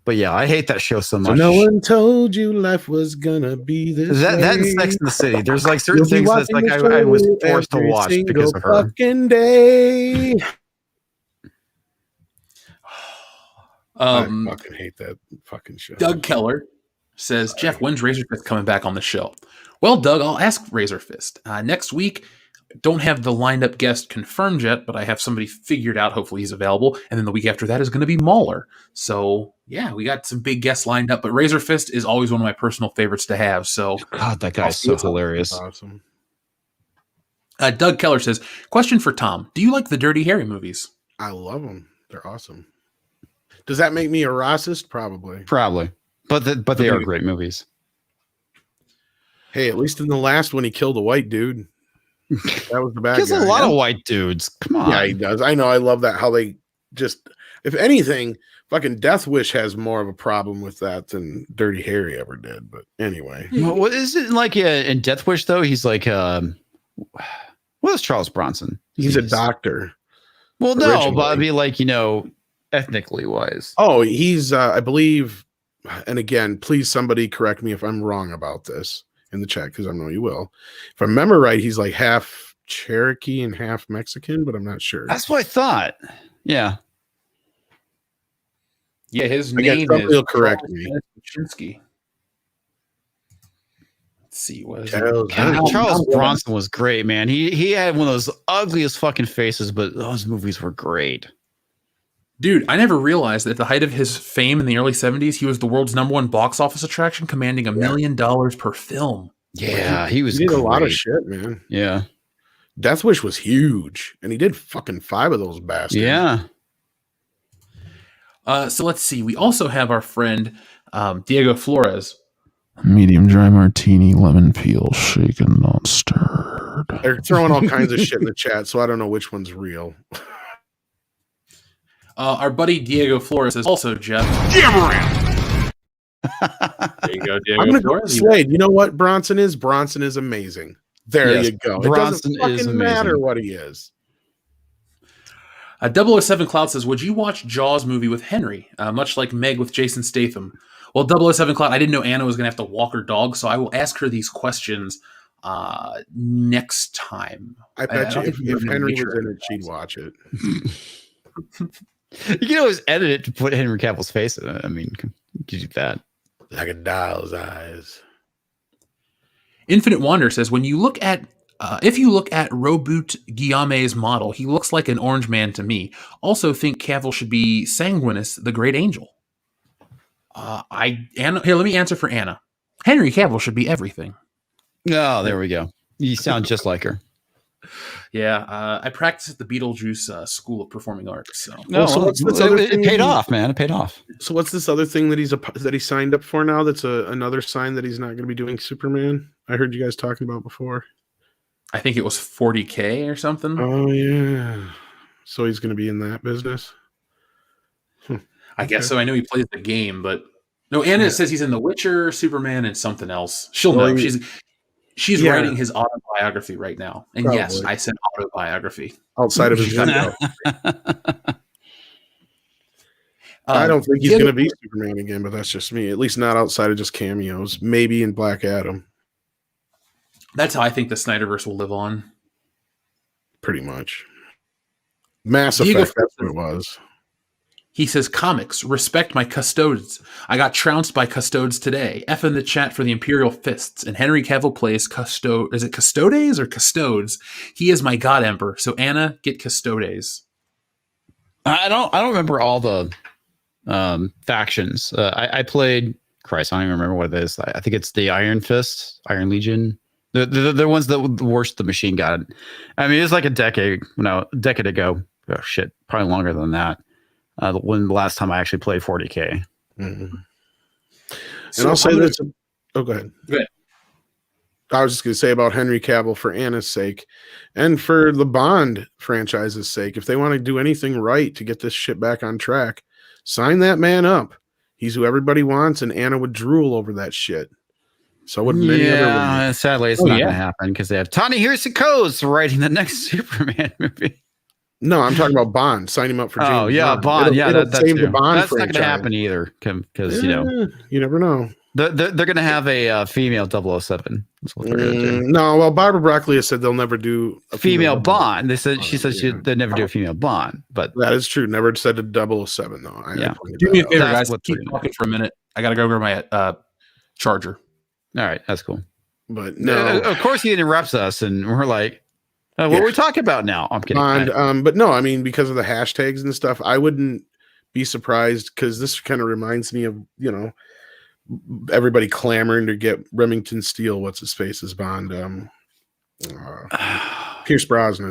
But yeah, I hate that show so much. So no one told you life was gonna be this. That and Sex in the City. There's like certain things that's like I was forced to watch because of her. Fucking day. I fucking hate that fucking show. Doug Keller says, Jeff, when's Razorfist coming back on the show? Well, Doug, I'll ask Razorfist. Next week, don't have the lined up guest confirmed yet, but I have somebody figured out. Hopefully he's available. And then the week after that is going to be Mauler. So, yeah, we got some big guests lined up. But Razorfist is always one of my personal favorites to have. So, God, that guy's so hilarious. Awesome. Doug Keller says, question for Tom. Do you like the Dirty Harry movies? I love them. They're awesome. Does that make me a racist? Probably. But they are great movies. Hey, at least in the last one, he killed a white dude. That was the bad guy. He has a lot of white dudes. Come on. Yeah, he does. I know. I love that. How they just, if anything, fucking Death Wish has more of a problem with that than Dirty Harry ever did. But anyway. What is it like in Death Wish, though? He's like, what is Charles Bronson? He's a doctor. Well, no, originally. But I mean, like, ethnically wise. Oh, he's, I believe, and again, please somebody correct me if I'm wrong about this in the chat, because I know you will. If I remember right, he's like half Cherokee and half Mexican, but I'm not sure. That's what I thought. Yeah. Yeah, his name is will correct me. Chinsky. Let's see what is Charles Bronson was great, man. He had one of those ugliest fucking faces, but those movies were great. Dude, I never realized that at the height of his fame in the early 70s, he was the world's #1 box office attraction, commanding $1 million per film. Yeah, he was. He did a lot of shit, man. Yeah. Death Wish was huge, and he did fucking 5 of those bastards. Yeah. So let's see. We also have our friend Diego Flores. Medium dry martini, lemon peel, shaken, not stirred. They're throwing all kinds of shit in the chat, so I don't know which one's real. Our buddy Diego Flores is also Jeff. There you go, Diego I'm gonna Flores. go Slade. You know what Bronson is? Bronson is amazing. There Yes, you go. Bronson it doesn't is fucking amazing. matter what he is. 007 Cloud says, would you watch Jaws movie with Henry? Much like Meg with Jason Statham. Well, 007 Cloud, I didn't know Anna was going to have to walk her dog, so I will ask her these questions next time. I bet you if Henry was in it, she'd watch it. You can always edit it to put Henry Cavill's face in it. I mean, you could do that. Like a doll's eyes. Infinite Wander says, when you look at if you look at Robert Guillaume's model, he looks like an orange man to me. Also think Cavill should be Sanguinus, the great angel. Anna, here, let me answer for Anna. Henry Cavill should be everything. Oh, there we go. You sound just like her. Yeah, I practice at the Beetlejuice School of Performing Arts. So. No, it paid off, man. It paid off. So what's this other thing that he signed up for now? That's another sign that he's not going to be doing Superman. I heard you guys talking about before. I think it was 40K or something. Oh yeah. So he's going to be in that business. I guess so. I know he plays the game, but no. Anna says he's in The Witcher, Superman, and something else. She'll know. She's writing his autobiography right now. And Probably. yes, I said autobiography. Outside of his window. I don't think he's going to be Superman again, but that's just me. At least not outside of just cameos. Maybe in Black Adam. That's how I think the Snyderverse will live on. Pretty much. Mass Effect, that's what it was. He says, comics, respect my custodes. I got trounced by custodes today. F in the chat for the Imperial Fists. And Henry Cavill plays is it Custodes or Custodes? He is my God Emperor. So Anna, get Custodes. I don't remember all the factions. I played, Christ, I don't even remember what it is. I think it's the Iron Fist, Iron Legion. The ones that were the worst, the Machine God. I mean, it was like a decade ago. Oh shit, probably longer than that. When the last time I actually played 40K. Mm-hmm. And I'll say this. Oh, go ahead. Go ahead. I was just going to say about Henry Cavill for Anna's sake and for the Bond franchise's sake. If they want to do anything right to get this shit back on track, sign that man up. He's who everybody wants, and Anna would drool over that shit. So would many other women. Sadly, it's not going to happen because they have Ta-Nehisi Coates writing the next Superman movie. No, I'm talking about Bond. Sign him up for James Bond. Bond. It'll save the Bond That's not going to happen either because, you never know. They're going to have a female 007. That's what they're going to do. No, well, Barbara Broccoli has said they'll never do a female Bond. She said they'll never do a female Bond. But that is true. Never said a 007 though. Do me a favor, guys. Keep talking for a minute. I got to go grab my charger. All right, that's cool. But no, of course he interrupts us, and we're like, what are we talking about now? I'm kidding. But no, I mean, because of the hashtags and stuff, I wouldn't be surprised because this kind of reminds me of, everybody clamoring to get Remington Steele, what's his face, as Bond. Pierce Brosnan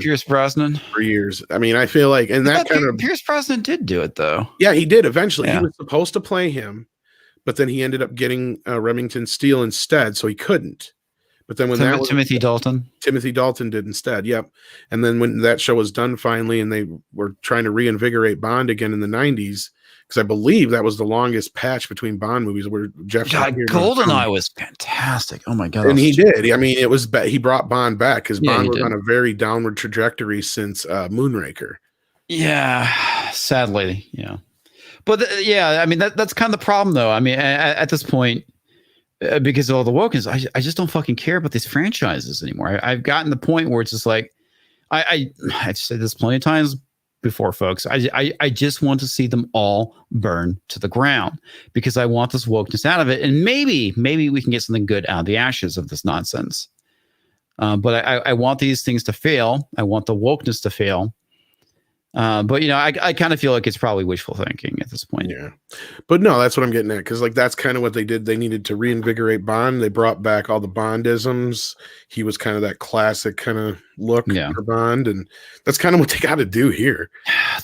for years. I mean, I feel like, and that kind of Pierce Brosnan did do it though. Yeah, he did eventually. He was supposed to play him, but then he ended up getting Remington Steele instead, so he couldn't. But then when Timothy Dalton did instead, yep. And then when that show was done finally, and they were trying to reinvigorate Bond again in the 90s, because I believe that was the longest patch between Bond movies where Jeff GoldenEye was fantastic. Oh my god! And he did. I mean, he brought Bond back because Bond was on a very downward trajectory since Moonraker. Yeah, sadly, yeah. But I mean that's kind of the problem, though. I mean, at this point. Because of all the wokeness, I just don't fucking care about these franchises anymore. I've gotten the point where it's just like, I've said this plenty of times before, folks. I just want to see them all burn to the ground because I want this wokeness out of it, and maybe we can get something good out of the ashes of this nonsense. But I want these things to fail. I want the wokeness to fail, But I kind of feel like it's probably wishful thinking at this point. Yeah, but no, that's what I'm getting at, because like that's kind of what they did. They needed to reinvigorate Bond. They brought back all the Bondisms. He was kind of that classic kind of look for Bond, and that's kind of what they got to do here.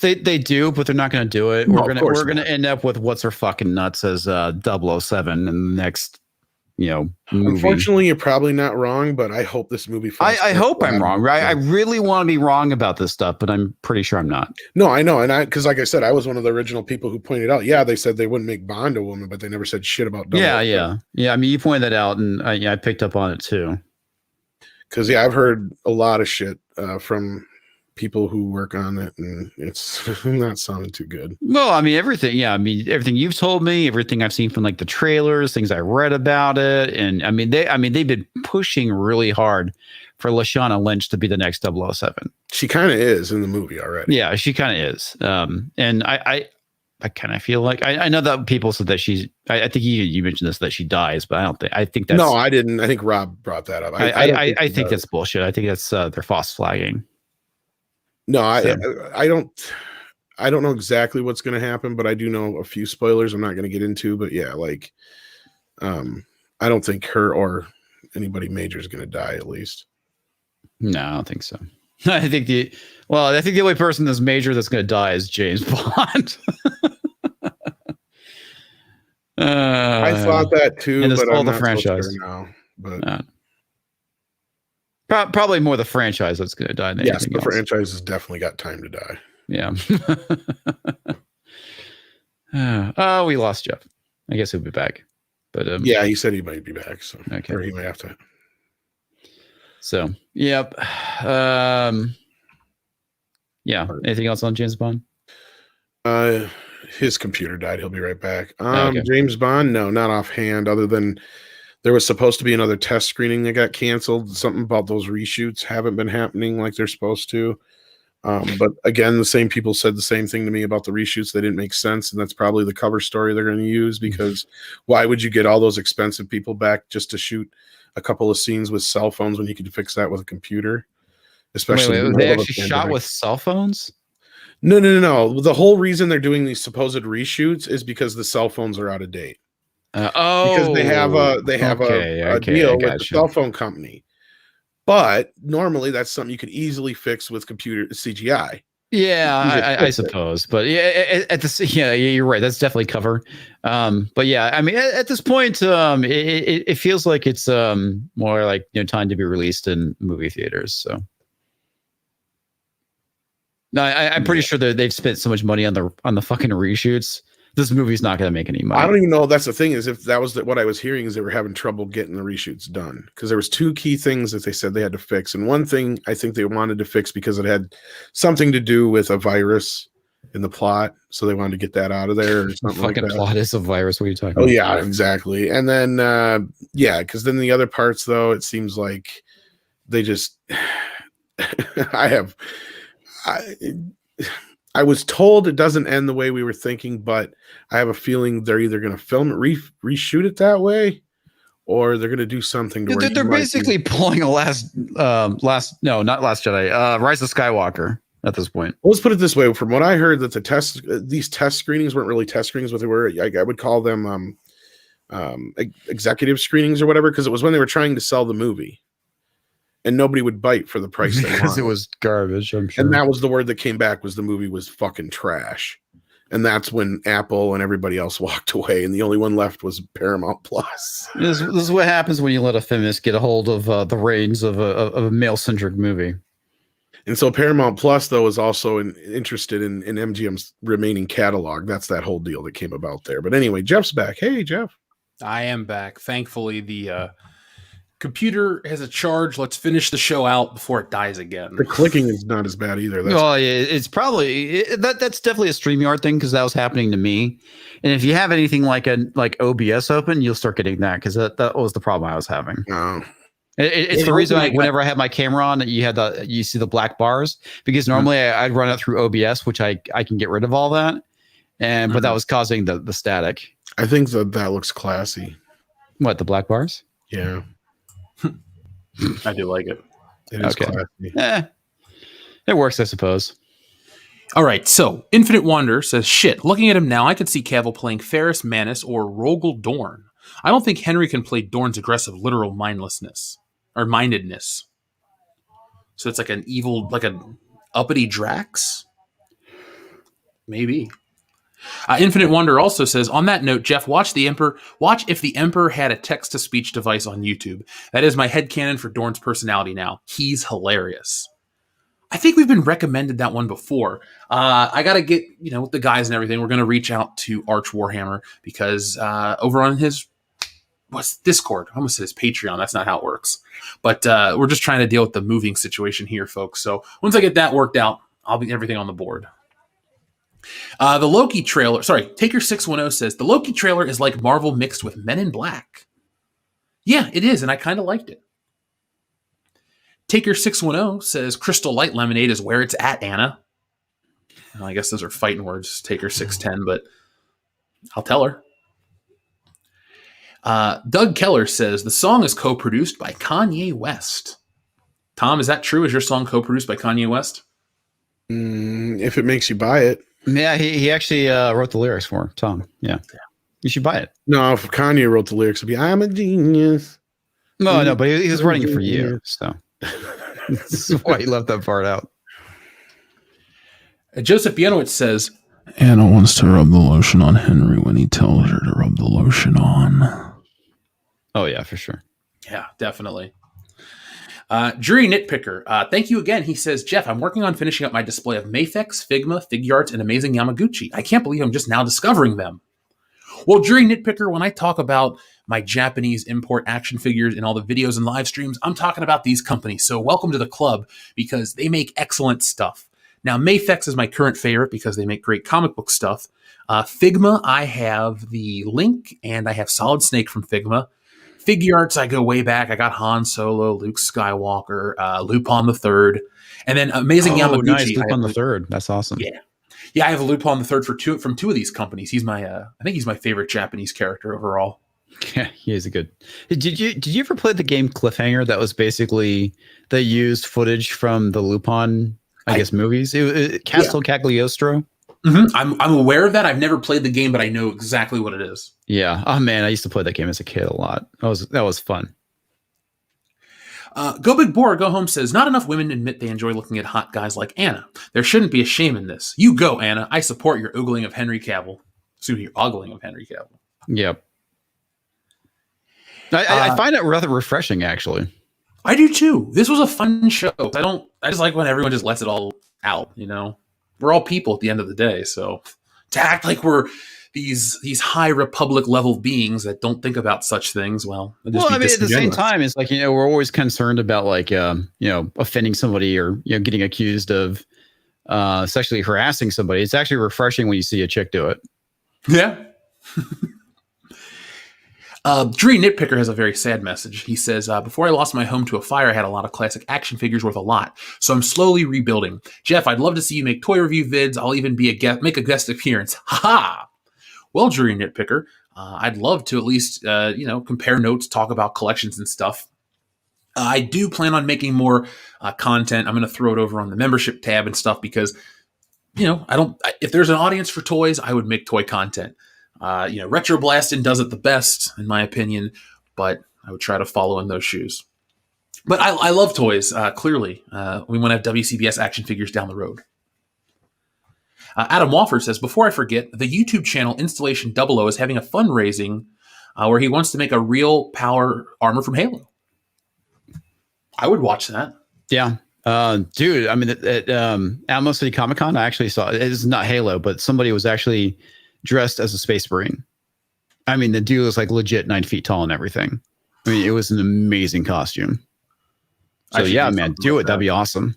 They do, but they're not going to do it. No, we're gonna end up with what's her fucking nuts as 007 in the next movie. Unfortunately, you're probably not wrong, but I hope this movie. I hope I'm wrong. Right? I really want to be wrong about this stuff, but I'm pretty sure I'm not. No, I know, and because like I said, I was one of the original people who pointed out. Yeah, they said they wouldn't make Bond a woman, but they never said shit about. Yeah. I mean, you pointed that out, and I picked up on it too. Because I've heard a lot of shit from people who work on it, and it's not sounding too good. Well, I mean, everything you've told me, everything I've seen from like the trailers, things I read about it, and they've been pushing really hard for Lashana Lynch to be the next 007. She kind of is in the movie already. Yeah, she kind of is. And I kind of feel like I know that people said that she's. I think you mentioned this, that she dies, but I don't think. I think that's. No, I didn't. I think Rob brought that up. I think that's bullshit. I think that's they're false flagging. No, I don't know exactly what's going to happen, but I do know a few spoilers I'm not going to get into. But yeah, like, I don't think her or anybody major is going to die, at least. No, I don't think so. I think the only person that's major that's going to die is James Bond. I thought that too, but all I'm the not franchise so sure now. But probably more the franchise that's going to die than yes, anything the else. franchise has definitely got time to die. Yeah. Oh, we lost Jeff. I guess he'll be back. But yeah, he said he might be back. So okay. Or he might have to. So yep. Yeah. Anything else on James Bond? His computer died. He'll be right back. Okay. James Bond? No, not offhand. Other than there was supposed to be another test screening that got canceled. Something about those reshoots haven't been happening like they're supposed to. But again, the same people said the same thing to me about the reshoots. They didn't make sense, and that's probably the cover story they're going to use, because why would you get all those expensive people back just to shoot a couple of scenes with cell phones when you could fix that with a computer? Especially wait, they actually shot with cell phones? No. The whole reason they're doing these supposed reshoots is because the cell phones are out of date. Because they have a deal with the cell phone company. But normally that's something you could easily fix with computer CGI. Yeah, I suppose. But yeah, you're right. That's definitely cover. But yeah, I mean, at this point, it feels like it's more like time to be released in movie theaters. So no, I'm pretty sure that they've spent so much money on the fucking reshoots. This movie's not going to make any money. I don't even know. That's the thing, is if that was what I was hearing, is they were having trouble getting the reshoots done, because there was two key things that they said they had to fix. And one thing I think they wanted to fix because it had something to do with a virus in the plot. So they wanted to get that out of there. Or something fucking like that. Plot is a virus. What are you talking about? Oh yeah, exactly. And then, because then the other parts, though, it seems like they just, I was told it doesn't end the way we were thinking, but I have a feeling they're either going to film it, reshoot it that way, or they're going to do something. They're basically pulling a Rise of Skywalker at this point. Let's put it this way: from what I heard, that these test screenings weren't really test screenings, but they were. I would call them executive screenings or whatever, because it was when they were trying to sell the movie. And nobody would bite for the price they because it was garbage, I'm sure. And that was the word that came back, was the movie was fucking trash. And that's when Apple and everybody else walked away, and the only one left was Paramount Plus. This is what happens when you let a feminist get a hold of the reins of a male-centric movie. And so Paramount Plus, though, is also interested in MGM's remaining catalog. That's that whole deal that came about there. But anyway, Jeff's back. Hey, Jeff. I am back. Thankfully, the computer has a charge. Let's finish the show out before it dies again. The clicking is not as bad either. It's probably that's definitely a StreamYard thing, because that was happening to me. And if you have anything like OBS open, you'll start getting that, because that was the problem I was having. Oh. It's the reason whenever I have my camera on, you see the black bars, because normally I'd run it through OBS, which I can get rid of all that, but that was causing the static. I think that looks classy. What, the black bars? Yeah. I do like it. It is classy. It works, I suppose. All right, so Infinite Wonder says, shit, looking at him now, I could see Cavill playing Ferrus Manus or Rogel Dorn. I don't think Henry can play Dorn's aggressive literal mindlessness or mindedness. So it's like an evil, like an uppity Drax? Maybe. Infinite Wonder also says, on that note, Jeff, watch if the Emperor had a text-to-speech device on YouTube. That is my headcanon for Dorn's personality now. He's hilarious. I think we've been recommended that one before. I got to get, with the guys and everything, we're going to reach out to Arch Warhammer because over on his Discord, I almost said his Patreon. That's not how it works. But we're just trying to deal with the moving situation here, folks. So once I get that worked out, I'll be everything on the board. The Loki trailer, Taker610 says, the Loki trailer is like Marvel mixed with Men in Black. Yeah, it is, and I kind of liked it. Taker610 says, Crystal Light Lemonade is where it's at, Anna. Well, I guess those are fighting words, Taker610, but I'll tell her. Doug Keller says, the song is co-produced by Kanye West. Tom, is that true? Is your song co-produced by Kanye West? If it makes you buy it. Yeah, he actually wrote the lyrics for Tom. Yeah. You should buy it. No, if Kanye wrote the lyrics, it'd be, I'm a genius. No, but he was writing it for you. So that's why he left that part out. Joseph Bienowitz says, Anna wants to rub the lotion on Henry when he tells her to rub the lotion on. Oh, yeah, for sure. Yeah, definitely. Drury Nitpicker, thank you again. He says, Jeff, I'm working on finishing up my display of Mafex, Figma, Figuarts, and Amazing Yamaguchi. I can't believe I'm just now discovering them. Well, Drury Nitpicker, when I talk about my Japanese import action figures in all the videos and live streams, I'm talking about these companies. So welcome to the club because they make excellent stuff. Now, Mafex is my current favorite because they make great comic book stuff. Figma, I have the Link and I have Solid Snake from Figma. Figuarts, I go way back. I got Han Solo, Luke Skywalker, Lupin the Third, and then Amazing Yamaguchi. Nice, Lupin the Third. That's awesome. Yeah, I have a Lupin the Third from two of these companies. He's my, I think he's my favorite Japanese character overall. Yeah, he is a good. Did you ever play the game Cliffhanger? That was basically they used footage from the Lupin, I guess, movies. Castle Cagliostro. Mm-hmm. I'm aware of that. I've never played the game, but I know exactly what it is. Yeah. Oh man, I used to play that game as a kid a lot. That was fun. Go Big Boar, Go Home says, not enough women admit they enjoy looking at hot guys like Anna. There shouldn't be a shame in this. You go, Anna. I support your ogling of Henry Cavill. Excuse me, your ogling of Henry Cavill. Yep. I find it rather refreshing, actually. I do too. This was a fun show. I just like when everyone just lets it all out, We're all people at the end of the day, so to act like we're these high republic level beings that don't think about such things, well, at the same time, it's like we're always concerned about like offending somebody or getting accused of sexually harassing somebody. It's actually refreshing when you see a chick do it. Yeah. Dree Nitpicker has a very sad message. He says, before I lost my home to a fire, I had a lot of classic action figures worth a lot. So I'm slowly rebuilding. Jeff, I'd love to see you make toy review vids. I'll even make a guest appearance. Ha-ha! Well, Dree Nitpicker, I'd love to at least, compare notes, talk about collections and stuff. I do plan on making more content. I'm going to throw it over on the membership tab and stuff because, if there's an audience for toys, I would make toy content. Retro Blastin' does it the best, in my opinion, but I would try to follow in those shoes. But I love toys, clearly. We want to have WCBS action figures down the road. Adam Wofford says, before I forget, the YouTube channel Installation 00 is having a fundraising where he wants to make a real power armor from Halo. I would watch that. Yeah. Dude, I mean, at Alamo City Comic Con, I actually saw, it's not Halo, but somebody was actually dressed as a Space Marine. I mean, the dude was like legit 9 feet tall and everything. I mean, it was an amazing costume. So yeah, man, do it. That'd be awesome.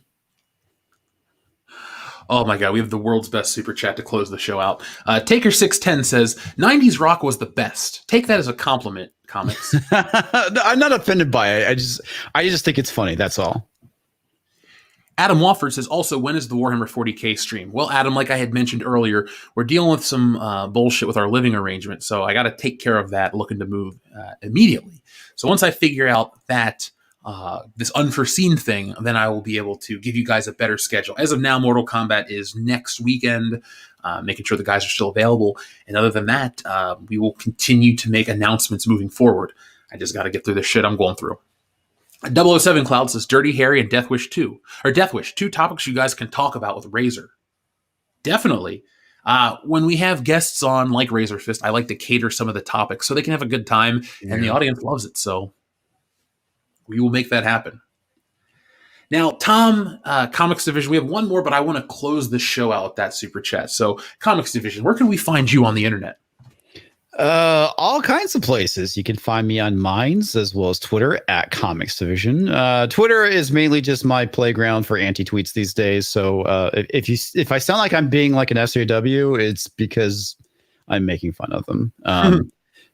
Oh my God, we have the world's best super chat to close the show out. Taker610 says, 90s rock was the best. Take that as a compliment, comics. I'm not offended by it. I just think it's funny. That's all. Adam Wofford says, also, when is the Warhammer 40K stream? Well, Adam, like I had mentioned earlier, we're dealing with some bullshit with our living arrangement, so I got to take care of that, looking to move immediately. So once I figure out that, this unforeseen thing, then I will be able to give you guys a better schedule. As of now, Mortal Kombat is next weekend, making sure the guys are still available. And other than that, we will continue to make announcements moving forward. I just got to get through the shit I'm going through. 007 Cloud says Dirty Harry and Death Wish 2. Or Death Wish, 2 topics you guys can talk about with Razor. Definitely. When we have guests on like Razor Fist, I like to cater some of the topics so they can have a good time, and the audience loves it. So we will make that happen. Now, Tom, Comics Division, we have one more, but I want to close the show out with that super chat. So, Comics Division, where can we find you on the internet? All kinds of places. You can find me on Minds as well as Twitter at Comics Division. Twitter is mainly just my playground for anti-tweets these days. So if I sound like I'm being like an SJW, it's because I'm making fun of them.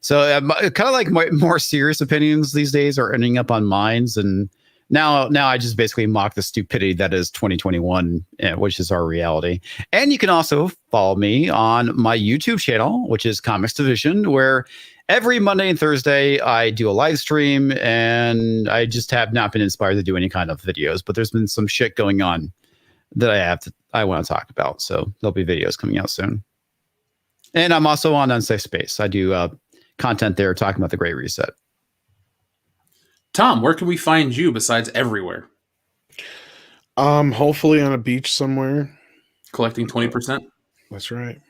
So kind of like my more serious opinions these days are ending up on Minds, and now I just basically mock the stupidity that is 2021, which is our reality. And you can also follow me on my YouTube channel, which is Comics Division, where every Monday and Thursday I do a live stream, and I just have not been inspired to do any kind of videos, but there's been some shit going on that I want to talk about. So there'll be videos coming out soon. And I'm also on Unsafe Space. I do content there talking about the Great Reset. Tom, where can we find you besides everywhere? Hopefully on a beach somewhere. Collecting 20%? That's right.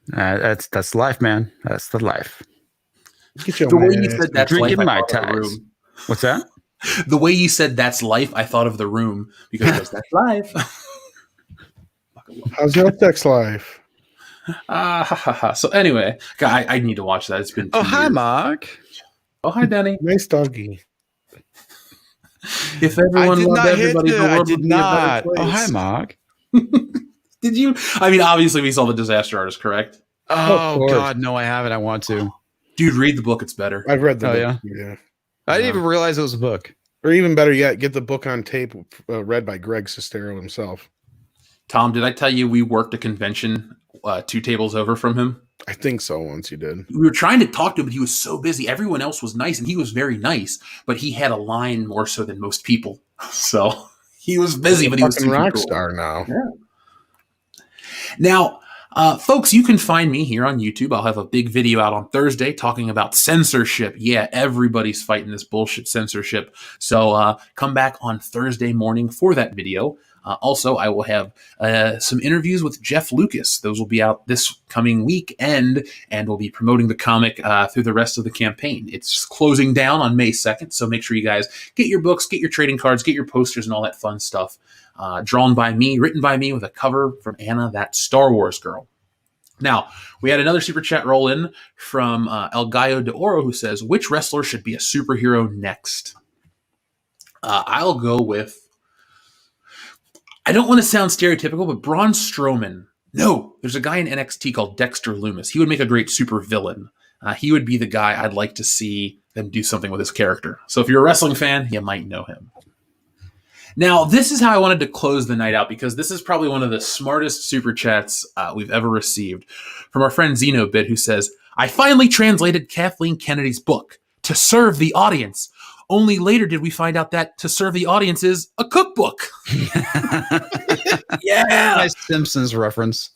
That's life, man. That's the life. Get your the way you said that's drinking life, my ties. What's that? The way you said that's life, I thought of The Room because that's life. How's your sex life? So anyway, I need to watch that. It's been 2 years. Hi, Mark. Oh, hi, Danny. Nice doggy. If everyone loved everybody, the world would be a better place. Oh, hi, Mark. Did you? I mean, obviously, we saw The Disaster Artist, correct? Oh, God, no, I haven't. I want to. Dude, read the book. It's better. I've read the book. Yeah. I didn't even realize it was a book. Or even better yet, get the book on tape read by Greg Sestero himself. Tom, did I tell you we worked a convention 2 tables over from him? I think so, once you did. We were trying to talk to him, but he was so busy. Everyone else was nice, and he was very nice, but he had a line more so than most people. So he was busy, but he was a rock star now. Yeah. Now, folks, you can find me here on YouTube. I'll have a big video out on Thursday talking about censorship. Yeah, everybody's fighting this bullshit censorship. So come back on Thursday morning for that video. Also, I will have some interviews with Jeff Lucas. Those will be out this coming weekend, and we'll be promoting the comic through the rest of the campaign. It's closing down on May 2nd, so make sure you guys get your books, get your trading cards, get your posters, and all that fun stuff. Drawn by me, written by me, with a cover from Anna, that Star Wars girl. Now, we had another super chat roll in from El Gallo de Oro, who says, which wrestler should be a superhero next? I'll go with... I don't want to sound stereotypical, but Braun Strowman. No, there's a guy in NXT called Dexter Lumis. He would make a great super villain. He would be the guy I'd like to see them do something with his character. So if you're a wrestling fan, you might know him. Now, this is how I wanted to close the night out, because this is probably one of the smartest super chats we've ever received from our friend Xenobit, who says, I finally translated Kathleen Kennedy's book to serve the audience. Only later did we find out that to serve the audience is a cookbook. Yeah. Nice Simpsons reference.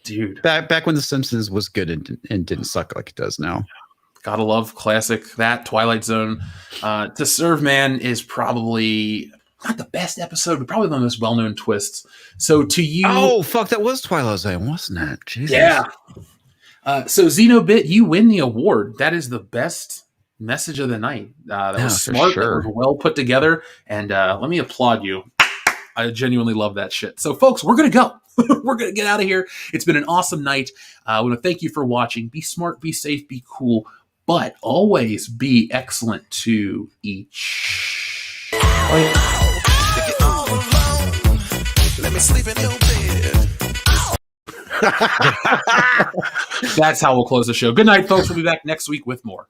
Dude. Back when The Simpsons was good and didn't suck like it does now. Gotta love classic. That, Twilight Zone. To Serve Man is probably not the best episode, but probably the most well-known twists. So to you... Oh, fuck, that was Twilight Zone, wasn't it? Jesus. Yeah. So Xenobit, you win the award. That is the best message of the night. That was smart, sure. That was well put together, and let me applaud you. I genuinely love that shit. So folks, we're gonna go. We're gonna get out of here. It's been an awesome night. I want to thank you for watching. Be smart, be safe, be cool, but always be excellent to each. Let me sleep in your bed. That's how we'll close the show. Good night, folks. We'll be back next week with more.